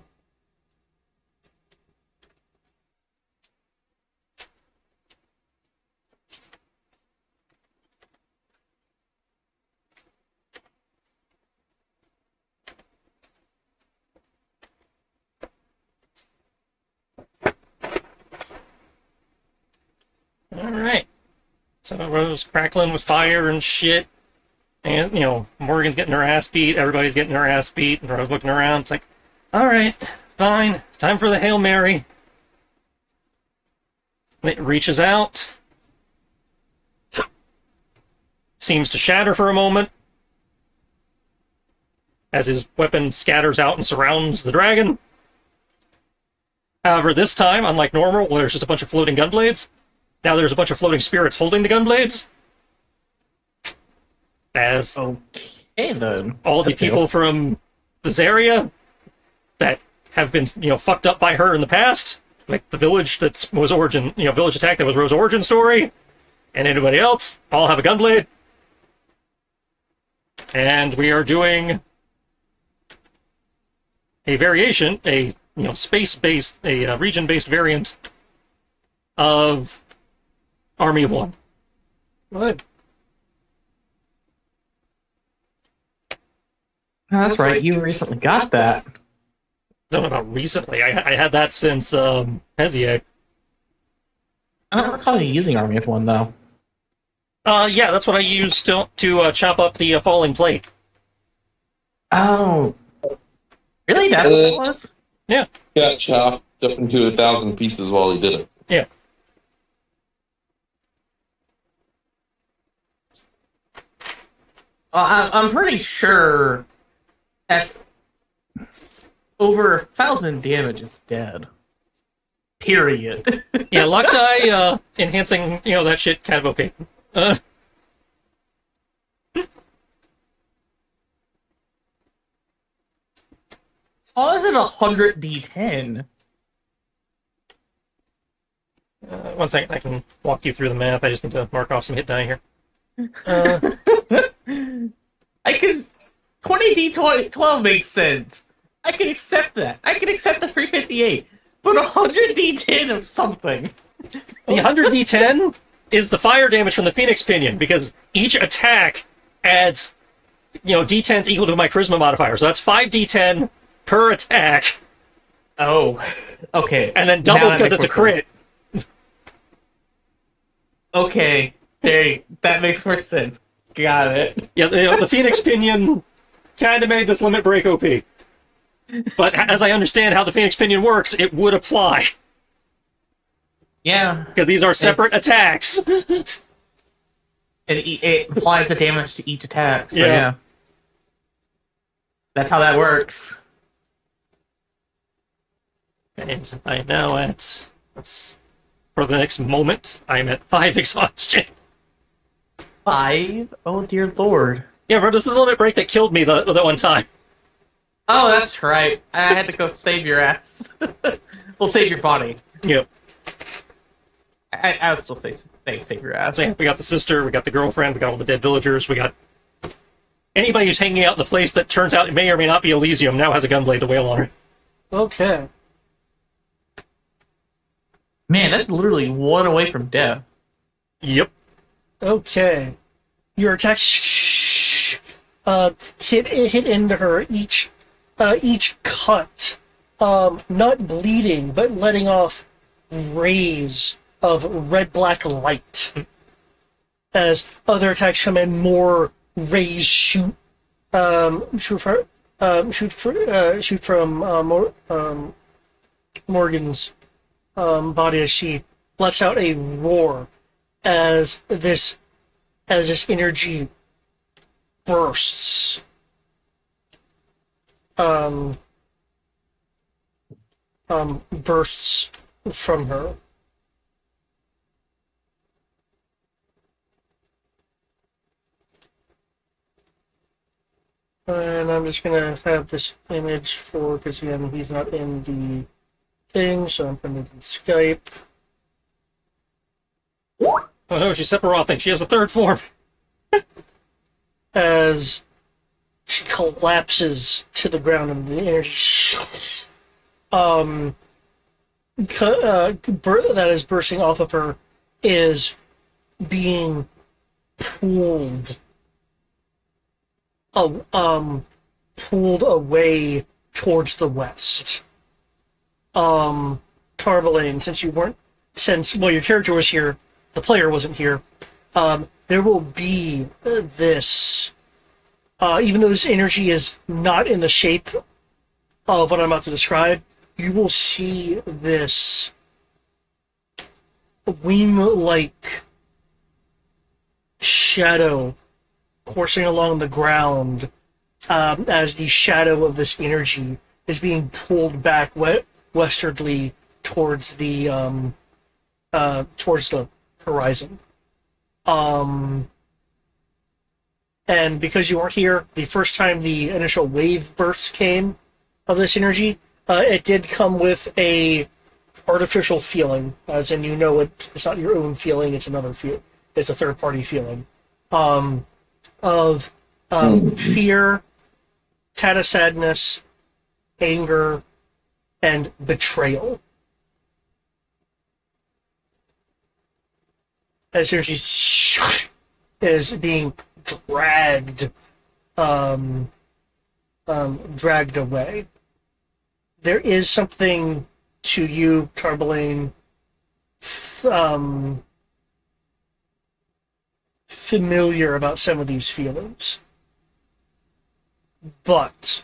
Speaker 3: Alright. So Rose crackling with fire and shit. And, Morgan's getting her ass beat. Everybody's getting their ass beat. And Rose looking around. It's like, alright, fine. Time for the Hail Mary. It reaches out. Seems to shatter for a moment. As his weapon scatters out and surrounds the dragon. However, this time, unlike normal, where there's just a bunch of floating gunblades, now there's a bunch of floating spirits holding the gunblades. As
Speaker 2: Okay, then.
Speaker 3: all the people from this area that have been, fucked up by her in the past, like the village that was origin, village attack that was Rose's origin story, and anybody else, all have a gunblade. And we are doing a variation, a space-based, a region-based variant of Army of One.
Speaker 1: Good.
Speaker 2: That's right, you recently got that.
Speaker 3: Don't know about recently. I had that since Hezier.
Speaker 2: I don't recall you using Army of One, though.
Speaker 3: Yeah, that's what I used to chop up the falling plate.
Speaker 2: Oh. Really? That's what it was?
Speaker 3: Yeah.
Speaker 5: Got chopped up into 1,000 pieces while he did it.
Speaker 3: Yeah.
Speaker 2: I'm pretty sure at over 1,000 damage, it's dead. Period.
Speaker 3: Yeah, luck die enhancing, that shit kind of okay.
Speaker 2: How is it 100 D10?
Speaker 3: One second, I can walk you through the math. I just need to mark off some hit die here.
Speaker 2: I can 20 D12 makes sense. I can accept that. I can accept the 358. But 100 D10 of something.
Speaker 3: The 100 D10 is the fire damage from the Phoenix Pinion, because each attack adds, D10s equal to my Charisma modifier. So that's 5 D10 per attack.
Speaker 2: Oh, okay.
Speaker 3: And then doubled because it's a crit.
Speaker 2: Okay, that makes more sense. Got it.
Speaker 3: Yeah, the Phoenix Pinion kind of made this limit break OP. But as I understand how the Phoenix Pinion works, it would apply.
Speaker 2: Yeah.
Speaker 3: Because these are separate attacks.
Speaker 2: It applies the damage to each attack, so
Speaker 3: Yeah.
Speaker 2: yeah. That's how that works.
Speaker 3: And I am now at, for the next moment, I'm at 5 exhaustion.
Speaker 2: 5? Oh dear lord.
Speaker 3: Yeah, bro, this is the limit break that killed me the one time.
Speaker 2: Oh, that's right. I had to go save your ass. Well, save your body.
Speaker 3: Yep.
Speaker 2: I'll still say They'd save your ass.
Speaker 3: So we got the sister, we got the girlfriend, we got all the dead villagers, we got anybody who's hanging out in the place that turns out it may or may not be Elysium now has a gunblade to wail on her.
Speaker 1: Okay.
Speaker 2: Man, that's literally one away from death.
Speaker 3: Yep.
Speaker 1: Okay. Your attacks hit into her. Each cut, not bleeding, but letting off rays of red-black light. As other attacks come in, more rays shoot from Morgan's body as she lets out a roar as this energy bursts. Bursts from her. And I'm just gonna have this image for, because again, he's not in the thing, so I'm putting it in Skype.
Speaker 3: Oh no, she's Sephirothing. She has a third form.
Speaker 1: As she collapses to the ground and the energy that is bursting off of her is being pulled pulled away towards the west. Tarbalane, since your character was here, the player wasn't here, there will be this, even though this energy is not in the shape of what I'm about to describe, you will see this wing-like shadow coursing along the ground as the shadow of this energy is being pulled back westwardly towards the horizon. And because you weren't here the first time the initial wave bursts came of this energy, it did come with a artificial feeling, as in it's not your own feeling, it's another feel. It's a third party feeling of fear, tad of sadness, anger, and betrayal. As energy is being dragged away. There is something to you, Tarbalane, familiar about some of these feelings. But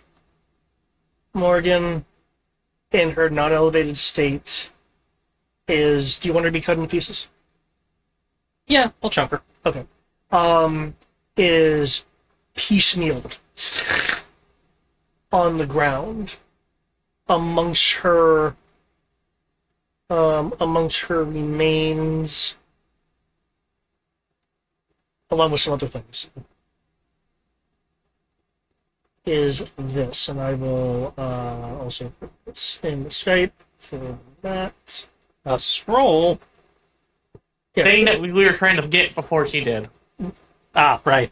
Speaker 1: Morgan, in her non-elevated state, do you want her to be cut into pieces?
Speaker 3: Yeah, I'll chunk her.
Speaker 1: Okay. Is piecemealed on the ground amongst her remains, along with some other things, is this, and I will also put this in the Skype for that.
Speaker 3: A scroll.
Speaker 1: Yeah.
Speaker 2: Thing that we were trying to get before she did.
Speaker 3: Ah, right.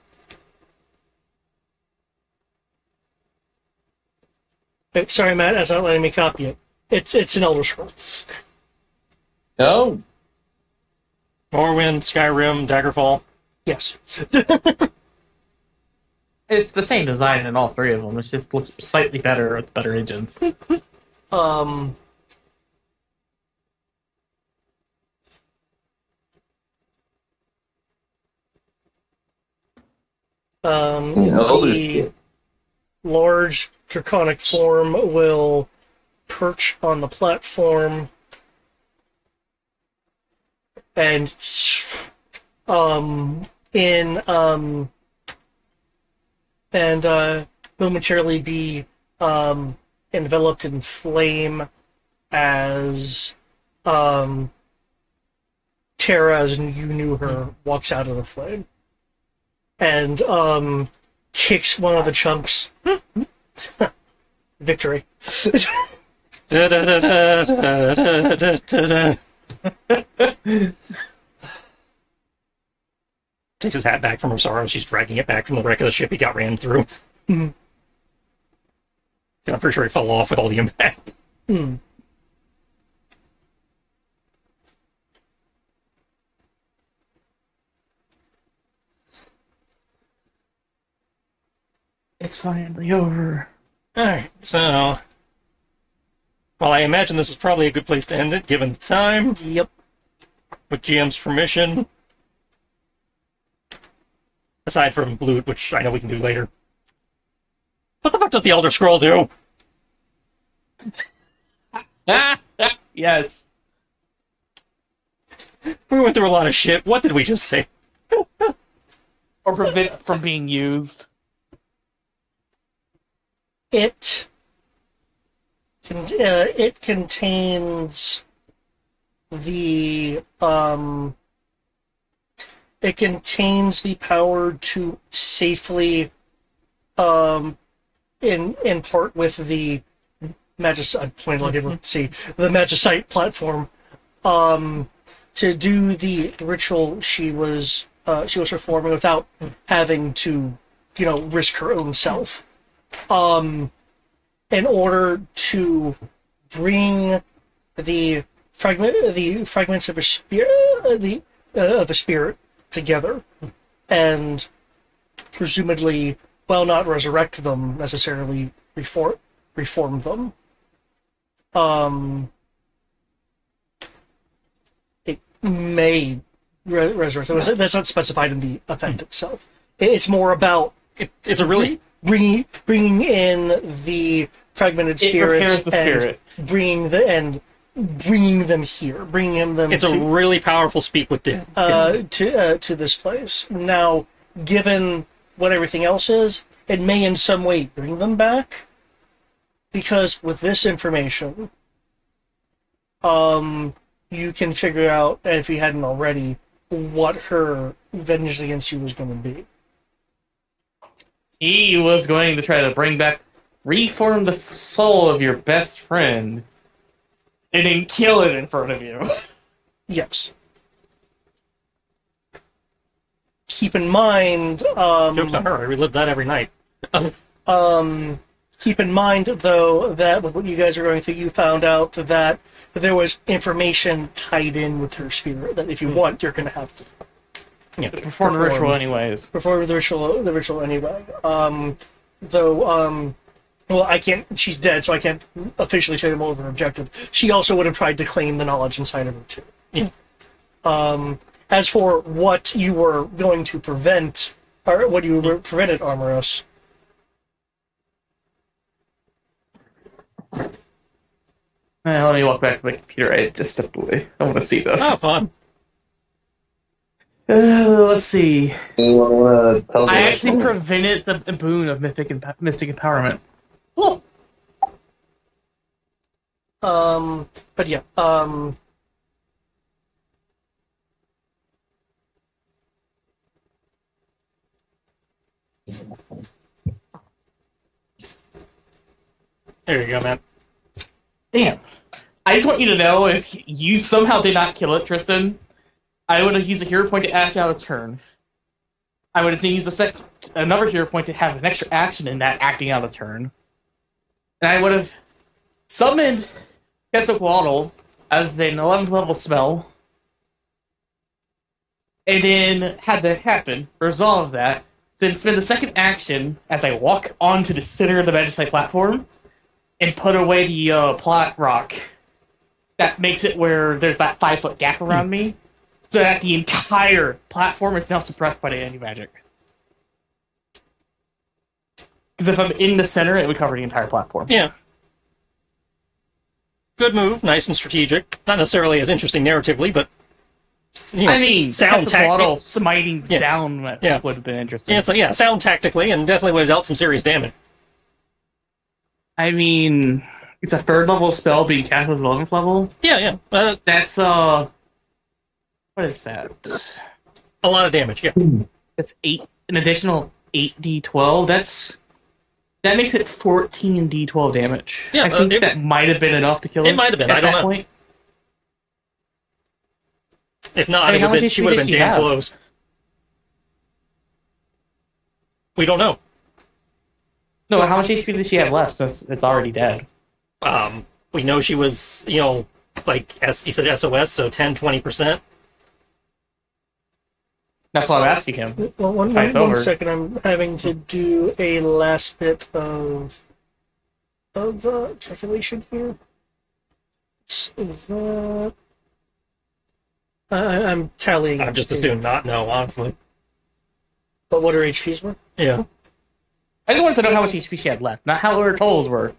Speaker 1: Wait, sorry, Matt, that's not letting me copy it. It's an Elder Scrolls.
Speaker 5: Oh,
Speaker 3: Morrowind, Skyrim, Daggerfall.
Speaker 1: Yes.
Speaker 2: It's the same design in all three of them. It just looks slightly better with better engines.
Speaker 5: Elder
Speaker 1: The
Speaker 5: Scrolls.
Speaker 1: large draconic form will perch on the platform and momentarily be enveloped in flame as Tara, as you knew her, walks out of the flame and kicks one of the chunks. Victory.
Speaker 3: Da, da, da, da, da, da, da, da. takes his hat back from Rosario. She's dragging it back from the wreck of the ship he got ran through.
Speaker 1: Mhm.
Speaker 3: I'm pretty sure he fell off with all the impact.
Speaker 1: Hmm.
Speaker 2: It's finally over.
Speaker 3: Alright, so... Well, I imagine this is probably a good place to end it, given the time.
Speaker 1: Yep.
Speaker 3: With GM's permission. Aside from loot, which I know we can do later. What the fuck does the Elder Scroll do?
Speaker 2: Yes.
Speaker 3: We went through a lot of shit. What did we just say?
Speaker 2: Or prevent from being used.
Speaker 1: It contains the it contains the power to safely in part with the the Magicite platform to do the ritual she was performing without having to risk her own self. In order to bring the fragments of a spirit together, and presumably, well, not resurrect them necessarily, reform them. It may resurrect them. That's not specified in the effect itself. It's more about
Speaker 3: It's a really...
Speaker 1: bringing in the fragmented spirits
Speaker 2: the spirit.
Speaker 1: and bringing them here, bringing them.
Speaker 3: It's a really powerful speak with Din.
Speaker 1: To this place. Now, given what everything else is, it may in some way bring them back, because with this information, you can figure out, if you hadn't already, what her vengeance against you was going to be.
Speaker 2: He was going to try to reform the soul of your best friend, and then kill it in front of you.
Speaker 1: Yes. Keep in mind,
Speaker 3: Joke's on her. I relive that every night.
Speaker 1: keep in mind, though, that with what you guys are going through, you found out that there was information tied in with her spirit, that if you want, you're going to have to
Speaker 2: Perform the ritual anyways.
Speaker 1: perform the ritual anyway. Well, I can't. She's dead, so I can't officially say the motive of her objective. She also would have tried to claim the knowledge inside of her too.
Speaker 3: Yeah.
Speaker 1: As for what you were going to prevent, or what you prevented, Armoros.
Speaker 2: Let me walk back to my computer. I just stepped away. I want to see this.
Speaker 3: Oh, fun.
Speaker 2: Let's see.
Speaker 4: You want to tell
Speaker 2: I
Speaker 4: the
Speaker 2: actually prevented the boon of mystic empowerment. Cool.
Speaker 1: But yeah.
Speaker 3: There you go, man.
Speaker 2: Damn. I just want you to know, if you somehow did not kill it, Tristan, I would have used a hero point to act out a turn. I would have used another hero point to have an extra action in that acting out a turn. And I would have summoned Quetzalcoatl as an 11th level spell, and then had that happen, resolve that, then spend the second action as I walk onto the center of the Magicite platform, and put away the plot rock. That makes it where there's that 5-foot gap around me, so that the entire platform is now suppressed by the anti-magic. Because if I'm in the center, it would cover the entire platform.
Speaker 3: Yeah. Good move, nice and strategic. Not necessarily as interesting narratively, but
Speaker 2: I mean,
Speaker 3: sound
Speaker 2: Quetzalcoatl smiting down would have been interesting.
Speaker 3: Yeah, sound tactically, and definitely would have dealt some serious damage.
Speaker 2: I mean, it's a 3rd level spell being cast as 11th level.
Speaker 3: Yeah.
Speaker 2: That's what is that?
Speaker 3: A lot of damage. Yeah.
Speaker 2: That's an additional 8d12. That makes it 14 d12 damage.
Speaker 3: Yeah,
Speaker 2: I think that might have been enough to kill it.
Speaker 3: It might have been. I don't know. Point. If not,
Speaker 2: how much
Speaker 3: she would have been damn close. We don't know.
Speaker 2: No, how much HP does she have left since it's already dead?
Speaker 3: We know she was, like, you said SOS, so 10, 20%.
Speaker 2: That's what I'm asking him.
Speaker 1: Well, one second. I'm having to do a last bit of calculation here. I'm tallying.
Speaker 3: I'm just assuming not know, honestly.
Speaker 1: But what her HPs were?
Speaker 3: Yeah.
Speaker 2: I just wanted to know how much HP she had left, not how her totals were.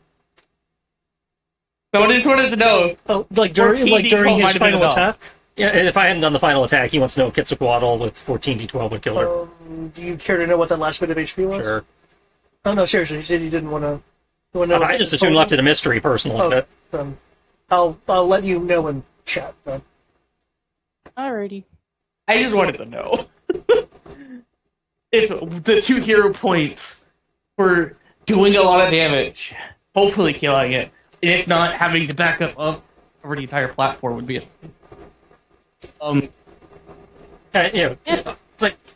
Speaker 2: So I just wanted to know.
Speaker 1: Oh, during his final attack?
Speaker 3: Yeah, if I hadn't done the final attack, he wants to know if Quetzalcoatl with 14d12 would kill her.
Speaker 1: Do you care to know what that last bit of HP was?
Speaker 3: Sure.
Speaker 1: Oh, no, seriously. He said he didn't want to...
Speaker 3: I just assumed left it a mystery, personally.
Speaker 1: Oh,
Speaker 3: but...
Speaker 1: I'll let you know in chat, then.
Speaker 2: Alrighty. I just wanted to know. If the 2 hero points were doing a lot of damage, hopefully killing it, and if not, having to back up over the entire platform would be
Speaker 3: like,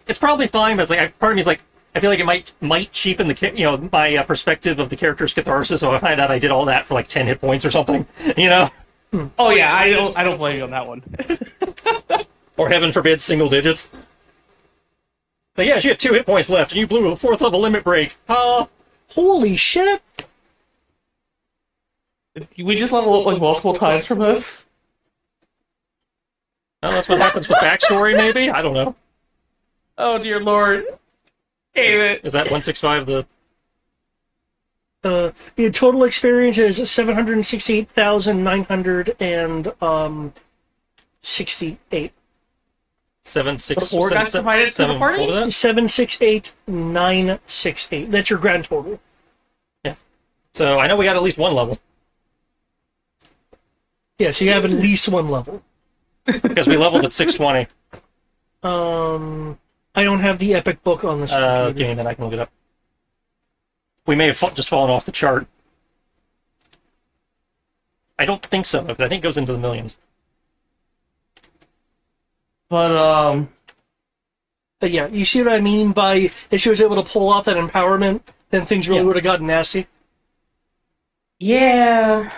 Speaker 3: it's probably fine, but it's like, part of me is like, I feel like it might cheapen the my perspective of the character's catharsis. So I find out I did all that for like 10 hit points or something,
Speaker 2: Oh yeah, I don't blame you on that one.
Speaker 3: Or heaven forbid, single digits. But yeah, she had 2 hit points left, and you blew a 4th level limit break.
Speaker 1: Holy shit!
Speaker 2: Did we just level up like multiple times from this?
Speaker 3: Well, that's what happens with backstory, maybe? I don't know.
Speaker 2: Oh dear lord. Damn it.
Speaker 3: Is that 165 the...
Speaker 1: The total experience is 768,968.
Speaker 3: 7, 6,
Speaker 2: The 4 guys divided to the party?
Speaker 3: What was that?
Speaker 1: 768,968. That's your grand total.
Speaker 3: Yeah. So I know we got at least 1 level.
Speaker 1: Yeah, so you have at least 1 level.
Speaker 3: Because we leveled at 620.
Speaker 1: I don't have the epic book on this.
Speaker 3: Okay, then I can look it up. We may have just fallen off the chart. I don't think so, because I think it goes into the millions.
Speaker 2: But
Speaker 1: yeah, you see what I mean by if she was able to pull off that empowerment, then things really would have gotten nasty.
Speaker 2: Yeah.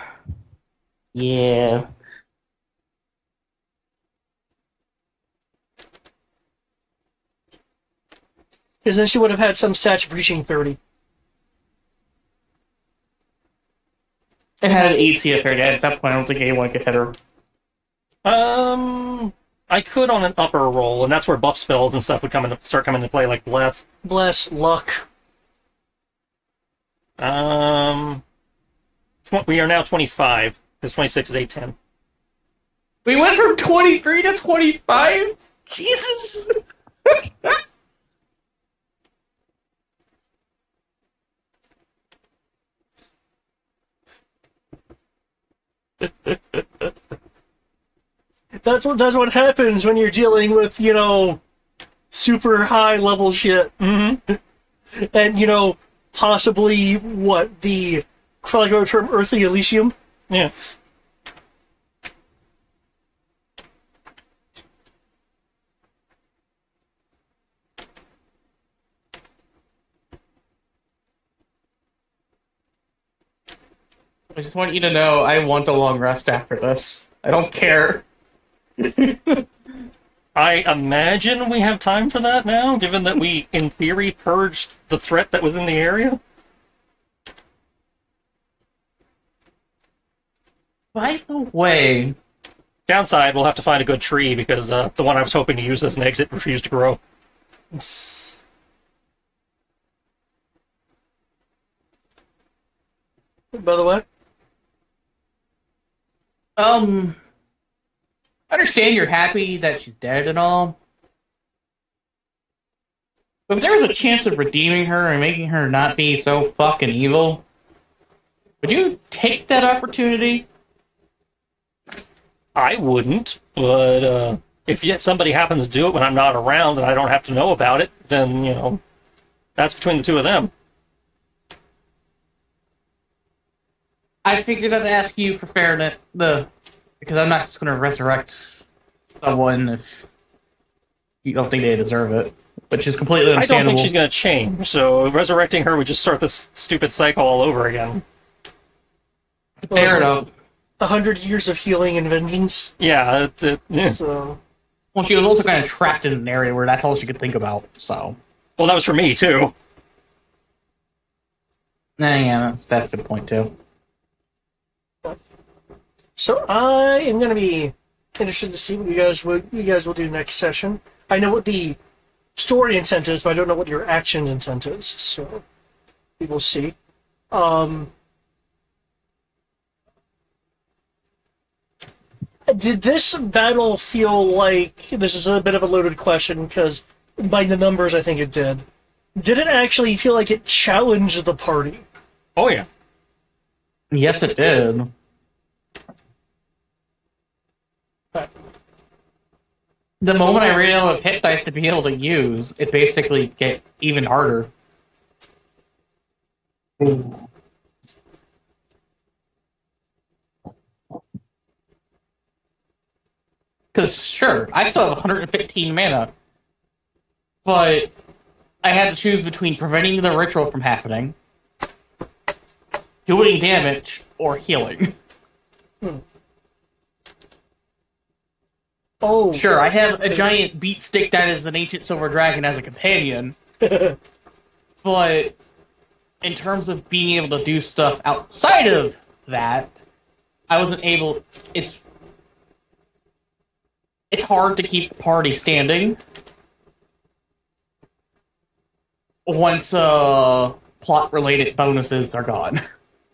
Speaker 2: Yeah.
Speaker 1: Because then she would have had some stats breaching 30.
Speaker 2: It had an AC of 30. At that point, I don't think anyone could hit her.
Speaker 3: I could on an upper roll, and that's where buff spells and stuff would start coming into play, like Bless.
Speaker 1: Bless, Luck.
Speaker 3: We are now 25, because 26 is 810.
Speaker 2: We went from 23 to 25? Jesus!
Speaker 1: That's what happens when you're dealing with, super high level shit.
Speaker 3: Mm-hmm.
Speaker 1: And, possibly, the, for lack of a term, Earthly Elysium?
Speaker 3: Yeah.
Speaker 2: I just want you to know I want a long rest after this. I don't care.
Speaker 3: I imagine we have time for that now, given that we, in theory, purged the threat that was in the area.
Speaker 2: By the way...
Speaker 3: Downside, we'll have to find a good tree, because the one I was hoping to use as an exit refused to grow.
Speaker 1: By the way?
Speaker 2: I understand you're happy that she's dead and all. But if there was a chance of redeeming her and making her not be so fucking evil, would you take that opportunity?
Speaker 3: I wouldn't, but if yet somebody happens to do it when I'm not around and I don't have to know about it, then, that's between the two of them.
Speaker 2: I figured I'd ask you for fairness, because I'm not just going to resurrect someone if you don't think they deserve it. which is completely
Speaker 3: I don't
Speaker 2: understandable.
Speaker 3: think she's going to change, so resurrecting her would just start this stupid cycle all over again.
Speaker 2: Fair enough.
Speaker 1: 100 years of healing and vengeance.
Speaker 3: Yeah,
Speaker 1: So,
Speaker 2: Well, she was also kind of trapped in an area where that's all she could think about, so...
Speaker 3: well, that was for me, too.
Speaker 2: Yeah, that's a good point, too.
Speaker 1: so I am going to be interested to see what you guys will do next session. I know what the story intent is, but I don't know what your action intent is. So we will see. Did this battle feel like, this is a bit of a loaded question because by the numbers I think it did. Did it actually feel like it challenged the party?
Speaker 3: Oh, yeah.
Speaker 2: Yes, it did. The moment I ran out of hit dice to be able to use, it basically get even harder. Because, sure, I still have 115 mana, but I had to choose between preventing the ritual from happening, doing damage, or healing.
Speaker 1: Oh,
Speaker 2: Sure, I have a giant beat stick that is an ancient silver dragon as a companion, but in terms of being able to do stuff outside of that, I wasn't able. It's hard to keep the party standing once plot-related bonuses are gone,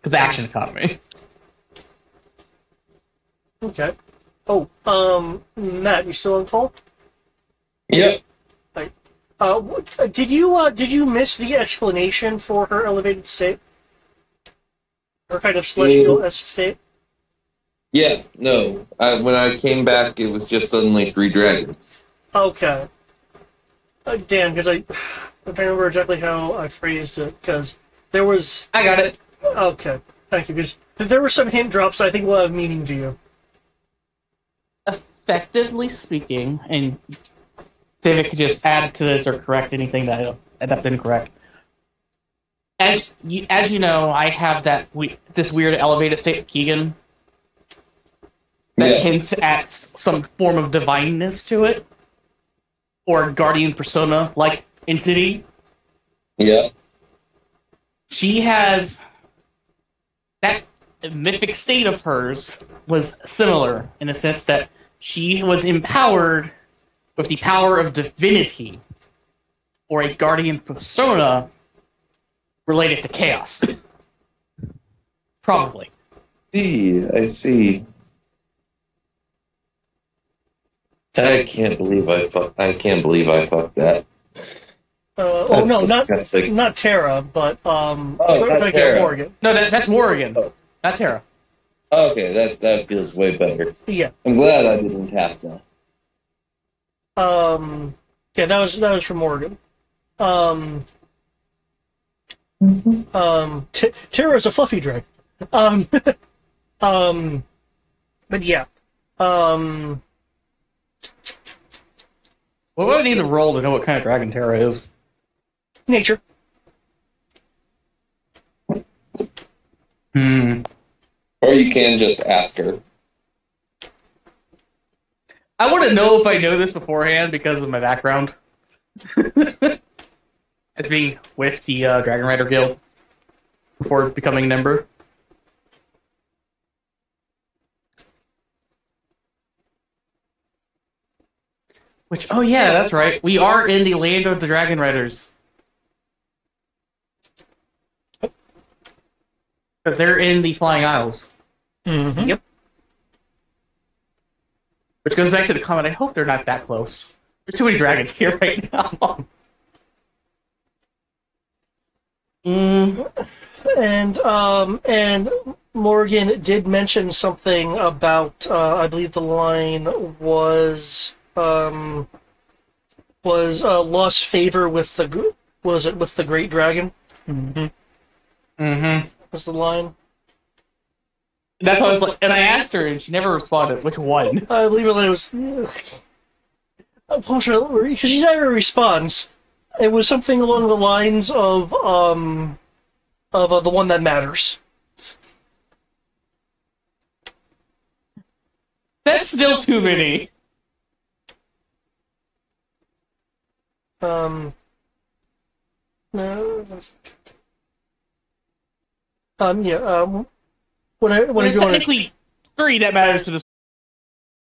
Speaker 2: because action economy.
Speaker 1: Okay. Oh, Matt, you still on call?
Speaker 5: Yep.
Speaker 1: Right. Did you miss the explanation for her elevated state? Her kind of celestial-esque state?
Speaker 5: Yeah, no. When I came back, it was just suddenly 3 dragons.
Speaker 1: Okay. Damn, because I don't remember exactly how I phrased it, because there was...
Speaker 2: I got it.
Speaker 1: Okay, thank you, because there were some hint drops I think will have meaning to you.
Speaker 2: Effectively speaking, and David could just add to this or correct anything that's incorrect. As you know, I have this weird elevated state of Keegan that hints at some form of divineness to it, or guardian persona like entity.
Speaker 5: Yeah.
Speaker 2: She has that mythic state of hers was similar in a sense that she was empowered with the power of divinity, or a guardian persona related to chaos. Probably.
Speaker 5: I see. I can't believe I fucked that.
Speaker 1: Oh
Speaker 5: That's
Speaker 1: no,
Speaker 5: disgusting.
Speaker 1: not Terra, but
Speaker 5: not Terra.
Speaker 1: Morgan.
Speaker 2: No, that's Morrigan,
Speaker 5: Oh.
Speaker 2: not Terra.
Speaker 5: Okay, that feels way better.
Speaker 1: Yeah.
Speaker 5: I'm glad I didn't tap that.
Speaker 1: Yeah, that was from Morgan. Terra's a fluffy drag. But yeah.
Speaker 2: What do I need to roll to know what kind of dragon Terra is?
Speaker 1: Nature.
Speaker 5: Or you can just ask her.
Speaker 2: I want to know if I know this beforehand because of my background. As being with the Dragon Rider Guild before becoming a member. Which, oh yeah, that's right. We are in the land of the Dragon Riders. Because they're in the Flying Isles.
Speaker 3: Mm-hmm.
Speaker 1: Yep.
Speaker 2: Which goes back to the comment, I hope they're not that close. There's too many dragons here right now.
Speaker 1: And Morgan did mention something about I believe the line was lost favor with the with the great dragon? Was the line?
Speaker 2: That's what I was like, and I asked her, and she never responded. Which one?
Speaker 1: I believe it was. I'm sure because she never responds. It was something along the lines of the one that matters.
Speaker 2: That's still too many.
Speaker 1: No. Yeah. Whenever
Speaker 2: There's
Speaker 1: you want to.
Speaker 2: technically 3 that matters to the